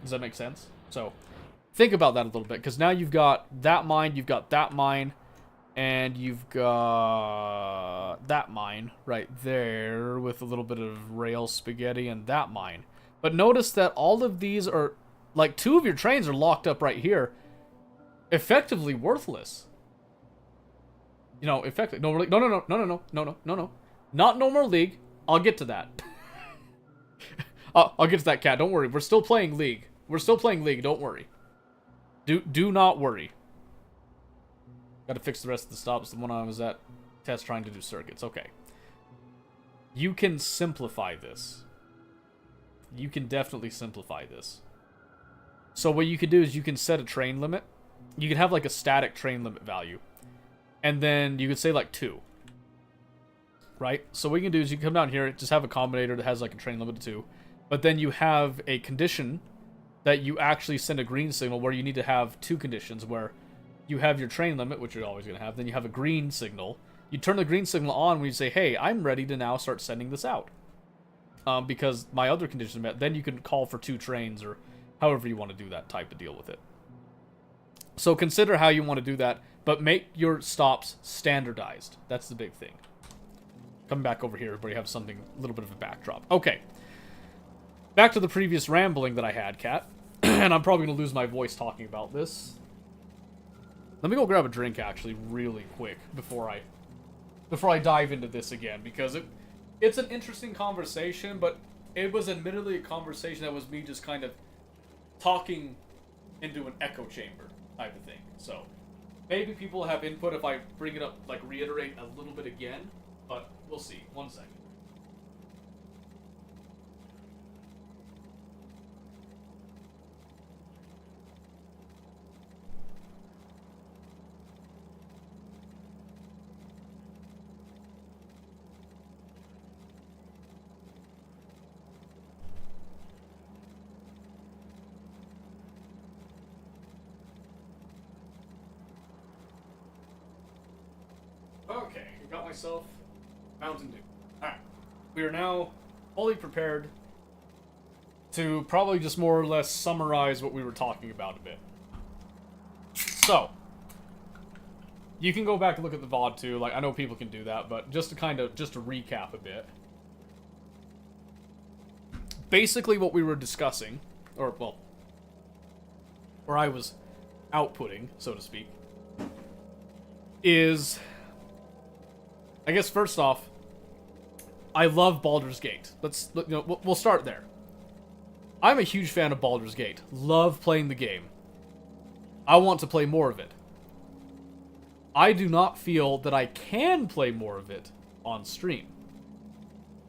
Does that make sense? So think about that a little bit, because now you've got that mine, you've got that mine, and you've got that mine right there with a little bit of rail spaghetti and that mine. But notice that all of these are, like, 2 of your trains are locked up right here, effectively worthless. You know, effectively. No. Not no more League. I'll get to that. I'll get to that, cat. Don't worry. We're still playing League. Don't worry. Do not worry. Got to fix the rest of the stops. The one I was at test trying to do circuits. Okay. You can simplify this. You can definitely simplify this. So what you can do is you can set a train limit. You can have like a static train limit value. And then you could say like 2. Right? So what you can do is you can come down here, just have a combinator that has like a train limit of 2. But then you have a condition that you actually send a green signal where you need to have 2 conditions where you have your train limit, which you're always going to have. Then you have a green signal. You turn the green signal on when you say, hey, I'm ready to now start sending this out. Because my other condition met. Then you can call for 2 trains or however you want to do that type of deal with it. So consider how you want to do that, but make your stops standardized. That's the big thing. Coming back over here, everybody have something, a little bit of a backdrop. Okay. Back to the previous rambling that I had, Kat. And I'm probably going to lose my voice talking about this. Let me go grab a drink, actually, really quick before I dive into this again, because it's an interesting conversation, but it was admittedly a conversation that was me just kind of talking into an echo chamber type of thing. So maybe people have input if I bring it up, like reiterate a little bit again, but we'll see. 1 second. Okay, I got myself Mountain Dew. Alright. We are now fully prepared to probably just more or less summarize what we were talking about a bit. So, you can go back and look at the VOD too. Like, I know people can do that, but just to recap a bit. Basically what we were discussing, or I was outputting, so to speak, is, I guess first off, I love Baldur's Gate. We'll start there. I'm a huge fan of Baldur's Gate. Love playing the game. I want to play more of it. I do not feel that I can play more of it on stream.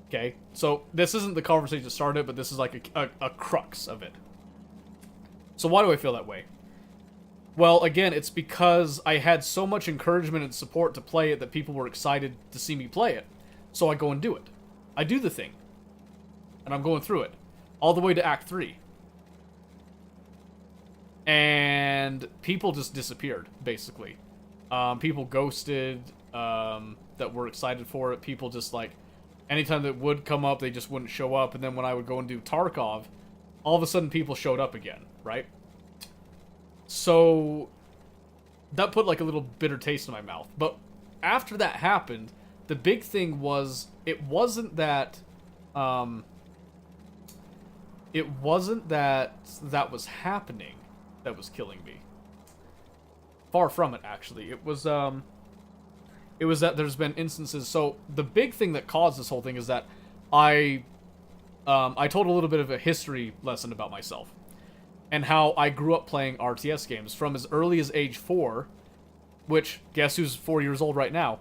Okay? So, this isn't the conversation that started, but this is like a crux of it. So why do I feel that way? Well, again, it's because I had so much encouragement and support to play it that people were excited to see me play it. So I go and do it. I do the thing. And I'm going through it. All the way to Act 3. And people just disappeared, basically. People ghosted that were excited for it. People just, like, anytime that would come up, they just wouldn't show up. And then when I would go and do Tarkov, all of a sudden people showed up again, right? So that put like a little bitter taste in my mouth. But after that happened, the big thing was it wasn't that that was happening that was killing me. Far from it, actually. It was It was that there's been instances. So the big thing that caused this whole thing is that I told a little bit of a history lesson about myself and how I grew up playing RTS games from as early as age 4, which, guess who's 4 years old right now?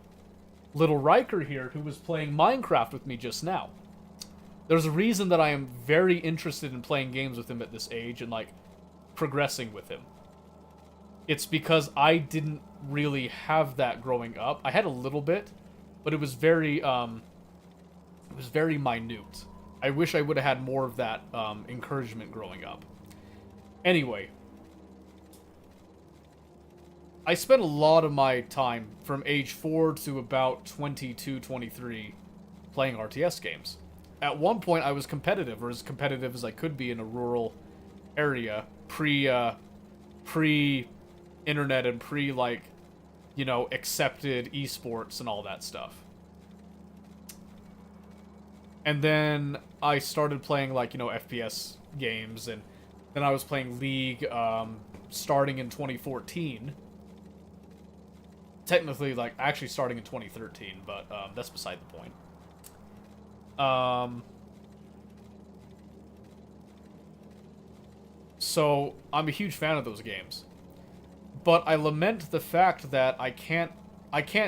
Little Ryker here, who was playing Minecraft with me just now. There's a reason that I am very interested in playing games with him at this age and, like, progressing with him. It's because I didn't really have that growing up. I had a little bit, but it was very minute. I wish I would have had more of that encouragement growing up. Anyway, I spent a lot of my time from age 4 to about 22, 23 playing RTS games. At one point, I was competitive, or as competitive as I could be in a rural area, pre-internet and like, you know, accepted esports and all that stuff. And then I started playing, like, you know, FPS games, and then I was playing League starting in 2014. Technically, like, actually starting in 2013, but that's beside the point. So, I'm a huge fan of those games. But I lament the fact that I can't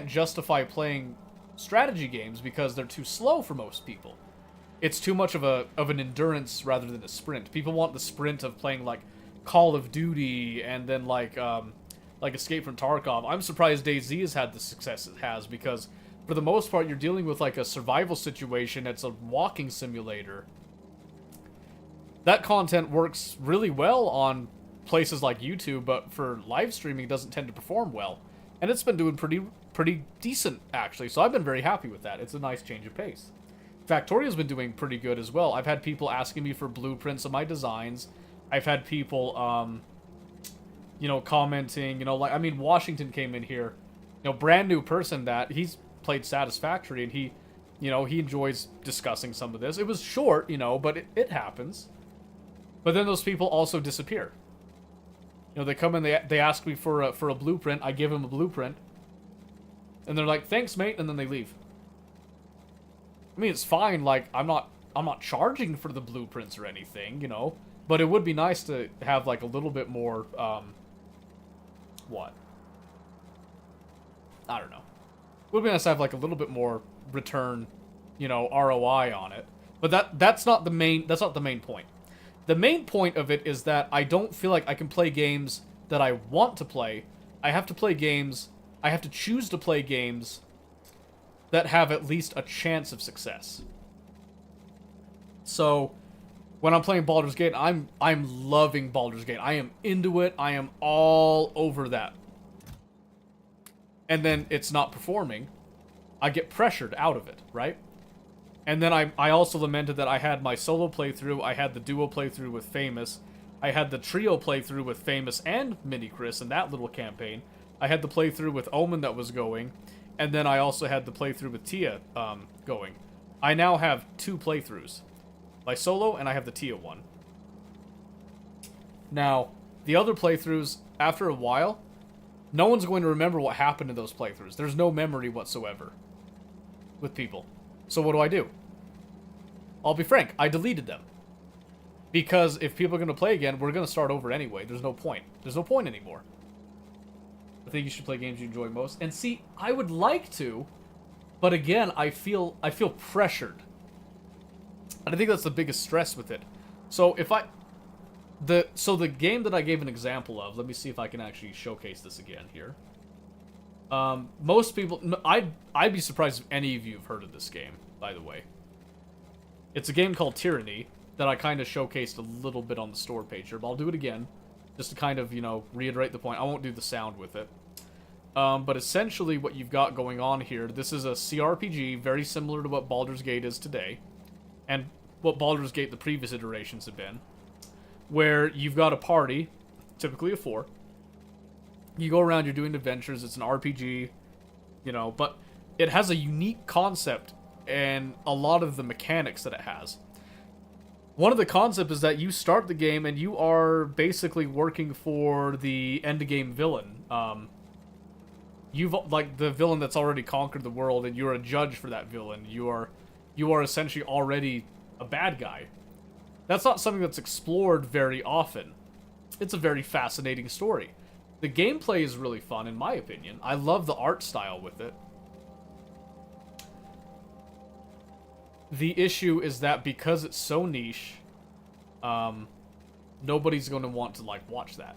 justify playing strategy games because they're too slow for most people. It's too much of an endurance rather than a sprint. People want the sprint of playing, like, Call of Duty and then, like Escape from Tarkov. I'm surprised DayZ has had the success it has, because for the most part you're dealing with, like, a survival situation. It's a walking simulator. That content works really well on places like YouTube, but for live streaming it doesn't tend to perform well. And it's been doing pretty decent, actually, so I've been very happy with that. It's a nice change of pace. Factorio's been doing pretty good as well. I've had people asking me for blueprints of my designs. I've had people, you know, commenting, you know, like, I mean, Washington came in here, you know, brand new person that he's played Satisfactory, and he, you know, he enjoys discussing some of this. It was short, you know, but it happens. But then those people also disappear. You know, they come in, they ask me for a blueprint, I give them a blueprint, and they're like, thanks, mate, and then they leave. I mean, it's fine, like, I'm not charging for the blueprints or anything, you know, but it would be nice to have, like, a little bit more, what? I don't know. It would be nice to have, like, a little bit more return, you know, ROI on it. But that's not the main point. The main point of it is that I don't feel like I can play games that I want to play. I have to choose to play games that have at least a chance of success. So, when I'm playing Baldur's Gate, I'm loving Baldur's Gate. I am into it. I am all over that. And then it's not performing. I get pressured out of it, right? And then I also lamented that I had my solo playthrough, I had the duo playthrough with Famous, I had the trio playthrough with Famous and Mini Chris in that little campaign, I had the playthrough with Omen that was going, and then I also had the playthrough with Tia going. I now have 2 playthroughs. My solo, and I have the Tia one. Now, the other playthroughs, after a while, no one's going to remember what happened in those playthroughs. There's no memory whatsoever with people. So what do? I'll be frank, I deleted them. Because if people are going to play again, we're going to start over anyway. There's no point. There's no point anymore. I think you should play games you enjoy most. And see, I would like to, but again, I feel pressured. And I think that's the biggest stress with it. So the game that I gave an example of, let me see if I can actually showcase this again here. Most people, I'd be surprised if any of you have heard of this game, by the way. It's a game called Tyranny that I kind of showcased a little bit on the store page here, but I'll do it again, just to kind of, you know, reiterate the point. I won't do the sound with it. But essentially what you've got going on here, this is a CRPG, very similar to what Baldur's Gate is today, and what Baldur's Gate the previous iterations have been, where you've got a party, typically of 4. You go around, you're doing adventures, it's an RPG, you know, but it has a unique concept and a lot of the mechanics that it has. One of the concepts is that you start the game and you are basically working for the end-game villain. you've like the villain that's already conquered the world, and you're a judge for that villain. You are essentially already a bad guy. That's not something that's explored very often. It's a very fascinating story. The gameplay is really fun, in my opinion. I love the art style with it. The issue is that because it's so niche, nobody's going to want to, like, watch that.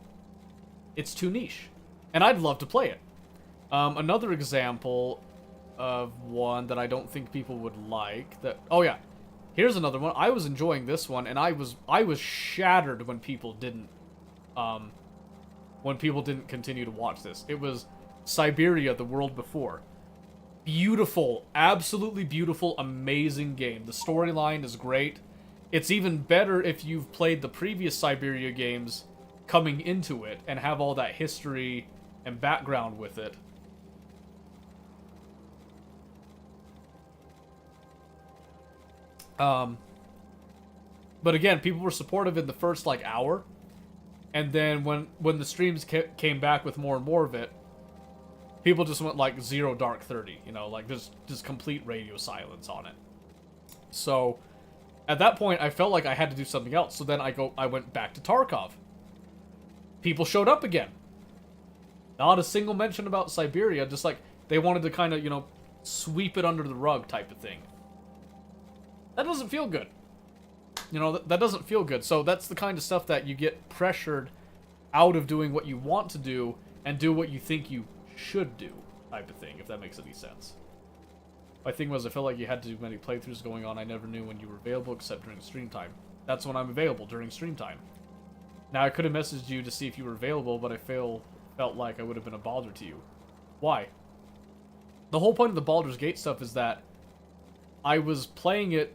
It's too niche. And I'd love to play it. Another example of one that I don't think people would like, that... Oh, yeah. Here's another one. I was enjoying this one, and I was shattered when people didn't, continue to watch this. It was Siberia, The World Before. Beautiful, absolutely beautiful, amazing game. The storyline is great. It's even better if you've played the previous Siberia games coming into it and have all that history and background with it. But again, people were supportive in the first, like, hour. And then when the streams came back with more and more of it, people just went, like, zero dark 30, you know, like, just complete radio silence on it. So, at that point, I felt like I had to do something else. So then I went back to Tarkov. People showed up again. Not a single mention about Siberia, just like, they wanted to kind of, you know, sweep it under the rug type of thing. That doesn't feel good. You know, that doesn't feel good. So that's the kind of stuff that you get pressured out of doing what you want to do and do what you think you should do type of thing, if that makes any sense. My thing was, I felt like you had too many playthroughs going on. I never knew when you were available except during stream time. That's when I'm available, during stream time. Now, I could have messaged you to see if you were available, but I felt like I would have been a bother to you. Why? The whole point of the Baldur's Gate stuff is that I was playing it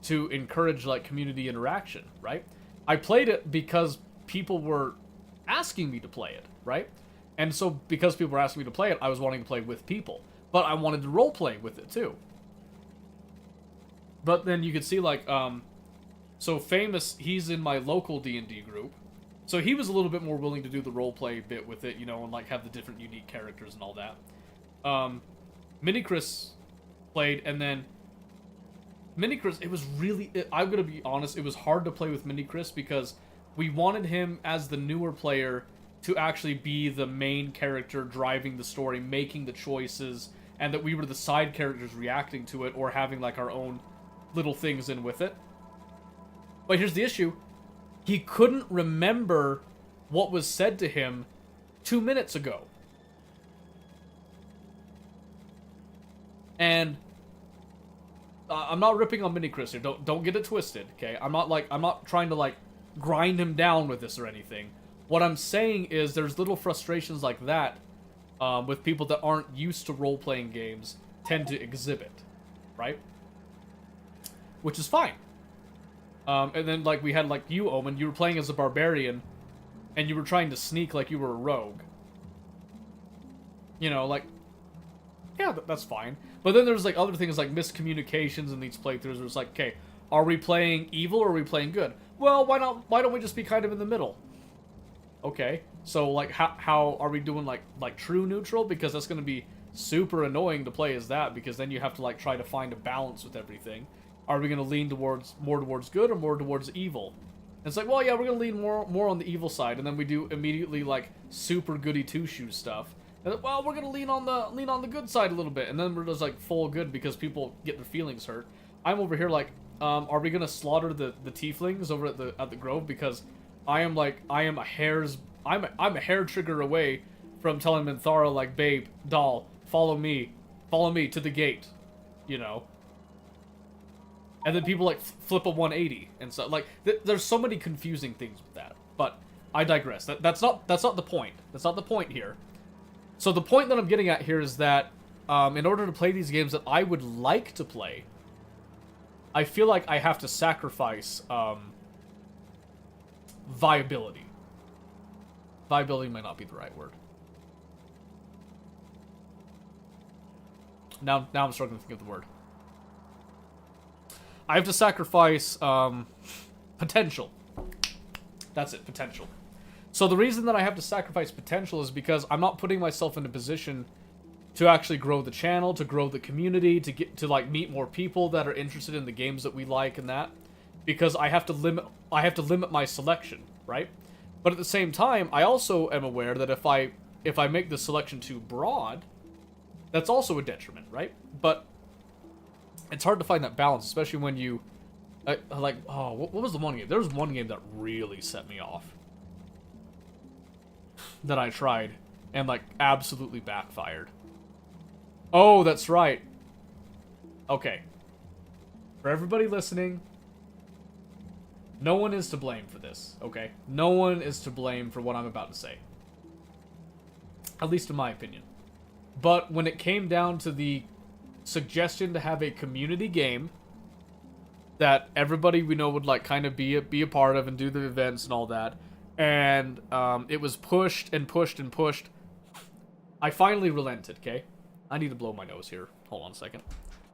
to encourage, like, community interaction, right? I played it because people were asking me to play it, right? And so, because people were asking me to play it, I was wanting to play with people. But I wanted to roleplay with it, too. But then you could see, like, so Famous, he's in my local D&D group. So he was a little bit more willing to do the roleplay bit with it, you know, and, like, have the different unique characters and all that. Mini-Chris played, and then Mini-Chris, it was really... I'm gonna be honest, it was hard to play with Mini-Chris because we wanted him, as the newer player, to actually be the main character driving the story, making the choices, and that we were the side characters reacting to it or having, like, our own little things in with it. But here's the issue. He couldn't remember what was said to him 2 minutes ago. And I'm not ripping on Mini-Chris here. Don't get it twisted, okay? I'm not trying to, like, grind him down with this or anything. What I'm saying is there's little frustrations like that with people that aren't used to role-playing games tend to exhibit, right? Which is fine. And then, like, we had, like, you, Omen, you were playing as a barbarian, and you were trying to sneak like you were a rogue. You know, like, yeah, that's fine. But then there's, like, other things like miscommunications in these playthroughs where it's like, okay, are we playing evil or are we playing good? Well, why don't we just be kind of in the middle? Okay, so, like, how are we doing, like true neutral? Because that's going to be super annoying to play as that, because then you have to, like, try to find a balance with everything. Are we going to lean more towards good or more towards evil? And it's like, well, yeah, we're going to lean more on the evil side, and then we do immediately, like, super goody two-shoes stuff. And then, well, we're going to lean on the good side a little bit, and then we're just, like, full good because people get their feelings hurt. I'm over here like, are we going to slaughter the tieflings over at the Grove? Because I am a hair trigger away from telling Minthara, like, babe, doll, follow me to the gate, you know. And then people, like, flip a 180 and so, like, there's so many confusing things with that. But I digress. That's not the point. That's not the point here. So the point that I'm getting at here is that in order to play these games that I would like to play, I feel like I have to sacrifice viability. Viability might not be the right word. Now I'm struggling to think of the word. I have to sacrifice potential. That's it, potential. So the reason that I have to sacrifice potential is because I'm not putting myself in a position to actually grow the channel, to grow the community, to get to like meet more people that are interested in the games that we like and that, because I have to limit my selection, right? But at the same time, I also am aware that if I make the selection too broad, that's also a detriment, right? But it's hard to find that balance, especially when you what was the one game? There was one game that really set me off that I tried and like absolutely backfired. Oh, that's right. Okay. For everybody listening, no one is to blame for this, okay? No one is to blame for what I'm about to say. At least in my opinion. But when it came down to the suggestion to have a community game that everybody we know would like kind of be a part of and do the events and all that, and it was pushed and pushed and pushed, I finally relented, okay? I need to blow my nose here. Hold on a second.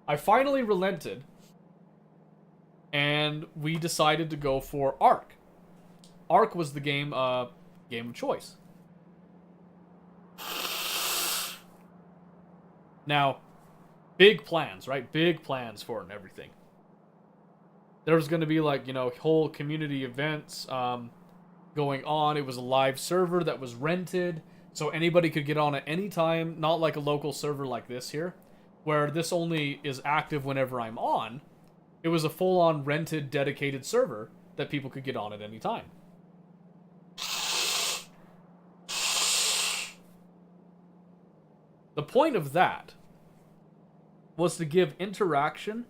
I finally relented, and we decided to go for Ark. Ark was the game of choice. Now, big plans, right? Big plans for it and everything. There was going to be like, you know, whole community events going on. It was a live server that was rented, so anybody could get on at any time, not like a local server like this here, where this only is active whenever I'm on. It was a full-on rented, dedicated server that people could get on at any time. The point of that was to give interaction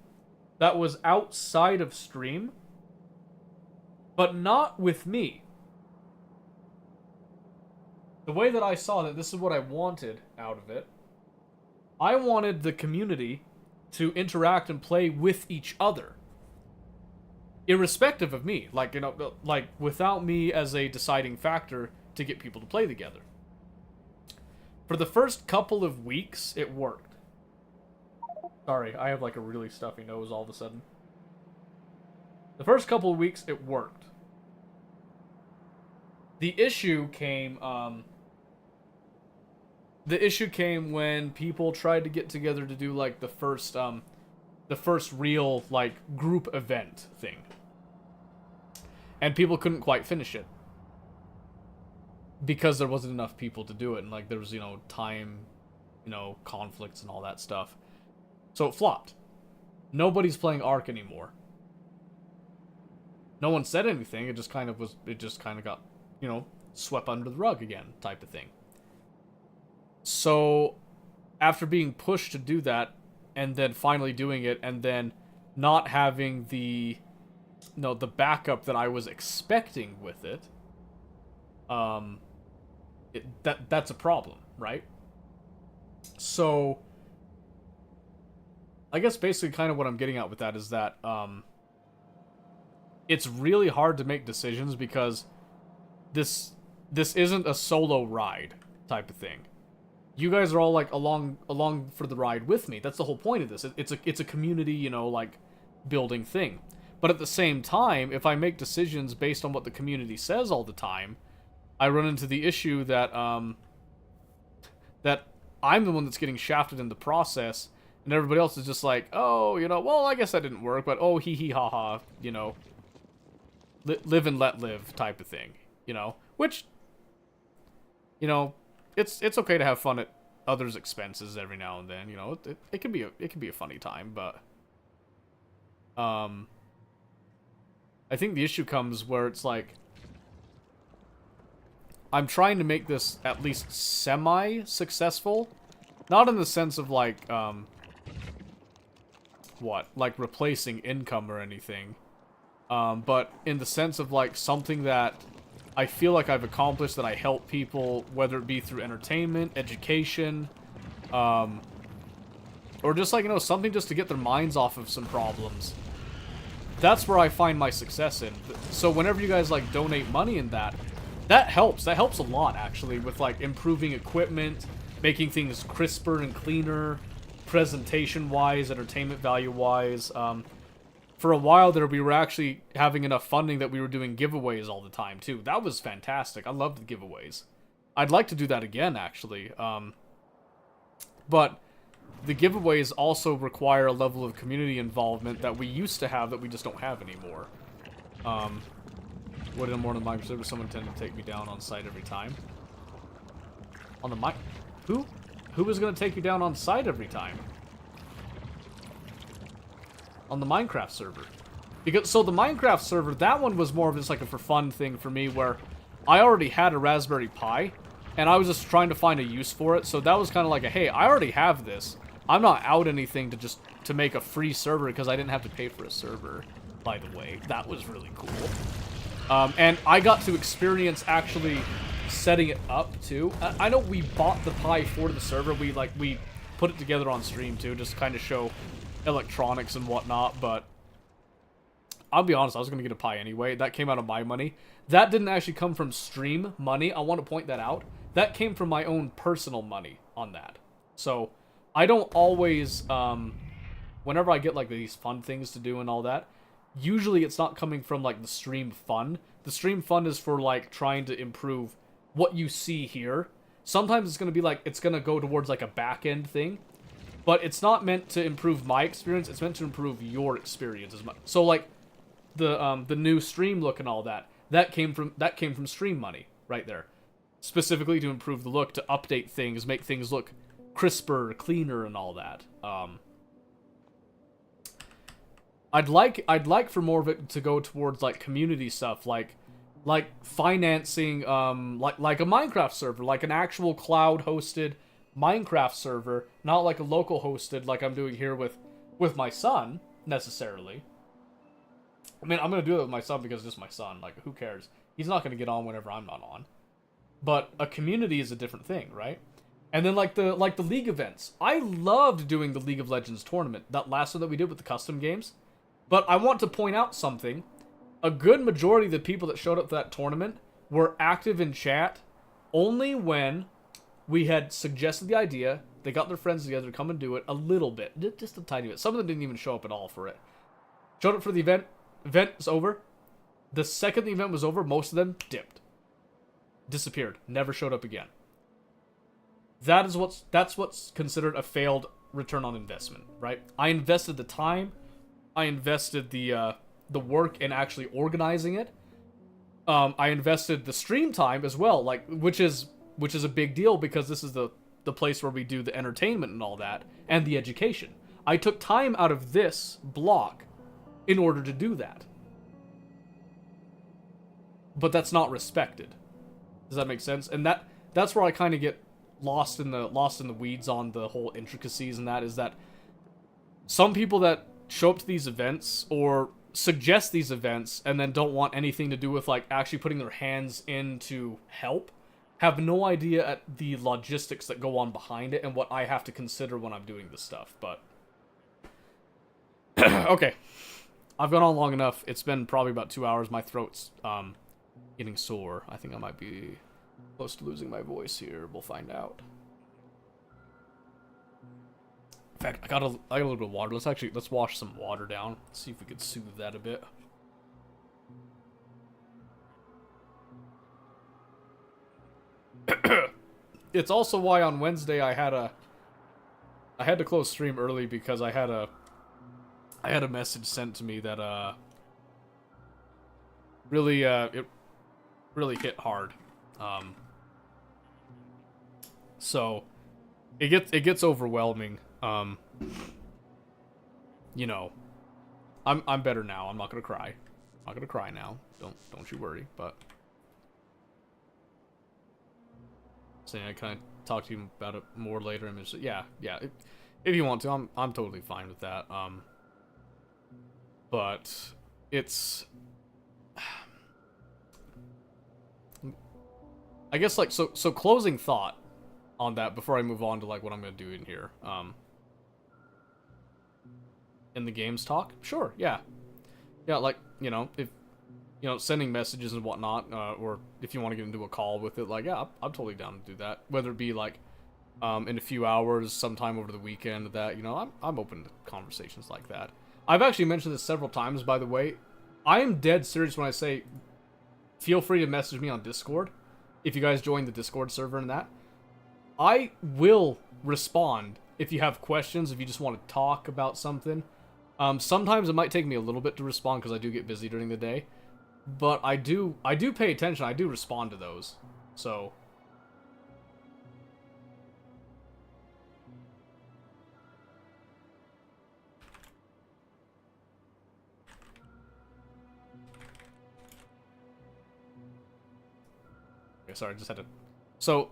that was outside of stream, but not with me. The way that I saw that, this is what I wanted out of it. I wanted the community to interact and play with each other, irrespective of me. Like, you know, like without me as a deciding factor to get people to play together. For the first couple of weeks, it worked. Sorry, I have like a really stuffy nose all of a sudden. The first couple of weeks, it worked. The issue came when people tried to get together to do like the first real like group event thing. And people couldn't quite finish it. Because there wasn't enough people to do it, and like there was, you know, time, you know, conflicts and all that stuff. So it flopped. Nobody's playing Ark anymore. No one said anything, it just kind of got, you know, swept under the rug again, type of thing. So, after being pushed to do that, and then finally doing it, and then not having the backup that I was expecting with it, that's a problem, right? So, I guess basically kind of what I'm getting at with that is that, it's really hard to make decisions because this isn't a solo ride type of thing. You guys are all like along for the ride with me. That's the whole point of this. It's a community, you know, like building thing. But at the same time, if I make decisions based on what the community says all the time, I run into the issue that that I'm the one that's getting shafted in the process, and everybody else is just like, oh, you know, well, I guess that didn't work, but oh, hee hee ha ha, you know, live and let live type of thing, you know, which, you know, it's okay to have fun at others' expenses every now and then, you know, it can be a funny time, but I think the issue comes where it's like, I'm trying to make this at least semi-successful. Not in the sense of, like, like replacing income or anything. But in the sense of, like, something that I feel like I've accomplished, that I help people, whether it be through entertainment, education, or just, like, you know, something just to get their minds off of some problems. That's where I find my success in. So whenever you guys, like, donate money in that helps. That helps a lot, actually, with, like, improving equipment, making things crisper and cleaner, presentation-wise, entertainment value-wise. For a while there, we were actually having enough funding that we were doing giveaways all the time, too. That was fantastic. I loved the giveaways. I'd like to do that again, actually. but the giveaways also require a level of community involvement that we used to have that we just don't have anymore. Would in a morning Minecraft server someone tend to take me down on site every time? On the mic? Who? Who was gonna take you down on site every time? On the Minecraft server. Because, so the Minecraft server, that one was more of just like a for fun thing for me where I already had a Raspberry Pi and I was just trying to find a use for it. So that was kind of like a, hey, I already have this. I'm not out anything to make a free server because I didn't have to pay for a server, by the way. That was really cool. And I got to experience actually setting it up too. I know we bought the Pi for the server. We put it together on stream too, just to kind of show electronics and whatnot, but I'll be honest, I was going to get a Pi anyway. That came out of my money. That didn't actually come from stream money. I want to point that out. That came from my own personal money on that. So, I don't always, whenever I get, like, these fun things to do and all that, usually it's not coming from, like, the stream fund. The stream fund is for, like, trying to improve what you see here. Sometimes it's going to be, like, it's going to go towards, like, a back-end thing. But it's not meant to improve my experience. It's meant to improve your experience as much. So, like, the new stream look and all that, that came from stream money right there. Specifically to improve the look, to update things, make things look crisper, cleaner, and all that. I'd like for more of it to go towards like community stuff, like financing, like a Minecraft server, like an actual cloud hosted Minecraft server, not like a local hosted like I'm doing here with my son necessarily. I mean, I'm gonna do it with my son because it's just my son. Like, who cares? He's not gonna get on whenever I'm not on. But a community is a different thing, right? And then like the League events. I loved doing the League of Legends tournament, that last one that we did with the custom games. But I want to point out something. A good majority of the people that showed up to that tournament were active in chat only when we had suggested the idea. They got their friends together to come and do it a little bit, just a tiny bit. Some of them didn't even show up at all for it. Showed up for the event. Event was over. The second the event was over, most of them dipped. Disappeared. Never showed up again. That's what's considered a failed return on investment, right? I invested the time. I invested the work in actually organizing it. I invested the stream time as well, like which is a big deal because this is the place where we do the entertainment and all that, and the education. I took time out of this block in order to do that. But that's not respected. Does that make sense? And that's where I kind of get lost in the weeds on the whole intricacies, and that is that some people that show up to these events or suggest these events and then don't want anything to do with like actually putting their hands in to help have no idea at the logistics that go on behind it and what I have to consider when I'm doing this stuff. But okay, I've gone on long enough. It's been probably about 2 hours. My throat's getting sore. I think I might be close to losing my voice here. We'll find out. In fact, I got a little bit of water. Let's wash some water down. See if we could soothe that a bit. It's also why on Wednesday I had to close stream early because I had a message sent to me that really it really hit hard. So it gets overwhelming. You know, I'm better now. I'm not gonna cry. I'm not gonna cry now. Don't you worry. But saying I kind of talk to you about it more later. I mean, yeah. If you want to, I'm totally fine with that. But it's, I guess like so closing thought on that before I move on to like what I'm gonna do in here. In the games talk, sure, yeah, like, you know, if you know, sending messages and whatnot, or if you want to get into a call with it, like, yeah, I'm totally down to do that. Whether it be like in a few hours, sometime over the weekend, that, you know, I'm open to conversations like that. I've actually mentioned this several times, by the way. I am dead serious when I say feel free to message me on Discord if you guys join the Discord server and that. I will respond if you have questions, if you just want to talk about something. Sometimes it might take me a little bit to respond because I do get busy during the day, but I do pay attention. I do respond to those. So okay, sorry, I just had to. So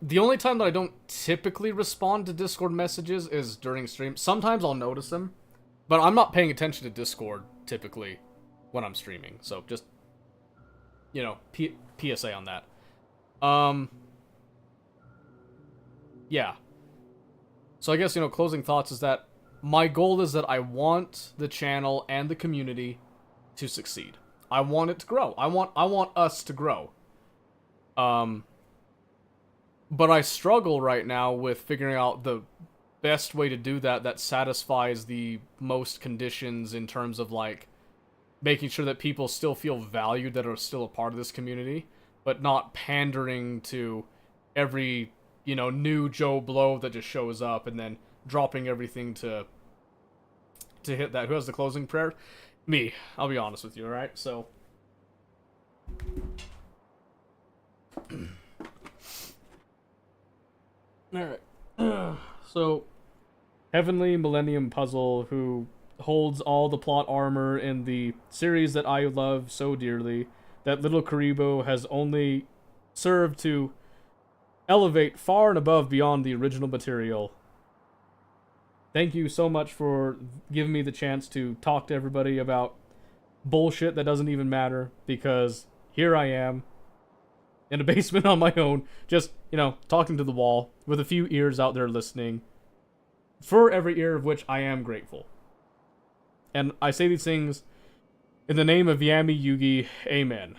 the only time that I don't typically respond to Discord messages is during stream. Sometimes I'll notice them, but I'm not paying attention to Discord typically when I'm streaming. So just, you know, PSA on that. Yeah. So I guess, you know, closing thoughts is that my goal is that I want the channel and the community to succeed. I want it to grow. I want us to grow. But I struggle right now with figuring out the best way to do that satisfies the most conditions in terms of, like, making sure that people still feel valued that are still a part of this community, but not pandering to every, you know, new Joe Blow that just shows up and then dropping everything to hit that. Who has the closing prayer? Me. I'll be honest with you, alright? So alright. So, Heavenly Millennium Puzzle, who holds all the plot armor in the series that I love so dearly, that little Karibo has only served to elevate far and above beyond the original material. Thank you so much for giving me the chance to talk to everybody about bullshit that doesn't even matter, because here I am, in a basement on my own, just, you know, talking to the wall, with a few ears out there listening, for every ear of which I am grateful. And I say these things in the name of Yami Yugi, amen.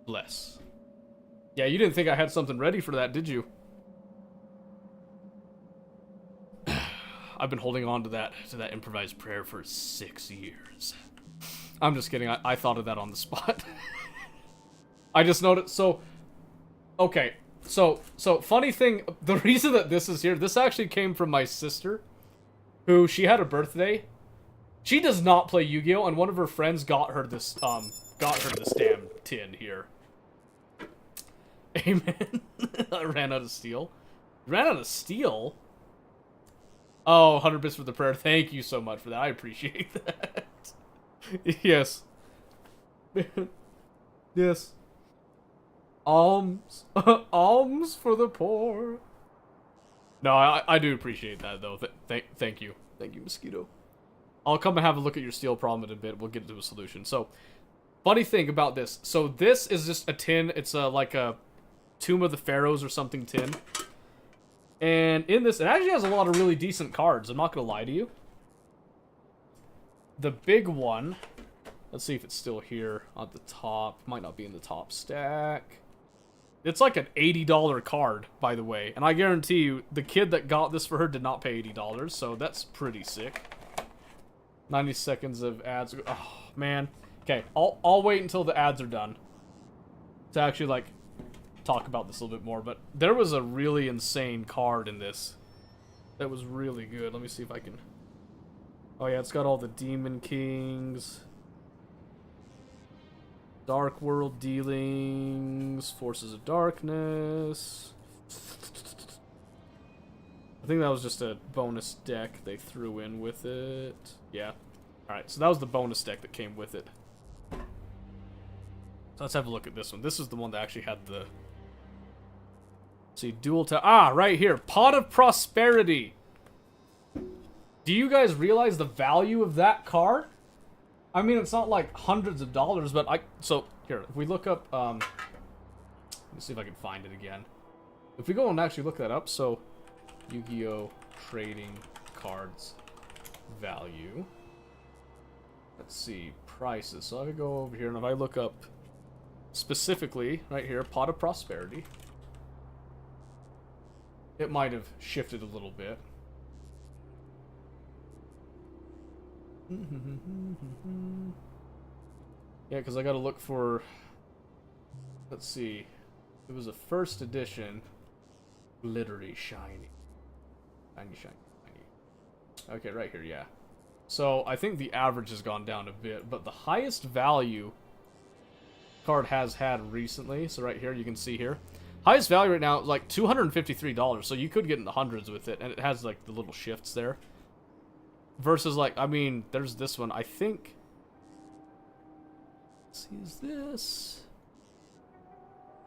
Bless. Yeah, you didn't think I had something ready for that, did you? I've been holding on to that improvised prayer for 6 years. I'm just kidding. I thought of that on the spot. I just noticed. So, okay. So funny thing. The reason that this is here, this actually came from my sister, who she had a birthday. She does not play Yu-Gi-Oh, and one of her friends got her this damn tin here. Amen. I ran out of steel. Ran out of steel? Oh, 100 bits for the prayer. Thank you so much for that. I appreciate that. Yes. Yes. Alms. Alms for the poor. No, I do appreciate that, though. Thank you. Thank you, Mosquito. I'll come and have a look at your steel problem in a bit. We'll get to a solution. So, funny thing about this. So, this is just a tin. It's like a Tomb of the Pharaohs or something tin. And in this, it actually has a lot of really decent cards. I'm not going to lie to you. The big one, let's see if it's still here on the top. Might not be in the top stack. It's like an $80 card, by the way. And I guarantee you, the kid that got this for her did not pay $80, so that's pretty sick. 90 seconds of ads. Oh, man. Okay, I'll wait until the ads are done to actually, like, talk about this a little bit more. But there was a really insane card in this that was really good. Let me see if I can... Oh yeah, it's got all the Demon Kings, Dark World Dealings, Forces of Darkness. I think that was just a bonus deck they threw in with it. Yeah. Alright, so that was the bonus deck that came with it. So let's have a look at this one. This is the one that actually had the... See, dual right here. Pot of Prosperity. Do you guys realize the value of that card? I mean, it's not like hundreds of dollars, but so, here, if we look up, let me see if I can find it again. If we go and actually look that up, so, Yu-Gi-Oh! Trading Cards Value. Let's see, prices. So I could go over here, and if I look up, specifically, right here, Pot of Prosperity. It might have shifted a little bit. Yeah, because I gotta look for... Let's see. It was a first edition, glittery, shiny. Shiny, shiny, shiny. Okay, right here, yeah. So, I think the average has gone down a bit, but the highest value card has had recently, so right here, you can see here. Highest value right now is like $253, so you could get in the hundreds with it, and it has like the little shifts there. Versus like, I mean, there's this one, I think. Let's see, is this?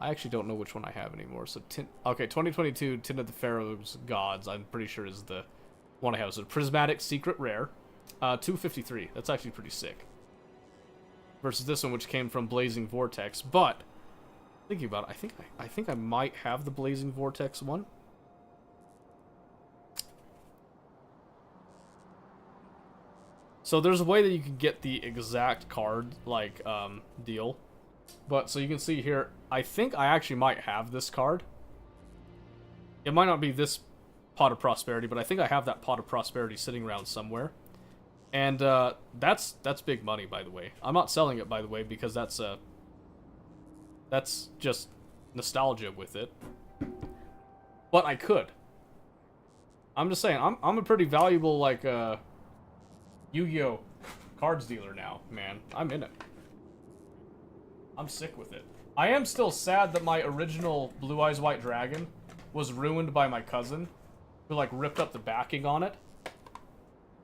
I actually don't know which one I have anymore, so, okay, 2022, Tin of the Pharaoh's Gods, I'm pretty sure is the one I have. So, Prismatic Secret Rare, 253, that's actually pretty sick. Versus this one, which came from Blazing Vortex, but thinking about it, I think I might have the Blazing Vortex one. So there's a way that you can get the exact card like deal. But so you can see here, I think I actually might have this card. It might not be this Pot of Prosperity, but I think I have that Pot of Prosperity sitting around somewhere. And that's big money, by the way. I'm not selling it, by the way, because that's just nostalgia with it. But I could. I'm just saying, I'm a pretty valuable, like, Yu-Gi-Oh! Cards dealer now, man. I'm in it. I'm sick with it. I am still sad that my original Blue Eyes White Dragon was ruined by my cousin, who, like, ripped up the backing on it.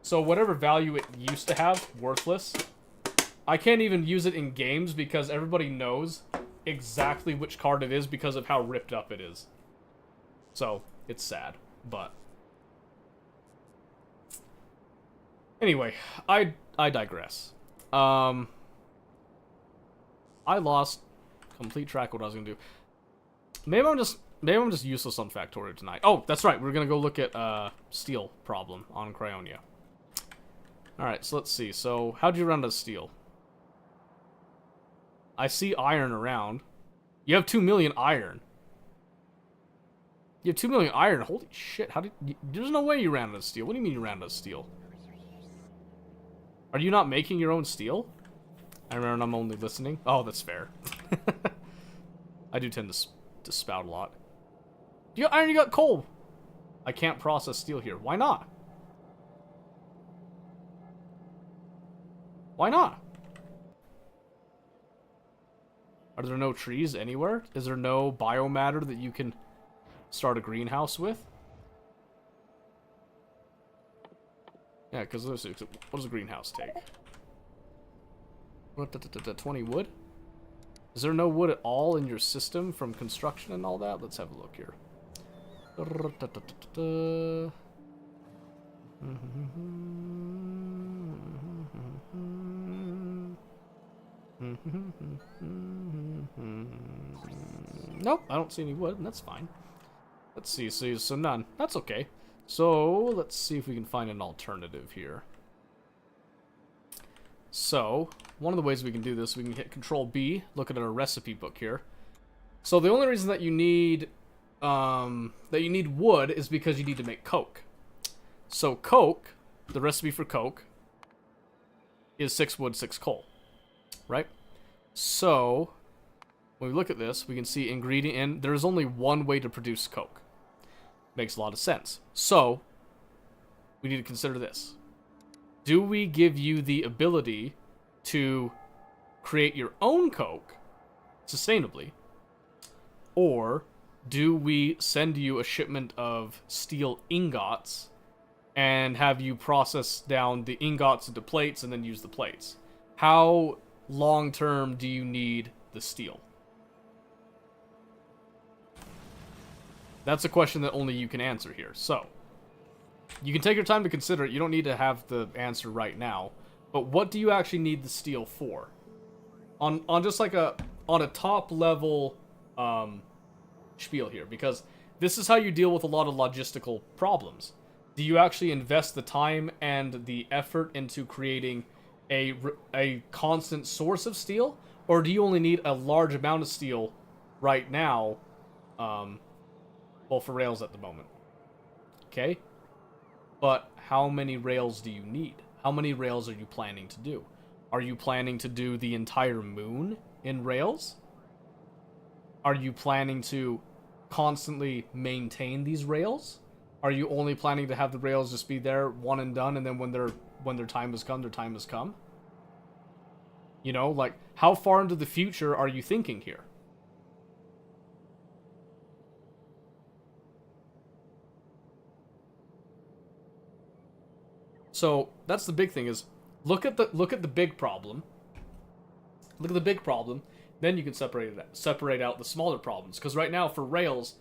So whatever value it used to have, worthless. I can't even use it in games because everybody knows exactly which card it is because of how ripped up it is. So, it's sad, but... Anyway, I digress. I lost complete track of what I was gonna do. Maybe I'm just useless on Factorio tonight. Oh, that's right. We're gonna go look at steel problem on Cryonia. All right, so let's see. So, how'd you run to steel? I see iron around. You have 2 million iron. You have 2 million iron. Holy shit! How did? There's no way you ran out of steel. What do you mean you ran out of steel? Are you not making your own steel? I remember I'm only listening. Oh, that's fair. I do tend to spout a lot. You got iron, you got coal. I can't process steel here. Why not? Why not? Are there no trees anywhere? Is there no biomatter that you can start a greenhouse with? Yeah, because what does a greenhouse take? 20 wood? Is there no wood at all in your system from construction and all that? Let's have a look here. Nope, I don't see any wood, and that's fine. Let's see, so none. That's okay. So, let's see if we can find an alternative here. So, one of the ways we can do this, we can hit Control B, look at our recipe book here. So the only reason that you need wood is because you need to make coke. So coke, the recipe for coke, is 6 wood, 6 coal, right? So, when we look at this, we can see ingredient in, there's only one way to produce coke. Makes a lot of sense. So, we need to consider this. Do we give you the ability to create your own coke sustainably? Or do we send you a shipment of steel ingots and have you process down the ingots into plates and then use the plates? How long-term do you need the steel? That's a question that only you can answer here. So, you can take your time to consider it. You don't need to have the answer right now. But what do you actually need the steel for? On just like on a top level spiel here, because this is how you deal with a lot of logistical problems. Do you actually invest the time and the effort into creating a constant source of steel, or do you only need a large amount of steel right now? Well, for rails at the moment. Okay? But how many rails do you need? How many rails are you planning to do? Are you planning to do the entire moon in rails? Are you planning to constantly maintain these rails? Are you only planning to have the rails just be there, one and done, and then when their time has come, their time has come? You know, like, how far into the future are you thinking here? So that's the big thing, is look at the big problem. Look at the big problem, then you can separate out the smaller problems. Because right now, for rails,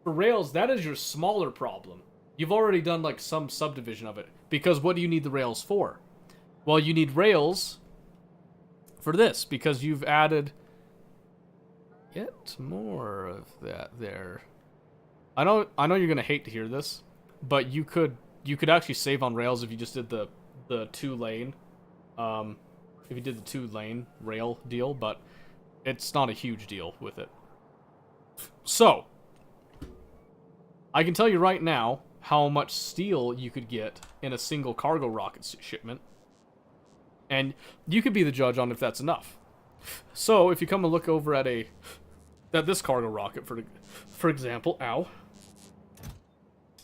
that is your smaller problem. You've already done like some subdivision of it. Because what do you need the rails for? Well, you need rails for this, because you've added yet more of that there. I know you're gonna hate to hear this, but you could actually save on rails if you just did the 2-lane, if you did the 2-lane rail deal, but it's not a huge deal with it. So, I can tell you right now how much steel you could get in a single cargo rocket shipment, and you could be the judge on if that's enough. So, if you come and look over at this cargo rocket, for example,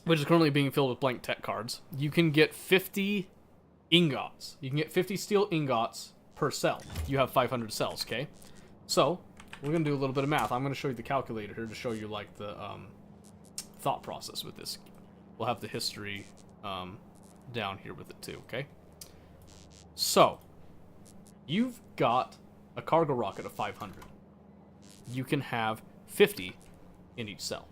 which is currently being filled with blank tech cards, you can get 50 ingots. You can get 50 steel ingots per cell. You have 500 cells, okay? So, we're going to do a little bit of math. I'm going to show you the calculator here to show you, like, the thought process with this. We'll have the history down here with it, too, okay? So, you've got a cargo rocket of 500. You can have 50 in each cell.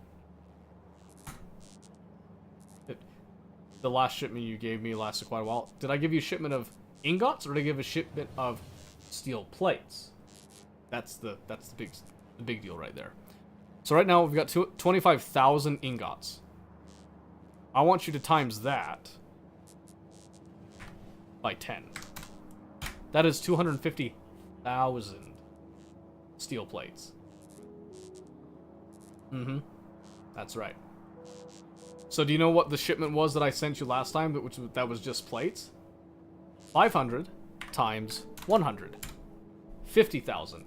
The last shipment you gave me lasted quite a while. Did I give you a shipment of ingots, or did I give a shipment of steel plates? That's the big deal right there. So right now we've got 25,000 ingots. I want you to times that by 10. That is 250,000 steel plates. That's right. So do you know what the shipment was that I sent you last time, that was just plates? 500 times 100. 50,000.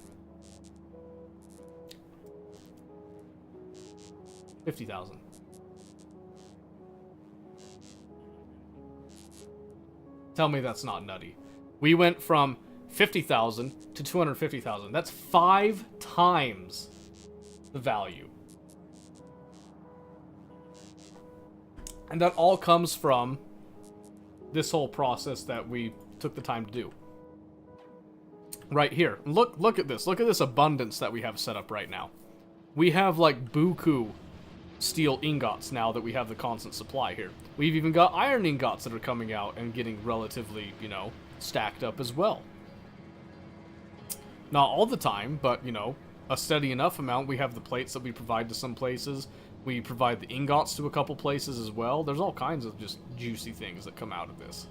50,000. Tell me that's not nutty. We went from 50,000 to 250,000. That's 5 times the value. And that all comes from this whole process that we took the time to do. Right here. Look at this. Look at this abundance that we have set up right now. We have like buku steel ingots now that we have the constant supply here. We've even got iron ingots that are coming out and getting relatively, you know, stacked up as well. Not all the time, but, you know, a steady enough amount. We have the plates that we provide to some places. We provide the ingots to a couple places as well. There's all kinds of just juicy things that come out of this.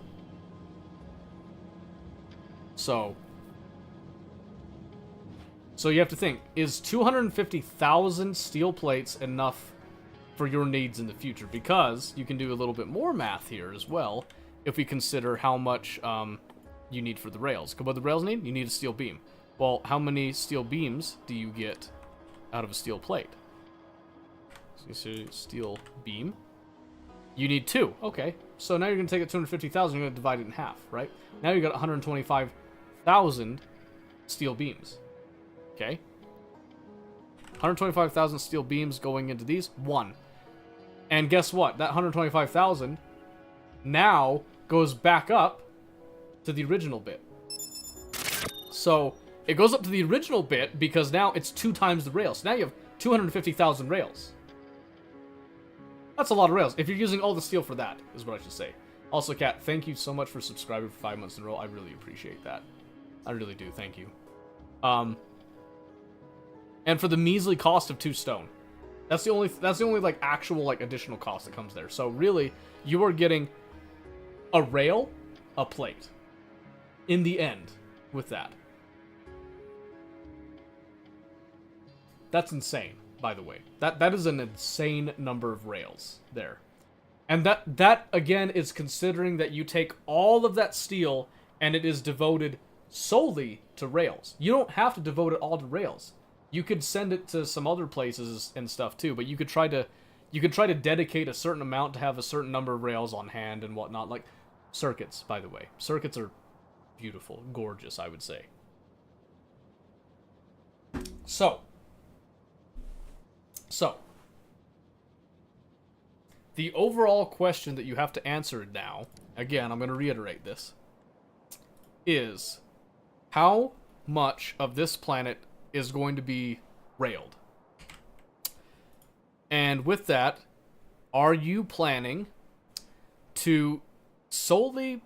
So you have to think, is 250,000 steel plates enough for your needs in the future? Because you can do a little bit more math here as well, if we consider how much you need for the rails. Because what the rails need? You need a steel beam. Well, how many steel beams do you get out of a steel plate? So steel beam. You need 2. Okay. So now you're going to take it 250,000, you're going to divide it in half, right? Now you got 125,000 steel beams. Okay. 125,000 steel beams going into these. 1. And guess what? That 125,000 now goes back up to the original bit. So it goes up to the original bit because now it's 2 times the rails. So now you have 250,000 rails. That's a lot of rails. If you're using all the steel for that, is what I should say. Also, Kat, thank you so much for subscribing for 5 months in a row. I really appreciate that. I really do. Thank you. And for the measly cost of 2 stone. That's the only like actual like additional cost that comes there. So really, you are getting a rail, a plate. In the end, with that. That's insane, by the way. That is an insane number of rails there. And that again is considering that you take all of that steel and it is devoted solely to rails. You don't have to devote it all to rails. You could send it to some other places and stuff too, but you could try to dedicate a certain amount to have a certain number of rails on hand and whatnot. Like circuits, by the way. Circuits are beautiful, gorgeous, I would say. So, the overall question that you have to answer now, again, I'm going to reiterate this, is how much of this planet is going to be railed? And with that, are you planning to solely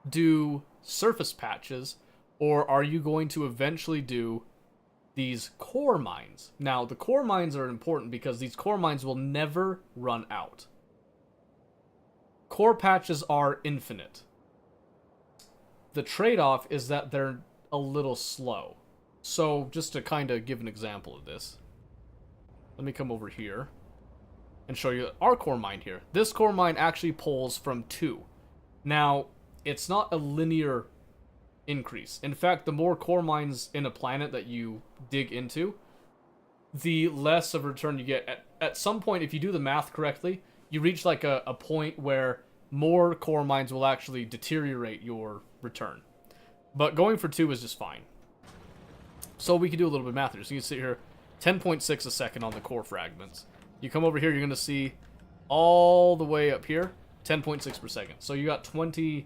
do surface patches, or are you going to eventually do these core mines? Now, the core mines are important because these core mines will never run out. Core patches are infinite. The trade-off is that they're a little slow. So, just to kind of give an example of this, let me come over here and show you our core mine here. This core mine actually pulls from 2. Now, it's not a linear increase. In fact, the more core mines in a planet that you dig into, the less of a return you get. At some point, if you do the math correctly, you reach like a point where more core mines will actually deteriorate your return. But going for 2 is just fine. So we can do a little bit of math here. So you can see here, 10.6 a second on the core fragments. You come over here, you're going to see all the way up here, 10.6 per second. So you got 21.2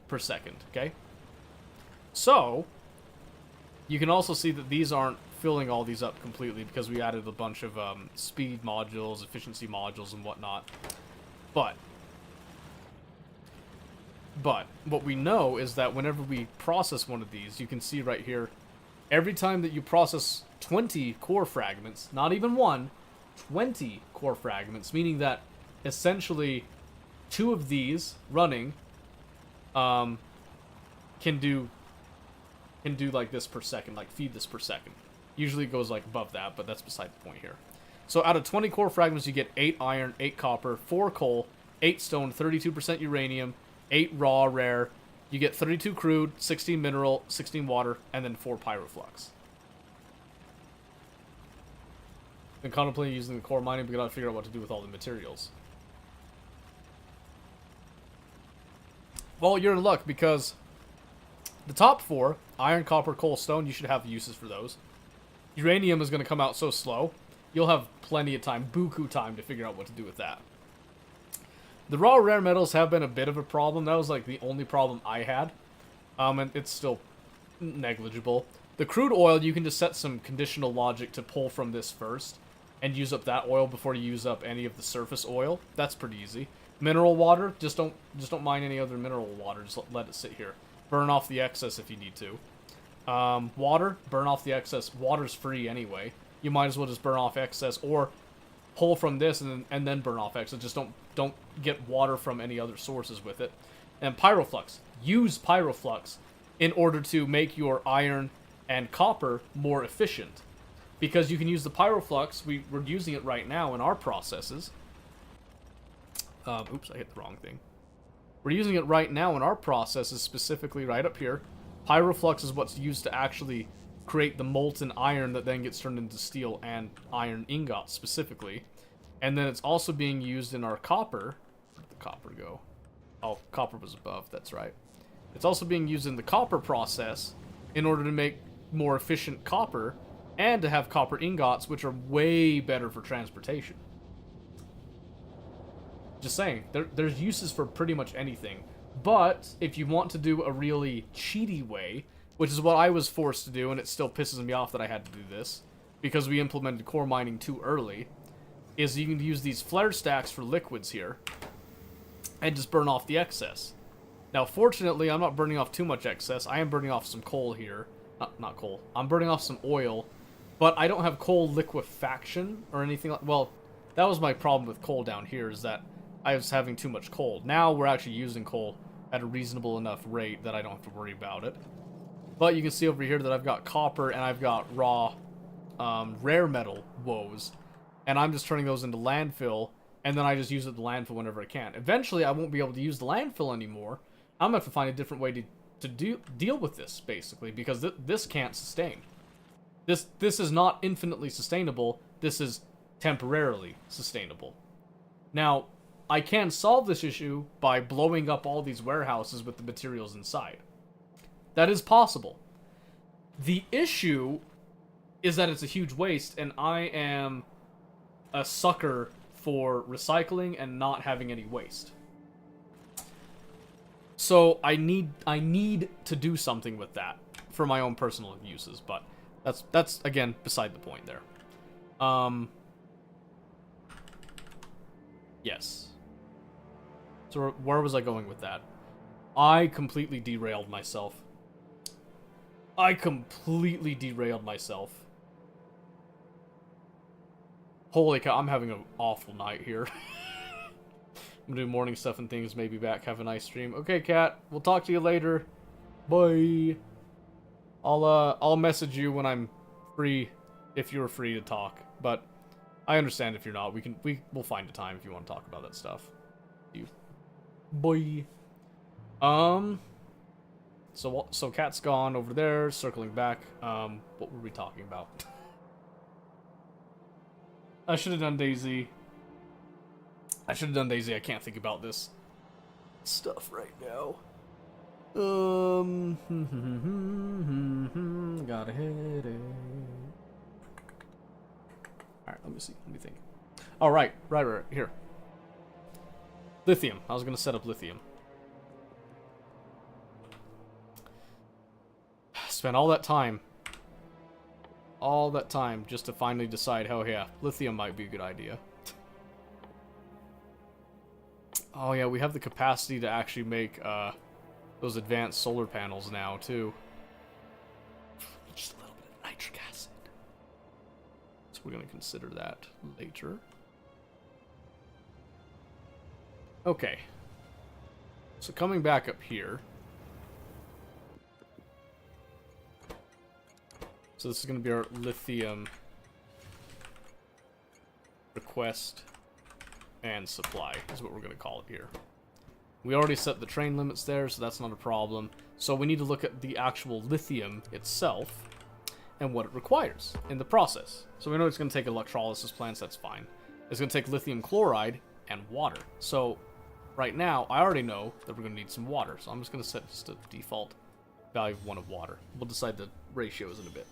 per second, okay? So, you can also see that these aren't filling all these up completely because we added a bunch of speed modules, efficiency modules, and whatnot. But what we know is that whenever we process one of these, you can see right here, every time that you process 20 core fragments, not even 1, 20 core fragments, meaning that essentially 2 of these running can do like this per second, like feed this per second. Usually it goes like above that, but that's beside the point here. So out of 20 core fragments, you get 8 iron, 8 copper, 4 coal, 8 stone, 32% uranium, 8 raw rare. You get 32 crude, 16 mineral, 16 water, and then 4 pyroflux. Been contemplating using the core mining, but we gotta figure out what to do with all the materials. Well, you're in luck because the top 4, iron, copper, coal, stone, you should have uses for those. Uranium is going to come out so slow, you'll have plenty of time, buku time, to figure out what to do with that. The raw rare metals have been a bit of a problem. That was like the only problem I had. And it's still negligible. The crude oil, you can just set some conditional logic to pull from this first and use up that oil before you use up any of the surface oil. That's pretty easy. Mineral water, just don't mine any other mineral water. Just let it sit here. Burn off the excess if you need to. Water, burn off the excess. Water's free anyway. You might as well just burn off excess or pull from this and then burn off excess. Just don't get water from any other sources with it. And pyroflux. Use pyroflux in order to make your iron and copper more efficient. Because you can use the pyroflux. We're using it right now in our processes. Oops, I hit the wrong thing. We're using it right now in our processes, specifically right up here. Pyroflux is what's used to actually create the molten iron that then gets turned into steel and iron ingots specifically. And then it's also being used in our copper. Where'd the copper go? Oh, copper was above, that's right. It's also being used in the copper process in order to make more efficient copper and to have copper ingots, which are way better for transportation. Just saying, there's uses for pretty much anything. But if you want to do a really cheaty way, which is what I was forced to do, and it still pisses me off that I had to do this, because we implemented core mining too early, is you can use these flare stacks for liquids here, and just burn off the excess. Now, fortunately, I'm not burning off too much excess. I am burning off some coal here. Not coal. I'm burning off some oil, but I don't have coal liquefaction or anything like... Well, that was my problem with coal down here, is that I was having too much coal. Now we're actually using coal at a reasonable enough rate that I don't have to worry about it. But you can see over here that I've got copper and I've got raw rare metal woes. And I'm just turning those into landfill, and then I just use it the landfill whenever I can. Eventually, I won't be able to use the landfill anymore. I'm going to have to find a different way to deal with this, basically, because this can't sustain. This is not infinitely sustainable. This is temporarily sustainable. Now, I can solve this issue by blowing up all these warehouses with the materials inside. That is possible. The issue is that it's a huge waste, and I am a sucker for recycling and not having any waste. So I need to do something with that for my own personal uses, but that's again beside the point there. Yes. So where was I going with that? I completely derailed myself. Holy cow, I'm having an awful night here. I'm gonna do morning stuff and things, maybe back, have a nice stream. Okay, Kat, we'll talk to you later. Bye. I'll message you when I'm free, if you're free to talk. But I understand if you're not. We'll find a time if you want to talk about that stuff. You. Bye. So Kat's gone over there, circling back. What were we talking about? I should have done Daisy. I can't think about this stuff right now. Got a headache. Alright, let me see. Let me think. Oh, right. Here. Lithium. I was going to set up lithium. Spent all that time just to finally decide, oh yeah, lithium might be a good idea. Oh yeah, we have the capacity to actually make those advanced solar panels now too. Just a little bit of nitric acid. So we're gonna consider that later. Okay. So coming back up here. So this is going to be our lithium request and supply, is what we're going to call it here. We already set the train limits there, so that's not a problem. So we need to look at the actual lithium itself and what it requires in the process. So we know it's going to take electrolysis plants, that's fine. It's going to take lithium chloride and water. So right now, I already know that we're going to need some water, so I'm just going to set just a default value of 1 of water. We'll decide the ratios in a bit.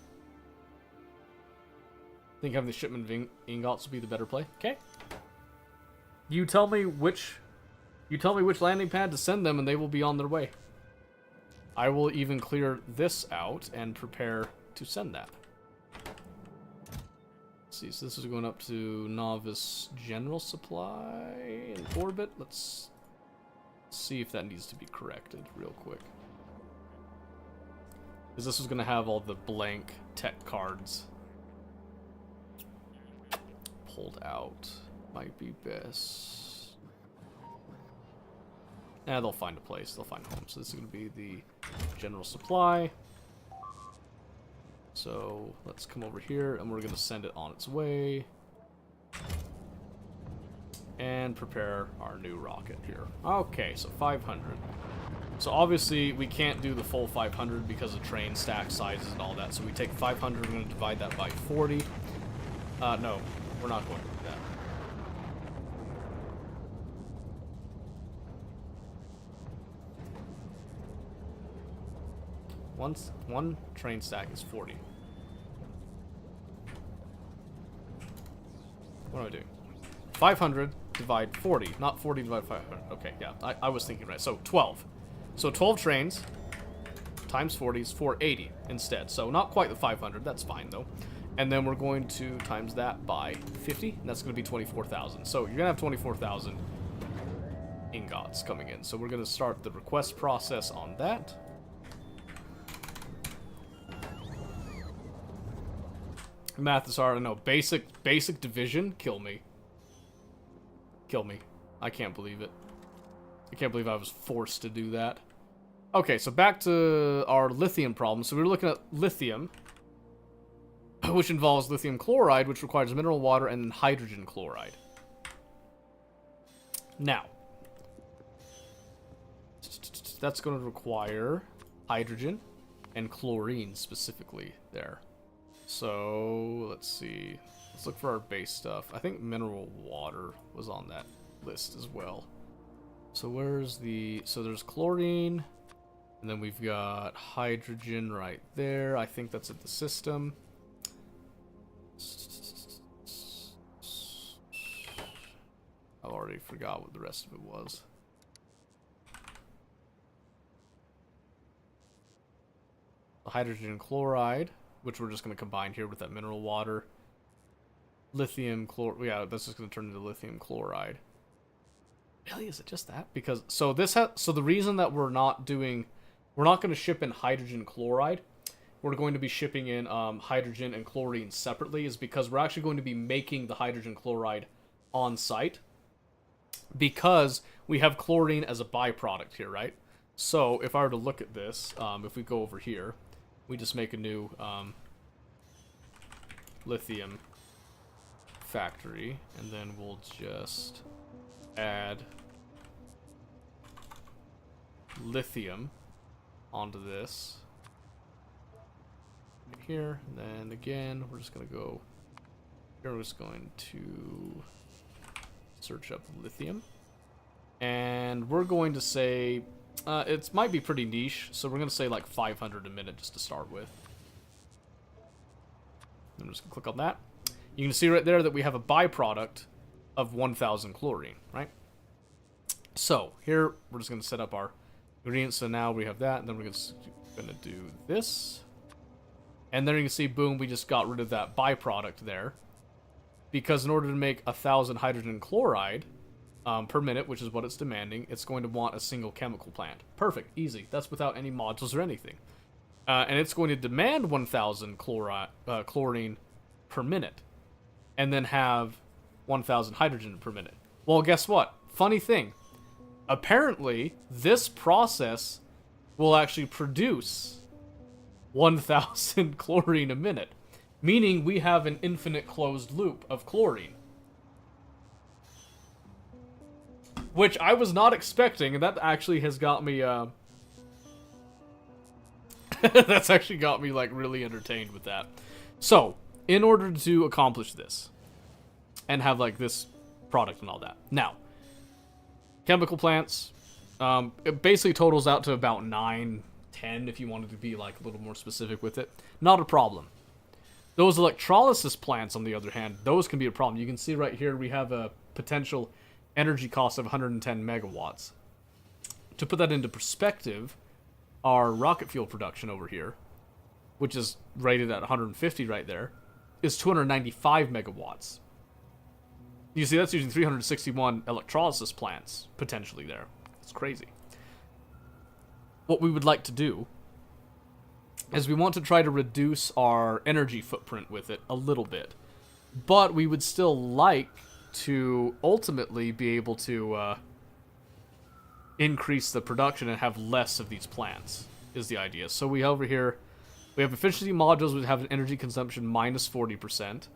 I think having the shipment of ingots will be the better play. Okay. You tell me which landing pad to send them, and they will be on their way. I will even clear this out and prepare to send that. Let's see, so this is going up to Novice General Supply in orbit. Let's see if that needs to be corrected real quick. Because this is going to have all the blank tech cards pulled out. Might be best. Nah, they'll find a place. They'll find a home. So this is going to be the general supply. So let's come over here, and we're going to send it on its way. And prepare our new rocket here. Okay, so 500. So obviously we can't do the full 500 because of train stack sizes and all that. So we take 500, we're going to divide that by 40. No, we're not going to do that. One train stack is 40. What am I doing? 500 divide 40, not 40 divide 500. Okay, yeah, I was thinking right. So 12. So 12 trains times 40 is 480 instead. So not quite the 500. That's fine though. And then we're going to times that by 50, and that's going to be 24,000. So you're going to have 24,000 ingots coming in. So we're going to start the request process on that. Math is hard. I know. Basic division. Kill me. Kill me. I can't believe it. I can't believe I was forced to do that. Okay, so back to our lithium problem. So we were looking at lithium, which involves lithium chloride, which requires mineral water, and hydrogen chloride. Now, that's going to require hydrogen and chlorine specifically there. So, let's see. Let's look for our base stuff. I think mineral water was on that list as well. So where's the... So there's chlorine, and then we've got hydrogen right there. I think that's in the system. I already forgot what the rest of it was. The hydrogen chloride, which we're just going to combine here with that mineral water. Lithium chlor... Yeah, that's just going to turn into lithium chloride. Really? Is it just that? Because... So this so the reason that we're not doing... We're not going to ship in hydrogen chloride. We're going to be shipping in hydrogen and chlorine separately is because we're actually going to be making the hydrogen chloride on site. Because we have chlorine as a byproduct here, right? So if I were to look at this, if we go over here, we just make a new lithium factory, and then we'll just add lithium onto this right here, and then again we're just going to go here. We're just going to search up lithium, and we're going to say it might be pretty niche, so we're going to say like 500 a minute just to start with. I'm just going to click on that. You can see right there that we have a byproduct of 1000 chlorine, right? So here we're just going to set up our ingredients. So now we have that, and then we're going to do this. And then you can see, boom, we just got rid of that byproduct there. Because in order to make 1000 hydrogen chloride per minute, which is what it's demanding, it's going to want a single chemical plant. Perfect, easy. That's without any modules or anything. And it's going to demand 1000 chlorine per minute. And then have 1000 hydrogen per minute. Well, guess what? Funny thing. Apparently, this process will actually produce 1000 chlorine a minute. Meaning we have an infinite closed loop of chlorine. Which I was not expecting, and that actually has got me, that's actually got me, like, really entertained with that. So, in order to accomplish this, and have, like, this product and all that. Now, chemical plants, it basically totals out to about 9, 10, if you wanted to be, like, a little more specific with it. Not a problem. Those electrolysis plants, on the other hand, those can be a problem. You can see right here we have a potential energy cost of 110 megawatts. To put that into perspective, our rocket fuel production over here, which is rated at 150 right there, is 295 megawatts. You see, that's using 361 electrolysis plants, potentially there. It's crazy. What we would like to do is we want to try to reduce our energy footprint with it a little bit. But we would still like to ultimately be able to increase the production and have less of these plants, is the idea. So we over here, we have efficiency modules which have an energy consumption minus 40%,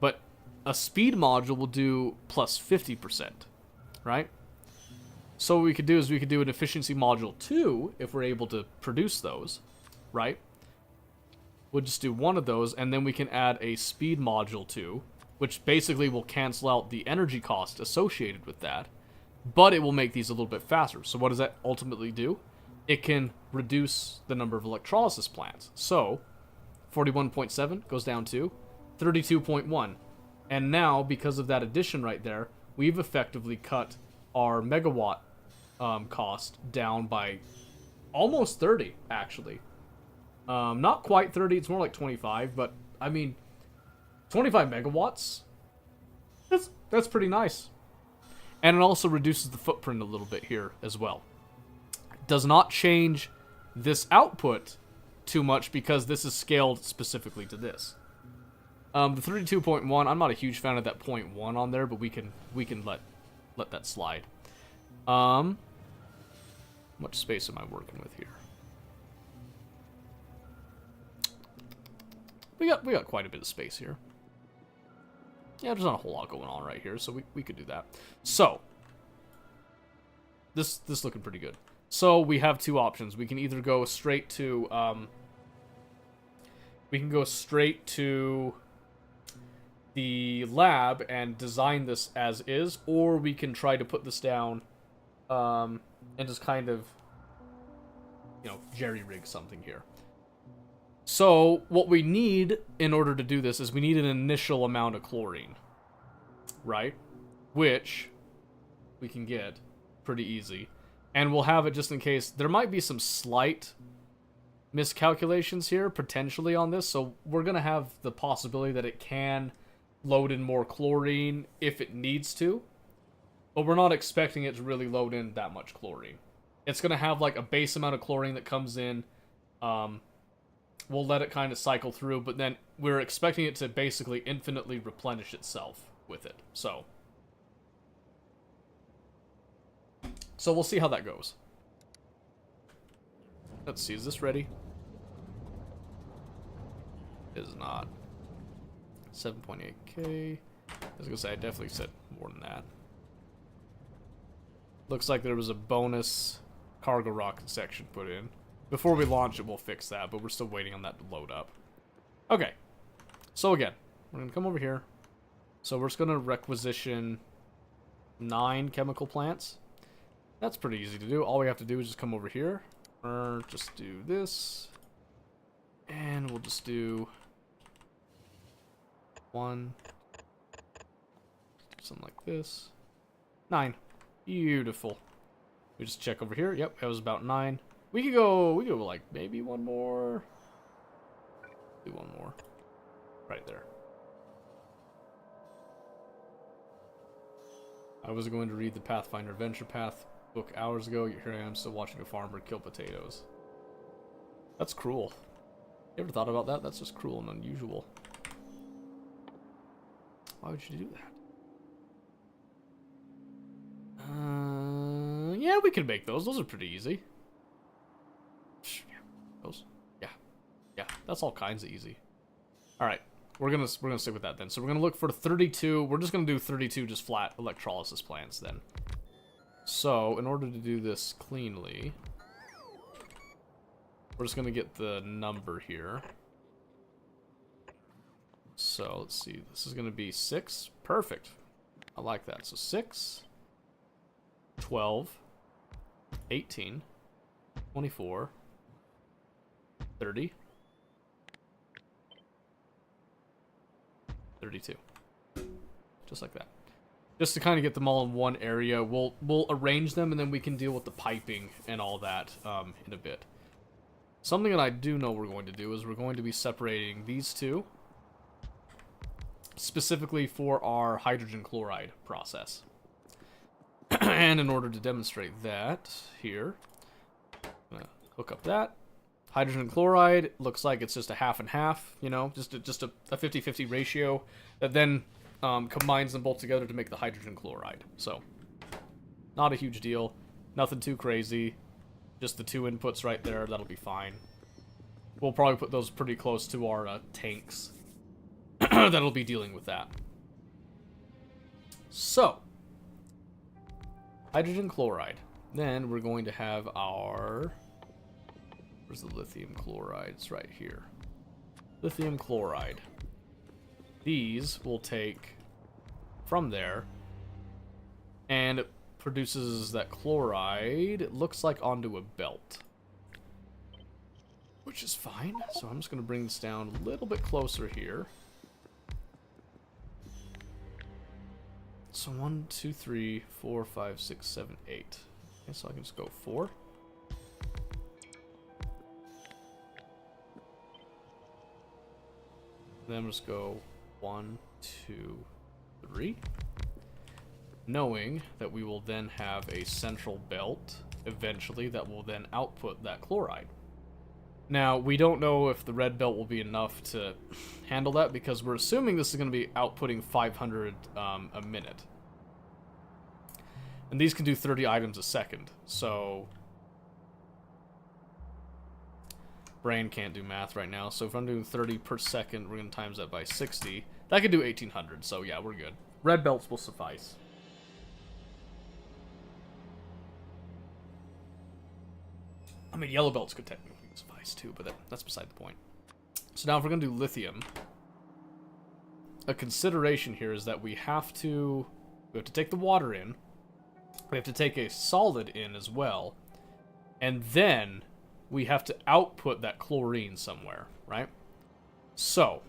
but a speed module will do plus 50%, right? So what we could do is we could do an efficiency module 2 if we're able to produce those, right? We'll just do one of those, and then we can add a speed module 2, which basically will cancel out the energy cost associated with that, but it will make these a little bit faster. So what does that ultimately do? It can reduce the number of electrolysis plants. So 41.7 goes down to 32.1. And now, because of that addition right there, we've effectively cut our megawatt cost down by almost 30, actually. Not quite 30, it's more like 25, but, I mean, 25 megawatts, that's pretty nice. And it also reduces the footprint a little bit here as well. It does not change this output too much because this is scaled specifically to this. The 32.1, I'm not a huge fan of that 0.1 on there, but we can let that slide. How much space am I working with here? We got quite a bit of space here. Yeah, there's not a whole lot going on right here, so we could do that. So this looking pretty good. So we have two options. We can either go straight to we can go straight to the lab and design this as is, or we can try to put this down and just kind of, you know, jerry-rig something here. So, what we need in order to do this is we need an initial amount of chlorine, right? Which we can get pretty easy. And we'll have it just in case. There might be some slight miscalculations here, potentially, on this, so we're going to have the possibility that it can load in more chlorine if it needs to, but we're not expecting it to really load in that much chlorine. It's going to have, like, a base amount of chlorine that comes in. We'll let it kind of cycle through, but then we're expecting it to basically infinitely replenish itself with it. So we'll see how that goes. Let's see, is this ready? It is not. 7.8k. I was gonna say, I definitely said more than that. Looks like there was a bonus cargo rocket section put in. Before we launch it, we'll fix that, but we're still waiting on that to load up. Okay. So again, we're gonna come over here. So we're just gonna requisition 9 chemical plants. That's pretty easy to do. All we have to do is just come over here. Or just do this. And we'll just do 1. Something like this. 9. Beautiful. We just check over here. Yep, that was about 9. We could go like maybe one more. Do one more. Right there. I was going to read the Pathfinder Adventure Path book hours ago, yet here I am still watching a farmer kill potatoes. That's cruel. You ever thought about that? That's just cruel and unusual. Why would you do that? Yeah, we can make those. Those are pretty easy. Those. Yeah. That's all kinds of easy. All right, we're gonna stick with that then. So we're gonna look for 32. We're just gonna do 32 just flat electrolysis plants then. So in order to do this cleanly, we're just gonna get the number here. So let's see. This is gonna be 6. Perfect. I like that. So 6, 12, 18, 24. 30, 32, just like that. Just to kind of get them all in one area. We'll arrange them, and then we can deal with the piping and all that in a bit. Something that I do know we're going to do is we're going to be separating these two, specifically for our hydrogen chloride process. And in order to demonstrate that, here, I'm gonna hook up that. Hydrogen chloride looks like it's just a half and half, you know, just a 50-50 ratio that then combines them both together to make the hydrogen chloride. So, not a huge deal, nothing too crazy, just the 2 inputs right there, that'll be fine. We'll probably put those pretty close to our tanks that'll be dealing with that. So, hydrogen chloride. Then we're going to have our... Where's the lithium chloride? It's right here. Lithium chloride. These will take from there, and it produces that chloride, it looks like, onto a belt. Which is fine. So I'm just going to bring this down a little bit closer here. So 1, 2, 3, 4, 5, 6, 7, 8. Okay, so I can just go 4. Then just go 1, 2, 3. Knowing that we will then have a central belt eventually that will then output that chloride. Now, we don't know if the red belt will be enough to handle that because we're assuming this is going to be outputting 500 a minute. And these can do 30 items a second, so... Brain can't do math right now, so if I'm doing 30 per second, we're going to times that by 60. That could do 1800, so yeah, we're good. Red belts will suffice. I mean, yellow belts could technically suffice too, but that's beside the point. So now if we're going to do lithium, a consideration here is that we have to take the water in, we have to take a solid in as well, and then we have to output that chlorine somewhere, right? So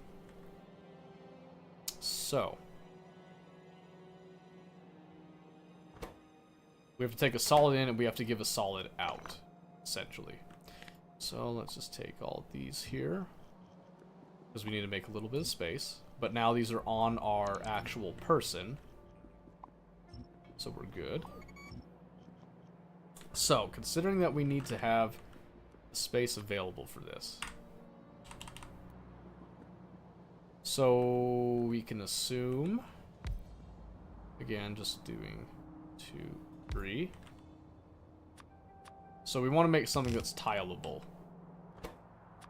we have to take a solid in and we have to give a solid out, essentially. So let's just take all these here, because we need to make a little bit of space. But now these are on our actual person, so we're good. So, considering that we need to have space available for this, so we can assume, again, just doing 2, 3. So we want to make something that's tileable.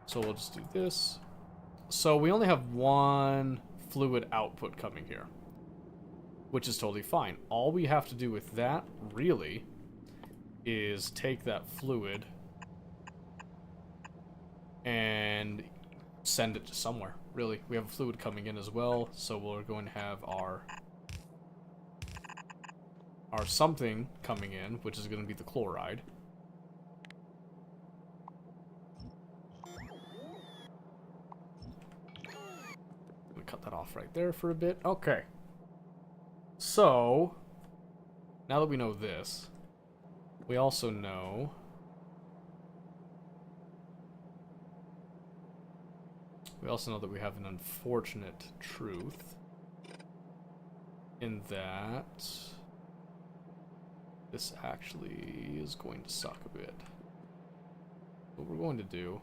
So we'll just do this. So we only have one fluid output coming here, which is totally fine. All we have to do with that, really, is take that fluid and send it to somewhere, really. We have a fluid coming in as well, so we're going to have our something coming in, which is going to be the chloride. Cut that off right there for a bit. Okay. So, now that we know this, we also know that we have an unfortunate truth in that this actually is going to suck a bit. What we're going to do,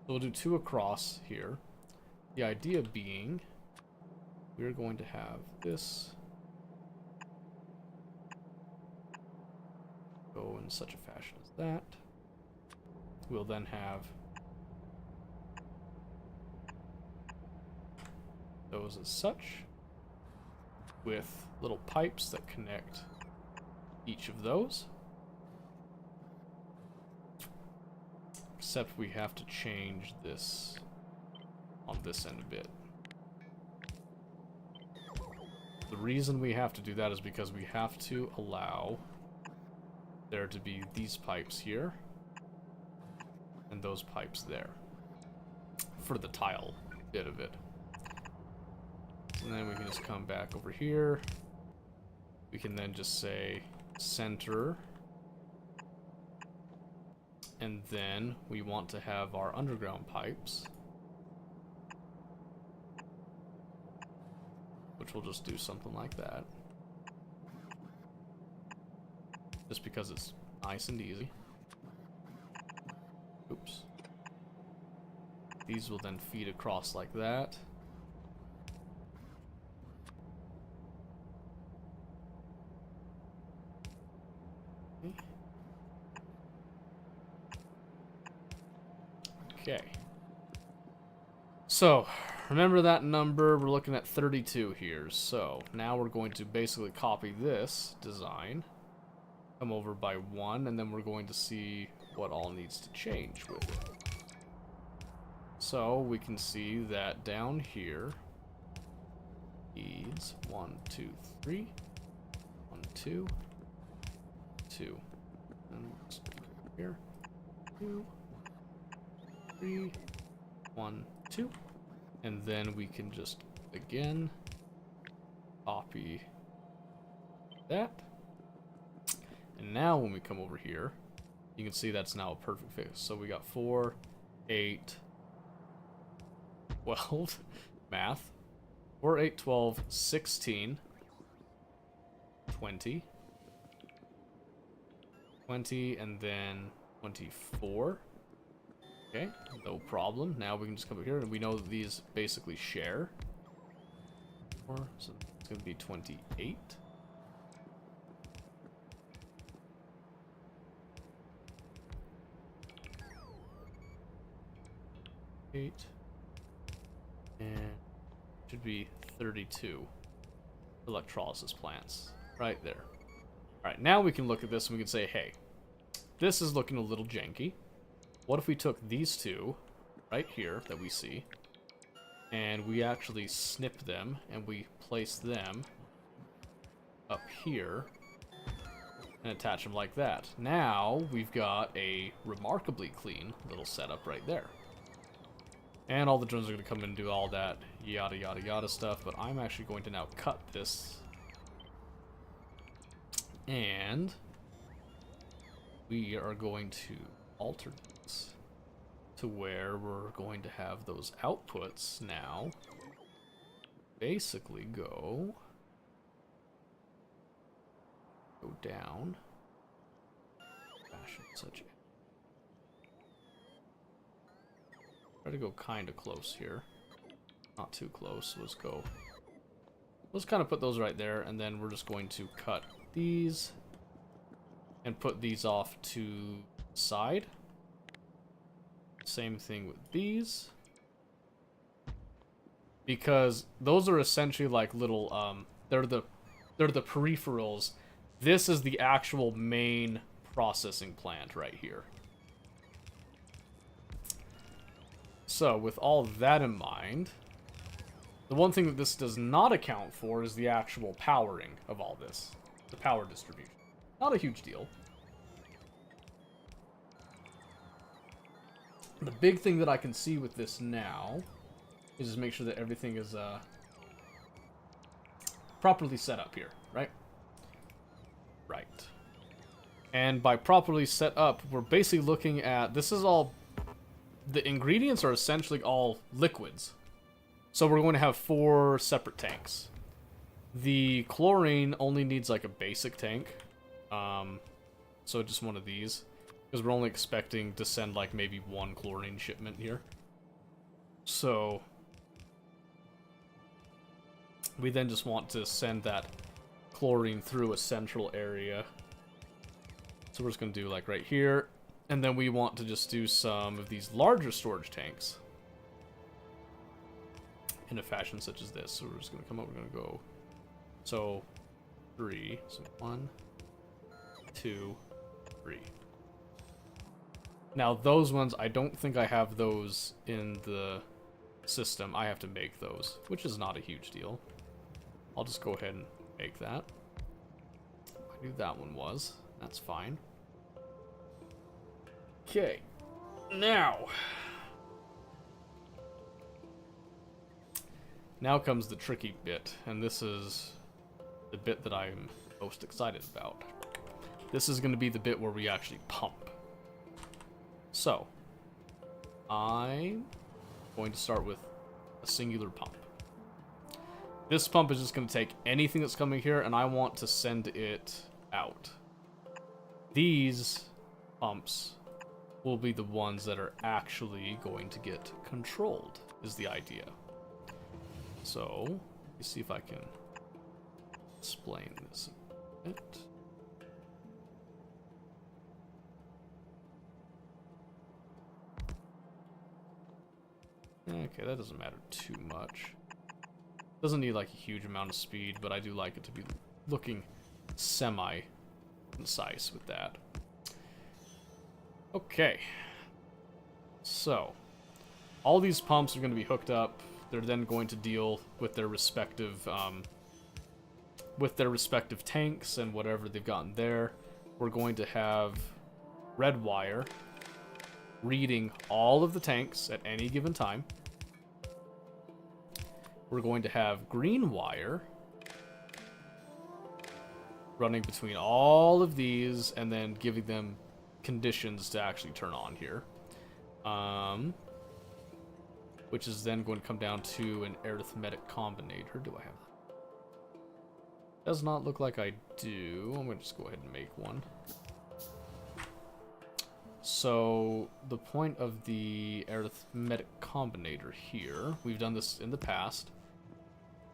we'll do 2 across here. The idea being, we're going to have this go in such a fashion as that. We'll then have those as such, with little pipes that connect each of those. Except we have to change this on this end a bit. The reason we have to do that is because we have to allow there to be these pipes here and those pipes there for the tile bit of it. And then we can just come back over here. We can then just say center. And then we want to have our underground pipes, which we'll just do something like that, just because it's nice and easy. Oops. These will then feed across like that. Okay. So, remember that number, we're looking at 32 here. So, now we're going to basically copy this design, come over by 1, and then we're going to see what all needs to change with it. So, we can see that down here needs 1, 2, 3, 1, 2, 2. And we'll just go here, 2, 3, 1, 2, and then we can just again copy that. And now when we come over here, you can see that's now a perfect fit. So we got 4, 8, 12, math, 4, 8, 12, 16, 20, 20, and then 24. Okay, no problem. Now we can just come over here and we know that these basically share. So it's going to be 28. And should be 32 electrolysis plants right there. All right, now we can look at this and we can say, hey, this is looking a little janky. What if we took these two right here that we see, and we actually snip them, and we place them up here, and attach them like that. Now, we've got a remarkably clean little setup right there. And all the drones are going to come in and do all that yada yada yada stuff, but I'm actually going to now cut this. And we are going to alter this to where we're going to have those outputs now basically go down. Fashion such. Try to go kind of close here. Not too close. Let's kind of put those right there, and then we're just going to cut these and put these off to the side. Same thing with these. Because those are essentially like little they're the peripherals. This is the actual main processing plant right here. So, with all that in mind, the one thing that this does not account for is the actual powering of all this. The power distribution. Not a huge deal. The big thing that I can see with this now is just make sure that everything is properly set up here, right? Right. And by properly set up, we're basically looking at, this is all, the ingredients are essentially all liquids. So we're going to have 4 separate tanks. The chlorine only needs like a basic tank. So just one of these. Because we're only expecting to send like maybe 1 chlorine shipment here. So we then just want to send that chlorine through a central area. So we're just going to do like right here. And then we want to just do some of these larger storage tanks in a fashion such as this. So we're just going to come up, we're going to go, so 3, so 1, 2, 3. Now those ones, I don't think I have those in the system. I have to make those, which is not a huge deal. I'll just go ahead and make that. I knew that one was. That's fine. Okay. Now comes the tricky bit, and this is the bit that I'm most excited about. This is going to be the bit where we actually pump. So, I'm going to start with a singular pump. This pump is just going to take anything that's coming here, and I want to send it out. These pumps will be the ones that are actually going to get controlled, is the idea. So, let's see if I can explain this a bit. Okay, that doesn't matter too much. Doesn't need like a huge amount of speed, but I do like it to be looking semi-concise with that. Okay. So, all these pumps are going to be hooked up. They're then going to deal with their respective tanks and whatever they've gotten there. We're going to have red wire reading all of the tanks at any given time. We're going to have green wire running between all of these and then giving them conditions to actually turn on here. Which is then going to come down to an arithmetic combinator. Do I have that? Does not look like I do. I'm going to just go ahead and make one. So, the point of the arithmetic combinator here, we've done this in the past,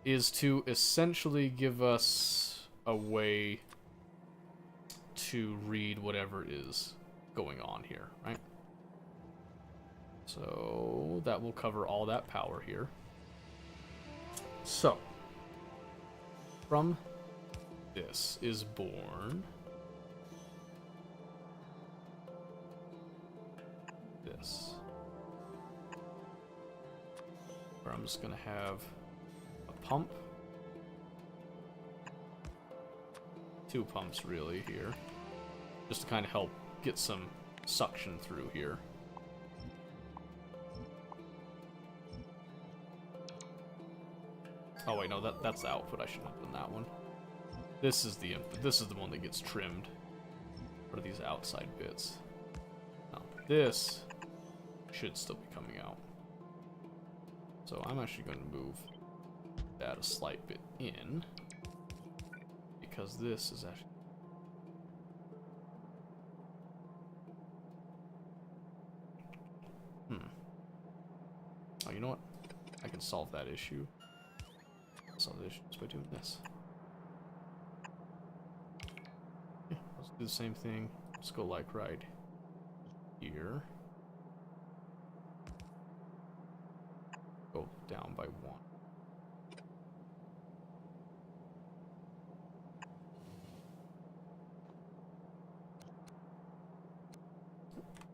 is to essentially give us a way to read whatever is going on here, right? So, that will cover all that power here. So, from this is born this. Where I'm just gonna have a pump. 2 pumps really here. Just to kind of help get some suction through here. Oh wait, no, that's the output. I should have done that one. This is the input. This is the one that gets trimmed for these outside bits. Now, this should still be coming out. So I'm actually going to move that a slight bit in, because this is actually... Oh, you know what? I can solve that issue. Solve the issue just by doing this. Yeah, let's do the same thing. Let's go like right here. Go down by 1.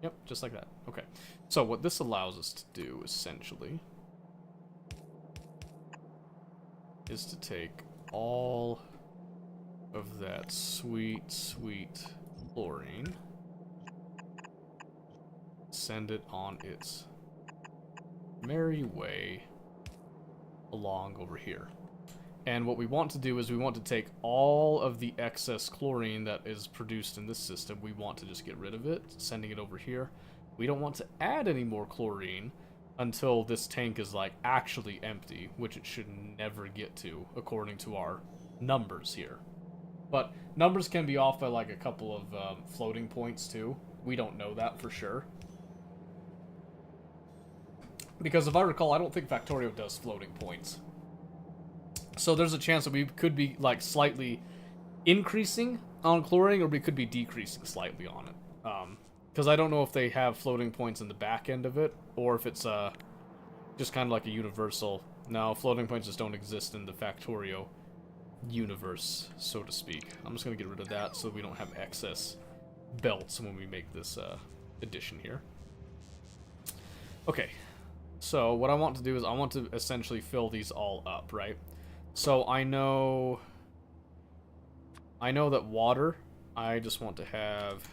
Yep, just like that. Okay. So what this allows us to do, essentially, is to take all of that sweet, sweet chlorine, send it on its merry way along over here. And what we want to do is we want to take all of the excess chlorine that is produced in this system. We want to just get rid of it, sending it over here. We don't want to add any more chlorine until this tank is like actually empty, which it should never get to according to our numbers here. But numbers can be off by like a couple of floating points too. We don't know that for sure. Because if I recall, I don't think Factorio does floating points. So there's a chance that we could be like slightly increasing on chlorine, or we could be decreasing slightly on it. Because I don't know if they have floating points in the back end of it, or if it's just kind of like a universal. No, floating points just don't exist in the Factorio universe, so to speak. I'm just going to get rid of that so we don't have excess belts when we make this addition here. Okay, so what I want to do is I want to essentially fill these all up, right? So I know that water, I just want to have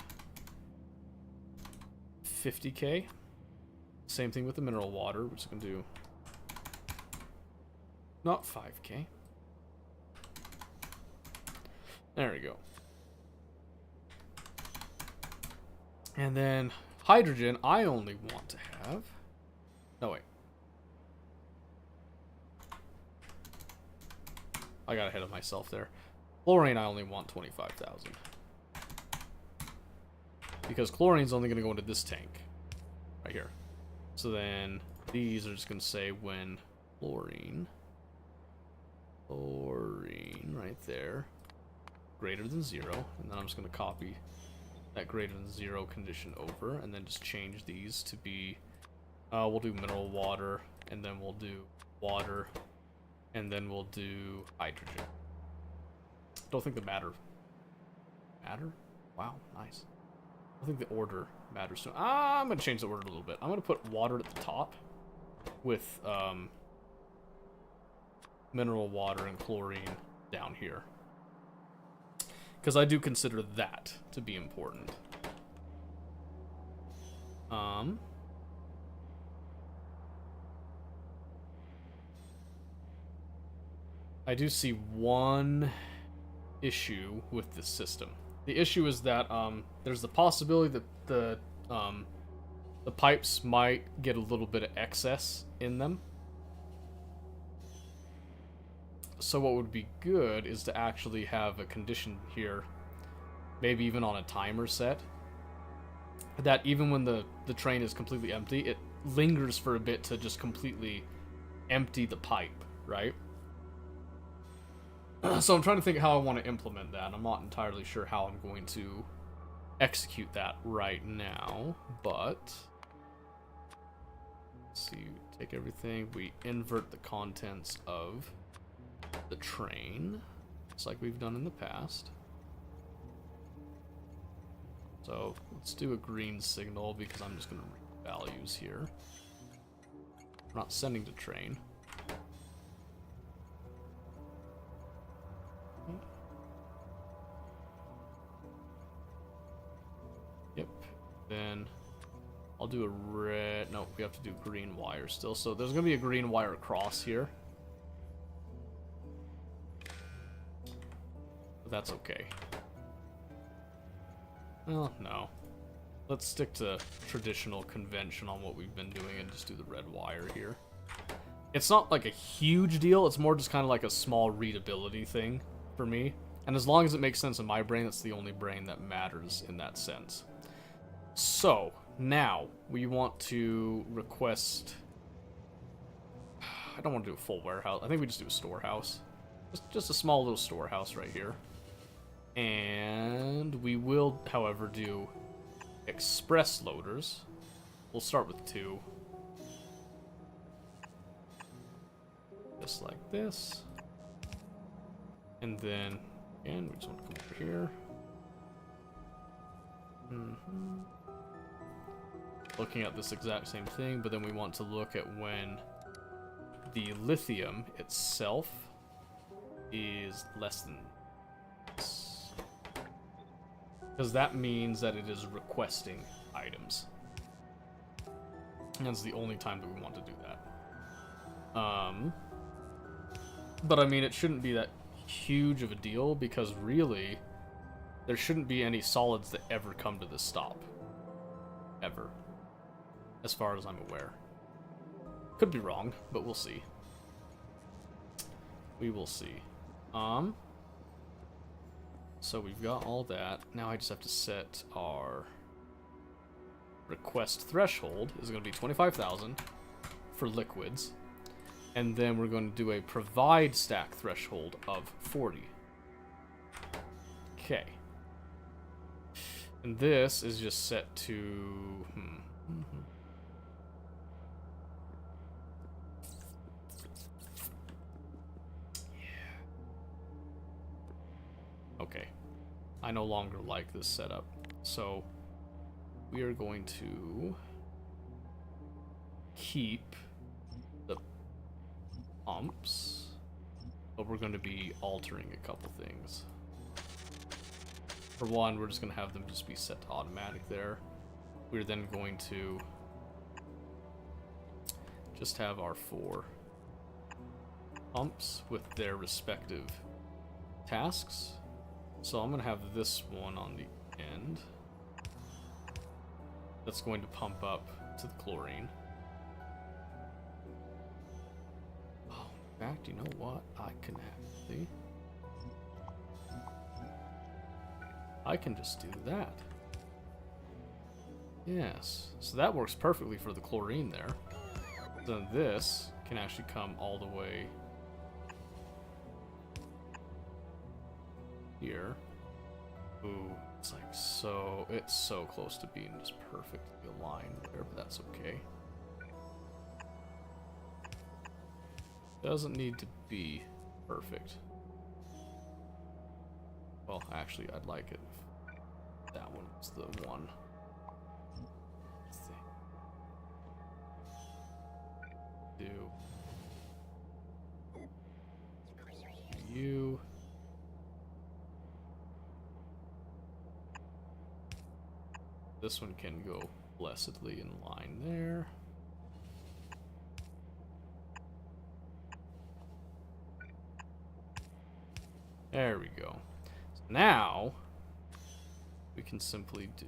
50k. Same thing with the mineral water, we're just going to do not 5k. There we go. And then hydrogen, I only want to have... No, wait. I got ahead of myself there. Chlorine, I only want 25,000. Because chlorine's only going to go into this tank. Right here. So then, these are just going to say when chlorine right there, greater than 0. And then I'm just going to copy that greater than 0 condition over. And then just change these to be, we'll do mineral water. And then we'll do water. And then we'll do hydrogen. Don't think the matter? Wow, nice. I think the order matters. So I'm going to change the order a little bit. I'm going to put water at the top with mineral water and chlorine down here. Because I do consider that to be important. I do see one issue with this system. The issue is that there's the possibility that the pipes might get a little bit of excess in them. So what would be good is to actually have a condition here, maybe even on a timer set, that even when the train is completely empty, it lingers for a bit to just completely empty the pipe, right? So I'm trying to think how I want to implement that. I'm not entirely sure how I'm going to execute that right now, but let's see, take everything, we invert the contents of the train, just like we've done in the past. So let's do a green signal because I'm just going to read values here. We're not sending to train. Yep. Then I'll do a red. No, we have to do green wire still. So there's gonna be a green wire across here. But that's okay. Well, no. Let's stick to traditional convention on what we've been doing and just do the red wire here. It's not like a huge deal. It's more just kind of like a small readability thing for me. And as long as it makes sense in my brain, that's the only brain that matters in that sense. So, now, we want to request... I don't want to do a full warehouse. I think we just do a storehouse. Just a small little storehouse right here. And we will, however, do express loaders. We'll start with 2. Just like this. And then, again, we just want to come over here. Looking at this exact same thing, but then we want to look at when the lithium itself is less than this. Because that means that it is requesting items. And that's the only time that we want to do that. But I mean, it shouldn't be that huge of a deal, because really, there shouldn't be any solids that ever come to this stop. Ever. As far as I'm aware. Could be wrong, but we'll see. We will see. So we've got all that. Now I just have to set our request threshold is going to be 25,000 for liquids. And then we're going to do a provide stack threshold of 40. Okay. And this is just set to... Okay. I no longer like this setup. So we are going to keep the pumps, but we're going to be altering a couple things. For one, we're just going to have them just be set to automatic there. We're then going to just have our 4 pumps with their respective tasks. So I'm going to have this one on the end. That's going to pump up to the chlorine. Oh, in fact, you know what? I can actually... I can just do that. Yes. So that works perfectly for the chlorine there. Then this can actually come all the way here. Ooh, it's like so, it's so close to being just perfectly aligned there, but that's okay. Doesn't need to be perfect. Well, actually, I'd like it if that one was the one. Let's see. Do you. This one can go blessedly in line there. There we go. So now we can simply do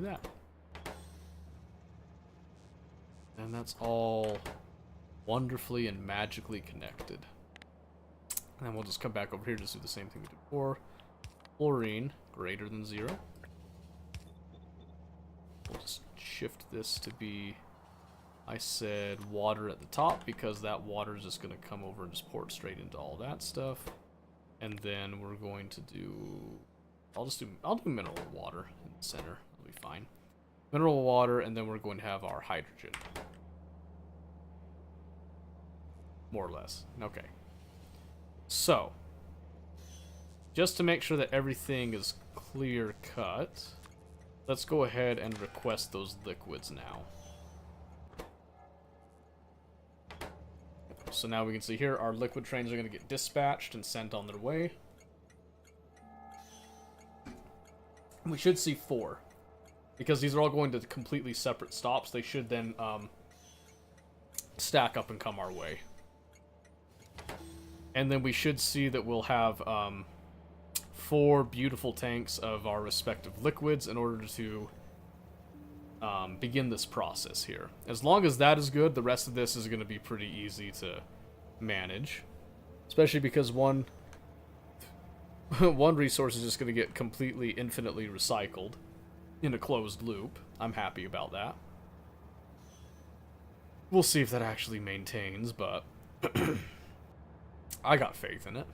that. And that's all wonderfully and magically connected. And then we'll just come back over here and just do the same thing we did before. Chlorine greater than 0. We'll just shift this to be, I said water at the top, because that water is just going to come over and just pour it straight into all that stuff. And then we're going to do, I'll do mineral water in the center. That'll be fine. Mineral water, and then we're going to have our hydrogen. More or less. Okay. So, just to make sure that everything is clear cut, let's go ahead and request those liquids now. So now we can see here our liquid trains are going to get dispatched and sent on their way. We should see 4. Because these are all going to completely separate stops, they should then stack up and come our way. And then we should see that we'll have 4 beautiful tanks of our respective liquids in order to begin this process here. As long as that is good, the rest of this is going to be pretty easy to manage. Especially because one resource is just going to get completely infinitely recycled in a closed loop. I'm happy about that. We'll see if that actually maintains, but I got faith in it.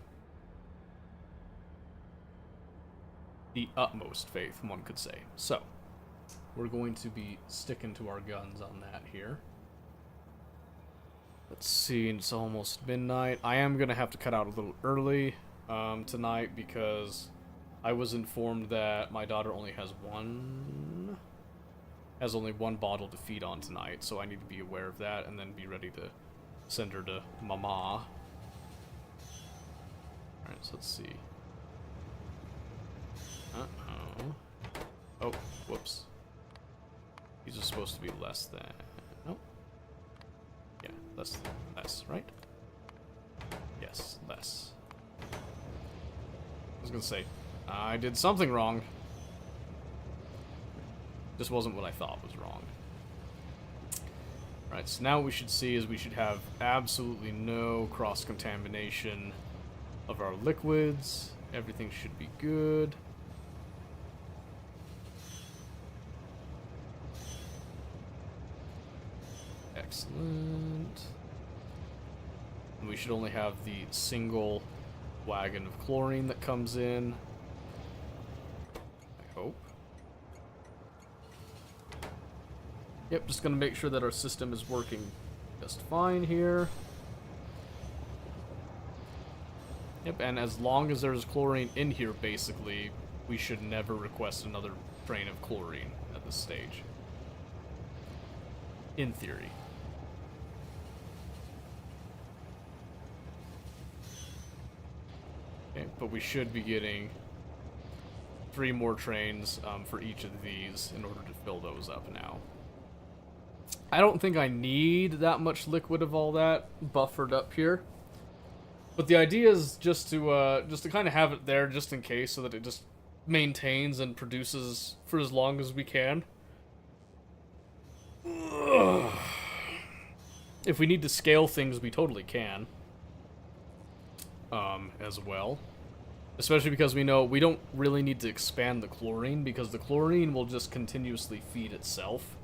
The utmost faith, one could say. So, we're going to be sticking to our guns on that here. Let's see, it's almost midnight. I am going to have to cut out a little early tonight because I was informed that my daughter only has only one bottle to feed on tonight, so I need to be aware of that and then be ready to send her to Mama. Alright, so let's see. Uh-oh. Oh, whoops. These are supposed to be less than... Nope. Yeah, less, right? Yes, less. I was gonna say, I did something wrong. This wasn't what I thought was wrong. Alright, so now what we should see is we should have absolutely no cross-contamination of our liquids. Everything should be good. Excellent. And we should only have the single wagon of chlorine that comes in. I hope. Yep, just gonna make sure that our system is working just fine here. Yep, and as long as there's chlorine in here, basically, we should never request another train of chlorine at this stage. In theory. Okay, but we should be getting 3 more trains for each of these in order to fill those up now. I don't think I need that much liquid of all that buffered up here. But the idea is just to kind of have it there just in case, so that it just maintains and produces for as long as we can. Ugh. If we need to scale things, we totally can. As well. Especially because we know we don't really need to expand the chlorine, because the chlorine will just continuously feed itself.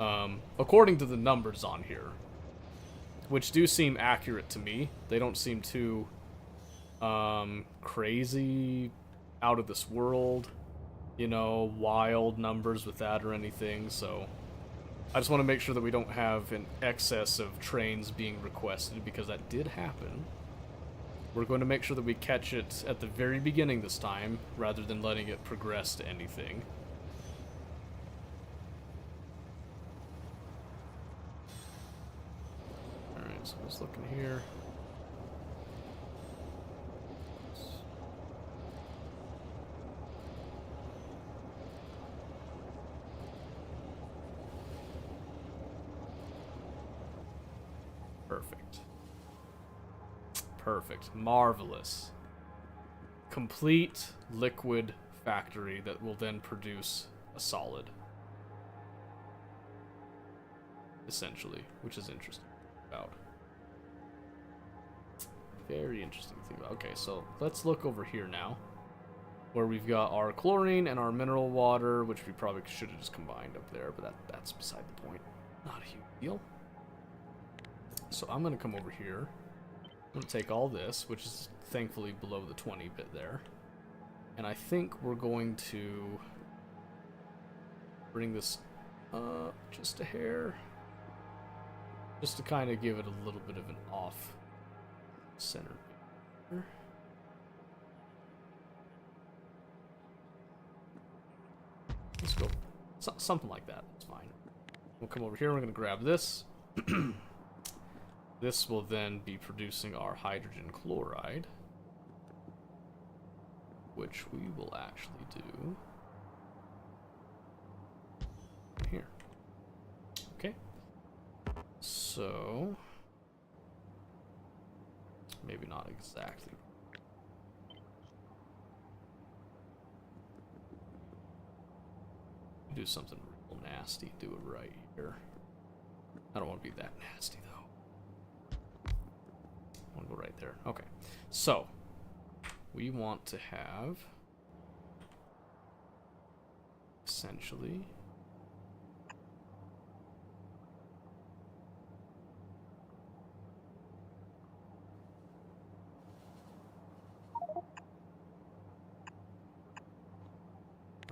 According to the numbers on here. Which do seem accurate to me. They don't seem too crazy, out of this world, you know, wild numbers with that or anything, so I just want to make sure that we don't have an excess of trains being requested, because that did happen. We're going to make sure that we catch it at the very beginning this time, rather than letting it progress to anything. Alright, so let's look in here. Perfect. Perfect. Marvelous. Complete liquid factory that will then produce a solid. Essentially, which is interesting about. Very interesting thing about. Okay, so let's look over here now, where we've got our chlorine and our mineral water, which we probably should have just combined up there, but that's beside the point. Not a huge deal. So I'm going to come over here. I'm going to take all this, which is thankfully below the 20 bit there. And I think we're going to bring this up just a hair. Just to kind of give it a little bit of an off center. Let's go. Something like that. It's fine. We'll come over here. We're going to grab this. This will then be producing our hydrogen chloride, which we will actually do here. Okay. So, maybe not exactly. Do something real nasty. Do it right here. I don't want to be that nasty though. I want to go right there. Okay. So, we want to have essentially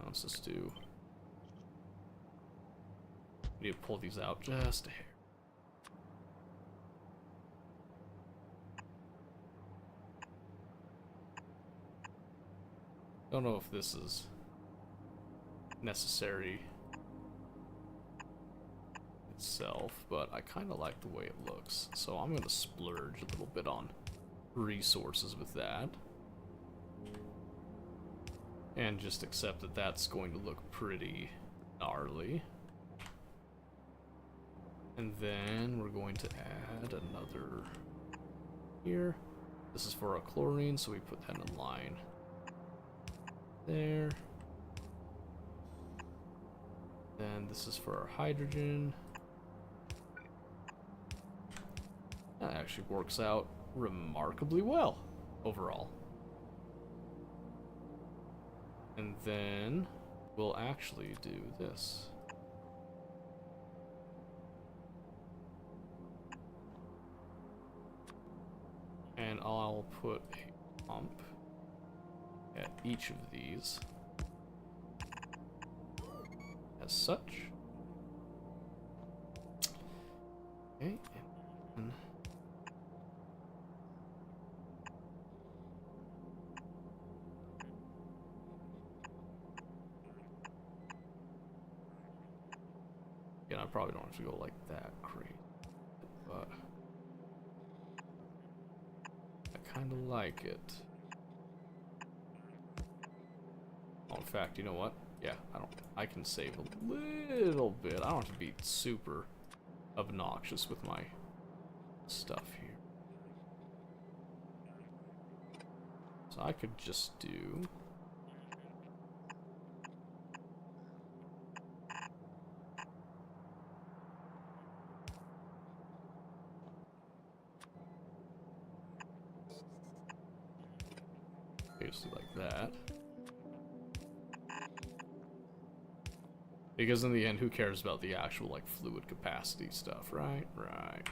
let's just do. Need to pull these out just a hair. Don't know if this is necessary itself, but I kind of like the way it looks. So I'm going to splurge a little bit on resources with that. And just accept that that's going to look pretty gnarly. And then we're going to add another here. This is for our chlorine, so we put that in line there. Then this is for our hydrogen. That actually works out remarkably well overall. And then we'll actually do this. And I'll put a pump at each of these as such. Okay, and again, I probably don't have to go like that crazy, but I kind of like it. Oh, in fact, you know what? Yeah, I can save a little bit. I don't have to be super obnoxious with my stuff here. So I could just do basically like that. Because in the end, who cares about the actual, like, fluid capacity stuff, right? Right.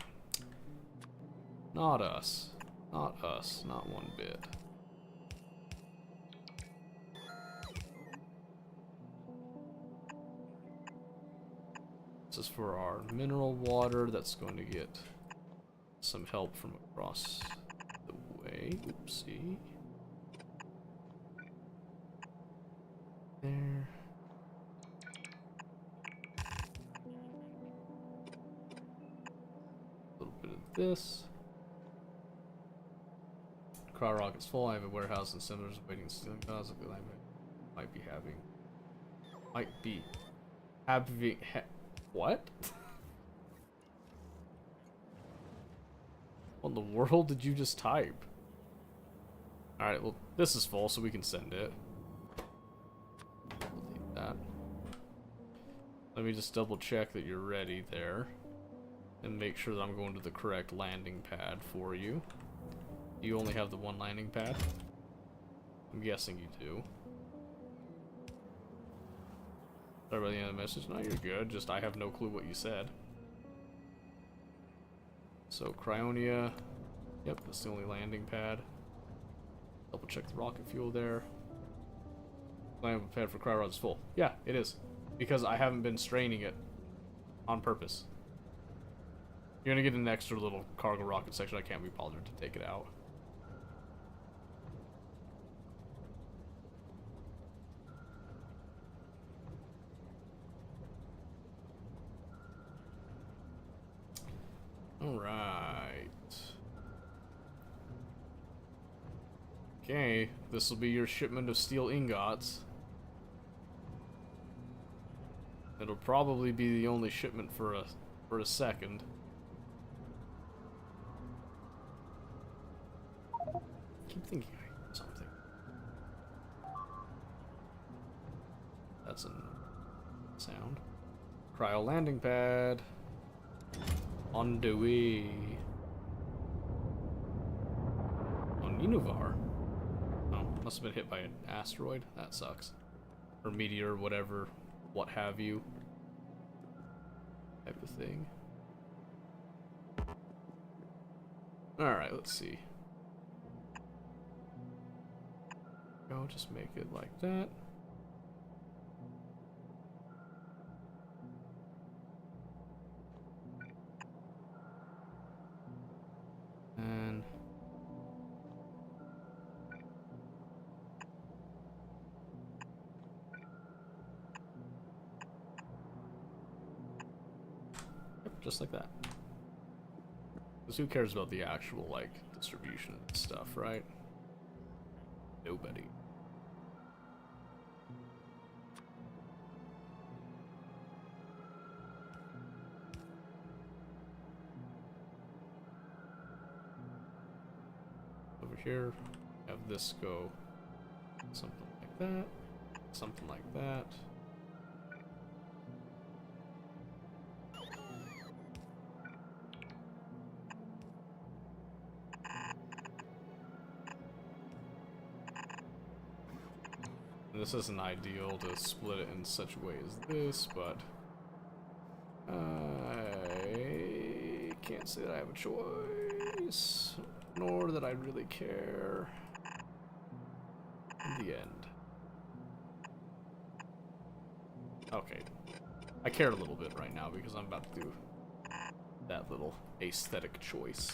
Not us. Not us. Not one bit. This is for our mineral water. That's going to get some help from across the way. Oopsie. There. This. Cryo rocket's full. I have a warehouse and cinders waiting stealing cars. I might be having. What? What in the world did you just type? Alright, well, this is full, so we can send it. Delete that. Let me just double check that you're ready there. And make sure that I'm going to the correct landing pad for you. You only have the one landing pad? I'm guessing you do. Sorry about the end of the message. No, you're good. Just I have no clue what you said. So, Cryonia. Yep, that's the only landing pad. Double check the rocket fuel there. Landing pad for cryo rods is full. Yeah, it is. Because I haven't been straining it on purpose. You're gonna get an extra little cargo rocket section. I can't be bothered to take it out. Okay, this will be your shipment of steel ingots. It'll probably be the only shipment for a second. I keep thinking I heard something. That's a sound. Cryo landing pad. On the way. On Unuvar. Oh, must have been hit by an asteroid. That sucks. Or meteor, whatever, what have you. Type of thing. Alright, let's see. Go, just make it like that. And yep, just like that. Because who cares about the actual, like, distribution and stuff, right? Nobody. Over here, have this go something like that, something like that. And this isn't ideal to split it in such a way as this, but I can't say that I have a choice, nor that I really care in the end. Okay, I care a little bit right now because I'm about to do that little aesthetic choice.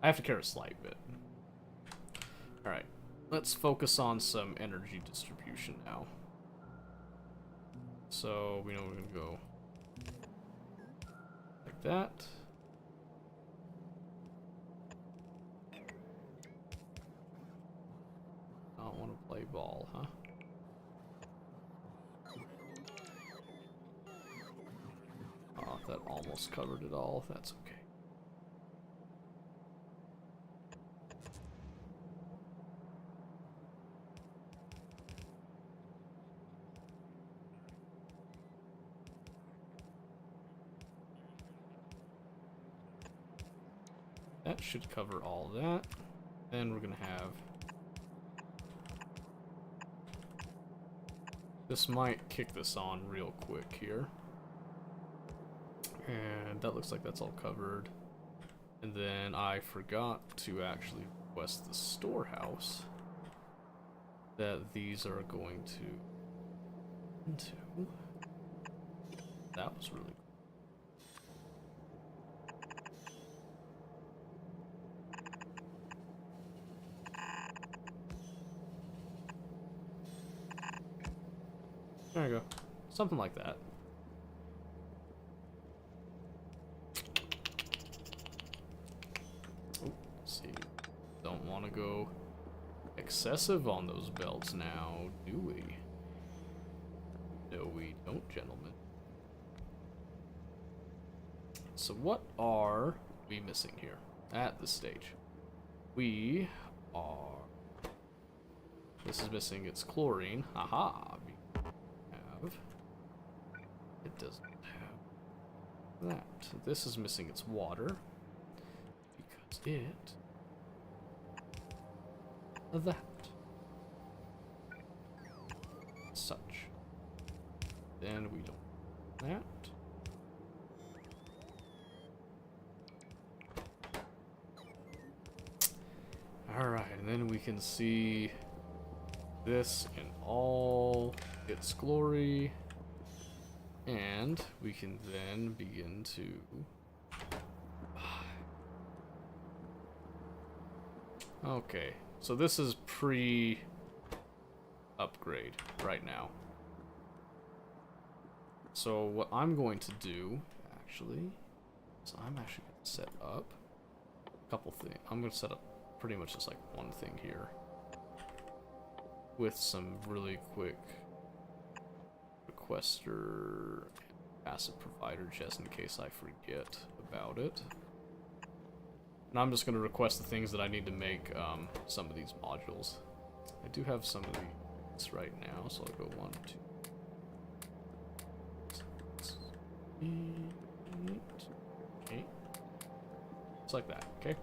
I have to care a slight bit. Alright, let's focus on some energy distribution now. So, we know we're gonna go like that. I don't want to play ball, huh? Oh, that almost covered it all. That's okay. That should cover all that. Then we're gonna have... This might kick this on real quick here. And that looks like that's all covered. And then I forgot to actually request the storehouse that these are going to into. That was really cool. There you go. Something like that. Oh, let's see. Don't want to go excessive on those belts now, do we? No, we don't, gentlemen. So what are we missing here at this stage? We are... This is missing its chlorine. Haha. It doesn't have that. This is missing its water because it that such. Then we don't have that. Alright, and then we can see this in all its glory. And we can then begin to... Okay, so this is pre-upgrade right now. So what I'm going to do, actually, is I'm actually going to set up a couple things. I'm going to set up pretty much just like one thing here with some really quick requester passive provider just in case I forget about it. And I'm just going to request the things that I need to make some of these modules. I do have some of these right now, so I'll go 1, 2, 8. Just like that, okay?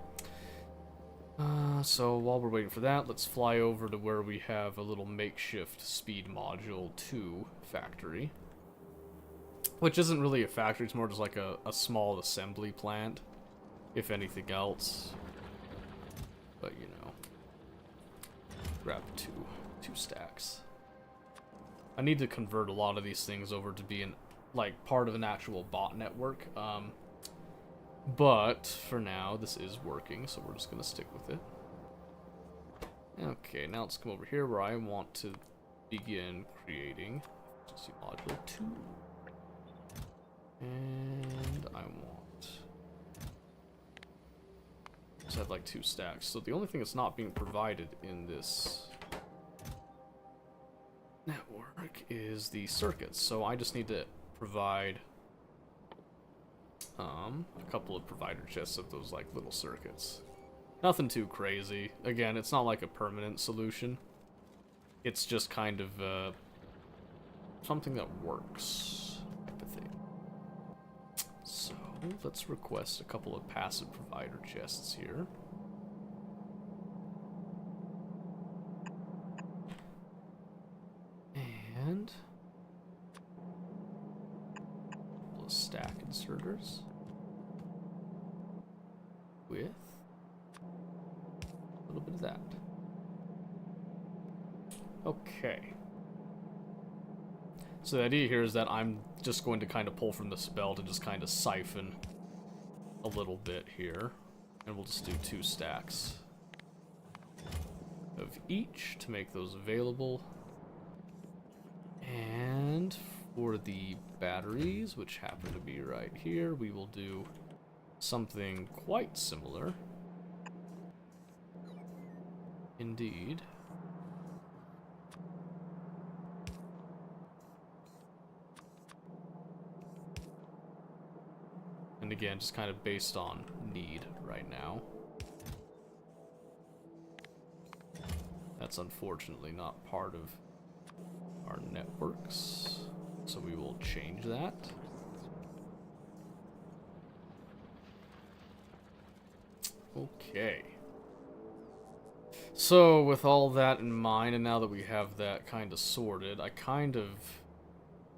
So while we're waiting for that, let's fly over to where we have a little makeshift speed module 2 factory. Which isn't really a factory, it's more just like a small assembly plant, if anything else. But you know, grab two stacks. I need to convert a lot of these things over to being like part of an actual bot network. But for now, this is working, so we're just gonna stick with it. Okay, now let's come over here where I want to begin creating efficiency module 2. And I want to have like 2 stacks. So the only thing that's not being provided in this network is the circuits. So I just need to provide a couple of provider chests of those like little circuits. Nothing too crazy. Again, it's not like a permanent solution. It's just kind of something that works type of thing. So let's request a couple of passive provider chests here. And a couple of stack inserters with a little bit of that. Okay. So the idea here is that I'm just going to kind of pull from this belt and just kind of siphon a little bit here. And we'll just do 2 stacks of each to make those available. And for the batteries, which happen to be right here, we will do something quite similar. Indeed. And again, just kind of based on need right now. That's unfortunately not part of our networks, so we will change that. Okay. So with all that in mind, and now that we have that kind of sorted, I kind of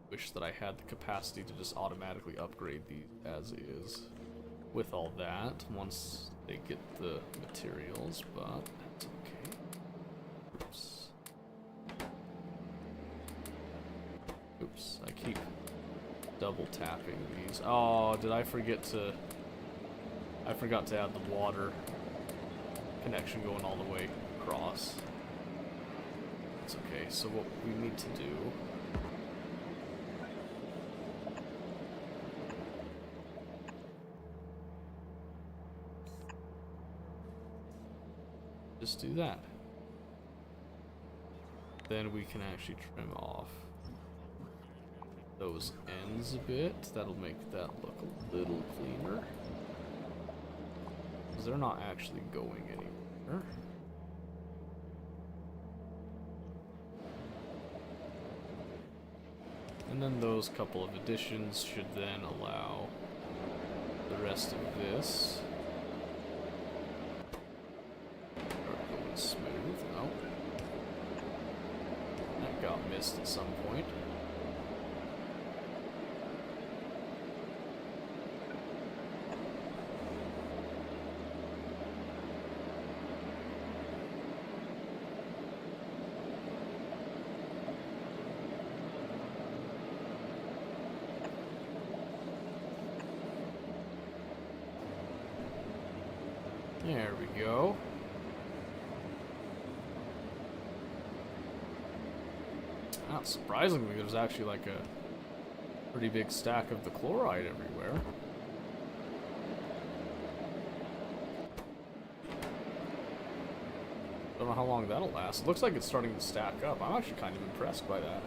wish that I had the capacity to just automatically upgrade these as is with all that once they get the materials, but that's okay. Oops. Oops, I keep double tapping these. Oh, did I forget to... I forgot to add the water connection going all the way across. It's okay, so what we need to do... just do that. Then we can actually trim off those ends a bit. That'll make that look a little cleaner. Because they're not actually going anywhere. And then those couple of additions should then allow the rest of this start going smooth. Oh. That got missed at some point. There we go. Not surprisingly, there's actually like a pretty big stack of the chloride everywhere. Don't know how long that'll last. It looks like it's starting to stack up. I'm actually kind of impressed by that.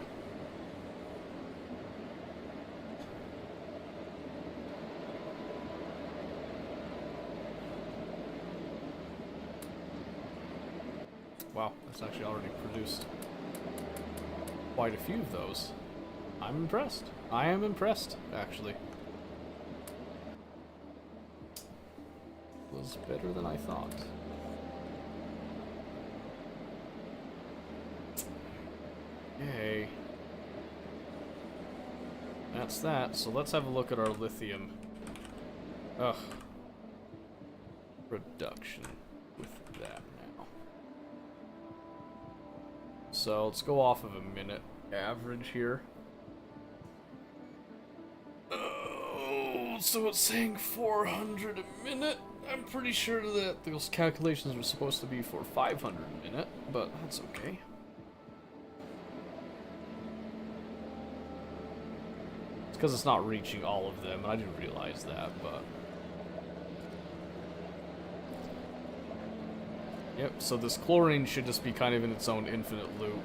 Wow, that's actually already produced quite a few of those. I'm impressed. I am impressed, actually. Was better than I thought. Yay. That's that. So let's have a look at our lithium. Ugh. Production with that now. So let's go off of a minute average here. Oh, so it's saying 400 a minute. I'm pretty sure that those calculations were supposed to be for 500 a minute, but that's okay. It's because it's not reaching all of them, and I didn't realize that, but... Yep, so this chlorine should just be kind of in its own infinite loop.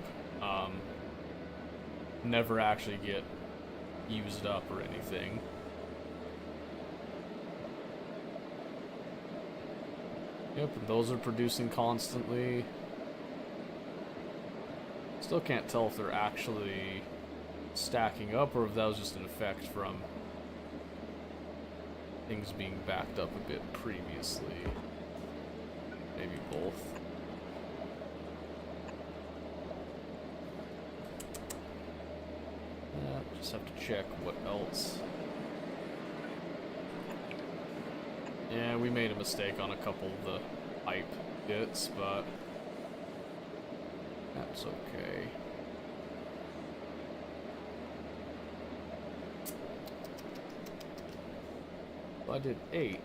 Never actually get used up or anything. Yep, and those are producing constantly. Still can't tell if they're actually stacking up or if that was just an effect from things being backed up a bit previously. Maybe both. Yeah, just have to check what else. Yeah, we made a mistake on a couple of the pipe bits, but that's okay. Well, I did 8.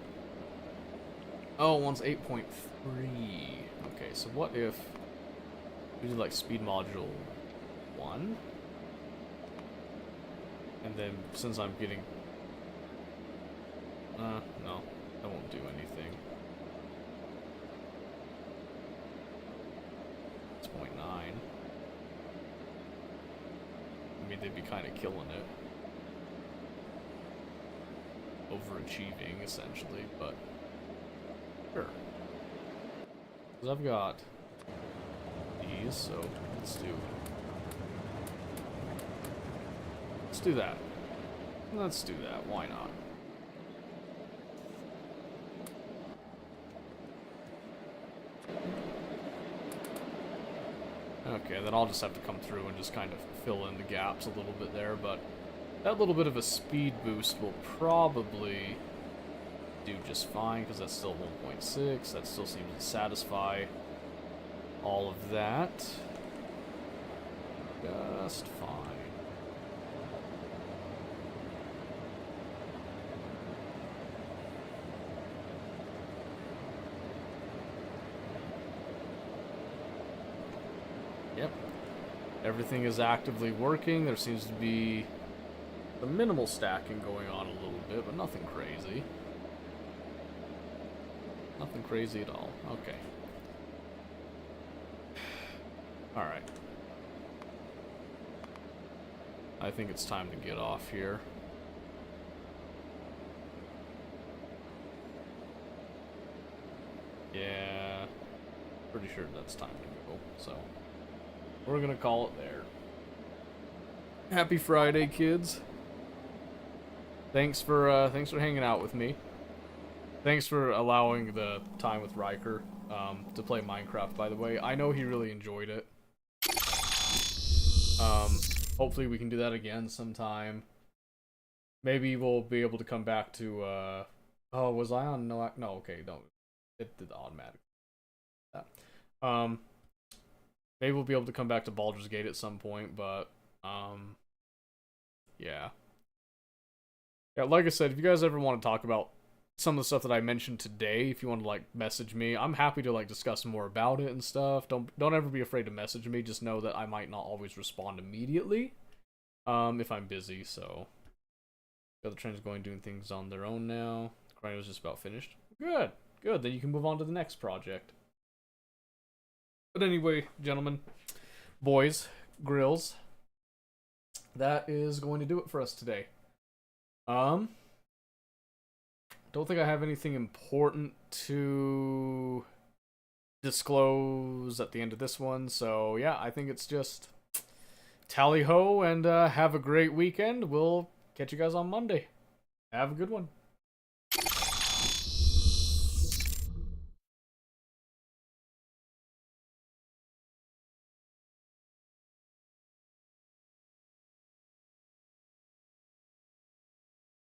Oh, one's 8.3. Okay, so what if we did like speed module 1? And then since I'm getting... no, that won't do anything. It's 0.9. I mean, they'd be kind of killing it. Overachieving, essentially, but... Sure. Because I've got these, so let's do that. Let's do that, why not? Okay, then I'll just have to come through and just kind of fill in the gaps a little bit there, but that little bit of a speed boost will probably do just fine, because that's still 1.6. That still seems to satisfy all of that. Just fine. Yep. Everything is actively working. There seems to be the minimal stacking going on a little bit, but nothing crazy. Nothing crazy at all. Okay. Alright. I think it's time to get off here. Yeah. Pretty sure that's time to go, so we're gonna call it there. Happy Friday, kids. Thanks for hanging out with me. Thanks for allowing the time with Ryker to play Minecraft, by the way. I know he really enjoyed it. Hopefully we can do that again sometime. Maybe we'll be able to come back to, oh, was I on? No, okay, don't. It did automatic. Maybe we'll be able to come back to Baldur's Gate at some point, but, yeah. Yeah, like I said, if you guys ever want to talk about some of the stuff that I mentioned today, if you want to, like, message me, I'm happy to, like, discuss more about it and stuff. Don't ever be afraid to message me. Just know that I might not always respond immediately, if I'm busy, so. The other train's going doing things on their own now. Cryo's just about finished. Good, good. Then you can move on to the next project. But anyway, gentlemen, boys, grills, that is going to do it for us today. Don't think I have anything important to disclose at the end of this one, so yeah, I think it's just tally ho and have a great weekend. We'll catch you guys on Monday. Have a good one.